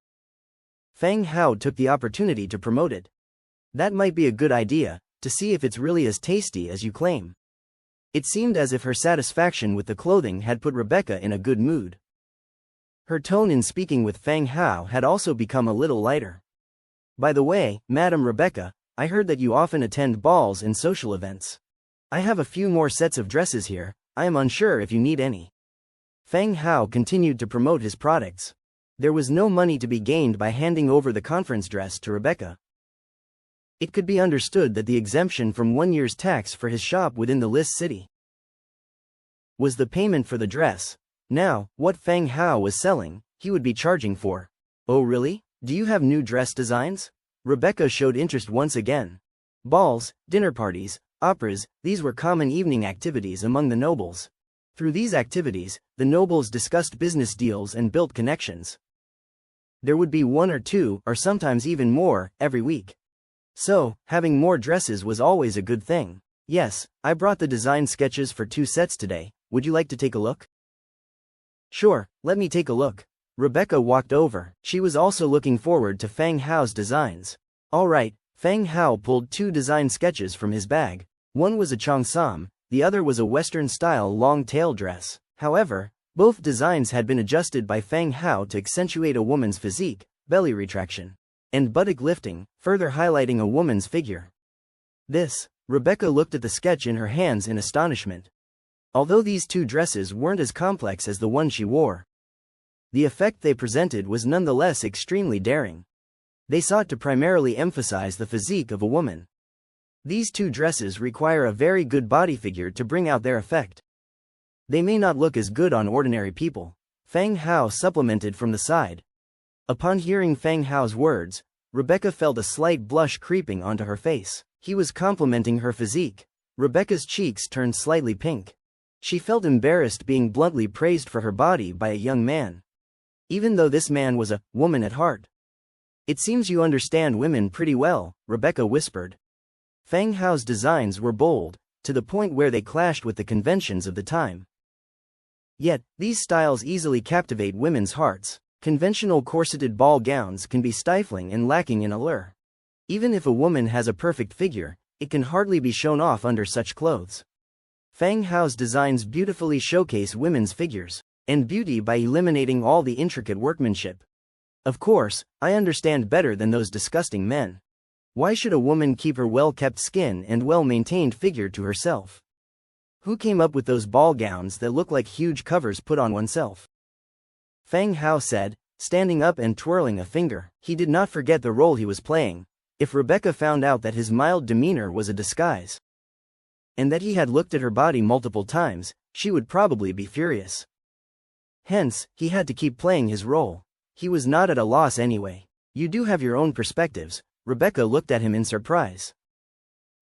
Feng Hao took the opportunity to promote it. "That might be a good idea, to see if it's really as tasty as you claim." It seemed as if her satisfaction with the clothing had put Rebecca in a good mood. Her tone in speaking with Feng Hao had also become a little lighter. "By the way, Madam Rebecca, I heard that you often attend balls and social events. I have a few more sets of dresses here, I am unsure if you need any." Feng Hao continued to promote his products. There was no money to be gained by handing over the conference dress to Rebecca. It could be understood that the exemption from 1 year's tax for his shop within the Lis City was the payment for the dress. Now, what Feng Hao was selling, he would be charging for. "Oh really? Do you have new dress designs?" Rebecca showed interest once again. Balls, dinner parties, operas, these were common evening activities among the nobles. Through these activities, the nobles discussed business deals and built connections. There would be 1 or 2, or sometimes even more, every week. So, having more dresses was always a good thing. "Yes, I brought the design sketches for 2 sets today, would you like to take a look?" "Sure, let me take a look." Rebecca walked over. She was also looking forward to Feng Hao's designs. "All right." Feng Hao pulled 2 design sketches from his bag. One was a cheongsam, the other was a Western-style long-tail dress. However, both designs had been adjusted by Feng Hao to accentuate a woman's physique, belly retraction, and buttock lifting, further highlighting a woman's figure. Rebecca looked at the sketch in her hands in astonishment. Although these 2 dresses weren't as complex as the one she wore, the effect they presented was nonetheless extremely daring. They sought to primarily emphasize the physique of a woman. These 2 dresses require a very good body figure to bring out their effect. They may not look as good on ordinary people, Feng Hao supplemented from the side. Upon hearing Feng Hao's words, Rebecca felt a slight blush creeping onto her face. He was complimenting her physique. Rebecca's cheeks turned slightly pink. She felt embarrassed being bluntly praised for her body by a young man, even though this man was a woman at heart. "It seems you understand women pretty well," Rebecca whispered. Feng Hao's designs were bold, to the point where they clashed with the conventions of the time. Yet, these styles easily captivate women's hearts. Conventional corseted ball gowns can be stifling and lacking in allure. Even if a woman has a perfect figure, it can hardly be shown off under such clothes. Fang Hao's designs beautifully showcase women's figures and beauty by eliminating all the intricate workmanship. Of course, I understand better than those disgusting men. Why should a woman keep her well-kept skin and well-maintained figure to herself? Who came up with those ball gowns that look like huge covers put on oneself? Fang Hao said, standing up and twirling a finger. He did not forget the role he was playing. If Rebecca found out that his mild demeanor was a disguise, and that he had looked at her body multiple times, she would probably be furious. Hence, he had to keep playing his role. He was not at a loss anyway. You do have your own perspectives. Rebecca looked at him in surprise.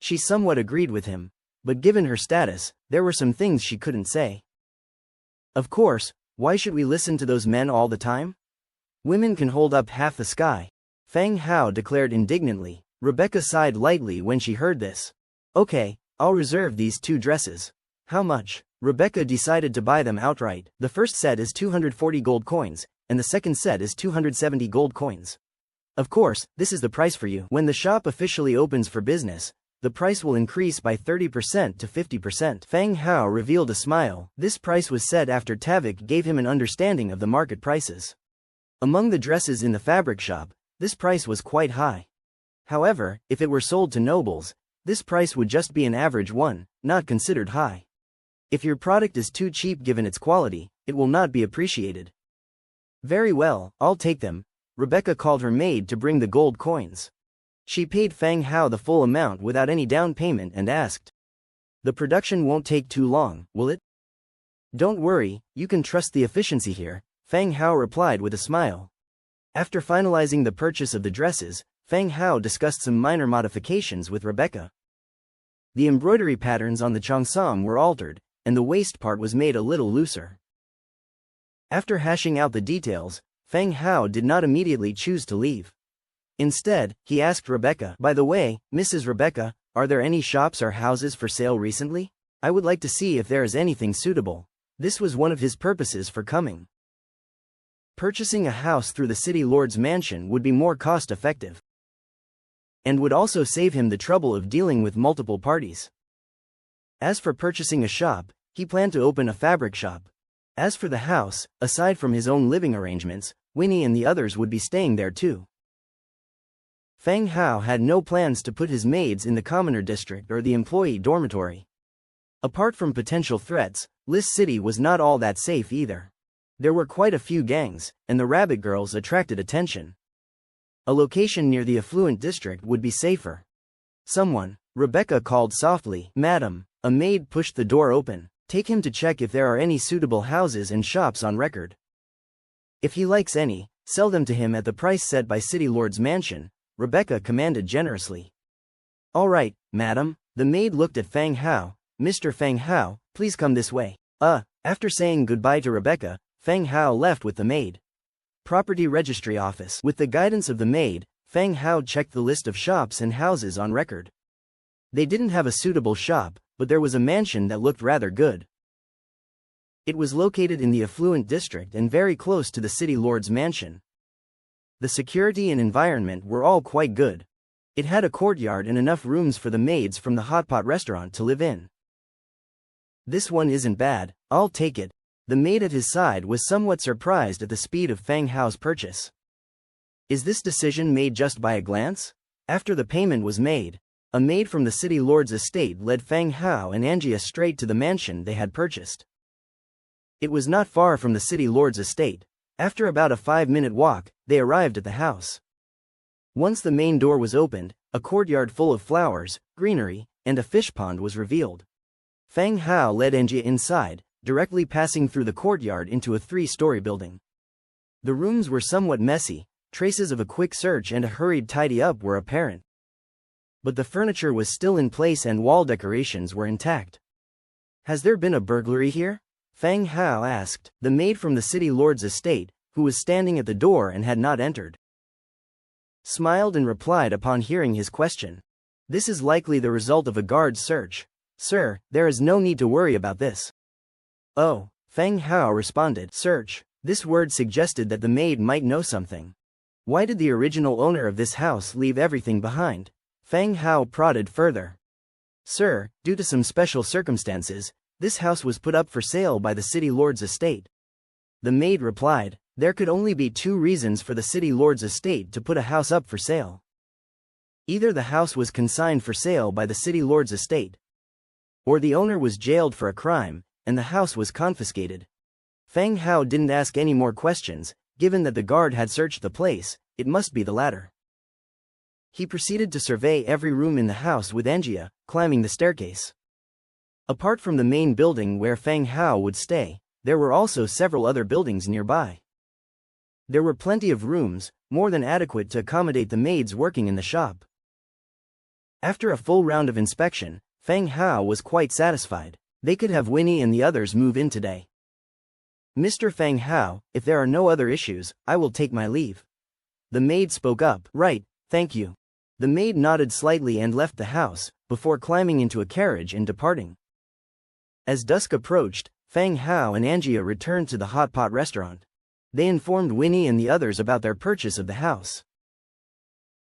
She somewhat agreed with him, but given her status, there were some things she couldn't say. Of course, why should we listen to those men all the time? Women can hold up half the sky, Fang Hao declared indignantly. Rebecca sighed lightly when she heard this. Okay, I'll reserve these 2 dresses. How much? Rebecca decided to buy them outright. The first set is 240 gold coins, and the second set is 270 gold coins. Of course, this is the price for you. When the shop officially opens for business, the price will increase by 30% to 50%. Fang Hao revealed a smile. This price was set after Tavik gave him an understanding of the market prices. Among the dresses in the fabric shop, this price was quite high. However, if it were sold to nobles, this price would just be an average one, not considered high. If your product is too cheap given its quality, it will not be appreciated. Very well, I'll take them. Rebecca called her maid to bring the gold coins. She paid Fang Hao the full amount without any down payment and asked, "The production won't take too long, will it?" "Don't worry, you can trust the efficiency here," Fang Hao replied with a smile. After finalizing the purchase of the dresses, Fang Hao discussed some minor modifications with Rebecca. The embroidery patterns on the cheongsam were altered, and the waist part was made a little looser. After hashing out the details, Fang Hao did not immediately choose to leave. Instead, he asked Rebecca, "By the way, Mrs. Rebecca, are there any shops or houses for sale recently? I would like to see if there is anything suitable." This was one of his purposes for coming. Purchasing a house through the city lord's mansion would be more cost-effective, and would also save him the trouble of dealing with multiple parties. As for purchasing a shop, he planned to open a fabric shop. As for the house, aside from his own living arrangements, Winnie and the others would be staying there too. Fang Hao had no plans to put his maids in the commoner district or the employee dormitory. Apart from potential threats, Lis City was not all that safe either. There were quite a few gangs, and the rabbit girls attracted attention. A location near the affluent district would be safer. "Someone," Rebecca called softly. "Madam." A maid pushed the door open. "Take him to check if there are any suitable houses and shops on record. If he likes any, sell them to him at the price set by City Lord's mansion," Rebecca commanded generously. "All right, madam." The maid looked at Fang Hao. "Mr. Fang Hao, please come this way." After saying goodbye to Rebecca, Fang Hao left with the maid. Property Registry Office. With the guidance of the maid, Fang Hao checked the list of shops and houses on record. They didn't have a suitable shop, but there was a mansion that looked rather good. It was located in the affluent district and very close to the city lord's mansion. The security and environment were all quite good. It had a courtyard and enough rooms for the maids from the hot pot restaurant to live in. "This one isn't bad, I'll take it." The maid at his side was somewhat surprised at the speed of Fang Hao's purchase. Is this decision made just by a glance? After the payment was made, a maid from the city lord's estate led Fang Hao and Angia straight to the mansion they had purchased. It was not far from the city lord's estate. After about a 5-minute walk, they arrived at the house. Once the main door was opened, a courtyard full of flowers, greenery, and a fish pond was revealed. Fang Hao led Angia inside, directly passing through the courtyard into a 3-story building. The rooms were somewhat messy, traces of a quick search and a hurried tidy-up were apparent. But the furniture was still in place and wall decorations were intact. "Has there been a burglary here?" Fang Hao asked. The maid from the city lord's estate, who was standing at the door and had not entered, smiled and replied upon hearing his question. "This is likely the result of a guard's search. Sir, there is no need to worry about this. Oh, Feng Hao responded. Search. This word suggested that the maid might know something. Why did the original owner of this house leave everything behind? Feng Hao prodded further. Sir, due to some special circumstances, this house was put up for sale by the city lord's estate. The maid replied, there could only be two reasons for the city lord's estate to put a house up for sale. Either the house was consigned for sale by the city lord's estate, or the owner was jailed for a crime, and the house was confiscated. Feng Hao didn't ask any more questions. Given that the guard had searched the place, it must be the latter. He proceeded to survey every room in the house with Angia, climbing the staircase. Apart from the main building where Feng Hao would stay, there were also several other buildings nearby. There were plenty of rooms, more than adequate to accommodate the maids working in the shop. After a full round of inspection, Feng Hao was quite satisfied. They could have Winnie and the others move in today. Mr. Feng Hao, if there are no other issues, I will take my leave. The maid spoke up. Right, thank you. The maid nodded slightly and left the house, before climbing into a carriage and departing. As dusk approached, Feng Hao and Angia returned to the hot pot restaurant. They informed Winnie and the others about their purchase of the house.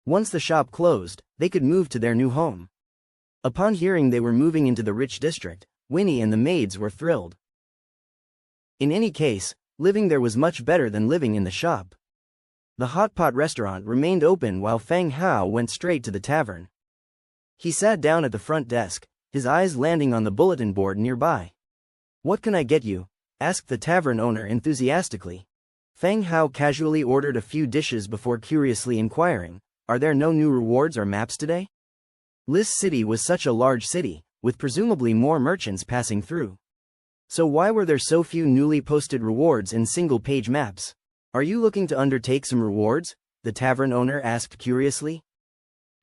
Once the shop closed, they could move to their new home. Upon hearing they were moving into the rich district, Winnie and the maids were thrilled. In any case, living there was much better than living in the shop. The hot pot restaurant remained open while Feng Hao went straight to the tavern. He sat down at the front desk, his eyes landing on the bulletin board nearby. What can I get you? Asked the tavern owner enthusiastically. Feng Hao casually ordered a few dishes before curiously inquiring, are there no new rewards or maps today? Lis City was such a large city, with presumably more merchants passing through. So why were there so few newly posted rewards and single-page maps? Are you looking to undertake some rewards? The tavern owner asked curiously.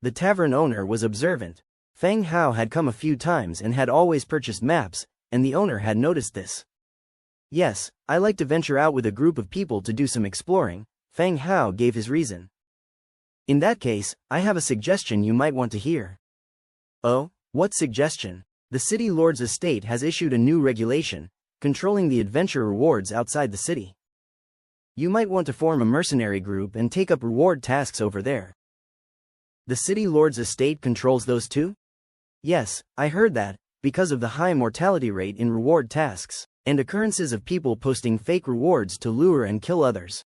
The tavern owner was observant. Feng Hao had come a few times and had always purchased maps, and the owner had noticed this. Yes, I like to venture out with a group of people to do some exploring, Feng Hao gave his reason. In that case, I have a suggestion you might want to hear. Oh, what suggestion? The city lord's estate has issued a new regulation, controlling the adventure rewards outside the city. You might want to form a mercenary group and take up reward tasks over there. The city lord's estate controls those too? Yes, I heard that, because of the high mortality rate in reward tasks, and occurrences of people posting fake rewards to lure and kill others.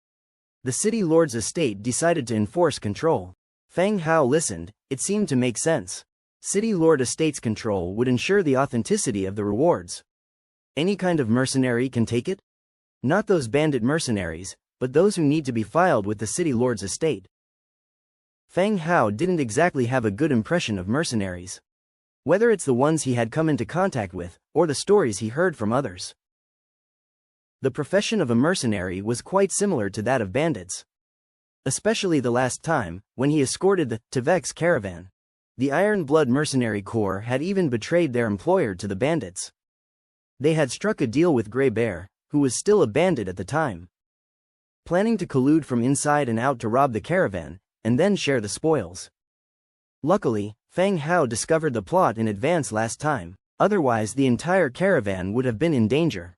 The city lord's estate decided to enforce control. Feng Hao listened, it seemed to make sense. City Lord Estate's control would ensure the authenticity of the rewards. Any kind of mercenary can take it? Not those bandit mercenaries, but those who need to be filed with the City Lord's estate. Feng Hao didn't exactly have a good impression of mercenaries. Whether it's the ones he had come into contact with, or the stories he heard from others. The profession of a mercenary was quite similar to that of bandits. Especially the last time, when he escorted the Tvek's caravan. The Iron Blood Mercenary Corps had even betrayed their employer to the bandits. They had struck a deal with Grey Bear, who was still a bandit at the time, planning to collude from inside and out to rob the caravan, and then share the spoils. Luckily, Feng Hao discovered the plot in advance last time, otherwise the entire caravan would have been in danger.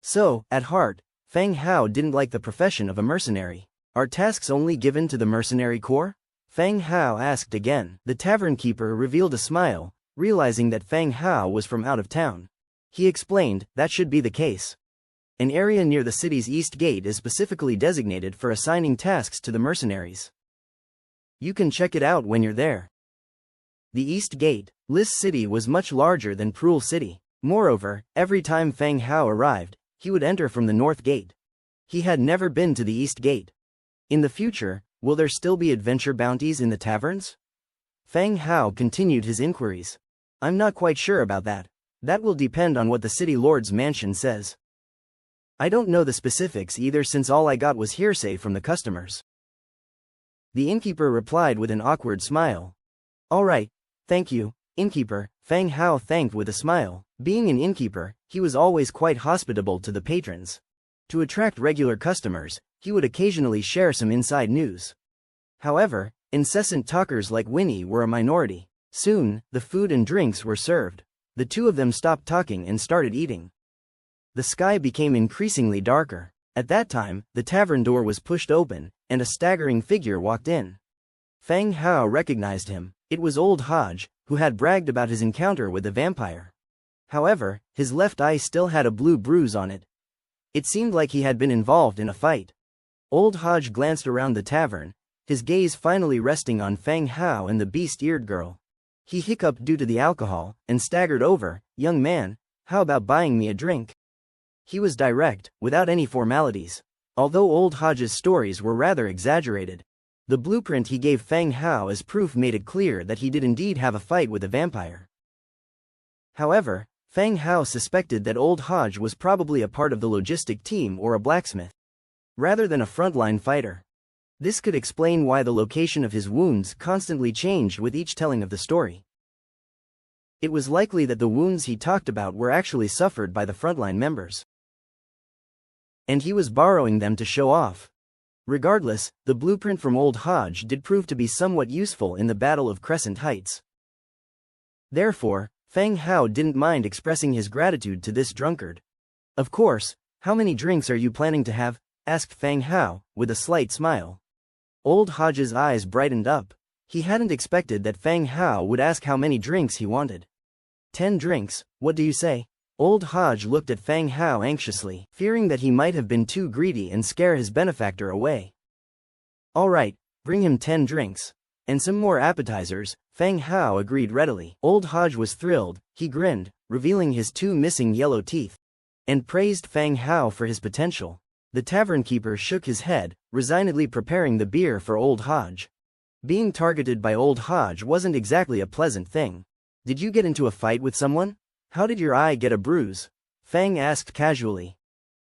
So, at heart, Feng Hao didn't like the profession of a mercenary. Are tasks only given to the mercenary corps? Feng Hao asked again. The tavern keeper revealed a smile, realizing that Feng Hao was from out of town. He explained, that should be the case. An area near the city's east gate is specifically designated for assigning tasks to the mercenaries. You can check it out when you're there. The east gate, Lis City, was much larger than Prul City. Moreover, every time Feng Hao arrived, he would enter from the north gate. He had never been to the east gate. In the future, will there still be adventure bounties in the taverns? Feng Hao continued his inquiries. I'm not quite sure about that. That will depend on what the city lord's mansion says. I don't know the specifics either, since all I got was hearsay from the customers. The innkeeper replied with an awkward smile. All right, thank you, innkeeper, Feng Hao thanked with a smile. Being an innkeeper, he was always quite hospitable to the patrons. To attract regular customers, he would occasionally share some inside news. However, incessant talkers like Winnie were a minority. Soon, the food and drinks were served. The two of them stopped talking and started eating. The sky became increasingly darker. At that time, the tavern door was pushed open, and a staggering figure walked in. Feng Hao recognized him. It was old Hodge, who had bragged about his encounter with the vampire. However, his left eye still had a blue bruise on it. It seemed like he had been involved in a fight. Old Hodge glanced around the tavern, his gaze finally resting on Feng Hao and the beast-eared girl. He hiccuped due to the alcohol, and staggered over. "Young man, how about buying me a drink?" He was direct, without any formalities. Although old Hodge's stories were rather exaggerated, the blueprint he gave Feng Hao as proof made it clear that he did indeed have a fight with a vampire. However, Feng Hao suspected that old Hodge was probably a part of the logistic team or a blacksmith, rather than a frontline fighter. This could explain why the location of his wounds constantly changed with each telling of the story. It was likely that the wounds he talked about were actually suffered by the frontline members, and he was borrowing them to show off. Regardless, the blueprint from old Hodge did prove to be somewhat useful in the Battle of Crescent Heights. Therefore, Feng Hao didn't mind expressing his gratitude to this drunkard. "Of course, how many drinks are you planning to have?" asked Feng Hao, with a slight smile. Old Hodge's eyes brightened up. He hadn't expected that Feng Hao would ask how many drinks he wanted. 10 drinks, what do you say?" Old Hodge looked at Feng Hao anxiously, fearing that he might have been too greedy and scare his benefactor away. "All right, bring him 10 drinks. And some more appetizers," Feng Hao agreed readily. Old Hodge was thrilled. He grinned, revealing his 2 missing yellow teeth, and praised Feng Hao for his potential. The tavern keeper shook his head, resignedly preparing the beer for old Hodge. Being targeted by old Hodge wasn't exactly a pleasant thing. "Did you get into a fight with someone? How did your eye get a bruise?" Feng asked casually.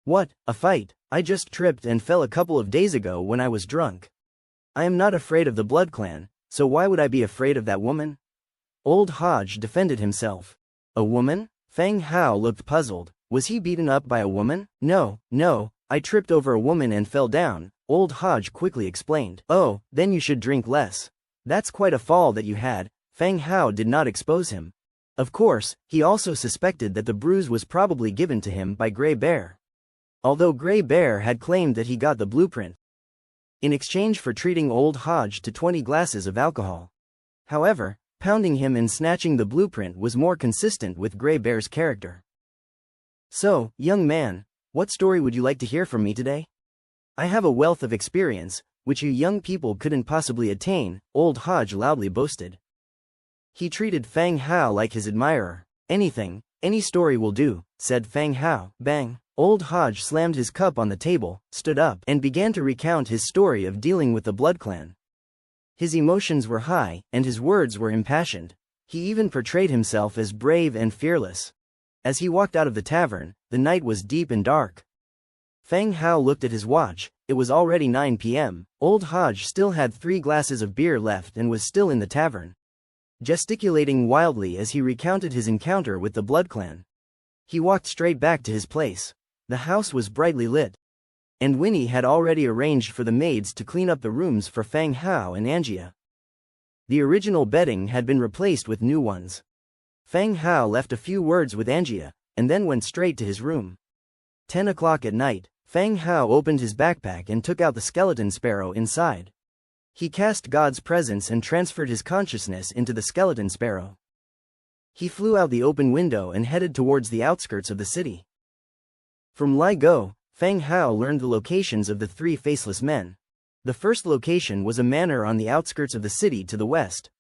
"What, a fight? I just tripped and fell a couple of days ago when I was drunk. I am not afraid of the Blood Clan, so why would I be afraid of that woman?" Old Hodge defended himself. "A woman?" Feng Hao looked puzzled. Was he beaten up by a woman? No, I tripped over a woman and fell down," old Hodge quickly explained. "Oh, then you should drink less. That's quite a fall that you had." Feng Hao did not expose him. Of course, he also suspected that the bruise was probably given to him by Grey Bear, although Grey Bear had claimed that he got the blueprint in exchange for treating old Hodge to 20 glasses of alcohol. However, pounding him and snatching the blueprint was more consistent with Grey Bear's character. "So, young man, what story would you like to hear from me today? I have a wealth of experience, which you young people couldn't possibly attain," old Hodge loudly boasted. He treated Feng Hao like his admirer. "Anything, any story will do," said Feng Hao. Bang! Old Hodge slammed his cup on the table, stood up, and began to recount his story of dealing with the Blood Clan. His emotions were high, and his words were impassioned. He even portrayed himself as brave and fearless. As he walked out of the tavern, the night was deep and dark. Feng Hao looked at his watch. It was already 9 p.m. Old Hodge still had 3 glasses of beer left and was still in the tavern, gesticulating wildly as he recounted his encounter with the Blood Clan. He walked straight back to his place. The house was brightly lit, and Winnie had already arranged for the maids to clean up the rooms for Feng Hao and Angia. The original bedding had been replaced with new ones. Feng Hao left a few words with Angia, and then went straight to his room. 10 o'clock at night, Feng Hao opened his backpack and took out the skeleton sparrow inside. He cast God's presence and transferred his consciousness into the skeleton sparrow. He flew out the open window and headed towards the outskirts of the city. From Lai Go, Feng Hao learned the locations of the 3 faceless men. The first location was a manor on the outskirts of the city to the west.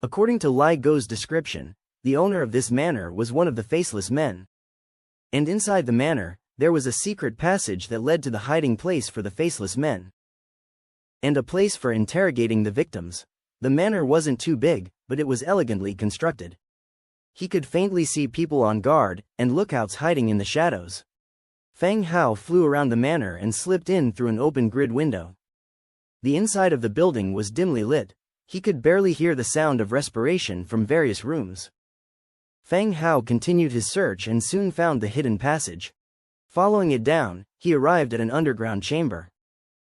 According to Lai Go's description, the owner of this manor was one of the faceless men. And inside the manor, there was a secret passage that led to the hiding place for the faceless men, and a place for interrogating the victims. The manor wasn't too big, but it was elegantly constructed. He could faintly see people on guard, and lookouts hiding in the shadows. Feng Hao flew around the manor and slipped in through an open grid window. The inside of the building was dimly lit. He could barely hear the sound of respiration from various rooms. Feng Hao continued his search and soon found the hidden passage. Following it down, he arrived at an underground chamber.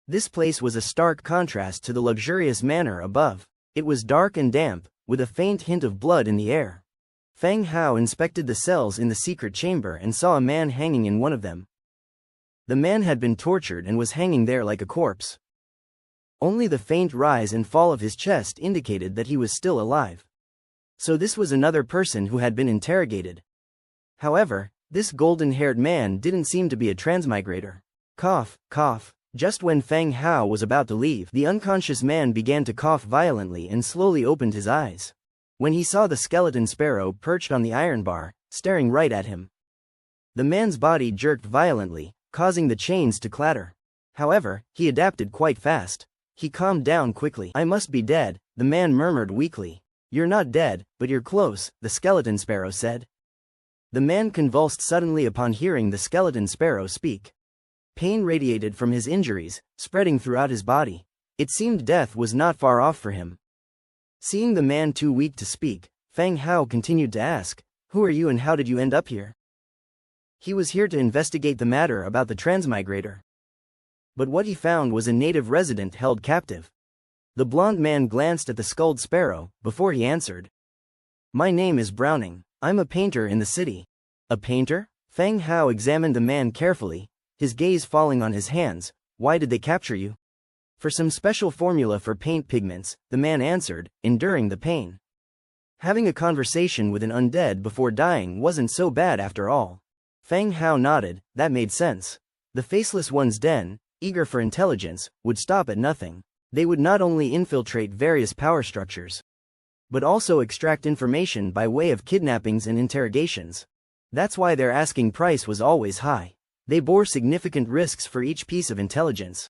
This place was a stark contrast to the luxurious manor above. It was dark and damp, with a faint hint of blood in the air. Fang Hao inspected the cells in the secret chamber and saw a man hanging in one of them. The man had been tortured and was hanging there like a corpse. Only the faint rise and fall of his chest indicated that he was still alive. So this was another person who had been interrogated. However, this golden-haired man didn't seem to be a transmigrator. Cough, cough. Just when Fang Hao was about to leave, the unconscious man began to cough violently and slowly opened his eyes. When he saw the skeleton sparrow perched on the iron bar, staring right at him, the man's body jerked violently, causing the chains to clatter. However, he adapted quite fast. He calmed down quickly. "I must be dead," the man murmured weakly. "You're not dead, but you're close," the skeleton sparrow said. The man convulsed suddenly upon hearing the skeleton sparrow speak. Pain radiated from his injuries, spreading throughout his body. It seemed death was not far off for him. Seeing the man too weak to speak, Fang Hao continued to ask, "Who are you and how did you end up here?" He was here to investigate the matter about the transmigrator. But what he found was a native resident held captive. The blond man glanced at the skulled sparrow, before he answered. "My name is Browning. I'm a painter in the city." "A painter?" Fang Hao examined the man carefully, his gaze falling on his hands. "Why did they capture you?" "For some special formula for paint pigments," the man answered, enduring the pain. Having a conversation with an undead before dying wasn't so bad after all. Fang Hao nodded. That made sense. The Faceless One's den, eager for intelligence, would stop at nothing. They would not only infiltrate various power structures, but also extract information by way of kidnappings and interrogations. That's why their asking price was always high. They bore significant risks for each piece of intelligence.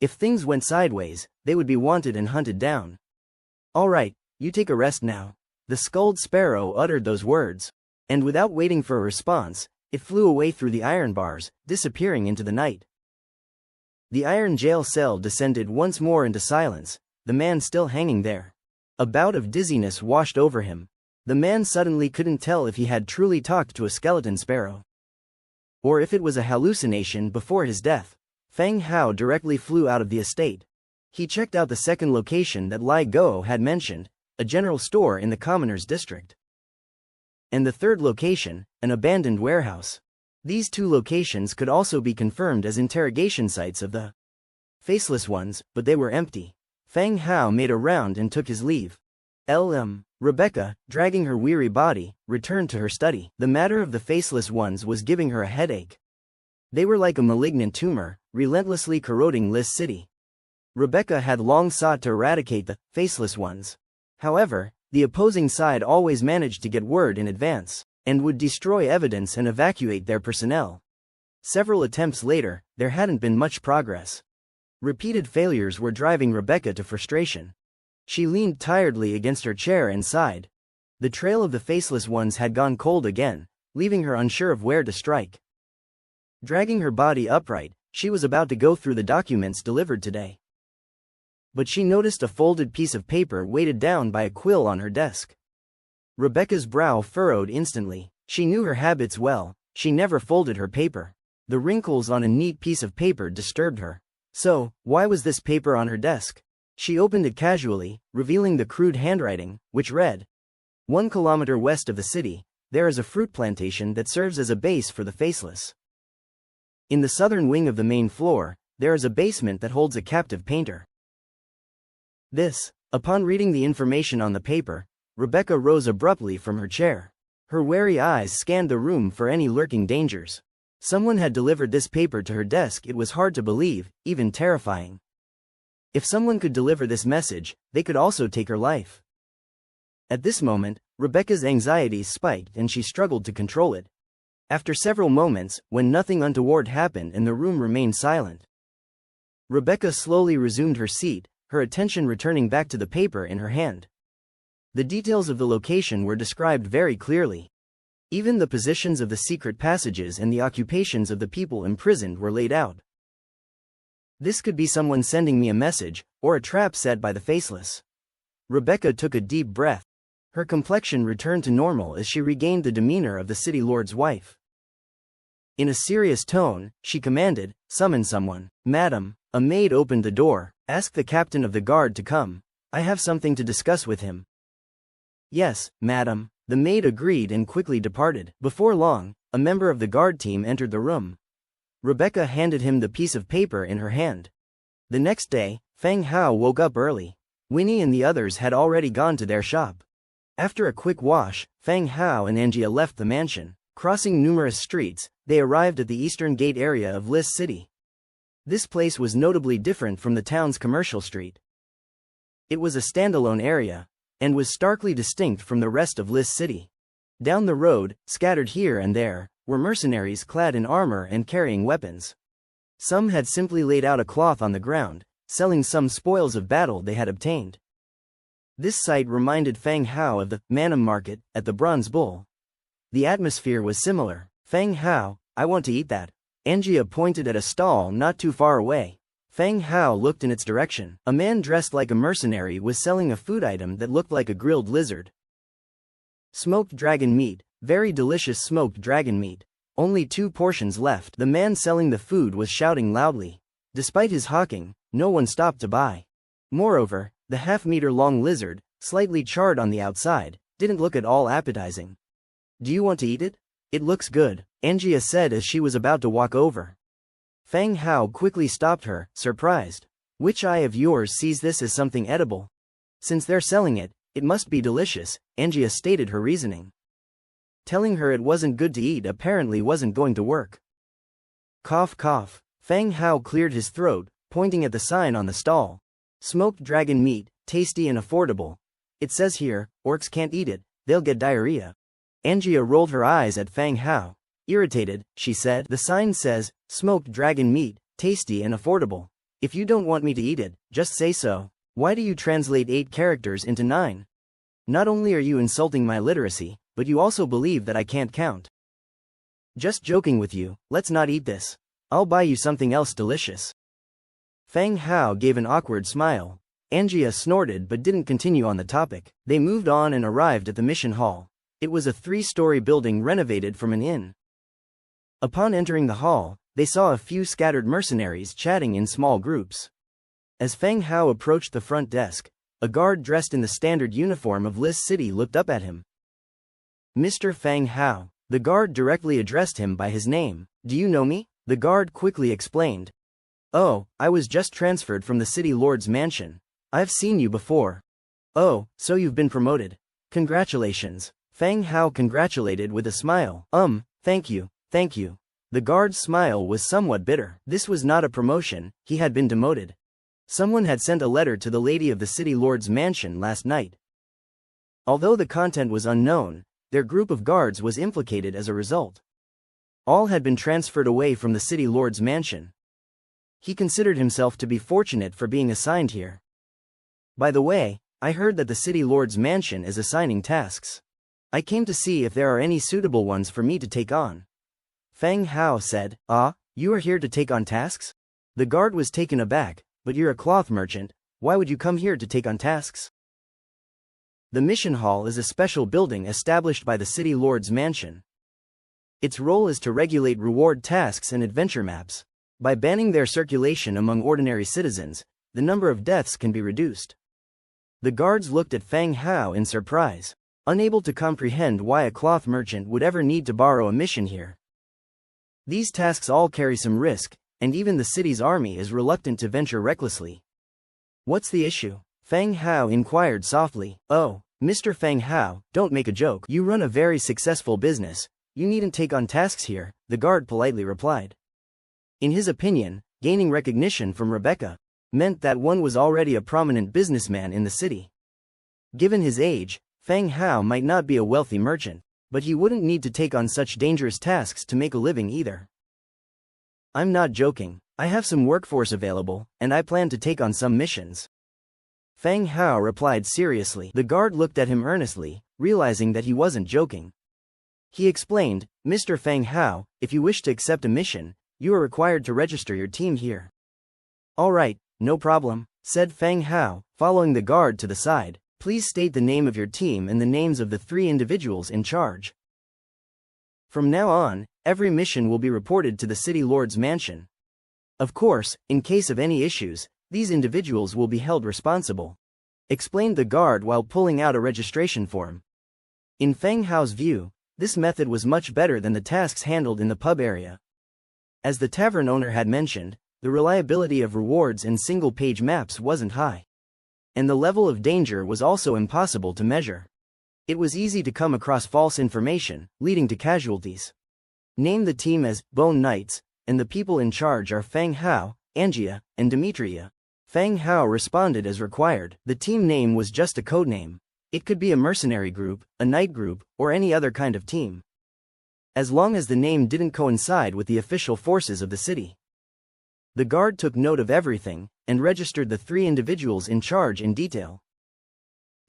If things went sideways, they would be wanted and hunted down. "All right, you take a rest now." The skulled sparrow uttered those words, and without waiting for a response, it flew away through the iron bars, disappearing into the night. The iron jail cell descended once more into silence, the man still hanging there. A bout of dizziness washed over him. The man suddenly couldn't tell if he had truly talked to a skeleton sparrow, or if it was a hallucination before his death. Fang Hao directly flew out of the estate. He checked out the second location that Lai Go had mentioned, a general store in the commoners' district. And the third location, an abandoned warehouse. These two locations could also be confirmed as interrogation sites of the Faceless Ones, but they were empty. Fang Hao made a round and took his leave. Rebecca, dragging her weary body, returned to her study. The matter of the Faceless Ones was giving her a headache. They were like a malignant tumor, relentlessly corroding Lis City. Rebecca had long sought to eradicate the Faceless Ones. However, the opposing side always managed to get word in advance, and would destroy evidence and evacuate their personnel. Several attempts later, there hadn't been much progress. Repeated failures were driving Rebecca to frustration. She leaned tiredly against her chair and sighed. The trail of the Faceless Ones had gone cold again, leaving her unsure of where to strike. Dragging her body upright, she was about to go through the documents delivered today. But she noticed a folded piece of paper weighted down by a quill on her desk. Rebecca's brow furrowed instantly. She knew her habits well, she never folded her paper. The wrinkles on a neat piece of paper disturbed her. So, why was this paper on her desk? She opened it casually, revealing the crude handwriting, which read, 1 kilometer west of the city, there is a fruit plantation that serves as a base for the Faceless. In the southern wing of the main floor, there is a basement that holds a captive painter. Upon reading the information on the paper, Rebecca rose abruptly from her chair. Her wary eyes scanned the room for any lurking dangers. Someone had delivered this paper to her desk. It was hard to believe, even terrifying. If someone could deliver this message, they could also take her life. At this moment, Rebecca's anxieties spiked and she struggled to control it. After several moments, when nothing untoward happened and the room remained silent, Rebecca slowly resumed her seat, her attention returning back to the paper in her hand. The details of the location were described very clearly. Even the positions of the secret passages and the occupations of the people imprisoned were laid out. This could be someone sending me a message, or a trap set by the Faceless. Rebecca took a deep breath. Her complexion returned to normal as she regained the demeanor of the city lord's wife. In a serious tone, she commanded, "Summon someone." "Madam." A maid opened the door. "Ask the captain of the guard to come. I have something to discuss with him." "Yes, madam." The maid agreed and quickly departed. Before long, a member of the guard team entered the room. Rebecca handed him the piece of paper in her hand. The next day, Feng Hao woke up early. Winnie and the others had already gone to their shop. After a quick wash, Feng Hao and Angia left the mansion. Crossing numerous streets, they arrived at the eastern gate area of Lis City. This place was notably different from the town's commercial street. It was a standalone area, and was starkly distinct from the rest of Lis City. Down the road, scattered here and there, were mercenaries clad in armor and carrying weapons. Some had simply laid out a cloth on the ground, selling some spoils of battle they had obtained. This sight reminded Feng Hao of the Manam market at the Bronze Bull. The atmosphere was similar. Feng Hao, I want to eat that. Angia pointed at a stall not too far away. Feng Hao looked in its direction. A man dressed like a mercenary was selling a food item that looked like a grilled lizard. Smoked dragon meat, very delicious smoked dragon meat. Only 2 portions left. The man selling the food was shouting loudly. Despite his hawking, no one stopped to buy. Moreover, the half-meter-long lizard, slightly charred on the outside, didn't look at all appetizing. Do you want to eat it? It looks good, Angia said as she was about to walk over. Feng Hao quickly stopped her, surprised. Which eye of yours sees this as something edible? Since they're selling it, it must be delicious, Angia stated her reasoning. Telling her it wasn't good to eat apparently wasn't going to work. Cough cough. Feng Hao cleared his throat, pointing at the sign on the stall. Smoked dragon meat, tasty and affordable. It says here, orcs can't eat it, they'll get diarrhea. Angia rolled her eyes at Feng Hao. Irritated, she said, the sign says, smoked dragon meat, tasty and affordable. If you don't want me to eat it, just say so. Why do you translate 8 characters into 9? Not only are you insulting my literacy, but you also believe that I can't count. Just joking with you, let's not eat this. I'll buy you something else delicious. Feng Hao gave an awkward smile. Angia snorted but didn't continue on the topic. They moved on and arrived at the mission hall. It was a 3-story building renovated from an inn. Upon entering the hall, they saw a few scattered mercenaries chatting in small groups. As Feng Hao approached the front desk, a guard dressed in the standard uniform of Lis City looked up at him. Mr. Feng Hao. The guard directly addressed him by his name. Do you know me? The guard quickly explained. Oh, I was just transferred from the city lord's mansion. I've seen you before. Oh, so you've been promoted. Congratulations. Feng Hao congratulated with a smile. Thank you, thank you. The guard's smile was somewhat bitter. This was not a promotion, he had been demoted. Someone had sent a letter to the lady of the city lord's mansion last night. Although the content was unknown, their group of guards was implicated as a result. All had been transferred away from the city lord's mansion. He considered himself to be fortunate for being assigned here. By the way, I heard that the city lord's mansion is assigning tasks. I came to see if there are any suitable ones for me to take on. Feng Hao said, you are here to take on tasks? The guard was taken aback, but you're a cloth merchant, why would you come here to take on tasks? The mission hall is a special building established by the city lord's mansion. Its role is to regulate reward tasks and adventure maps. By banning their circulation among ordinary citizens, the number of deaths can be reduced. The guards looked at Feng Hao in surprise, unable to comprehend why a cloth merchant would ever need to borrow a mission here. These tasks all carry some risk, and even the city's army is reluctant to venture recklessly. What's the issue? Feng Hao inquired softly. Oh, Mr. Feng Hao, don't make a joke. You run a very successful business. You needn't take on tasks here, the guard politely replied. In his opinion, gaining recognition from Rebecca meant that one was already a prominent businessman in the city. Given his age, Feng Hao might not be a wealthy merchant, but he wouldn't need to take on such dangerous tasks to make a living either. I'm not joking, I have some workforce available, and I plan to take on some missions. Feng Hao replied seriously. The guard looked at him earnestly, realizing that he wasn't joking. He explained, Mr. Feng Hao, if you wish to accept a mission, you are required to register your team here. All right, no problem, said Feng Hao, following the guard to the side. Please state the name of your team and the names of the 3 individuals in charge. From now on, every mission will be reported to the city lord's mansion. Of course, in case of any issues, these individuals will be held responsible, explained the guard while pulling out a registration form. In Feng Hao's view, this method was much better than the tasks handled in the pub area. As the tavern owner had mentioned, the reliability of rewards in single-page maps wasn't high. And the level of danger was also impossible to measure. It was easy to come across false information, leading to casualties. Name the team as Bone Knights, and the people in charge are Feng Hao, Angia, and Demetria. Feng Hao responded as required. The team name was just a codename. It could be a mercenary group, a knight group, or any other kind of team. As long as the name didn't coincide with the official forces of the city. The guard took note of everything, and registered the 3 individuals in charge in detail.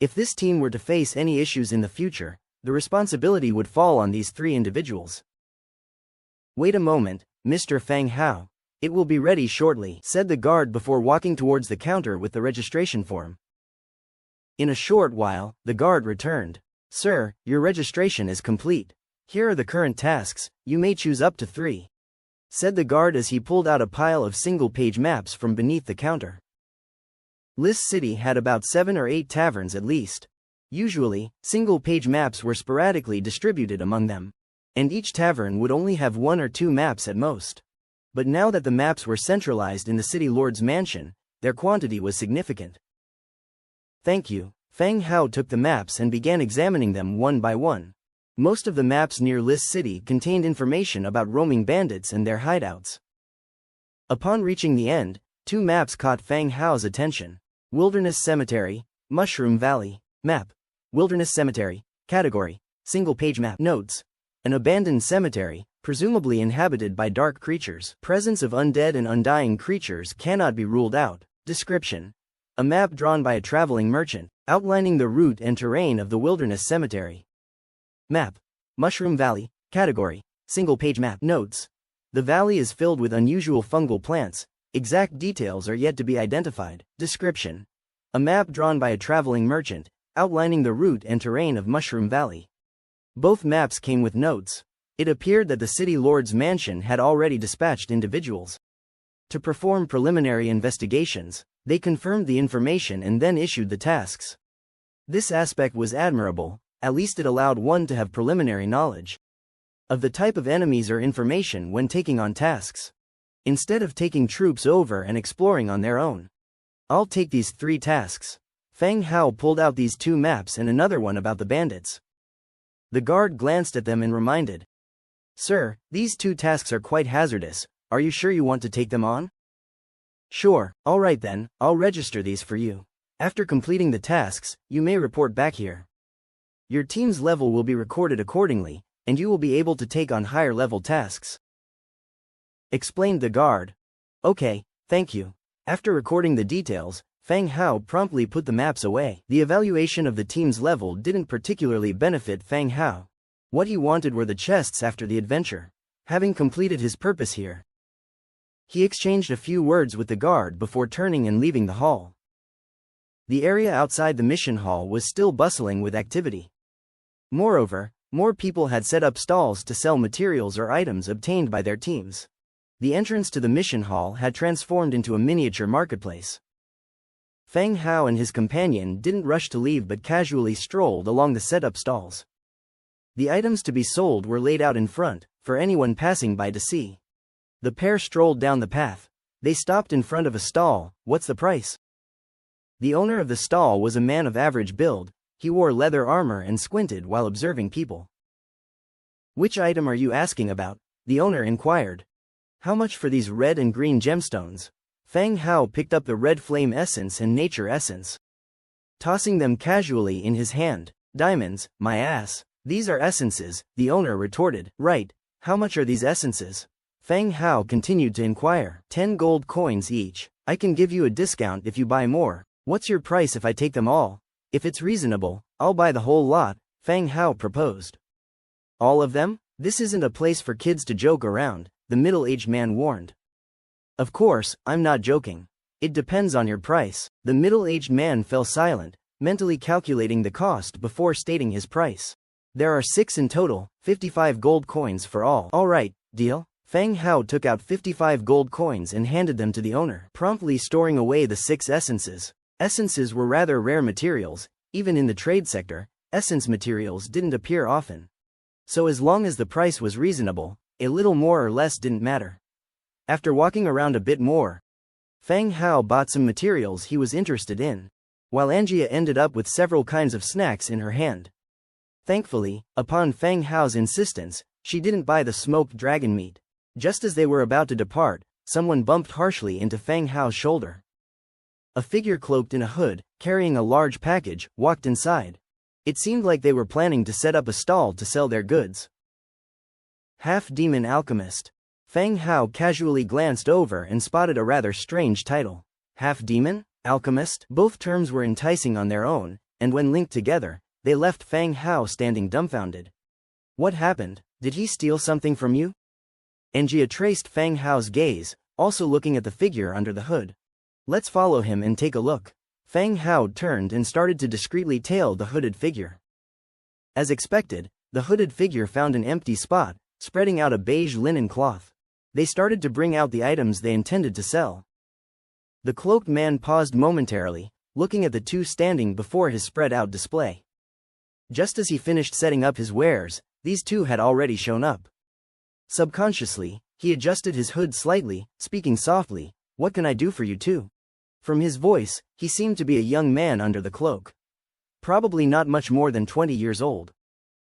If this team were to face any issues in the future, the responsibility would fall on these 3 individuals. Wait a moment, Mr. Feng Hao. It will be ready shortly, said the guard before walking towards the counter with the registration form. In a short while, the guard returned. Sir, your registration is complete. Here are the current tasks, you may choose up to 3. Said the guard as he pulled out a pile of single-page maps from beneath the counter. List City had about 7 or 8 taverns at least. Usually, single-page maps were sporadically distributed among them. And each tavern would only have 1 or 2 maps at most. But now that the maps were centralized in the city lord's mansion, their quantity was significant. Thank you. Feng Hao took the maps and began examining them one by one. Most of the maps near List City contained information about roaming bandits and their hideouts. Upon reaching the end, 2 maps caught Feng Hao's attention. Wilderness Cemetery, Mushroom Valley, Map. Wilderness Cemetery, Category, Single-page map. Notes. An abandoned cemetery, presumably inhabited by dark creatures. Presence of undead and undying creatures cannot be ruled out. Description. A map drawn by a traveling merchant, outlining the route and terrain of the Wilderness Cemetery. Map. Mushroom Valley, Category, Single-page map. Notes. The valley is filled with unusual fungal plants. Exact details are yet to be identified. Description. A map drawn by a traveling merchant, outlining the route and terrain of Mushroom Valley. Both maps came with notes. It appeared that the city lord's mansion had already dispatched individuals to perform preliminary investigations. They confirmed the information and then issued the tasks. This aspect was admirable, at least it allowed one to have preliminary knowledge of the type of enemies or information when taking on tasks, instead of taking troops over and exploring on their own. I'll take these 3 tasks. Feng Hao pulled out these 2 maps and another one about the bandits. The guard glanced at them and reminded. Sir, these 2 tasks are quite hazardous. Are you sure you want to take them on? Sure, alright then, I'll register these for you. After completing the tasks, you may report back here. Your team's level will be recorded accordingly, and you will be able to take on higher level tasks. Explained the guard. Okay, thank you. After recording the details, Feng Hao promptly put the maps away. The evaluation of the team's level didn't particularly benefit Feng Hao. What he wanted were the chests after the adventure. Having completed his purpose here, he exchanged a few words with the guard before turning and leaving the hall. The area outside the mission hall was still bustling with activity. Moreover, more people had set up stalls to sell materials or items obtained by their teams. The entrance to the mission hall had transformed into a miniature marketplace. Feng Hao and his companion didn't rush to leave but casually strolled along the set-up stalls. The items to be sold were laid out in front, for anyone passing by to see. The pair strolled down the path. They stopped in front of a stall. What's the price? The owner of the stall was a man of average build. He wore leather armor and squinted while observing people. Which item are you asking about? The owner inquired. How much for these red and green gemstones? Feng Hao picked up the red flame essence and nature essence, tossing them casually in his hand. Diamonds, my ass. These are essences, the owner retorted. Right, how much are these essences? Feng Hao continued to inquire. 10 gold coins each. I can give you a discount if you buy more. What's your price if I take them all? If it's reasonable, I'll buy the whole lot, Feng Hao proposed. All of them? This isn't a place for kids to joke around, the middle-aged man warned. Of course, I'm not joking. It depends on your price. The middle-aged man fell silent, mentally calculating the cost before stating his price. There are 6 in total, 55 gold coins for all. All right, deal? Feng Hao took out 55 gold coins and handed them to the owner, promptly storing away the 6 essences. Essences were rather rare materials, even in the trade sector, essence materials didn't appear often. So as long as the price was reasonable, a little more or less didn't matter. After walking around a bit more, Fang Hao bought some materials he was interested in, while Angia ended up with several kinds of snacks in her hand. Thankfully, upon Fang Hao's insistence, she didn't buy the smoked dragon meat. Just as they were about to depart, someone bumped harshly into Fang Hao's shoulder. A figure cloaked in a hood, carrying a large package, walked inside. It seemed like they were planning to set up a stall to sell their goods. Half-demon alchemist. Fang Hao casually glanced over and spotted a rather strange title. Half-demon? Alchemist? Both terms were enticing on their own, and when linked together, they left Fang Hao standing dumbfounded. What happened? Did he steal something from you? Angia traced Fang Hao's gaze, also looking at the figure under the hood. Let's follow him and take a look. Fang Hao turned and started to discreetly tail the hooded figure. As expected, the hooded figure found an empty spot, spreading out a beige linen cloth. They started to bring out the items they intended to sell. The cloaked man paused momentarily, looking at the two standing before his spread-out display. Just as he finished setting up his wares, these two had already shown up. Subconsciously, he adjusted his hood slightly, speaking softly, "What can I do for you two?" From his voice, he seemed to be a young man under the cloak. Probably not much more than 20 years old.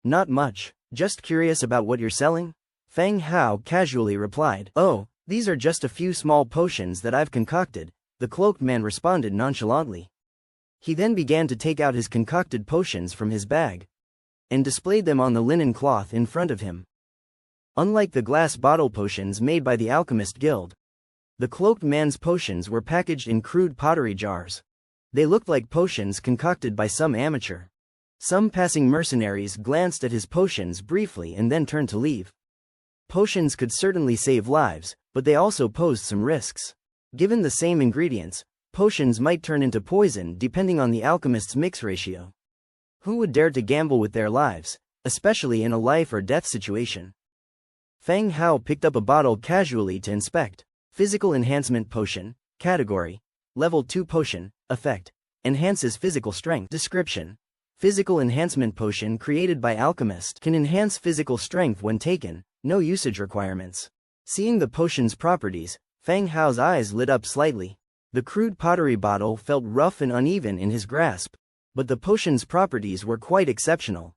Not much, just curious about what you're selling? Fang Hao casually replied. Oh, these are just a few small potions that I've concocted, the cloaked man responded nonchalantly. He then began to take out his concocted potions from his bag and displayed them on the linen cloth in front of him. Unlike the glass bottle potions made by the Alchemist Guild, the cloaked man's potions were packaged in crude pottery jars. They looked like potions concocted by some amateur. Some passing mercenaries glanced at his potions briefly and then turned to leave. Potions could certainly save lives, but they also posed some risks. Given the same ingredients, potions might turn into poison depending on the alchemist's mix ratio. Who would dare to gamble with their lives, especially in a life or death situation? Fang Hao picked up a bottle casually to inspect. Physical Enhancement Potion. Category: Level 2 Potion. Effect: Enhances physical strength. Description: Physical Enhancement Potion created by Alchemist can enhance physical strength when taken, no usage requirements. Seeing the potion's properties, Fang Hao's eyes lit up slightly. The crude pottery bottle felt rough and uneven in his grasp, but the potion's properties were quite exceptional.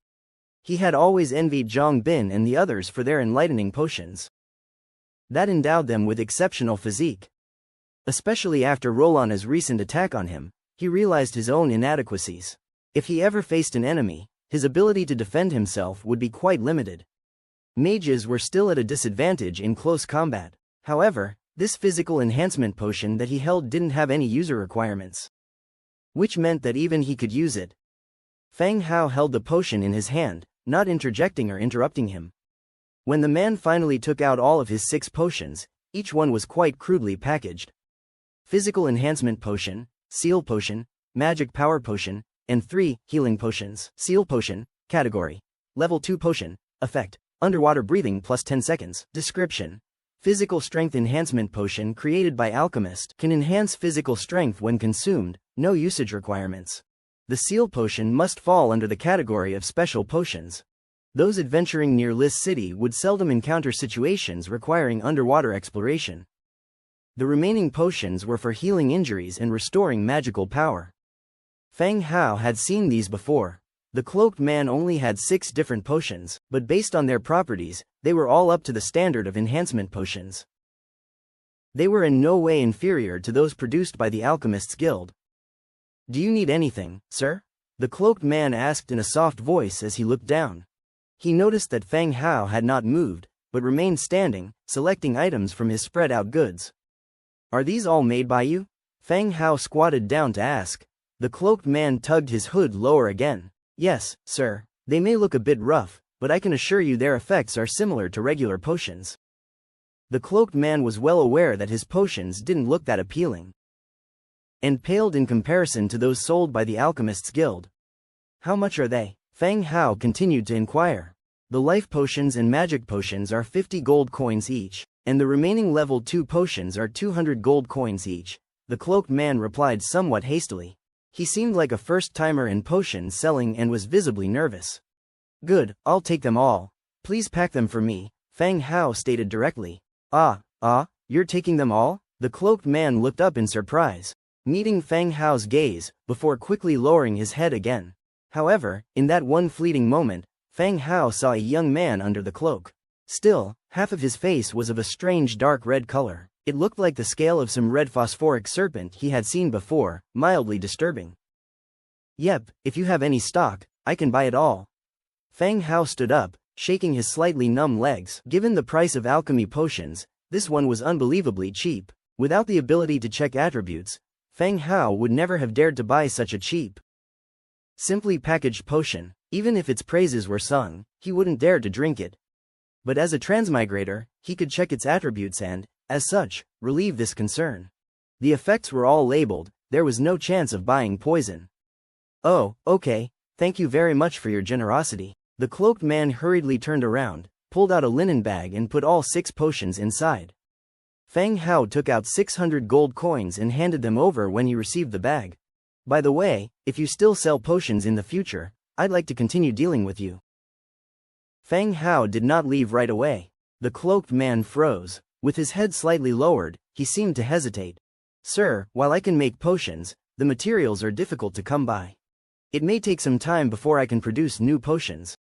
He had always envied Zhang Bin and the others for their enlightening potions that endowed them with exceptional physique. Especially after Rolana's recent attack on him, he realized his own inadequacies. If he ever faced an enemy, his ability to defend himself would be quite limited. Mages were still at a disadvantage in close combat. However, this physical enhancement potion that he held didn't have any user requirements, which meant that even he could use it. Fang Hao held the potion in his hand, not interjecting or interrupting him. When the man finally took out all of his 6 potions, each one was quite crudely packaged. Physical Enhancement Potion, Seal Potion, Magic Power Potion, and 3 Healing Potions. Seal Potion. Category: Level 2 Potion. Effect: Underwater breathing plus 10 seconds. Description: Physical Strength Enhancement Potion created by Alchemist can enhance physical strength when consumed, no usage requirements. The Seal Potion must fall under the category of Special Potions. Those adventuring near Lis City would seldom encounter situations requiring underwater exploration. The remaining potions were for healing injuries and restoring magical power. Fang Hao had seen these before. The cloaked man only had 6 different potions, but based on their properties, they were all up to the standard of enhancement potions. They were in no way inferior to those produced by the Alchemists Guild. "Do you need anything, sir?" the cloaked man asked in a soft voice as he looked down. He noticed that Fang Hao had not moved, but remained standing, selecting items from his spread-out goods. "Are these all made by you?" Fang Hao squatted down to ask. The cloaked man tugged his hood lower again. "Yes, sir. They may look a bit rough, but I can assure you their effects are similar to regular potions." The cloaked man was well aware that his potions didn't look that appealing, and paled in comparison to those sold by the Alchemists Guild. "How much are they?" Fang Hao continued to inquire. "The life potions and magic potions are 50 gold coins each, and the remaining level 2 potions are 200 gold coins each," the cloaked man replied somewhat hastily. He seemed like a first-timer in potion selling and was visibly nervous. Good, I'll take them all. Please pack them for me, Fang Hao stated directly. You're taking them all? The cloaked man looked up in surprise, meeting Fang Hao's gaze, before quickly lowering his head again. However, in that one fleeting moment, Fang Hao saw a young man under the cloak. Still, half of his face was of a strange dark red color. It looked like the scale of some red phosphoric serpent he had seen before, mildly disturbing. Yep, if you have any stock, I can buy it all. Fang Hao stood up, shaking his slightly numb legs. Given the price of alchemy potions, this one was unbelievably cheap. Without the ability to check attributes, Fang Hao would never have dared to buy such a cheap, simply packaged potion. Even if its praises were sung, he wouldn't dare to drink it. But as a transmigrator, he could check its attributes and, as such, relieve this concern. The effects were all labeled, there was no chance of buying poison. Oh, okay, thank you very much for your generosity. The cloaked man hurriedly turned around, pulled out a linen bag and put all 6 potions inside. Fang Hao took out 600 gold coins and handed them over when he received the bag. By the way, if you still sell potions in the future, I'd like to continue dealing with you. Fang Hao did not leave right away. The cloaked man froze. With his head slightly lowered, he seemed to hesitate. Sir, while I can make potions, the materials are difficult to come by. It may take some time before I can produce new potions.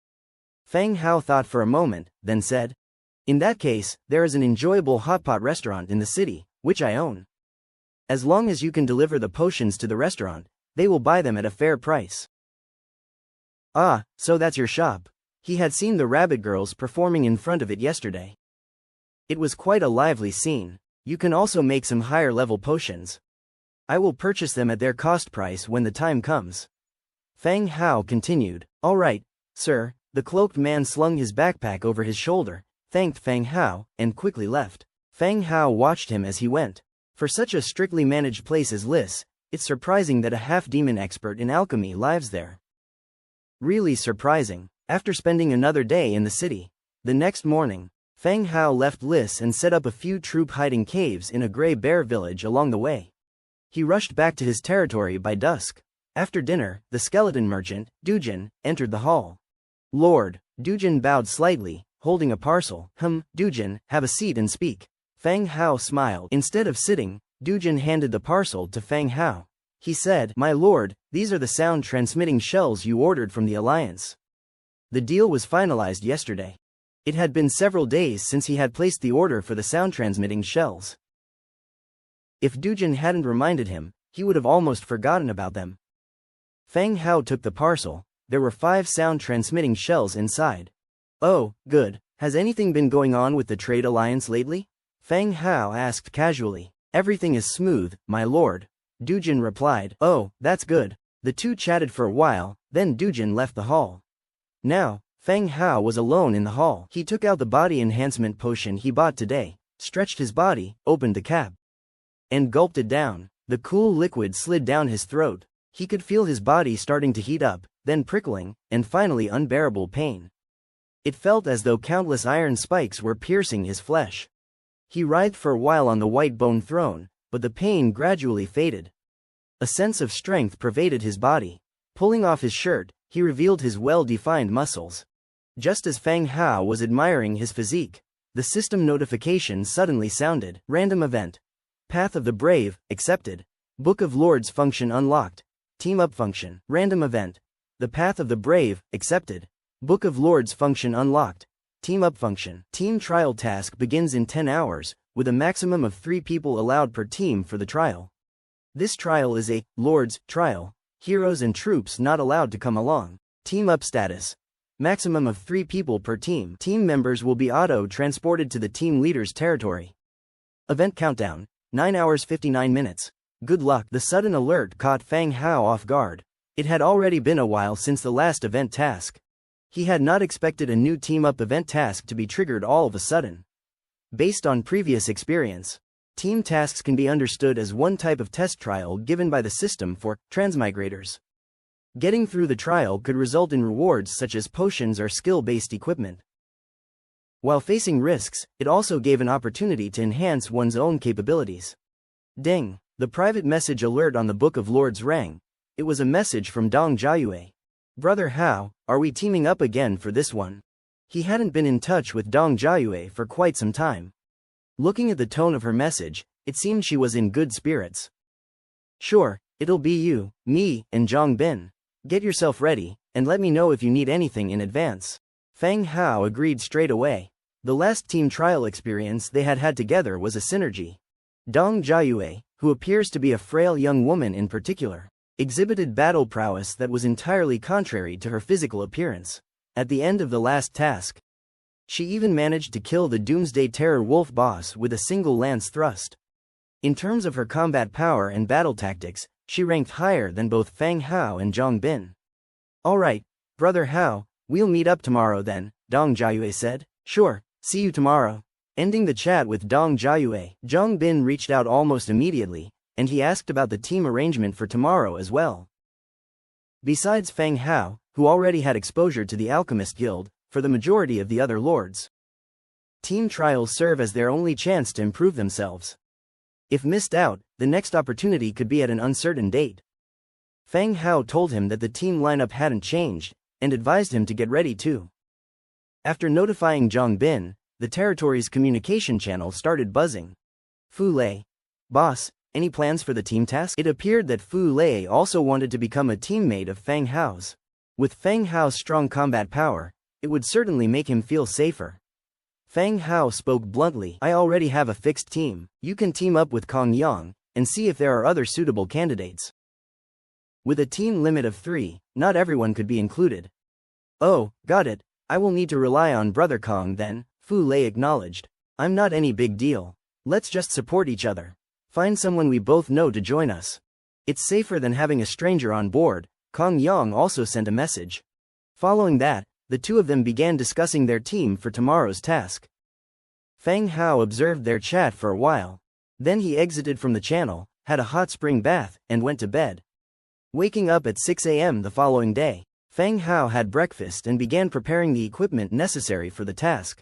Fang Hao thought for a moment, then said, in that case, there is an enjoyable hotpot restaurant in the city, which I own. As long as you can deliver the potions to the restaurant, they will buy them at a fair price. Ah, so that's your shop. He had seen the rabbit girls performing in front of it yesterday. It was quite a lively scene. You can also make some higher-level potions. I will purchase them at their cost price when the time comes. Fang Hao continued, all right, sir. The cloaked man slung his backpack over his shoulder, thanked Fang Hao, and quickly left. Fang Hao watched him as he went. For such a strictly managed place as this, it's surprising that a half-demon expert in alchemy lives there. Really surprising. After spending another day in the city, the next morning, Fang Hao left Lis and set up a few troop hiding caves in a gray bear village along the way. He rushed back to his territory by dusk. After dinner, the skeleton merchant, Dujin, entered the hall. Lord, Dujin bowed slightly, holding a parcel. Dujin, have a seat and speak. Fang Hao smiled. Instead of sitting, Dujin handed the parcel to Fang Hao. He said, my lord, these are the sound-transmitting shells you ordered from the Alliance. The deal was finalized yesterday. It had been several days since he had placed the order for the sound-transmitting shells. If Dujin hadn't reminded him, he would have almost forgotten about them. Fang Hao took the parcel. There were 5 sound-transmitting shells inside. Oh, good. Has anything been going on with the Trade Alliance lately? Fang Hao asked casually. Everything is smooth, my lord. Dujin replied. Oh, that's good. The two chatted for a while, then Dujin left the hall. Now, Fang Hao was alone in the hall. He took out the body enhancement potion he bought today, stretched his body, opened the cap, and gulped it down. The cool liquid slid down his throat. He could feel his body starting to heat up, then prickling, and finally unbearable pain. It felt as though countless iron spikes were piercing his flesh. He writhed for a while on the white bone throne, but the pain gradually faded. A sense of strength pervaded his body. Pulling off his shirt, he revealed his well-defined muscles. Just as Fang Hao was admiring his physique, the system notification suddenly sounded. Random event. Path of the Brave, accepted. Book of Lords function unlocked. Team up function. Random event. The Path of the Brave, accepted. Book of Lords function unlocked. Team up function. Team trial task begins in 10 hours, with a maximum of 3 people allowed per team for the trial. This trial is a Lords trial. Heroes and troops not allowed to come along. Team up status. Maximum of 3 people per team. Team members will be auto-transported to the team leader's territory. Event countdown. 9 hours 59 minutes. Good luck. The sudden alert caught Fang Hao off guard. It had already been a while since the last event task. He had not expected a new team-up event task to be triggered all of a sudden. Based on previous experience, team tasks can be understood as one type of test trial given by the system for transmigrators. Getting through the trial could result in rewards such as potions or skill-based equipment. While facing risks, it also gave an opportunity to enhance one's own capabilities. Ding! The private message alert on the Book of Lords rang. It was a message from Dong Jiayue. Brother Hao, are we teaming up again for this one? He hadn't been in touch with Dong Jiayue for quite some time. Looking at the tone of her message, it seemed she was in good spirits. Sure, it'll be you, me, and Zhang Bin. Get yourself ready, and let me know if you need anything in advance. Fang Hao agreed straight away. The last team trial experience they had had together was a synergy. Dong Jiayue, who appears to be a frail young woman in particular, exhibited battle prowess that was entirely contrary to her physical appearance. At the end of the last task, she even managed to kill the Doomsday Terror Wolf boss with a single lance thrust. In terms of her combat power and battle tactics, she ranked higher than both Fang Hao and Zhang Bin. Alright, Brother Hao, we'll meet up tomorrow then, Dong Jiayue said. Sure, see you tomorrow. Ending the chat with Dong Jiayue, Zhang Bin reached out almost immediately, and he asked about the team arrangement for tomorrow as well. Besides Fang Hao, who already had exposure to the Alchemist Guild, for the majority of the other lords, team trials serve as their only chance to improve themselves. If missed out, the next opportunity could be at an uncertain date. Fang Hao told him that the team lineup hadn't changed, and advised him to get ready too. After notifying Zhang Bin, the territory's communication channel started buzzing. Fu Lei. Boss, any plans for the team task? It appeared that Fu Lei also wanted to become a teammate of Fang Hao's. With Fang Hao's strong combat power, it would certainly make him feel safer. Fang Hao spoke bluntly. I already have a fixed team. You can team up with Kong Yang, and see if there are other suitable candidates. With a team limit of 3, not everyone could be included. Oh, got it. I will need to rely on Brother Kong then, Fu Lei acknowledged. I'm not any big deal. Let's just support each other. Find someone we both know to join us. It's safer than having a stranger on board. Kong Yang also sent a message. Following that, the two of them began discussing their team for tomorrow's task. Fang Hao observed their chat for a while. Then he exited from the channel, had a hot spring bath, and went to bed. Waking up at 6 a.m. the following day, Fang Hao had breakfast and began preparing the equipment necessary for the task.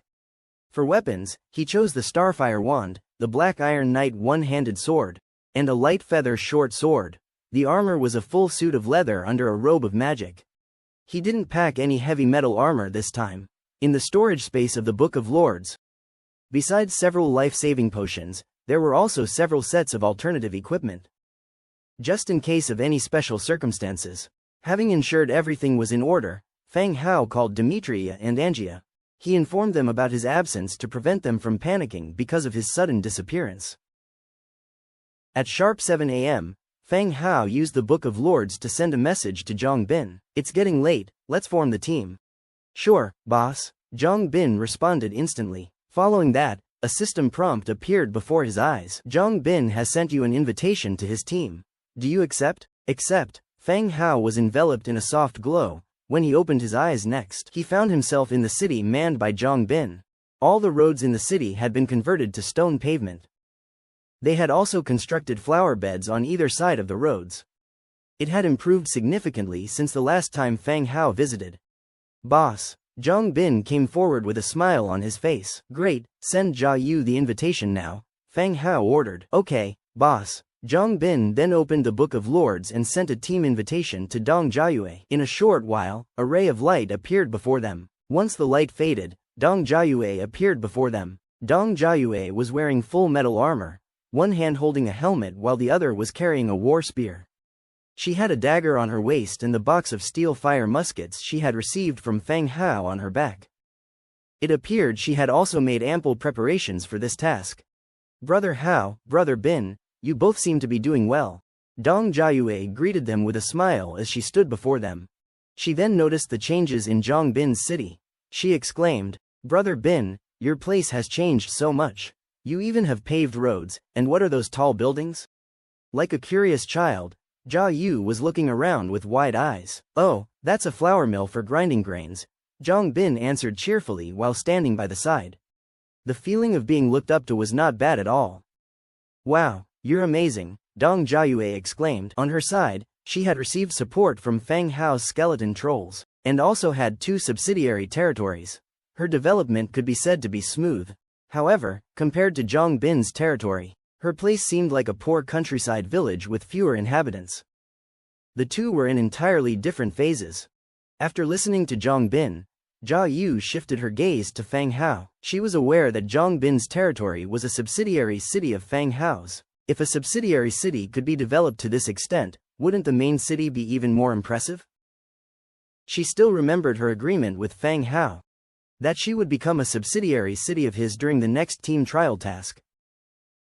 For weapons, he chose the Starfire Wand, the Black Iron Knight one-handed sword, and a light feather short sword. The armor was a full suit of leather under a robe of magic. He didn't pack any heavy metal armor this time. In the storage space of the Book of Lords, besides several life-saving potions, there were also several sets of alternative equipment, just in case of any special circumstances. Having ensured everything was in order, Fang Hao called Demetria and Angia. He informed them about his absence to prevent them from panicking because of his sudden disappearance. At sharp 7 a.m., Fang Hao used the Book of Lords to send a message to Zhang Bin. It's getting late, let's form the team. Sure, boss, Zhang Bin responded instantly. Following that, a system prompt appeared before his eyes. Zhang Bin has sent you an invitation to his team. Do you accept? Accept. Fang Hao was enveloped in a soft glow. When he opened his eyes next, he found himself in the city manned by Zhang Bin. All the roads in the city had been converted to stone pavement. They had also constructed flower beds on either side of the roads. It had improved significantly since the last time Fang Hao visited. Boss, Zhang Bin came forward with a smile on his face. Great, send Jia Yu the invitation now, Fang Hao ordered. Okay, boss. Zhang Bin then opened the Book of Lords and sent a team invitation to Dong Jiayue. In a short while, a ray of light appeared before them. Once the light faded, Dong Jiayue appeared before them. Dong Jiayue was wearing full metal armor, one hand holding a helmet while the other was carrying a war spear. She had a dagger on her waist and the box of steel fire muskets she had received from Fang Hao on her back. It appeared she had also made ample preparations for this task. Brother Hao, Brother Bin, you both seem to be doing well. Dong Jiayue greeted them with a smile as she stood before them. She then noticed the changes in Zhang Bin's city. She exclaimed, Brother Bin, your place has changed so much. You even have paved roads, and what are those tall buildings? Like a curious child, Jia Yu was looking around with wide eyes. Oh, that's a flour mill for grinding grains, Zhang Bin answered cheerfully while standing by the side. The feeling of being looked up to was not bad at all. Wow, you're amazing, Dong Jiayue exclaimed. On her side, she had received support from Fang Hao's skeleton trolls, and also had 2 subsidiary territories. Her development could be said to be smooth. However, compared to Zhang Bin's territory, her place seemed like a poor countryside village with fewer inhabitants. The two were in entirely different phases. After listening to Zhang Bin, Jia Yu shifted her gaze to Fang Hao. She was aware that Zhang Bin's territory was a subsidiary city of Fang Hao's. If a subsidiary city could be developed to this extent, wouldn't the main city be even more impressive? She still remembered her agreement with Fang Hao, that she would become a subsidiary city of his during the next team trial task.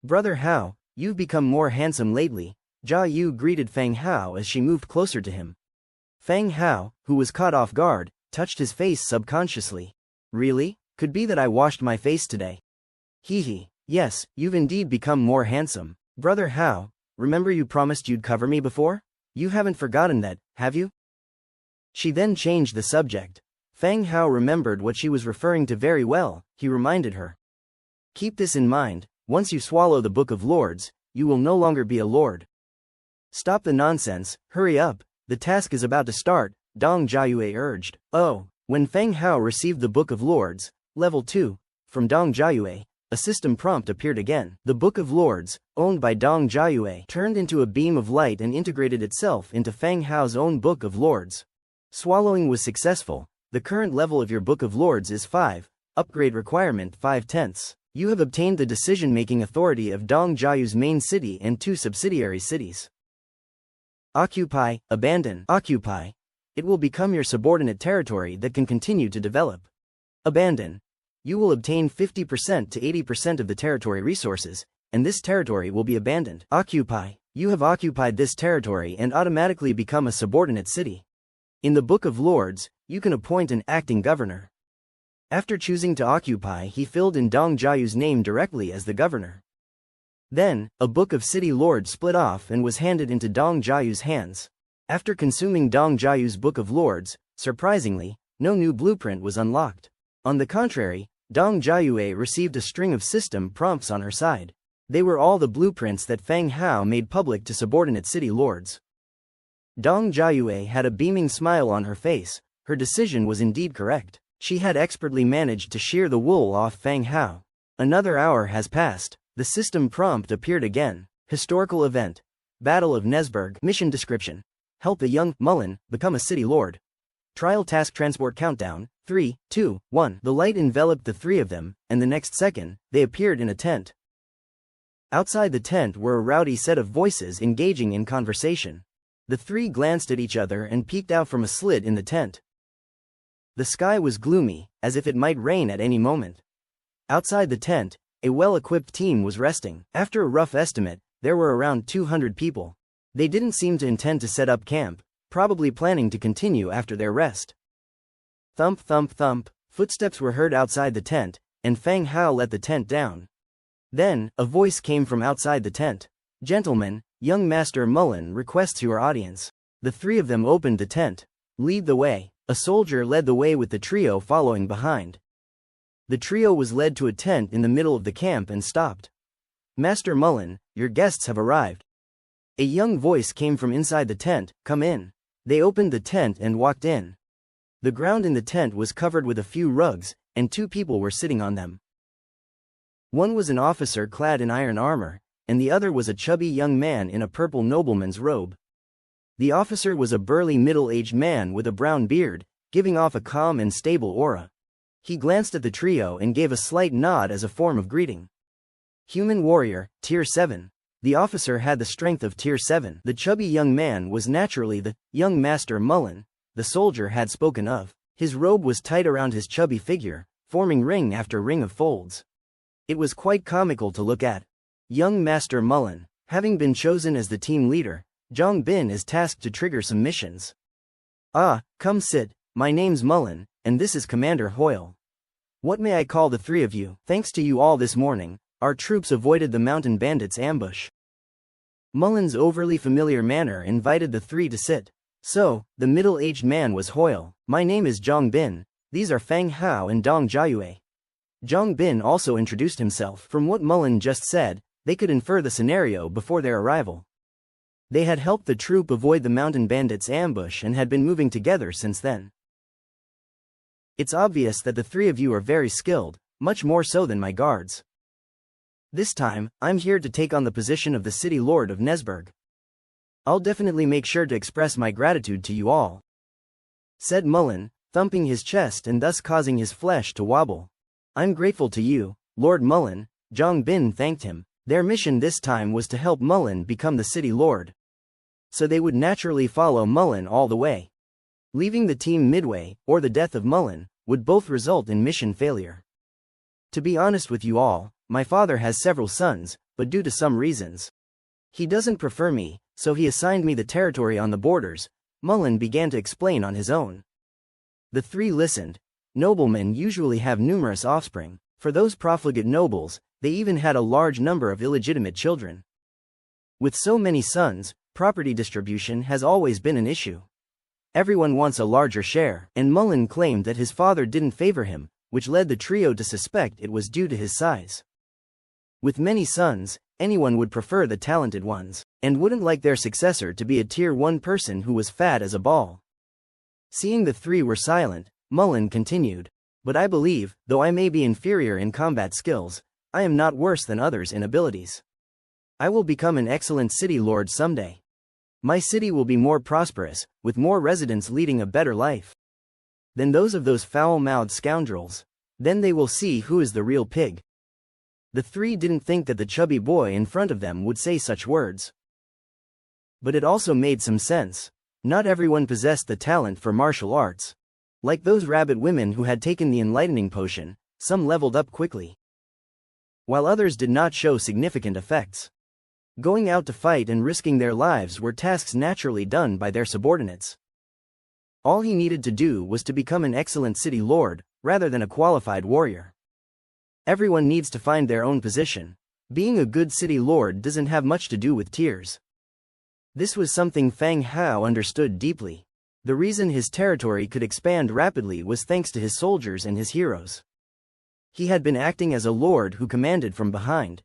Brother Hao, you've become more handsome lately, Jia Yu greeted Fang Hao as she moved closer to him. Fang Hao, who was caught off guard, touched his face subconsciously. Really? Could be that I washed my face today. Hee. Yes, you've indeed become more handsome. Brother Hao, remember you promised you'd cover me before? You haven't forgotten that, have you? She then changed the subject. Fang Hao remembered what she was referring to very well. He reminded her. Keep this in mind, once you swallow the Book of Lords, you will no longer be a lord. Stop the nonsense, hurry up, the task is about to start, Dong Jiayue urged. Oh, when Fang Hao received the Book of Lords, Level 2, from Dong Jiayue, a system prompt appeared again. The Book of Lords, owned by Dong Jiayue, turned into a beam of light and integrated itself into Fang Hao's own Book of Lords. Swallowing was successful. The current level of your Book of Lords is 5, upgrade requirement 5/10. You have obtained the decision-making authority of Dong Jiayu's main city and 2 subsidiary cities. Occupy, abandon, occupy. It will become your subordinate territory that can continue to develop. Abandon. You will obtain 50% to 80% of the territory resources, and this territory will be abandoned. Occupy. You have occupied this territory and automatically become a subordinate city. In the Book of Lords, you can appoint an acting governor. After choosing to occupy, he filled in Dong Jiayu's name directly as the governor. Then, a Book of City Lords split off and was handed into Dong Jiayu's hands. After consuming Dong Jiayu's Book of Lords, surprisingly, no new blueprint was unlocked. On the contrary, Dong Jiayue received a string of system prompts on her side. They were all the blueprints that Fang Hao made public to subordinate city lords. Dong Jiayue had a beaming smile on her face. Her decision was indeed correct. She had expertly managed to shear the wool off Fang Hao. Another hour has passed. The system prompt appeared again. Historical event. Battle of Nesburg. Mission description. Help a young Mullen become a city lord. Trial task transport countdown. 3, 2, 1. The light enveloped the three of them, and the next second, they appeared in a tent. Outside the tent were a rowdy set of voices engaging in conversation. The three glanced at each other and peeked out from a slit in the tent. The sky was gloomy, as if it might rain at any moment. Outside the tent, a well-equipped team was resting. After a rough estimate, there were around 200 people. They didn't seem to intend to set up camp, probably planning to continue after their rest. Thump thump thump, footsteps were heard outside the tent, and Fang Hao let the tent down. Then, a voice came from outside the tent. Gentlemen, young Master Mullen requests your audience. The three of them opened the tent. Lead the way. A soldier led the way with the trio following behind. The trio was led to a tent in the middle of the camp and stopped. Master Mullen, your guests have arrived. A young voice came from inside the tent. Come in. They opened the tent and walked in. The ground in the tent was covered with a few rugs, and 2 people were sitting on them. One was an officer clad in iron armor, and the other was a chubby young man in a purple nobleman's robe. The officer was a burly middle-aged man with a brown beard, giving off a calm and stable aura. He glanced at the trio and gave a slight nod as a form of greeting. Human warrior, Tier 7. The officer had the strength of Tier 7. The chubby young man was naturally the young Master Mullen the soldier had spoken of. His robe was tight around his chubby figure, forming ring after ring of folds. It was quite comical to look at. Young Master Mullen, having been chosen as the team leader, Zhang Bin is tasked to trigger some missions. Ah, come sit, my name's Mullen, and this is Commander Hoyle. What may I call the three of you? Thanks to you all this morning, our troops avoided the mountain bandits' ambush. Mullen's overly familiar manner invited the three to sit. So, the middle-aged man was Hoyle. My name is Zhang Bin, these are Fang Hao and Dong Jiayue. Zhang Bin also introduced himself. From what Mullen just said, they could infer the scenario before their arrival. They had helped the troop avoid the mountain bandits' ambush and had been moving together since then. It's obvious that the three of you are very skilled, much more so than my guards. This time, I'm here to take on the position of the city lord of Nesburg. I'll definitely make sure to express my gratitude to you all," said Mullen, thumping his chest and thus causing his flesh to wobble. "I'm grateful to you, Lord Mullen," Zhang Bin thanked him. Their mission this time was to help Mullen become the city lord, so they would naturally follow Mullen all the way. Leaving the team midway, or the death of Mullen, would both result in mission failure. To be honest with you all, my father has several sons, but due to some reasons, he doesn't prefer me, so he assigned me the territory on the borders, Mullen began to explain on his own. The three listened. Noblemen usually have numerous offspring. For those profligate nobles, they even had a large number of illegitimate children. With so many sons, property distribution has always been an issue. Everyone wants a larger share, and Mullen claimed that his father didn't favor him, which led the trio to suspect it was due to his size. With many sons, anyone would prefer the talented ones, and wouldn't like their successor to be a tier 1 person who was fat as a ball. Seeing the three were silent, Mullen continued, "But I believe, though I may be inferior in combat skills, I am not worse than others in abilities. I will become an excellent city lord someday. My city will be more prosperous, with more residents leading a better life than those of those foul-mouthed scoundrels. Then they will see who is the real pig." The three didn't think that the chubby boy in front of them would say such words. But it also made some sense. Not everyone possessed the talent for martial arts. Like those rabbit women who had taken the enlightening potion, some leveled up quickly, while others did not show significant effects. Going out to fight and risking their lives were tasks naturally done by their subordinates. All he needed to do was to become an excellent city lord, rather than a qualified warrior. Everyone needs to find their own position. Being a good city lord doesn't have much to do with tiers. This was something Fang Hao understood deeply. The reason his territory could expand rapidly was thanks to his soldiers and his heroes. He had been acting as a lord who commanded from behind.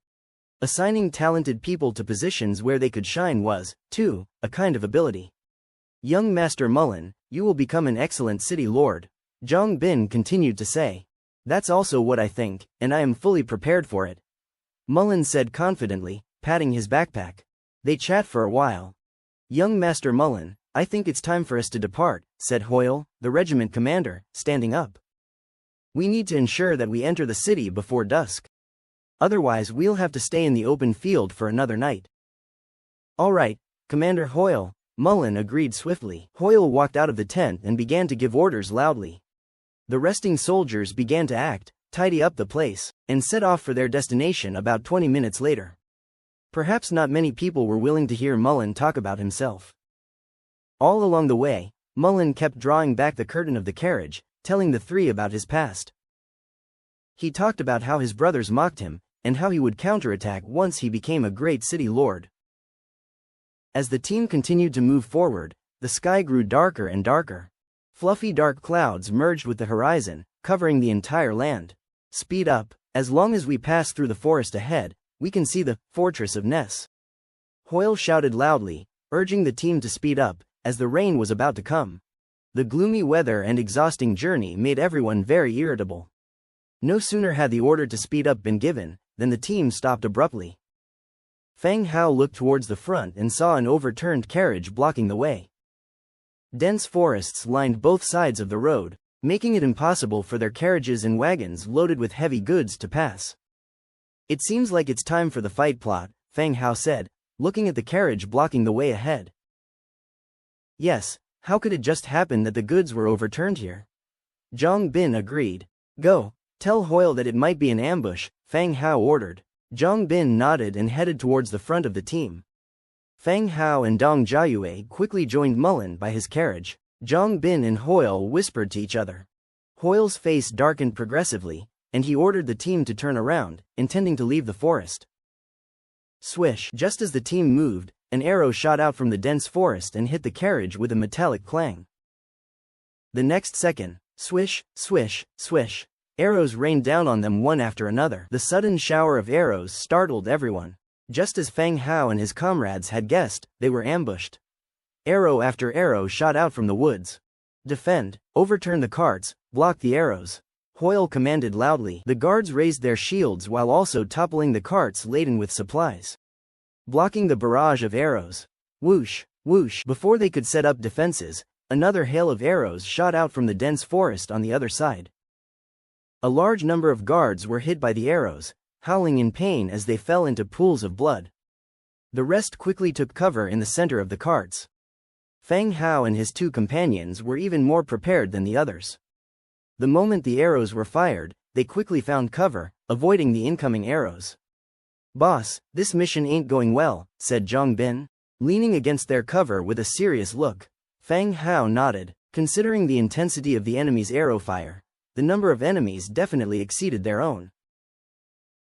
Assigning talented people to positions where they could shine was, too, a kind of ability. "Young Master Mullen, you will become an excellent city lord," Zhang Bin continued to say. "That's also what I think, and I am fully prepared for it," Mullen said confidently, patting his backpack. They chat for a while. "Young Master Mullen, I think it's time for us to depart," said Hoyle, the regiment commander, standing up. "We need to ensure that we enter the city before dusk. Otherwise we'll have to stay in the open field for another night." "All right, Commander Hoyle," Mullen agreed swiftly. Hoyle walked out of the tent and began to give orders loudly. The resting soldiers began to act, tidy up the place, and set off for their destination about 20 minutes later. Perhaps not many people were willing to hear Mullen talk about himself. All along the way, Mullen kept drawing back the curtain of the carriage, telling the three about his past. He talked about how his brothers mocked him, and how he would counterattack once he became a great city lord. As the team continued to move forward, the sky grew darker and darker. Fluffy dark clouds merged with the horizon, covering the entire land. "Speed up, as long as we pass through the forest ahead, we can see the fortress of Ness," Hoyle shouted loudly, urging the team to speed up, as the rain was about to come. The gloomy weather and exhausting journey made everyone very irritable. No sooner had the order to speed up been given, than the team stopped abruptly. Fang Hao looked towards the front and saw an overturned carriage blocking the way. Dense forests lined both sides of the road, making it impossible for their carriages and wagons loaded with heavy goods to pass. "It seems like it's time for the fight plot," Fang Hao said, looking at the carriage blocking the way ahead. "Yes, how could it just happen that the goods were overturned here?" Zhang Bin agreed. "Go, tell Hoyle that it might be an ambush," Fang Hao ordered. Zhang Bin nodded and headed towards the front of the team. Fang Hao and Dong Jiayue quickly joined Mullen by his carriage. Zhang Bin and Hoyle whispered to each other. Hoyle's face darkened progressively, and he ordered the team to turn around, intending to leave the forest. Swish! Just as the team moved, an arrow shot out from the dense forest and hit the carriage with a metallic clang. The next second, swish, swish, swish, arrows rained down on them one after another. The sudden shower of arrows startled everyone. Just as Fang Hao and his comrades had guessed, they were ambushed. Arrow after arrow shot out from the woods. "Defend, overturn the carts, block the arrows," Hoyle commanded loudly. The guards raised their shields while also toppling the carts laden with supplies, blocking the barrage of arrows. Whoosh, whoosh. Before they could set up defenses, another hail of arrows shot out from the dense forest on the other side. A large number of guards were hit by the arrows, howling in pain as they fell into pools of blood. The rest quickly took cover in the center of the carts. Feng Hao and his two companions were even more prepared than the others. The moment the arrows were fired, they quickly found cover, avoiding the incoming arrows. "Boss, this mission ain't going well," said Zhang Bin, leaning against their cover with a serious look. Feng Hao nodded. Considering the intensity of the enemy's arrow fire, the number of enemies definitely exceeded their own.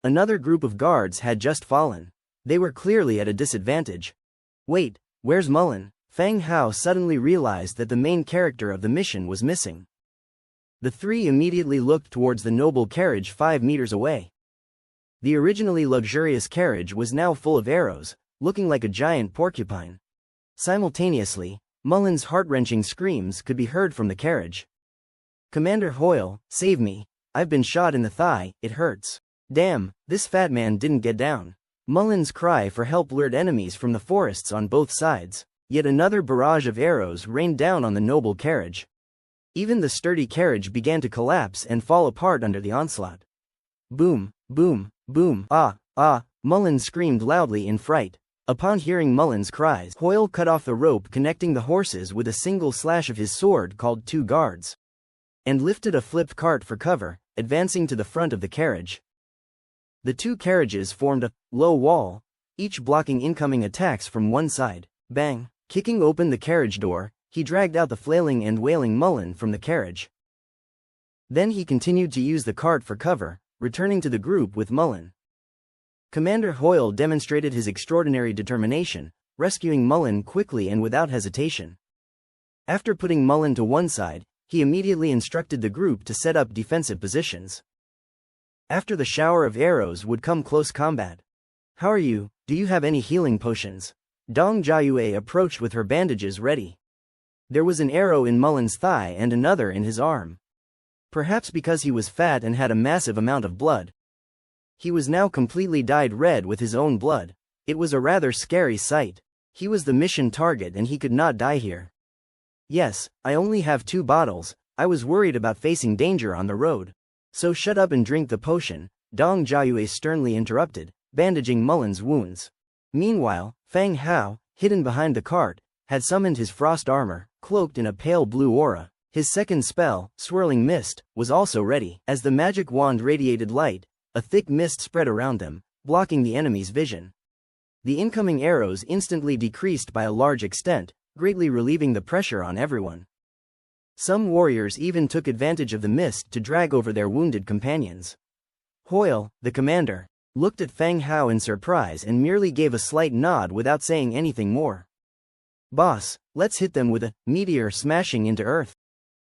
Another group of guards had just fallen. They were clearly at a disadvantage. Wait, where's Mullen? Feng Hao suddenly realized that the main character of the mission was missing. The three immediately looked towards the noble carriage 5 meters away. The originally luxurious carriage was now full of arrows, looking like a giant porcupine. Simultaneously, Mullen's heart-wrenching screams could be heard from the carriage. "Commander Hoyle, save me, I've been shot in the thigh, it hurts. Damn, this fat man didn't get down." Mullen's cry for help lured enemies from the forests on both sides. Yet another barrage of arrows rained down on the noble carriage. Even the sturdy carriage began to collapse and fall apart under the onslaught. Boom, boom, boom. Ah, ah, Mullen screamed loudly in fright. Upon hearing Mullen's cries, Hoyle cut off the rope connecting the horses with a single slash of his sword called 2 guards, and lifted a flipped cart for cover, advancing to the front of the carriage. The 2 carriages formed a low wall, each blocking incoming attacks from one side. Bang! Kicking open the carriage door, he dragged out the flailing and wailing Mullen from the carriage. Then he continued to use the cart for cover, returning to the group with Mullen. Commander Hoyle demonstrated his extraordinary determination, rescuing Mullen quickly and without hesitation. After putting Mullen to one side, he immediately instructed the group to set up defensive positions. After the shower of arrows would come close combat. "How are you? Do you have any healing potions?" Dong Jiayue approached with her bandages ready. There was an arrow in Mullen's thigh and another in his arm. Perhaps because he was fat and had a massive amount of blood, he was now completely dyed red with his own blood. It was a rather scary sight. He was the mission target and he could not die here. "Yes, I only have 2 bottles, I was worried about facing danger on the road." "So shut up and drink the potion," Dong Jiayue sternly interrupted, bandaging Mullen's wounds. Meanwhile, Feng Hao, hidden behind the cart, had summoned his frost armor, cloaked in a pale blue aura. His second spell, Swirling Mist, was also ready. As the magic wand radiated light, a thick mist spread around them, blocking the enemy's vision. The incoming arrows instantly decreased by a large extent, greatly relieving the pressure on everyone. Some warriors even took advantage of the mist to drag over their wounded companions. Hoyle, the commander, looked at Feng Hao in surprise and merely gave a slight nod without saying anything more. "Boss, let's hit them with a meteor smashing into earth,"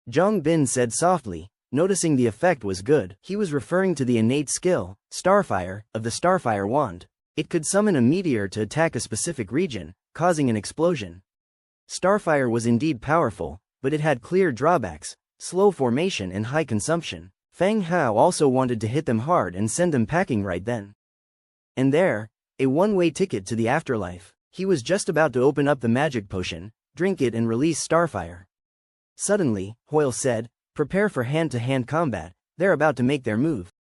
Zhang Bin said softly, noticing the effect was good. He was referring to the innate skill, Starfire, of the Starfire wand. It could summon a meteor to attack a specific region, causing an explosion. Starfire was indeed powerful, but it had clear drawbacks: slow formation and high consumption. Feng Hao also wanted to hit them hard and send them packing right then and there, a one-way ticket to the afterlife. He was just about to open up the magic potion, drink it and release Starfire. Suddenly, Hoyle said, "Prepare for hand-to-hand combat, they're about to make their move."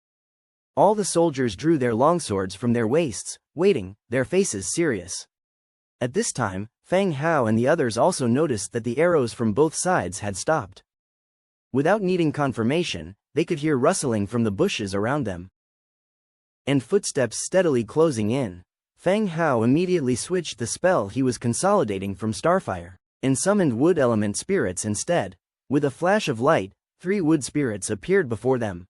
All the soldiers drew their longswords from their waists, waiting, their faces serious. At this time, Feng Hao and the others also noticed that the arrows from both sides had stopped. Without needing confirmation, they could hear rustling from the bushes around them, and footsteps steadily closing in. Feng Hao immediately switched the spell he was consolidating from Starfire, and summoned wood element spirits instead. With a flash of light, 3 wood spirits appeared before them.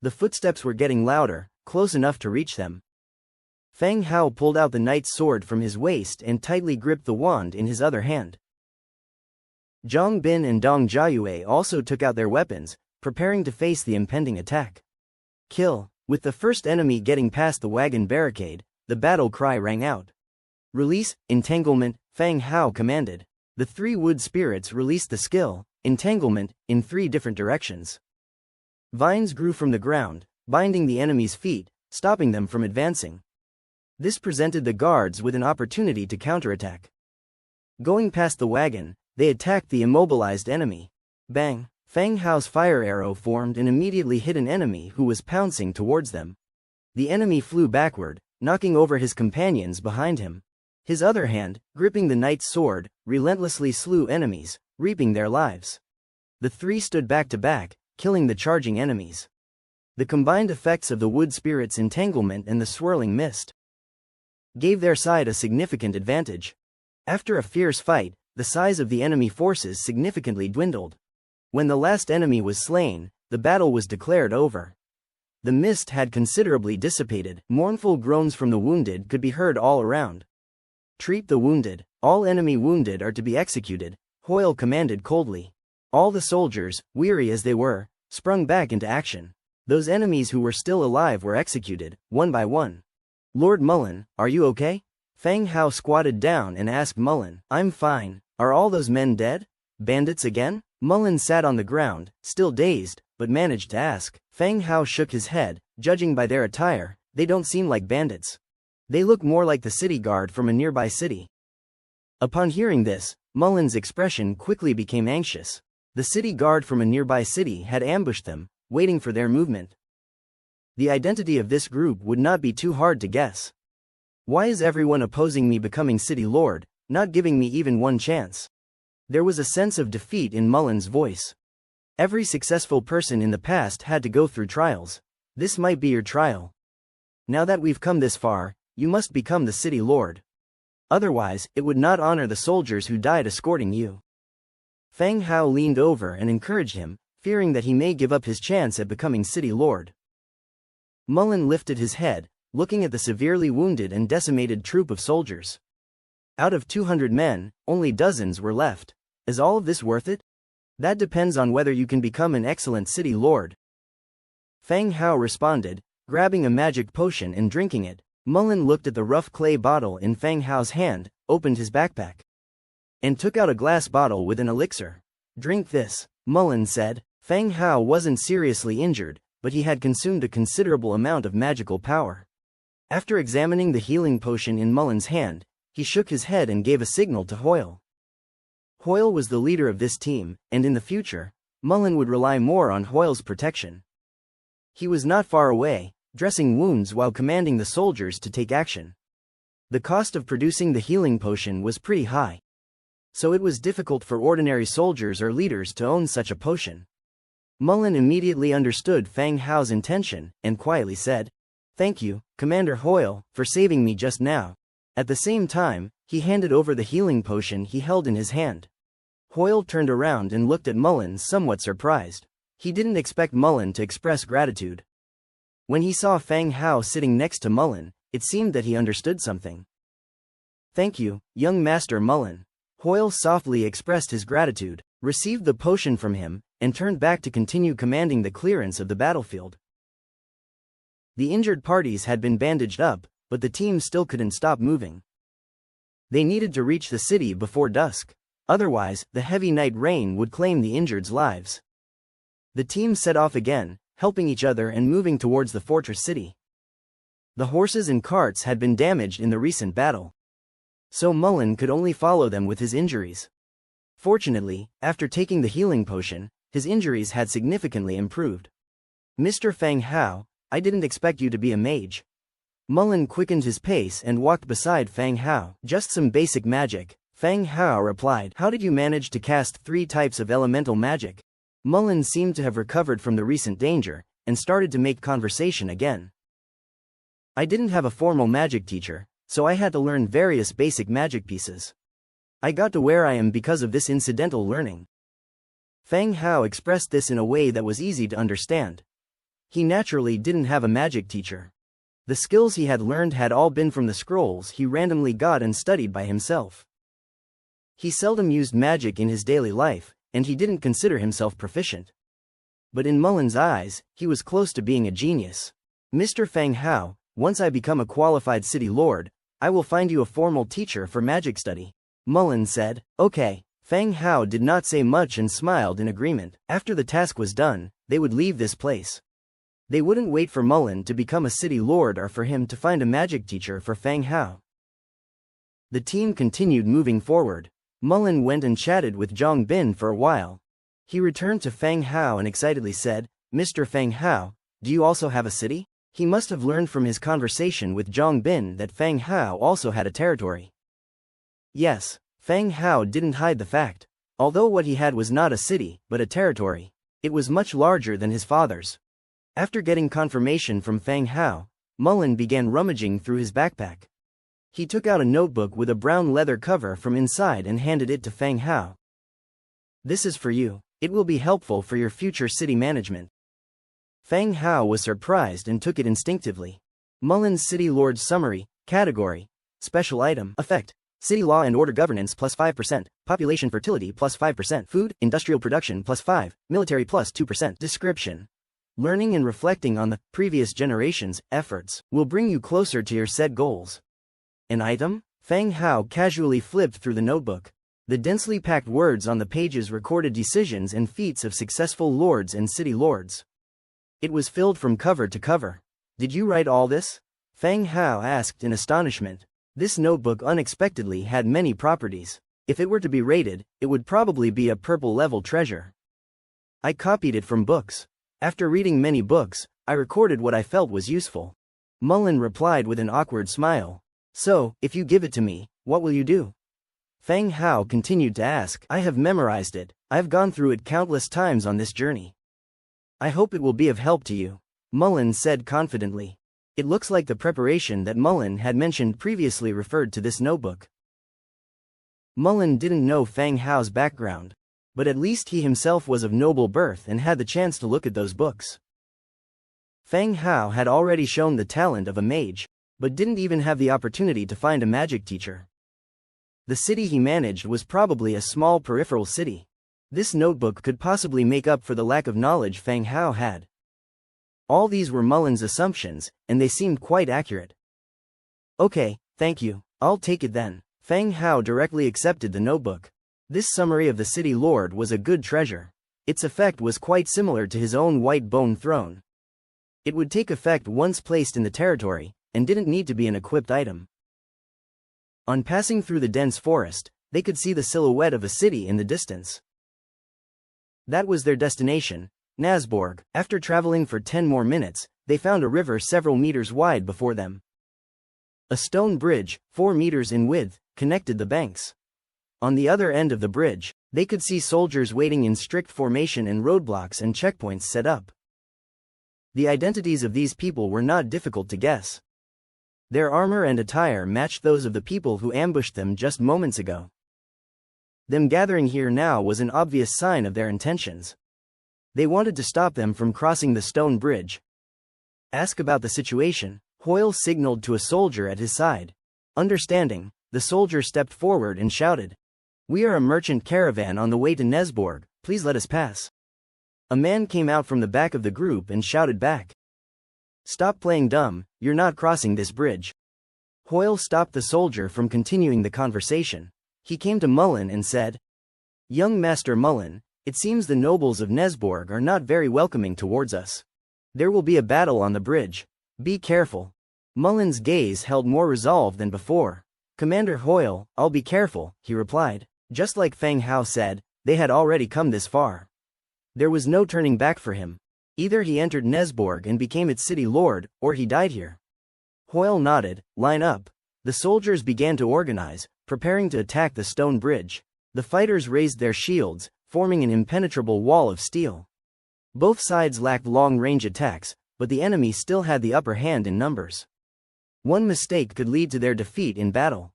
The footsteps were getting louder, close enough to reach them. Feng Hao pulled out the knight's sword from his waist and tightly gripped the wand in his other hand. Zhang Bin and Dong Jiayue also took out their weapons, preparing to face the impending attack. Kill. With the first enemy getting past the wagon barricade, the battle cry rang out. "Release, entanglement," Feng Hao commanded. The 3 wood spirits released the skill, entanglement, in 3 different directions. Vines grew from the ground, binding the enemy's feet, stopping them from advancing. This presented the guards with an opportunity to counterattack. Going past the wagon, they attacked the immobilized enemy. Bang! Fang Hao's fire arrow formed and immediately hit an enemy who was pouncing towards them. The enemy flew backward, knocking over his companions behind him. His other hand, gripping the knight's sword, relentlessly slew enemies, reaping their lives. The three stood back to back, killing the charging enemies. The combined effects of the wood spirit's entanglement and the swirling mist gave their side a significant advantage. After a fierce fight, the size of the enemy forces significantly dwindled. When the last enemy was slain, the battle was declared over. The mist had considerably dissipated. Mournful groans from the wounded could be heard all around. Treat the wounded. All enemy wounded are to be executed, Hoyle commanded coldly. All the soldiers, weary as they were, sprung back into action. Those enemies who were still alive were executed, one by one. Lord Mullen, are you okay? Fang Hao squatted down and asked Mullen. I'm fine. Are all those men dead? Bandits again? Mullen sat on the ground, still dazed, but managed to ask. Fang Hao shook his head. Judging by their attire, they don't seem like bandits. They look more like the city guard from a nearby city. Upon hearing this, Mullen's expression quickly became anxious. The city guard from a nearby city had ambushed them, waiting for their movement. The identity of this group would not be too hard to guess. Why is everyone opposing me becoming city lord, not giving me even one chance? There was a sense of defeat in Mullen's voice. Every successful person in the past had to go through trials. This might be your trial. Now that we've come this far, you must become the city lord. Otherwise, it would not honor the soldiers who died escorting you. Fang Hao leaned over and encouraged him, fearing that he may give up his chance at becoming city lord. Mullen lifted his head, looking at the severely wounded and decimated troop of soldiers. Out of 200 men, only dozens were left. Is all of this worth it? That depends on whether you can become an excellent city lord. Fang Hao responded, grabbing a magic potion and drinking it. Mullen looked at the rough clay bottle in Fang Hao's hand, opened his backpack, and took out a glass bottle with an elixir. Drink this, Mullen said. Fang Hao wasn't seriously injured, but he had consumed a considerable amount of magical power. After examining the healing potion in Mullen's hand, he shook his head and gave a signal to Hoyle. Hoyle was the leader of this team, and in the future, Mullen would rely more on Hoyle's protection. He was not far away, dressing wounds while commanding the soldiers to take action. The cost of producing the healing potion was pretty high, so it was difficult for ordinary soldiers or leaders to own such a potion. Mullen immediately understood Fang Hao's intention, and quietly said, "Thank you, Commander Hoyle, for saving me just now." At the same time, he handed over the healing potion he held in his hand. Hoyle turned around and looked at Mullen somewhat surprised. He didn't expect Mullen to express gratitude. When he saw Fang Hao sitting next to Mullen, it seemed that he understood something. "Thank you, young Master Mullen." Hoyle softly expressed his gratitude, received the potion from him, and turned back to continue commanding the clearance of the battlefield. The injured parties had been bandaged up, but the team still couldn't stop moving. They needed to reach the city before dusk. Otherwise, the heavy night rain would claim the injured's lives. The team set off again, helping each other and moving towards the fortress city. The horses and carts had been damaged in the recent battle, so Mullen could only follow them with his injuries. Fortunately, after taking the healing potion, his injuries had significantly improved. "Mr. Fang Hao, I didn't expect you to be a mage." Mullen quickened his pace and walked beside Fang Hao. "Just some basic magic," Fang Hao replied. "How did you manage to cast 3 types of elemental magic?" Mullen seemed to have recovered from the recent danger, and started to make conversation again. "I didn't have a formal magic teacher, so I had to learn various basic magic pieces. I got to where I am because of this incidental learning." Fang Hao expressed this in a way that was easy to understand. He naturally didn't have a magic teacher. The skills he had learned had all been from the scrolls he randomly got and studied by himself. He seldom used magic in his daily life, and he didn't consider himself proficient. But in Mullen's eyes, he was close to being a genius. "Mr. Fang Hao, once I become a qualified city lord, I will find you a formal teacher for magic study," Mullen said. "Okay." Fang Hao did not say much and smiled in agreement. After the task was done, they would leave this place. They wouldn't wait for Mullen to become a city lord or for him to find a magic teacher for Fang Hao. The team continued moving forward. Mullen went and chatted with Zhang Bin for a while. He returned to Fang Hao and excitedly said, "Mr. Fang Hao, do you also have a city?" He must have learned from his conversation with Zhang Bin that Fang Hao also had a territory. Yes, Fang Hao didn't hide the fact. Although what he had was not a city, but a territory, it was much larger than his father's. After getting confirmation from Fang Hao, Mullen began rummaging through his backpack. He took out a notebook with a brown leather cover from inside and handed it to Fang Hao. "This is for you. It will be helpful for your future city management." Fang Hao was surprised and took it instinctively. Mullen's City Lord Summary, Category, Special Item, Effect, City Law and Order Governance plus 5%, Population Fertility plus 5%, Food, Industrial Production plus 5, Military plus 2%. Description: learning and reflecting on the previous generation's efforts will bring you closer to your set goals. An item? Fang Hao casually flipped through the notebook. The densely packed words on the pages recorded decisions and feats of successful lords and city lords. It was filled from cover to cover. "Did you write all this?" Fang Hao asked in astonishment. This notebook unexpectedly had many properties. If it were to be rated, it would probably be a purple-level treasure. "I copied it from books. After reading many books, I recorded what I felt was useful." Mullen replied with an awkward smile. "So, if you give it to me, what will you do?" Fang Hao continued to ask. "I have memorized it. I have gone through it countless times on this journey. I hope it will be of help to you," Mullen said confidently. It looks like the preparation that Mullen had mentioned previously referred to this notebook. Mullen didn't know Fang Hao's background, but at least he himself was of noble birth and had the chance to look at those books. Fang Hao had already shown the talent of a mage, but didn't even have the opportunity to find a magic teacher. The city he managed was probably a small peripheral city. This notebook could possibly make up for the lack of knowledge Fang Hao had. All these were Mullen's assumptions, and they seemed quite accurate. "Okay, thank you, I'll take it then." Fang Hao directly accepted the notebook. This summary of the city lord was a good treasure. Its effect was quite similar to his own white bone throne. It would take effect once placed in the territory, and didn't need to be an equipped item. On passing through the dense forest, they could see the silhouette of a city in the distance. That was their destination, Nazborg. After traveling for 10 more minutes, they found a river several meters wide before them. A stone bridge, 4 meters in width, connected the banks. On the other end of the bridge, they could see soldiers waiting in strict formation and roadblocks and checkpoints set up. The identities of these people were not difficult to guess. Their armor and attire matched those of the people who ambushed them just moments ago. Them gathering here now was an obvious sign of their intentions. They wanted to stop them from crossing the stone bridge. "Ask about the situation," Hoyle signaled to a soldier at his side. Understanding, the soldier stepped forward and shouted, "We are a merchant caravan on the way to Nazborg, please let us pass." A man came out from the back of the group and shouted back, "Stop playing dumb, you're not crossing this bridge." Hoyle stopped the soldier from continuing the conversation. He came to Mullen and said, "Young Master Mullen, it seems the nobles of Nazborg are not very welcoming towards us. There will be a battle on the bridge. Be careful." Mullen's gaze held more resolve than before. "Commander Hoyle, I'll be careful," he replied. Just like Fang Hao said, they had already come this far. There was no turning back for him. Either he entered Nazborg and became its city lord, or he died here. Hoyle nodded. "Line up." The soldiers began to organize, preparing to attack the stone bridge. The fighters raised their shields, forming an impenetrable wall of steel. Both sides lacked long-range attacks, but the enemy still had the upper hand in numbers. One mistake could lead to their defeat in battle.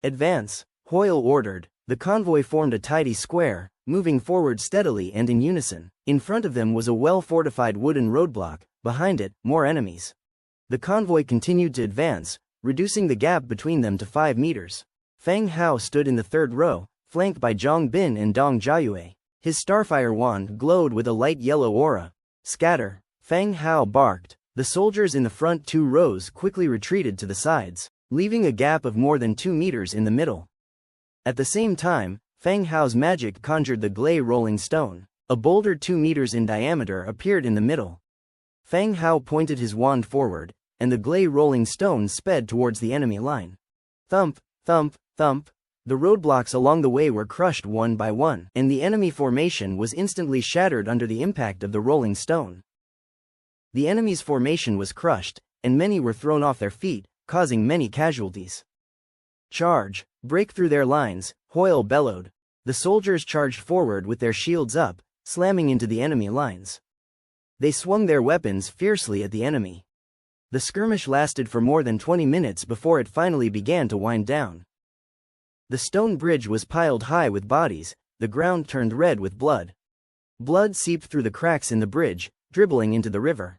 "Advance," Hoyle ordered. The convoy formed a tidy square, moving forward steadily and in unison. In front of them was a well-fortified wooden roadblock, behind it, more enemies. The convoy continued to advance, reducing the gap between them to 5 meters. Fang Hao stood in the third row, flanked by Zhang Bin and Dong Jiayue. His starfire wand glowed with a light yellow aura. "Scatter!" Fang Hao barked. The soldiers in the front 2 rows quickly retreated to the sides, leaving a gap of more than 2 meters in the middle. At the same time, Fang Hao's magic conjured the Glay Rolling Stone. A boulder 2 meters in diameter appeared in the middle. Fang Hao pointed his wand forward, and the Glay Rolling Stone sped towards the enemy line. Thump, thump, thump. The roadblocks along the way were crushed one by one, and the enemy formation was instantly shattered under the impact of the rolling stone. The enemy's formation was crushed, and many were thrown off their feet, causing many casualties. "Charge! Break through their lines," Hoyle bellowed. The soldiers charged forward with their shields up, slamming into the enemy lines. They swung their weapons fiercely at the enemy. The skirmish lasted for more than 20 minutes before it finally began to wind down. The stone bridge was piled high with bodies, the ground turned red with blood. Blood seeped through the cracks in the bridge, dribbling into the river.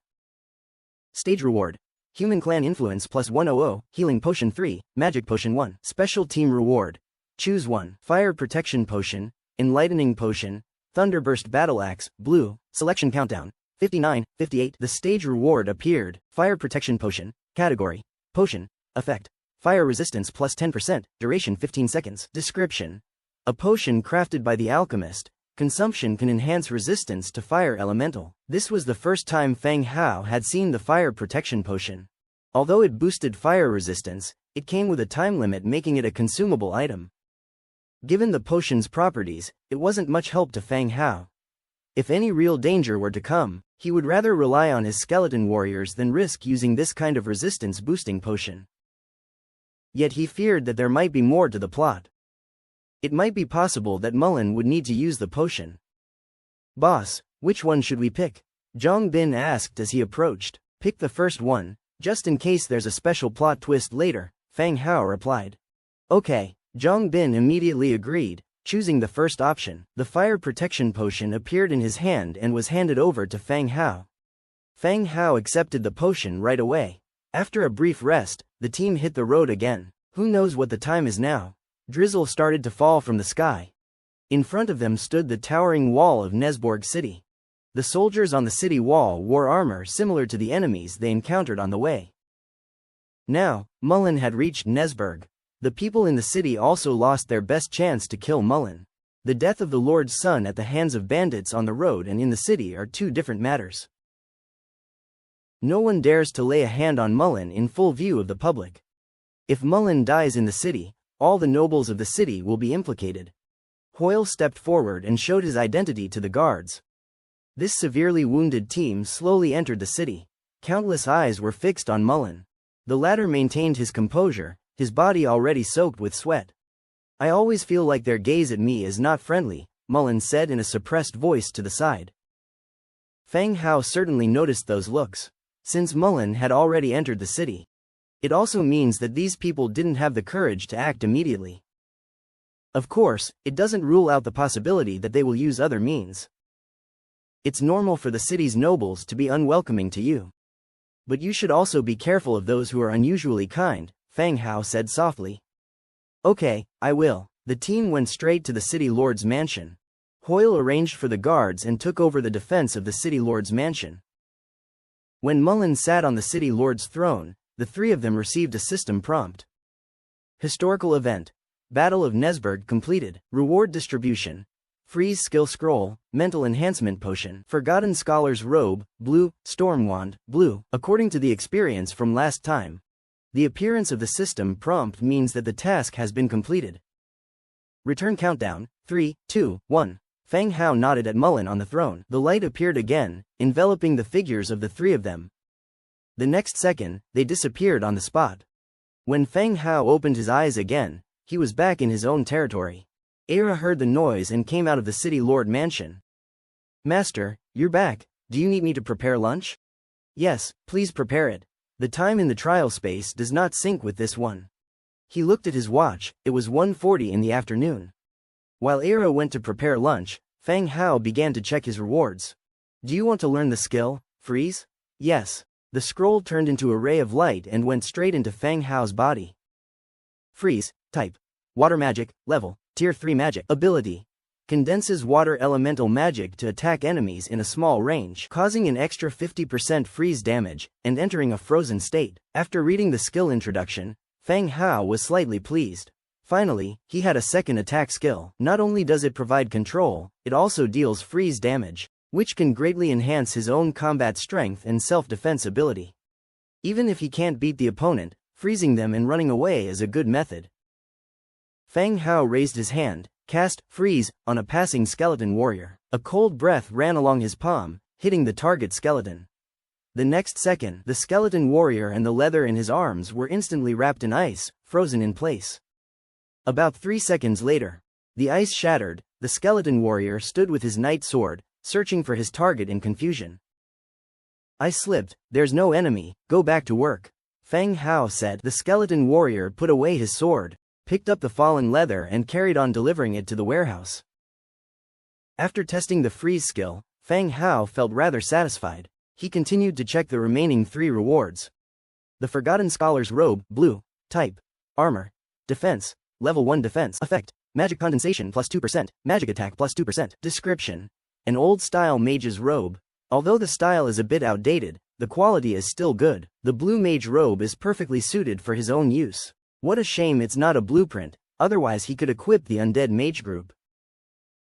Stage reward. Human Clan Influence plus 100, Healing Potion 3, Magic Potion 1. Special Team Reward. Choose 1. Fire Protection Potion, Enlightening Potion, Thunderburst Battle Axe, Blue. Selection countdown. 59, 58. The stage reward appeared. Fire Protection Potion. Category. Potion. Effect. Fire resistance plus 10%, duration 15 seconds. Description. A potion crafted by the alchemist. Consumption can enhance resistance to fire elemental. This was the first time Feng Hao had seen the fire protection potion. Although it boosted fire resistance, it came with a time limit, making it a consumable item. Given the potion's properties, it wasn't much help to Feng Hao. If any real danger were to come, he would rather rely on his skeleton warriors than risk using this kind of resistance boosting potion. Yet he feared that there might be more to the plot. It might be possible that Mullen would need to use the potion. "Boss, which one should we pick?" Zhang Bin asked as he approached. "Pick the first one, just in case there's a special plot twist later," Feng Hao replied. "Okay." Zhang Bin immediately agreed, choosing the first option. The fire protection potion appeared in his hand and was handed over to Feng Hao. Feng Hao accepted the potion right away. After a brief rest, the team hit the road again. Who knows what the time is now? Drizzle started to fall from the sky. In front of them stood the towering wall of Nesborg City. The soldiers on the city wall wore armor similar to the enemies they encountered on the way. Now, Mullen had reached Nesborg. The people in the city also lost their best chance to kill Mullen. The death of the Lord's son at the hands of bandits on the road and in the city are two different matters. No one dares to lay a hand on Mullen in full view of the public. If Mullen dies in the city, all the nobles of the city will be implicated. Hoyle stepped forward and showed his identity to the guards. This severely wounded team slowly entered the city. Countless eyes were fixed on Mullen. The latter maintained his composure, his body already soaked with sweat. "I always feel like their gaze at me is not friendly," Mullen said in a suppressed voice to the side. Feng Hao certainly noticed those looks. Since Mullen had already entered the city, it also means that these people didn't have the courage to act immediately. Of course, it doesn't rule out the possibility that they will use other means. It's normal for the city's nobles to be unwelcoming to you. But you should also be careful of those who are unusually kind, Feng Hao said softly. "Okay, I will." The team went straight to the city lord's mansion. Hoyle arranged for the guards and took over the defense of the city lord's mansion. When Mullen sat on the city lord's throne, the three of them received a system prompt. Historical event. Battle of Nesborg completed. Reward distribution. Freeze skill scroll, mental enhancement potion, Forgotten Scholar's robe, blue, Stormwand, blue. According to the experience from last time, the appearance of the system prompt means that the task has been completed. Return countdown, 3, 2, 1. Feng Hao nodded at Mullen on the throne. The light appeared again, enveloping the figures of the three of them. The next second, they disappeared on the spot. When Feng Hao opened his eyes again, he was back in his own territory. Era heard the noise and came out of the city lord mansion. "Master, you're back. Do you need me to prepare lunch?" "Yes, please prepare it. The time in the trial space does not sync with this one." He looked at his watch. It was 1:40 in the afternoon. While Era went to prepare lunch, Feng Hao began to check his rewards. "Do you want to learn the skill, Freeze?" "Yes." The scroll turned into a ray of light and went straight into Feng Hao's body. Freeze, type. Water magic, level, tier 3 magic. Ability. Condenses water elemental magic to attack enemies in a small range, causing an extra 50% freeze damage, and entering a frozen state. After reading the skill introduction, Feng Hao was slightly pleased. Finally, he had a second attack skill. Not only does it provide control, it also deals freeze damage, which can greatly enhance his own combat strength and self-defense ability. Even if he can't beat the opponent, freezing them and running away is a good method. Fang Hao raised his hand, cast freeze on a passing skeleton warrior. A cold breath ran along his palm, hitting the target skeleton. The next second, the skeleton warrior and the leather in his arms were instantly wrapped in ice, frozen in place. About 3 seconds later, the ice shattered. The skeleton warrior stood with his knight sword, searching for his target in confusion. I slipped, there's no enemy, go back to work, Fang Hao said. The skeleton warrior put away his sword, picked up the fallen leather and carried on delivering it to the warehouse. After testing the freeze skill, Fang Hao felt rather satisfied. He continued to check the remaining 3 rewards. The Forgotten Scholar's Robe, blue, type, armor, defense, level 1 defense, effect, magic condensation plus 2%, magic attack plus 2%. Description: an old-style mage's robe. Although the style is a bit outdated, the quality is still good. The blue mage robe is perfectly suited for his own use. What a shame it's not a blueprint, otherwise he could equip the undead mage group.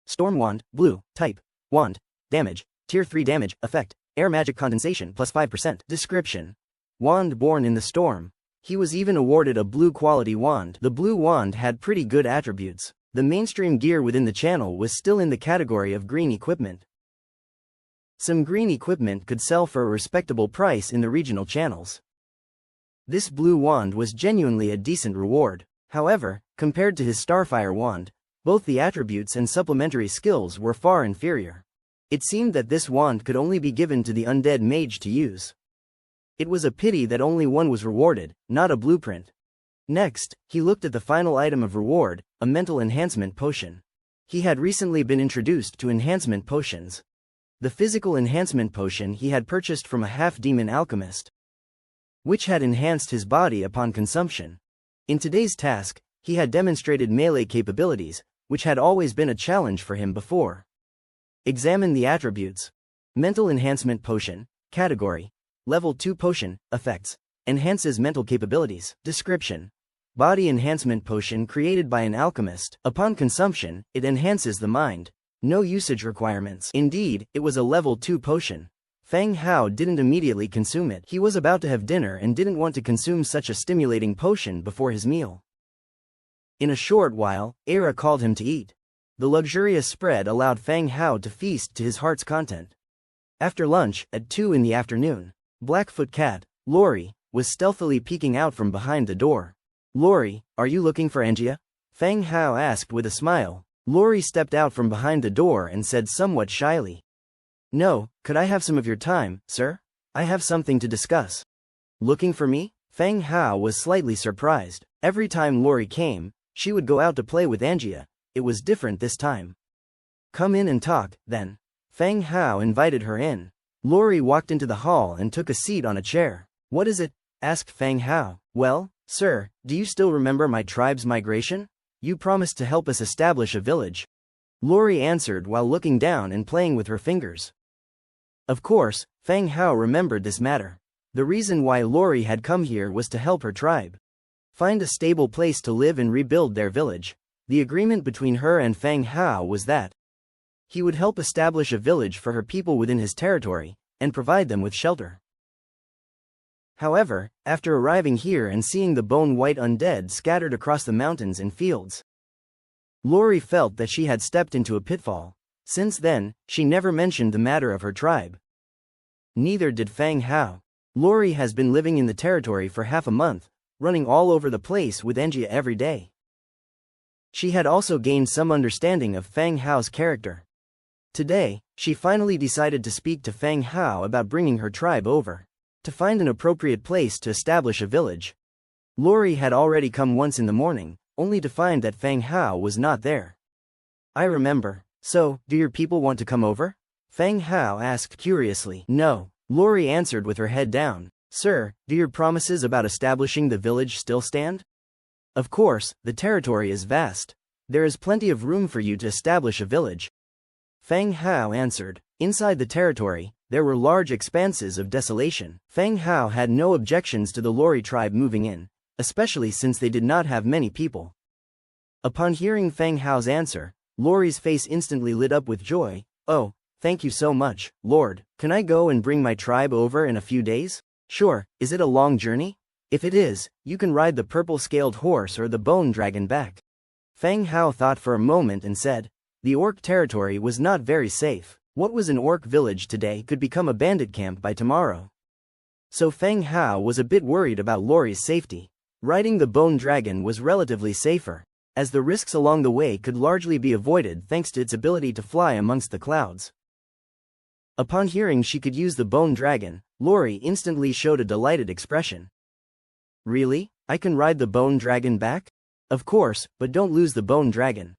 Storm Wand, blue, type, wand, damage, tier 3 damage, effect, air magic condensation plus 5%. Description: wand born in the storm. He was even awarded a blue quality wand. The blue wand had pretty good attributes. The mainstream gear within the channel was still in the category of green equipment. Some green equipment could sell for a respectable price in the regional channels. This blue wand was genuinely a decent reward. However, compared to his Starfire wand, both the attributes and supplementary skills were far inferior. It seemed that this wand could only be given to the undead mage to use. It was a pity that only one was rewarded, not a blueprint. Next, he looked at the final item of reward, a mental enhancement potion. He had recently been introduced to enhancement potions. The physical enhancement potion he had purchased from a half-demon alchemist, which had enhanced his body upon consumption. In today's task, he had demonstrated melee capabilities, which had always been a challenge for him before. Examine the attributes. Mental enhancement potion, category, level 2 potion, effects, enhances mental capabilities. Description: body enhancement potion created by an alchemist. Upon consumption, it enhances the mind. No usage requirements. Indeed, it was a level 2 potion. Fang Hao didn't immediately consume it. He was about to have dinner and didn't want to consume such a stimulating potion before his meal. In a short while, Era called him to eat. The luxurious spread allowed Fang Hao to feast to his heart's content. After lunch, at 2 in the afternoon, Blackfoot Cat, Lori, was stealthily peeking out from behind the door. Lori, are you looking for Angia? Fang Hao asked with a smile. Lori stepped out from behind the door and said somewhat shyly, "No, could I have some of your time, sir? I have something to discuss." Looking for me? Fang Hao was slightly surprised. Every time Lori came, she would go out to play with Angia. It was different this time. Come in and talk, then. Fang Hao invited her in. Lori walked into the hall and took a seat on a chair. What is it? Asked Fang Hao. Well, sir, do you still remember my tribe's migration? You promised to help us establish a village. Lori answered while looking down and playing with her fingers. Of course, Fang Hao remembered this matter. The reason why Lori had come here was to help her tribe find a stable place to live and rebuild their village. The agreement between her and Fang Hao was that he would help establish a village for her people within his territory, and provide them with shelter. However, after arriving here and seeing the bone-white undead scattered across the mountains and fields, Lori felt that she had stepped into a pitfall. Since then, she never mentioned the matter of her tribe. Neither did Fang Hao. Lori has been living in the territory for half a month, running all over the place with Angia every day. She had also gained some understanding of Fang Hao's character. Today, she finally decided to speak to Fang Hao about bringing her tribe over to find an appropriate place to establish a village. Lori had already come once in the morning, only to find that Fang Hao was not there. I remember. So, do your people want to come over? Fang Hao asked curiously. No, Lori answered with her head down. Sir, do your promises about establishing the village still stand? Of course, the territory is vast. There is plenty of room for you to establish a village. Fang Hao answered. Inside the territory, there were large expanses of desolation. Fang Hao had no objections to the Lori tribe moving in, especially since they did not have many people. Upon hearing Fang Hao's answer, Lori's face instantly lit up with joy. Oh, thank you so much, Lord. Can I go and bring my tribe over in a few days? Sure. Is it a long journey? If it is, you can ride the purple-scaled horse or the bone dragon back. Fang Hao thought for a moment and said, the orc territory was not very safe. What was an orc village today could become a bandit camp by tomorrow. So Fang Hao was a bit worried about Lori's safety. Riding the bone dragon was relatively safer, as the risks along the way could largely be avoided thanks to its ability to fly amongst the clouds. Upon hearing she could use the bone dragon, Lori instantly showed a delighted expression. Really? I can ride the bone dragon back? Of course, but don't lose the bone dragon.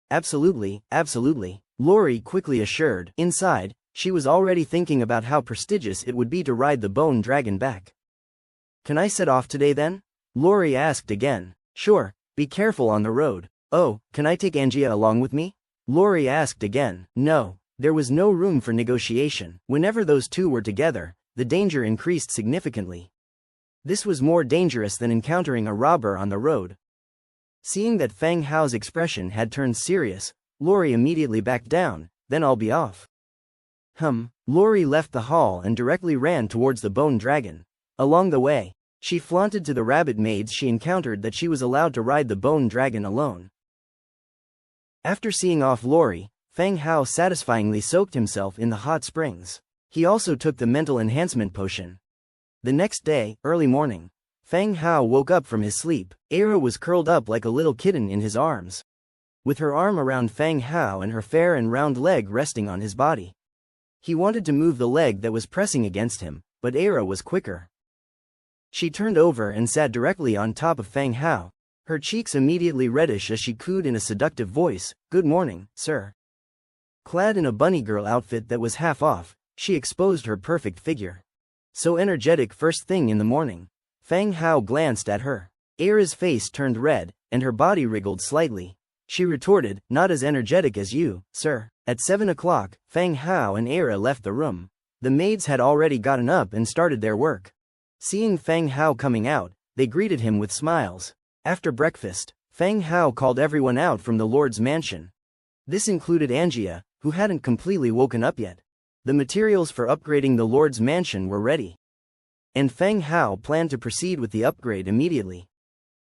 Absolutely, absolutely, Lori quickly assured. Inside, she was already thinking about how prestigious it would be to ride the bone dragon back. Can I set off today then? Lori asked again. Sure, be careful on the road. Oh, can I take Angia along with me? Lori asked again. No, there was no room for negotiation. Whenever those two were together, the danger increased significantly. This was more dangerous than encountering a robber on the road. Seeing that Fang Hao's expression had turned serious, Lori immediately backed down. Then I'll be off. Lori left the hall and directly ran towards the bone dragon. Along the way, she flaunted to the rabbit maids she encountered that she was allowed to ride the bone dragon alone. After seeing off Lori, Fang Hao satisfyingly soaked himself in the hot springs. He also took the mental enhancement potion. The next day, early morning, Fang Hao woke up from his sleep. Era was curled up like a little kitten in his arms, with her arm around Fang Hao and her fair and round leg resting on his body. He wanted to move the leg that was pressing against him, but Era was quicker. She turned over and sat directly on top of Fang Hao, her cheeks immediately reddish as she cooed in a seductive voice, "Good morning, sir." Clad in a bunny girl outfit that was half off, she exposed her perfect figure. So energetic first thing in the morning. Fang Hao glanced at her. Era's face turned red, and her body wriggled slightly. She retorted, "Not as energetic as you, sir." At 7 o'clock, Fang Hao and Era left the room. The maids had already gotten up and started their work. Seeing Fang Hao coming out, they greeted him with smiles. After breakfast, Fang Hao called everyone out from the Lord's mansion. This included Angia, who hadn't completely woken up yet. The materials for upgrading the Lord's mansion were ready, and Fang Hao planned to proceed with the upgrade immediately.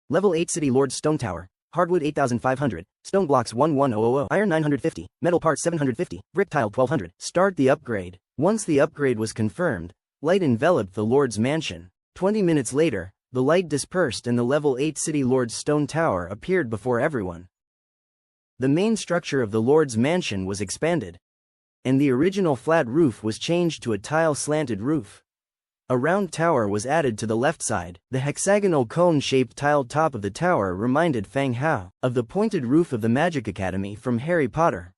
Level 8 City Lord's Stone Tower, hardwood 8,500, stone blocks 11,000, iron 950, metal parts 750, brick tile 1,200. Start the upgrade. Once the upgrade was confirmed, light enveloped the Lord's mansion. 20 minutes later, the light dispersed and the level 8 City Lord's Stone Tower appeared before everyone. The main structure of the Lord's mansion was expanded, and the original flat roof was changed to a tile-slanted roof. A round tower was added to the left side. The hexagonal cone-shaped tiled top of the tower reminded Fang Hao of the pointed roof of the Magic Academy from Harry Potter.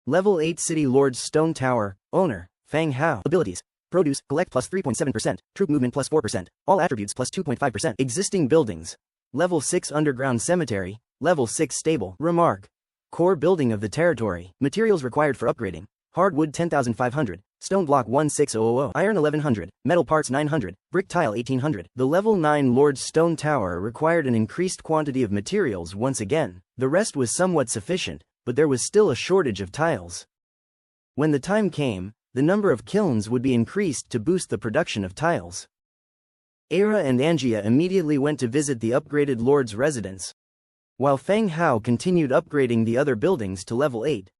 Level 8 City Lord's Stone Tower, owner, Fang Hao. Abilities: Produce, collect plus 3.7%, troop movement plus 4%, all attributes plus 2.5%. Existing buildings: Level 6 Underground Cemetery, Level 6 Stable. Remark: Core building of the territory. Materials required for upgrading: hardwood 10,500, stone block 16,000, iron 1,100, metal parts 900, brick tile 1,800. The level 9 Lord's Stone Tower required an increased quantity of materials once again. The rest was somewhat sufficient, but there was still a shortage of tiles. When the time came, the number of kilns would be increased to boost the production of tiles. Era and Angia immediately went to visit the upgraded Lord's residence, while Fang Hao continued upgrading the other buildings to level 8.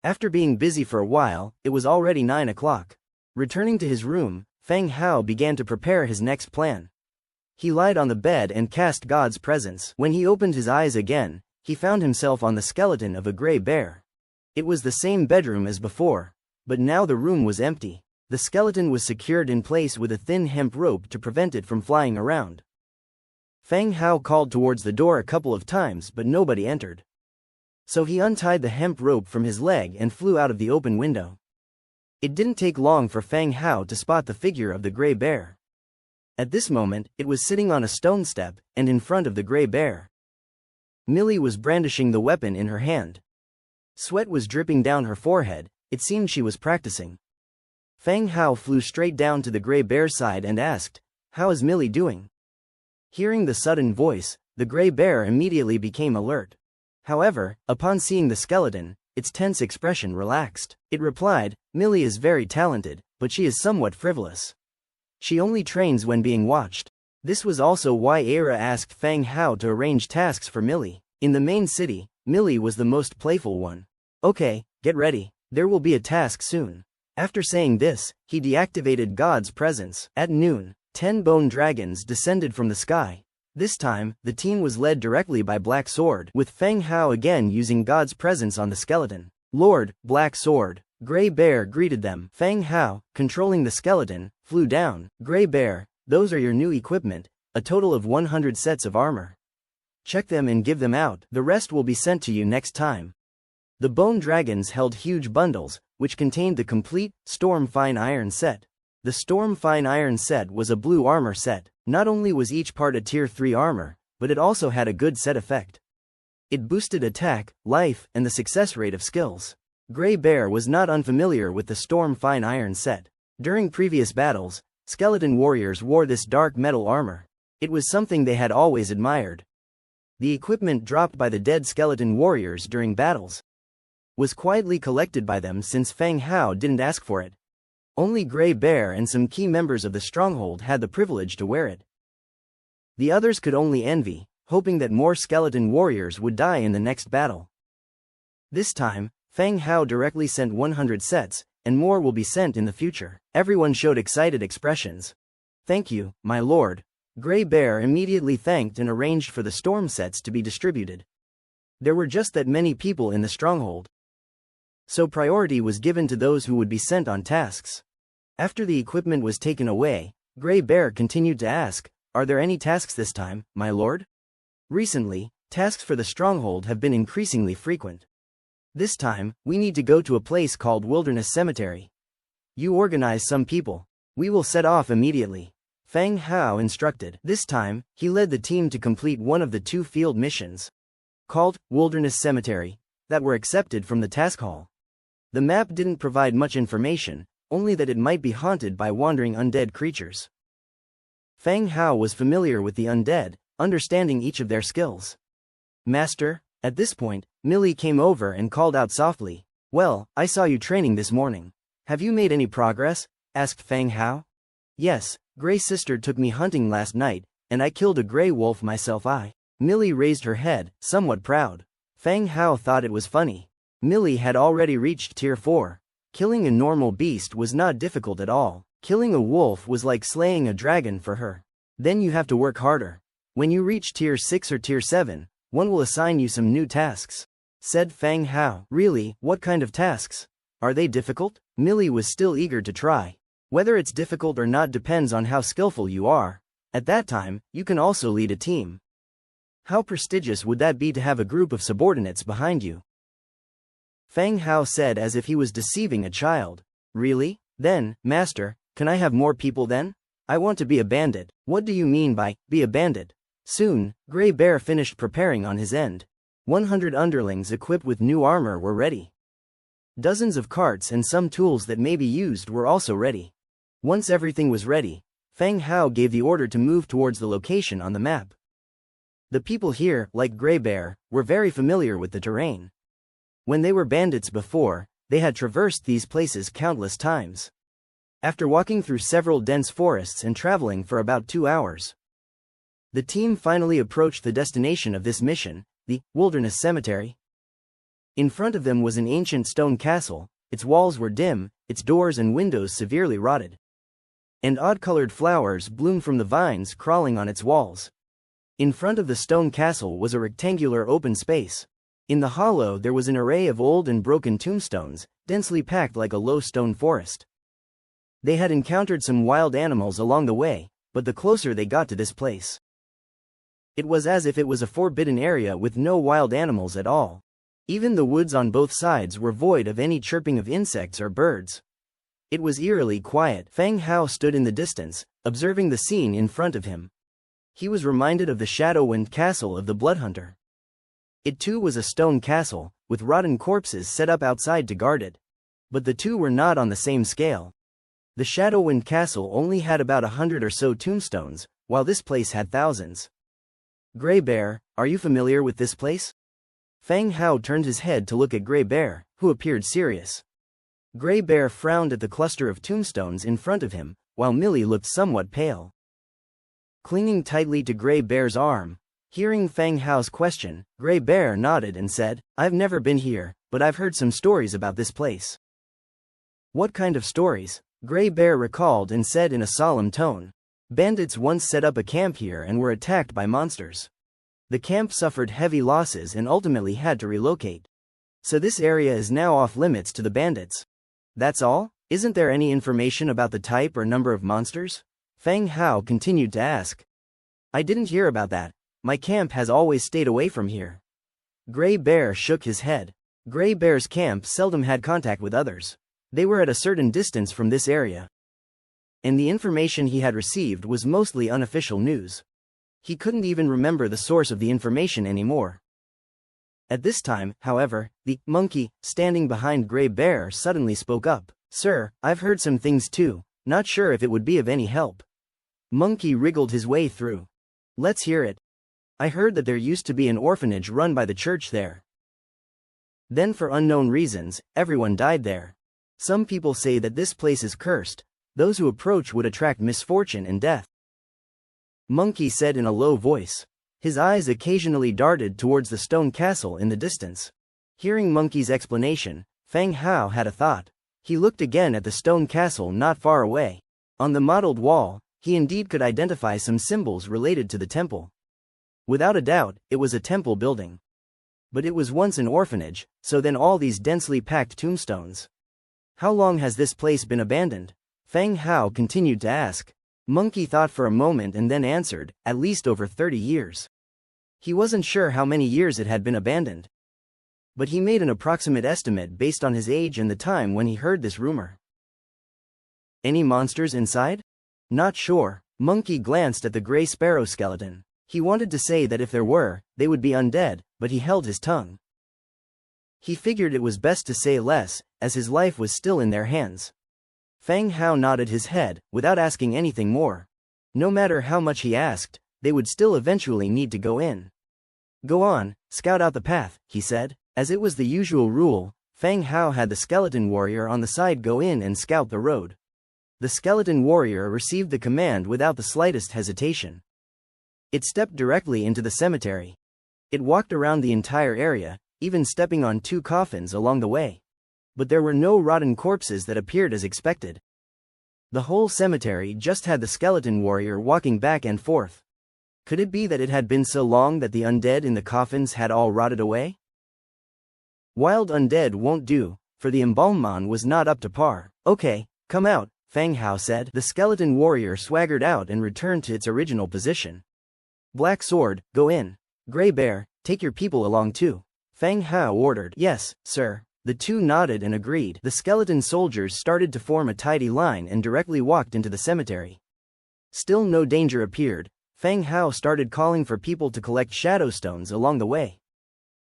After being busy for a while, it was already 9 o'clock. Returning to his room, Fang Hao began to prepare his next plan. He lied on the bed and cast God's presence. When he opened his eyes again, he found himself on the skeleton of a gray bear. It was the same bedroom as before, but now the room was empty. The skeleton was secured in place with a thin hemp rope to prevent it from flying around. Fang Hao called towards the door a couple of times but nobody entered. So he untied the hemp rope from his leg and flew out of the open window. It didn't take long for Fang Hao to spot the figure of the gray bear. At this moment, it was sitting on a stone step, and in front of the gray bear, Millie was brandishing the weapon in her hand. Sweat was dripping down her forehead. It seemed she was practicing. Fang Hao flew straight down to the gray bear's side and asked, "How is Millie doing?" Hearing the sudden voice, the gray bear immediately became alert. However, upon seeing the skeleton, its tense expression relaxed. It replied, "Millie is very talented, but she is somewhat frivolous. She only trains when being watched." This was also why Era asked Fang Hao to arrange tasks for Millie. In the main city, Millie was the most playful one. Okay, get ready, there will be a task soon. After saying this, he deactivated God's presence. At noon, 10 bone dragons descended from the sky. This time, the team was led directly by Black Sword, with Feng Hao again using God's presence on the skeleton. Lord, Black Sword. Grey Bear greeted them. Feng Hao, controlling the skeleton, flew down. Grey Bear, those are your new equipment, a total of 100 sets of armor. Check them and give them out. The rest will be sent to you next time. The bone dragons held huge bundles, which contained the complete Storm Fine Iron set. The Storm Fine Iron set was a blue armor set. Not only was each part a tier 3 armor, but it also had a good set effect. It boosted attack, life, and the success rate of skills. Grey Bear was not unfamiliar with the Storm Fine Iron set. During previous battles, skeleton warriors wore this dark metal armor. It was something they had always admired. The equipment dropped by the dead skeleton warriors during battles was quietly collected by them since Feng Hao didn't ask for it. Only Grey Bear and some key members of the stronghold had the privilege to wear it. The others could only envy, hoping that more skeleton warriors would die in the next battle. This time, Feng Hao directly sent 100 sets, and more will be sent in the future. Everyone showed excited expressions. Thank you, my lord. Grey Bear immediately thanked and arranged for the storm sets to be distributed. There were just that many people in the stronghold, so priority was given to those who would be sent on tasks. After the equipment was taken away, Grey Bear continued to ask, are there any tasks this time, my lord? Recently, tasks for the stronghold have been increasingly frequent. This time, we need to go to a place called Wilderness Cemetery. You organize some people. We will set off immediately. Feng Hao instructed. This time, he led the team to complete one of the 2 field missions, called Wilderness Cemetery, that were accepted from the task hall. The map didn't provide much information, only that it might be haunted by wandering undead creatures. Feng Hao was familiar with the undead, understanding each of their skills. Master, at this point, Millie came over and called out softly, well, I saw you training this morning. Have you made any progress? Asked Feng Hao. Yes, Grey Sister took me hunting last night, and I killed a grey wolf myself. Millie raised her head, somewhat proud. Feng Hao thought it was funny. Millie had already reached tier 4. Killing a normal beast was not difficult at all. Killing a wolf was like slaying a dragon for her. Then you have to work harder. When you reach tier 6 or tier 7, one will assign you some new tasks, said Feng Hao. Really, what kind of tasks? Are they difficult? Millie was still eager to try. Whether it's difficult or not depends on how skillful you are. At that time, you can also lead a team. How prestigious would that be to have a group of subordinates behind you? Feng Hao said as if he was deceiving a child. Really? Then, master, can I have more people then? I want to be a bandit. What do you mean by, be a bandit? Soon, Grey Bear finished preparing on his end. 100 underlings equipped with new armor were ready. Dozens of carts and some tools that may be used were also ready. Once everything was ready, Feng Hao gave the order to move towards the location on the map. The people here, like Grey Bear, were very familiar with the terrain. When they were bandits before, they had traversed these places countless times. After walking through several dense forests and traveling for about 2 hours, the team finally approached the destination of this mission, the Wilderness Cemetery. In front of them was an ancient stone castle. Its walls were dim, its doors and windows severely rotted, and odd-colored flowers bloomed from the vines crawling on its walls. In front of the stone castle was a rectangular open space. In the hollow there was an array of old and broken tombstones, densely packed like a low stone forest. They had encountered some wild animals along the way, but the closer they got to this place, it was as if it was a forbidden area with no wild animals at all. Even the woods on both sides were void of any chirping of insects or birds. It was eerily quiet. Feng Hao stood in the distance, observing the scene in front of him. He was reminded of the Shadowwind Castle of the Bloodhunter. It too was a stone castle, with rotten corpses set up outside to guard it. But the two were not on the same scale. The Shadowwind Castle only had about 100 or so tombstones, while this place had thousands. Grey Bear, are you familiar with this place? Feng Hao turned his head to look at Grey Bear, who appeared serious. Grey Bear frowned at the cluster of tombstones in front of him, while Millie looked somewhat pale. Clinging tightly to Grey Bear's arm, Hearing Fang Hao's question, Gray Bear nodded and said, I've never been here, but I've heard some stories about this place. What kind of stories? Gray Bear recalled and said in a solemn tone. Bandits once set up a camp here and were attacked by monsters. The camp suffered heavy losses and ultimately had to relocate. So this area is now off limits to the bandits. That's all? Isn't there any information about the type or number of monsters? Fang Hao continued to ask. I didn't hear about that. My camp has always stayed away from here. Gray Bear shook his head. Gray Bear's camp seldom had contact with others. They were at a certain distance from this area. And the information he had received was mostly unofficial news. He couldn't even remember the source of the information anymore. At this time, however, the monkey, standing behind Gray Bear, suddenly spoke up. Sir, I've heard some things too, not sure if it would be of any help. Monkey wriggled his way through. Let's hear it. I heard that there used to be an orphanage run by the church there. Then for unknown reasons, everyone died there. Some people say that this place is cursed. Those who approach would attract misfortune and death. Monkey said in a low voice. His eyes occasionally darted towards the stone castle in the distance. Hearing Monkey's explanation, Fang Hao had a thought. He looked again at the stone castle not far away. On the mottled wall, he indeed could identify some symbols related to the temple. Without a doubt, it was a temple building. But it was once an orphanage, so then all these densely packed tombstones. How long has this place been abandoned? Fang Hao continued to ask. Monkey thought for a moment and then answered, at least over 30 years. He wasn't sure how many years it had been abandoned. But he made an approximate estimate based on his age and the time when he heard this rumor. Any monsters inside? Not sure. Monkey glanced at the gray sparrow skeleton. He wanted to say that if there were, they would be undead, but he held his tongue. He figured it was best to say less, as his life was still in their hands. Fang Hao nodded his head, without asking anything more. No matter how much he asked, they would still eventually need to go in. Go on, scout out the path, he said. As it was the usual rule, Fang Hao had the skeleton warrior on the side go in and scout the road. The skeleton warrior received the command without the slightest hesitation. It stepped directly into the cemetery. It walked around the entire area, even stepping on 2 coffins along the way. But there were no rotten corpses that appeared as expected. The whole cemetery just had the skeleton warrior walking back and forth. Could it be that it had been so long that the undead in the coffins had all rotted away? Wild undead won't do, for the embalmman was not up to par. Okay, come out, Fang Hao said. The skeleton warrior swaggered out and returned to its original position. Black Sword, go in. Gray Bear, take your people along too. Fang Hao ordered. Yes, sir. The two nodded and agreed. The skeleton soldiers started to form a tidy line and directly walked into the cemetery. Still no danger appeared. Fang Hao started calling for people to collect shadow stones along the way.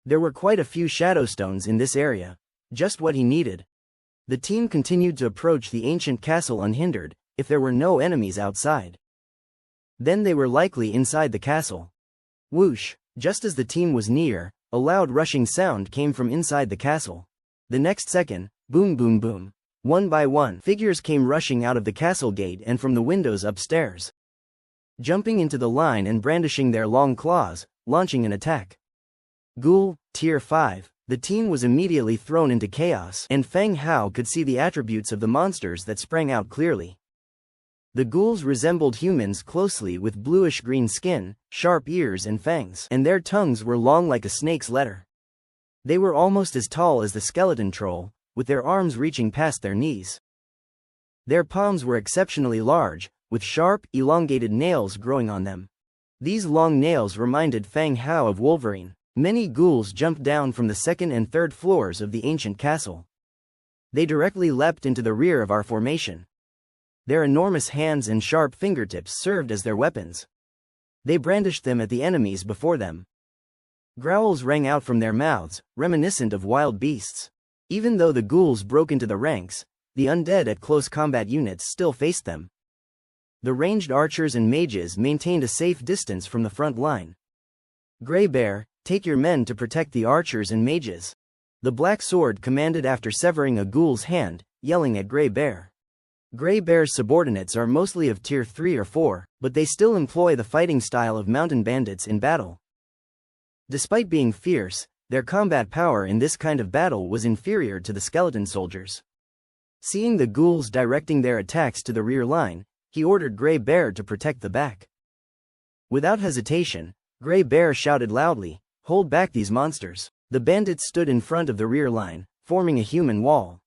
There were quite a few shadow stones in this area. Just what he needed. The team continued to approach the ancient castle unhindered, if there were no enemies outside. Then they were likely inside the castle. Whoosh! Just as the team was near, a loud rushing sound came from inside the castle. The next second, boom boom boom. One by one, figures came rushing out of the castle gate and from the windows upstairs. Jumping into the line and brandishing their long claws, launching an attack. Ghoul, Tier 5. The team was immediately thrown into chaos, and Fang Hao could see the attributes of the monsters that sprang out clearly. The ghouls resembled humans closely with bluish-green skin, sharp ears and fangs, and their tongues were long like a snake's letter. They were almost as tall as the skeleton troll, with their arms reaching past their knees. Their palms were exceptionally large, with sharp, elongated nails growing on them. These long nails reminded Fang Hao of Wolverine. Many ghouls jumped down from the 2nd and 3rd floors of the ancient castle. They directly leapt into the rear of our formation. Their enormous hands and sharp fingertips served as their weapons. They brandished them at the enemies before them. Growls rang out from their mouths, reminiscent of wild beasts. Even though the ghouls broke into the ranks, the undead at close combat units still faced them. The ranged archers and mages maintained a safe distance from the front line. Gray Bear, take your men to protect the archers and mages. The Black Sword commanded after severing a ghoul's hand, yelling at Gray Bear. Gray Bear's subordinates are mostly of Tier 3 or 4, but they still employ the fighting style of mountain bandits in battle. Despite being fierce, their combat power in this kind of battle was inferior to the skeleton soldiers. Seeing the ghouls directing their attacks to the rear line, he ordered Grey Bear to protect the back. Without hesitation, Grey Bear shouted loudly, "Hold back these monsters." The bandits stood in front of the rear line, forming a human wall.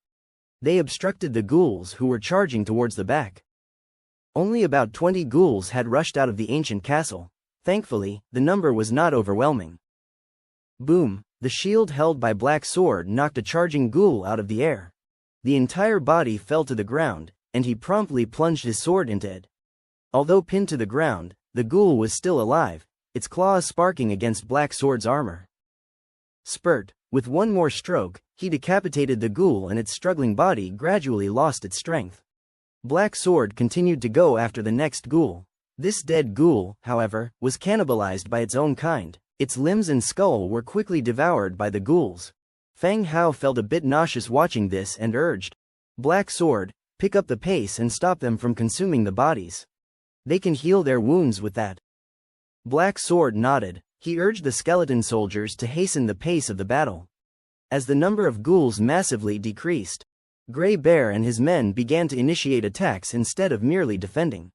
They obstructed the ghouls who were charging towards the back. Only about 20 ghouls had rushed out of the ancient castle. Thankfully, the number was not overwhelming. Boom! The shield held by Black Sword knocked a charging ghoul out of the air. The entire body fell to the ground, and he promptly plunged his sword into it. Although pinned to the ground, the ghoul was still alive, its claws sparking against Black Sword's armor. Spurt! With one more stroke, he decapitated the ghoul and its struggling body gradually lost its strength. Black Sword continued to go after the next ghoul. This dead ghoul, however, was cannibalized by its own kind. Its limbs and skull were quickly devoured by the ghouls. Fang Hao felt a bit nauseous watching this and urged, "Black Sword, pick up the pace and stop them from consuming the bodies. They can heal their wounds with that." Black Sword nodded. He urged the skeleton soldiers to hasten the pace of the battle. As the number of ghouls massively decreased, Grey Bear and his men began to initiate attacks instead of merely defending.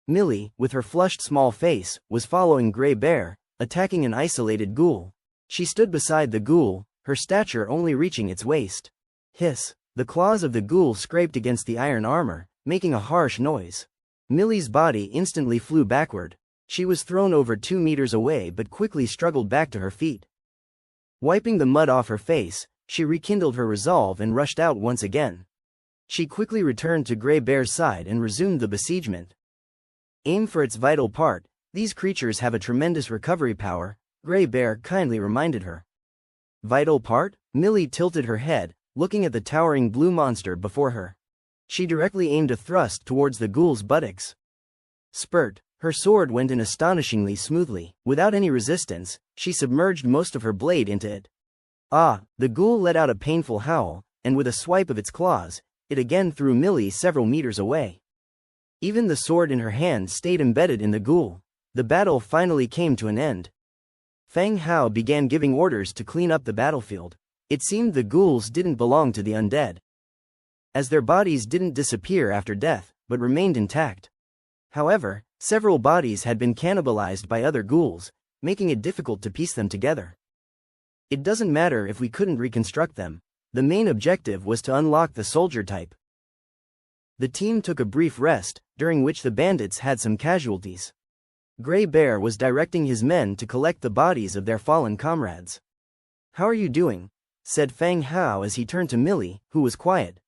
Millie, with her flushed small face, was following Grey Bear, attacking an isolated ghoul. She stood beside the ghoul, her stature only reaching its waist. Hiss! The claws of the ghoul scraped against the iron armor, making a harsh noise. Millie's body instantly flew backward. She was thrown over 2 meters away but quickly struggled back to her feet. Wiping the mud off her face, she rekindled her resolve and rushed out once again. She quickly returned to Grey Bear's side and resumed the besiegement. "Aim for its vital part, these creatures have a tremendous recovery power," Grey Bear kindly reminded her. "Vital part?" Millie tilted her head, looking at the towering blue monster before her. She directly aimed a thrust towards the ghoul's buttocks. Spurt! Her sword went in astonishingly smoothly. Without any resistance, she submerged most of her blade into it. Ah! The ghoul let out a painful howl, and with a swipe of its claws, it again threw Millie several meters away. Even the sword in her hand stayed embedded in the ghoul. The battle finally came to an end. Fang Hao began giving orders to clean up the battlefield. It seemed the ghouls didn't belong to the undead, as their bodies didn't disappear after death, but remained intact. However, several bodies had been cannibalized by other ghouls, making it difficult to piece them together. It doesn't matter if we couldn't reconstruct them. The main objective was to unlock the soldier type. The team took a brief rest, during which the bandits had some casualties. Grey Bear was directing his men to collect the bodies of their fallen comrades. "How are you doing?" said Fang Hao as he turned to Millie, who was quiet.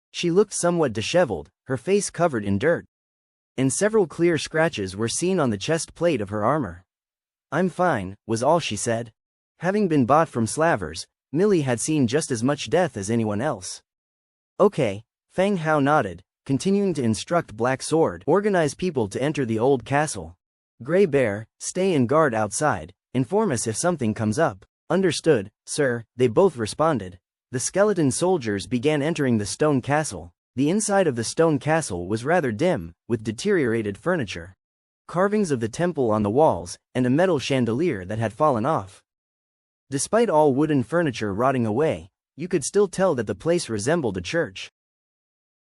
She looked somewhat disheveled, her face covered in dirt, and several clear scratches were seen on the chest plate of her armor. "I'm fine," was all she said. Having been bought from slavers, Millie had seen just as much death as anyone else. "Okay," Fang Hao nodded, continuing to instruct Black Sword, "Organize people to enter the old castle. Grey Bear, stay and guard outside, inform us if something comes up." "Understood, sir," they both responded. The skeleton soldiers began entering the stone castle. The inside of the stone castle was rather dim, with deteriorated furniture, carvings of the temple on the walls, and a metal chandelier that had fallen off. Despite all wooden furniture rotting away, you could still tell that the place resembled a church.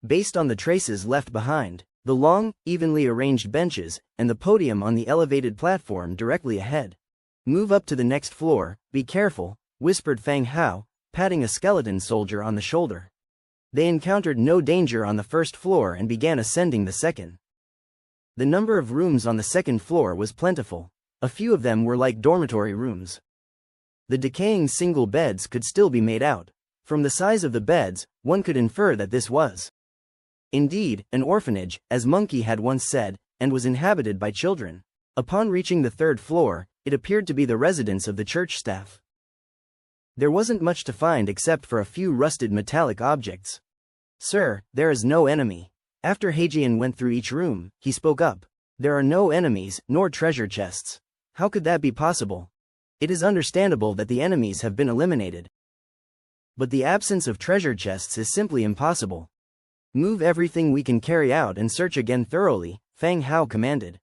Based on the traces left behind, the long, evenly arranged benches, and the podium on the elevated platform directly ahead. "Move up to the next floor, be careful," whispered Fang Hao, patting a skeleton soldier on the shoulder. They encountered no danger on the first floor and began ascending the second. The number of rooms on the second floor was plentiful. A few of them were like dormitory rooms. The decaying single beds could still be made out. From the size of the beds, one could infer that this was indeed an orphanage, as Monkey had once said, and was inhabited by children. Upon reaching the third floor, it appeared to be the residence of the church staff. There wasn't much to find except for a few rusted metallic objects. "Sir, there is no enemy." After Heijian went through each room, he spoke up. "There are no enemies, nor treasure chests. How could that be possible? It is understandable that the enemies have been eliminated, but the absence of treasure chests is simply impossible. Move everything we can carry out and search again thoroughly," Fang Hao commanded.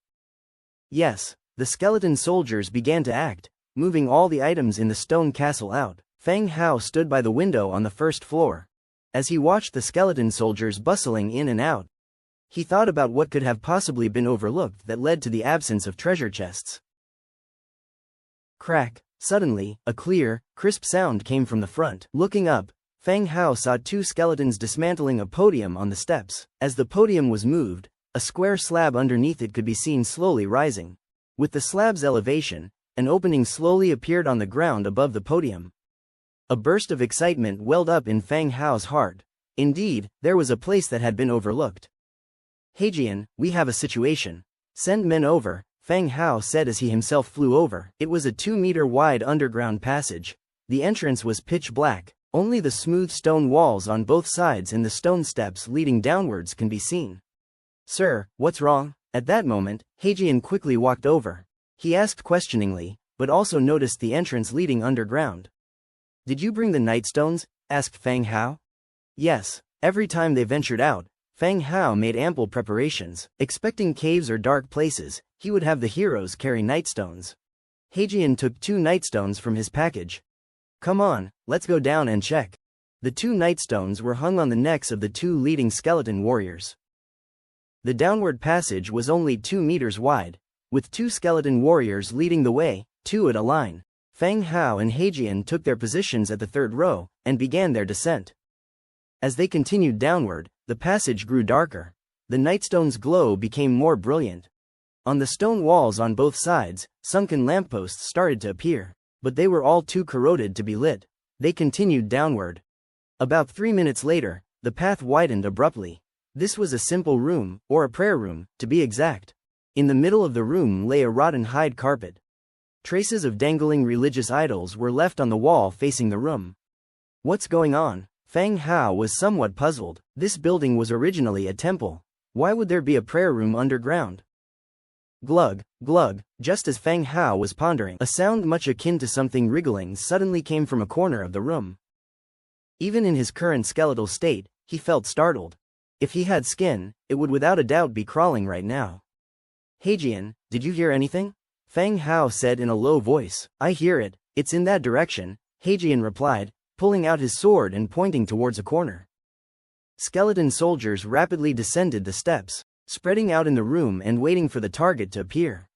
Yes, the skeleton soldiers began to act. moving all the items in the stone castle out. Feng Hao stood by the window on the first floor. As he watched the skeleton soldiers bustling in and out, he thought about what could have possibly been overlooked that led to the absence of treasure chests. Crack! Suddenly, a clear, crisp sound came from the front. Looking up, Feng Hao saw two skeletons dismantling a podium on the steps. As the podium was moved, a square slab underneath it could be seen slowly rising. With the slab's elevation, an opening slowly appeared on the ground above the podium. A burst of excitement welled up in Feng Hao's heart. Indeed, there was a place that had been overlooked. Heijian, we have a situation. Send men over, Feng Hao said as he himself flew over. It was a 2-meter-wide underground passage. The entrance was pitch black. Only the smooth stone walls on both sides and the stone steps leading downwards can be seen. Sir, what's wrong? At that moment, Heijian quickly walked over. He asked questioningly, but also noticed the entrance leading underground. Did you bring the nightstones? Asked Feng Hao. Yes, every time they ventured out, Feng Hao made ample preparations. Expecting caves or dark places, he would have the heroes carry nightstones. Heijian took 2 nightstones from his package. Come on, let's go down and check. The 2 nightstones were hung on the necks of the 2 leading skeleton warriors. The downward passage was only 2 meters wide, with 2 skeleton warriors leading the way, 2 at a line. Feng Hao and Heijian took their positions at the 3rd row, and began their descent. As they continued downward, the passage grew darker. The nightstone's glow became more brilliant. On the stone walls on both sides, sunken lampposts started to appear, but they were all too corroded to be lit. They continued downward. About 3 minutes later, the path widened abruptly. This was a simple room, or a prayer room, to be exact. In the middle of the room lay a rotten hide carpet. Traces of dangling religious idols were left on the wall facing the room. What's going on? Feng Hao was somewhat puzzled. This building was originally a temple. Why would there be a prayer room underground? Glug, glug, just as Feng Hao was pondering, a sound much akin to something wriggling suddenly came from a corner of the room. Even in his current skeletal state, he felt startled. If he had skin, it would without a doubt be crawling right now. Heijian, did you hear anything? Feng Hao said in a low voice. I hear it, it's in that direction, Heijian replied, pulling out his sword and pointing towards a corner. Skeleton soldiers rapidly descended the steps, spreading out in the room and waiting for the target to appear.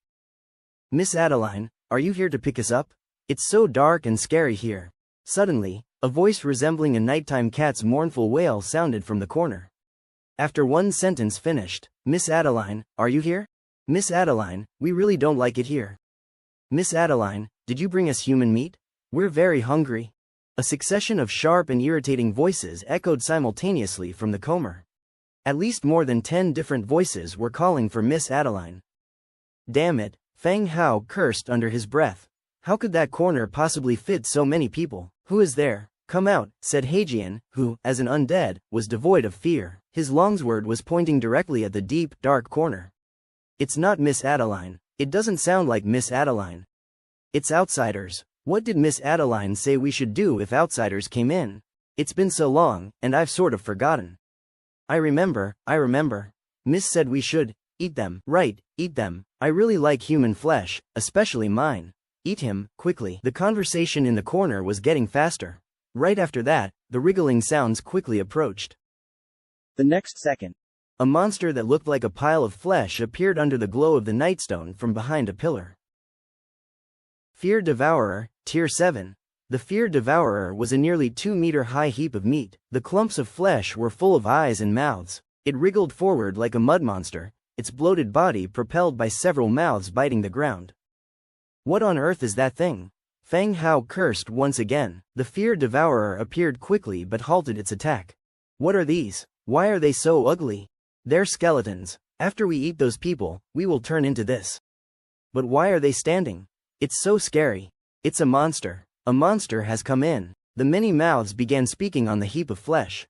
Miss Adeline, are you here to pick us up? It's so dark and scary here. Suddenly, a voice resembling a nighttime cat's mournful wail sounded from the corner. After one sentence finished, Miss Adeline, are you here? Miss Adeline, we really don't like it here. Miss Adeline, did you bring us human meat? We're very hungry. A succession of sharp and irritating voices echoed simultaneously from the comber. At least more than 10 different voices were calling for Miss Adeline. Damn it, Feng Hao cursed under his breath. How could that corner possibly fit so many people? Who is there? Come out, said Heijian, who, as an undead, was devoid of fear. His longsword was pointing directly at the deep, dark corner. It's not Miss Adeline. It doesn't sound like Miss Adeline. It's outsiders. What did Miss Adeline say we should do if outsiders came in? It's been so long, and I've sort of forgotten. I remember. Miss said we should eat them. Right, eat them. I really like human flesh, especially mine. Eat him, quickly. The conversation in the corner was getting faster. Right after that, the wriggling sounds quickly approached. The next second, a monster that looked like a pile of flesh appeared under the glow of the nightstone from behind a pillar. Fear Devourer, Tier 7. The Fear Devourer was a nearly 2-meter-high heap of meat. The clumps of flesh were full of eyes and mouths. It wriggled forward like a mud monster, its bloated body propelled by several mouths biting the ground. What on earth is that thing? Feng Hao cursed once again. The Fear Devourer appeared quickly but halted its attack. What are these? Why are they so ugly? They're skeletons. After we eat those people, we will turn into this. But why are they standing? It's so scary. It's a monster. A monster has come in. The many mouths began speaking on the heap of flesh.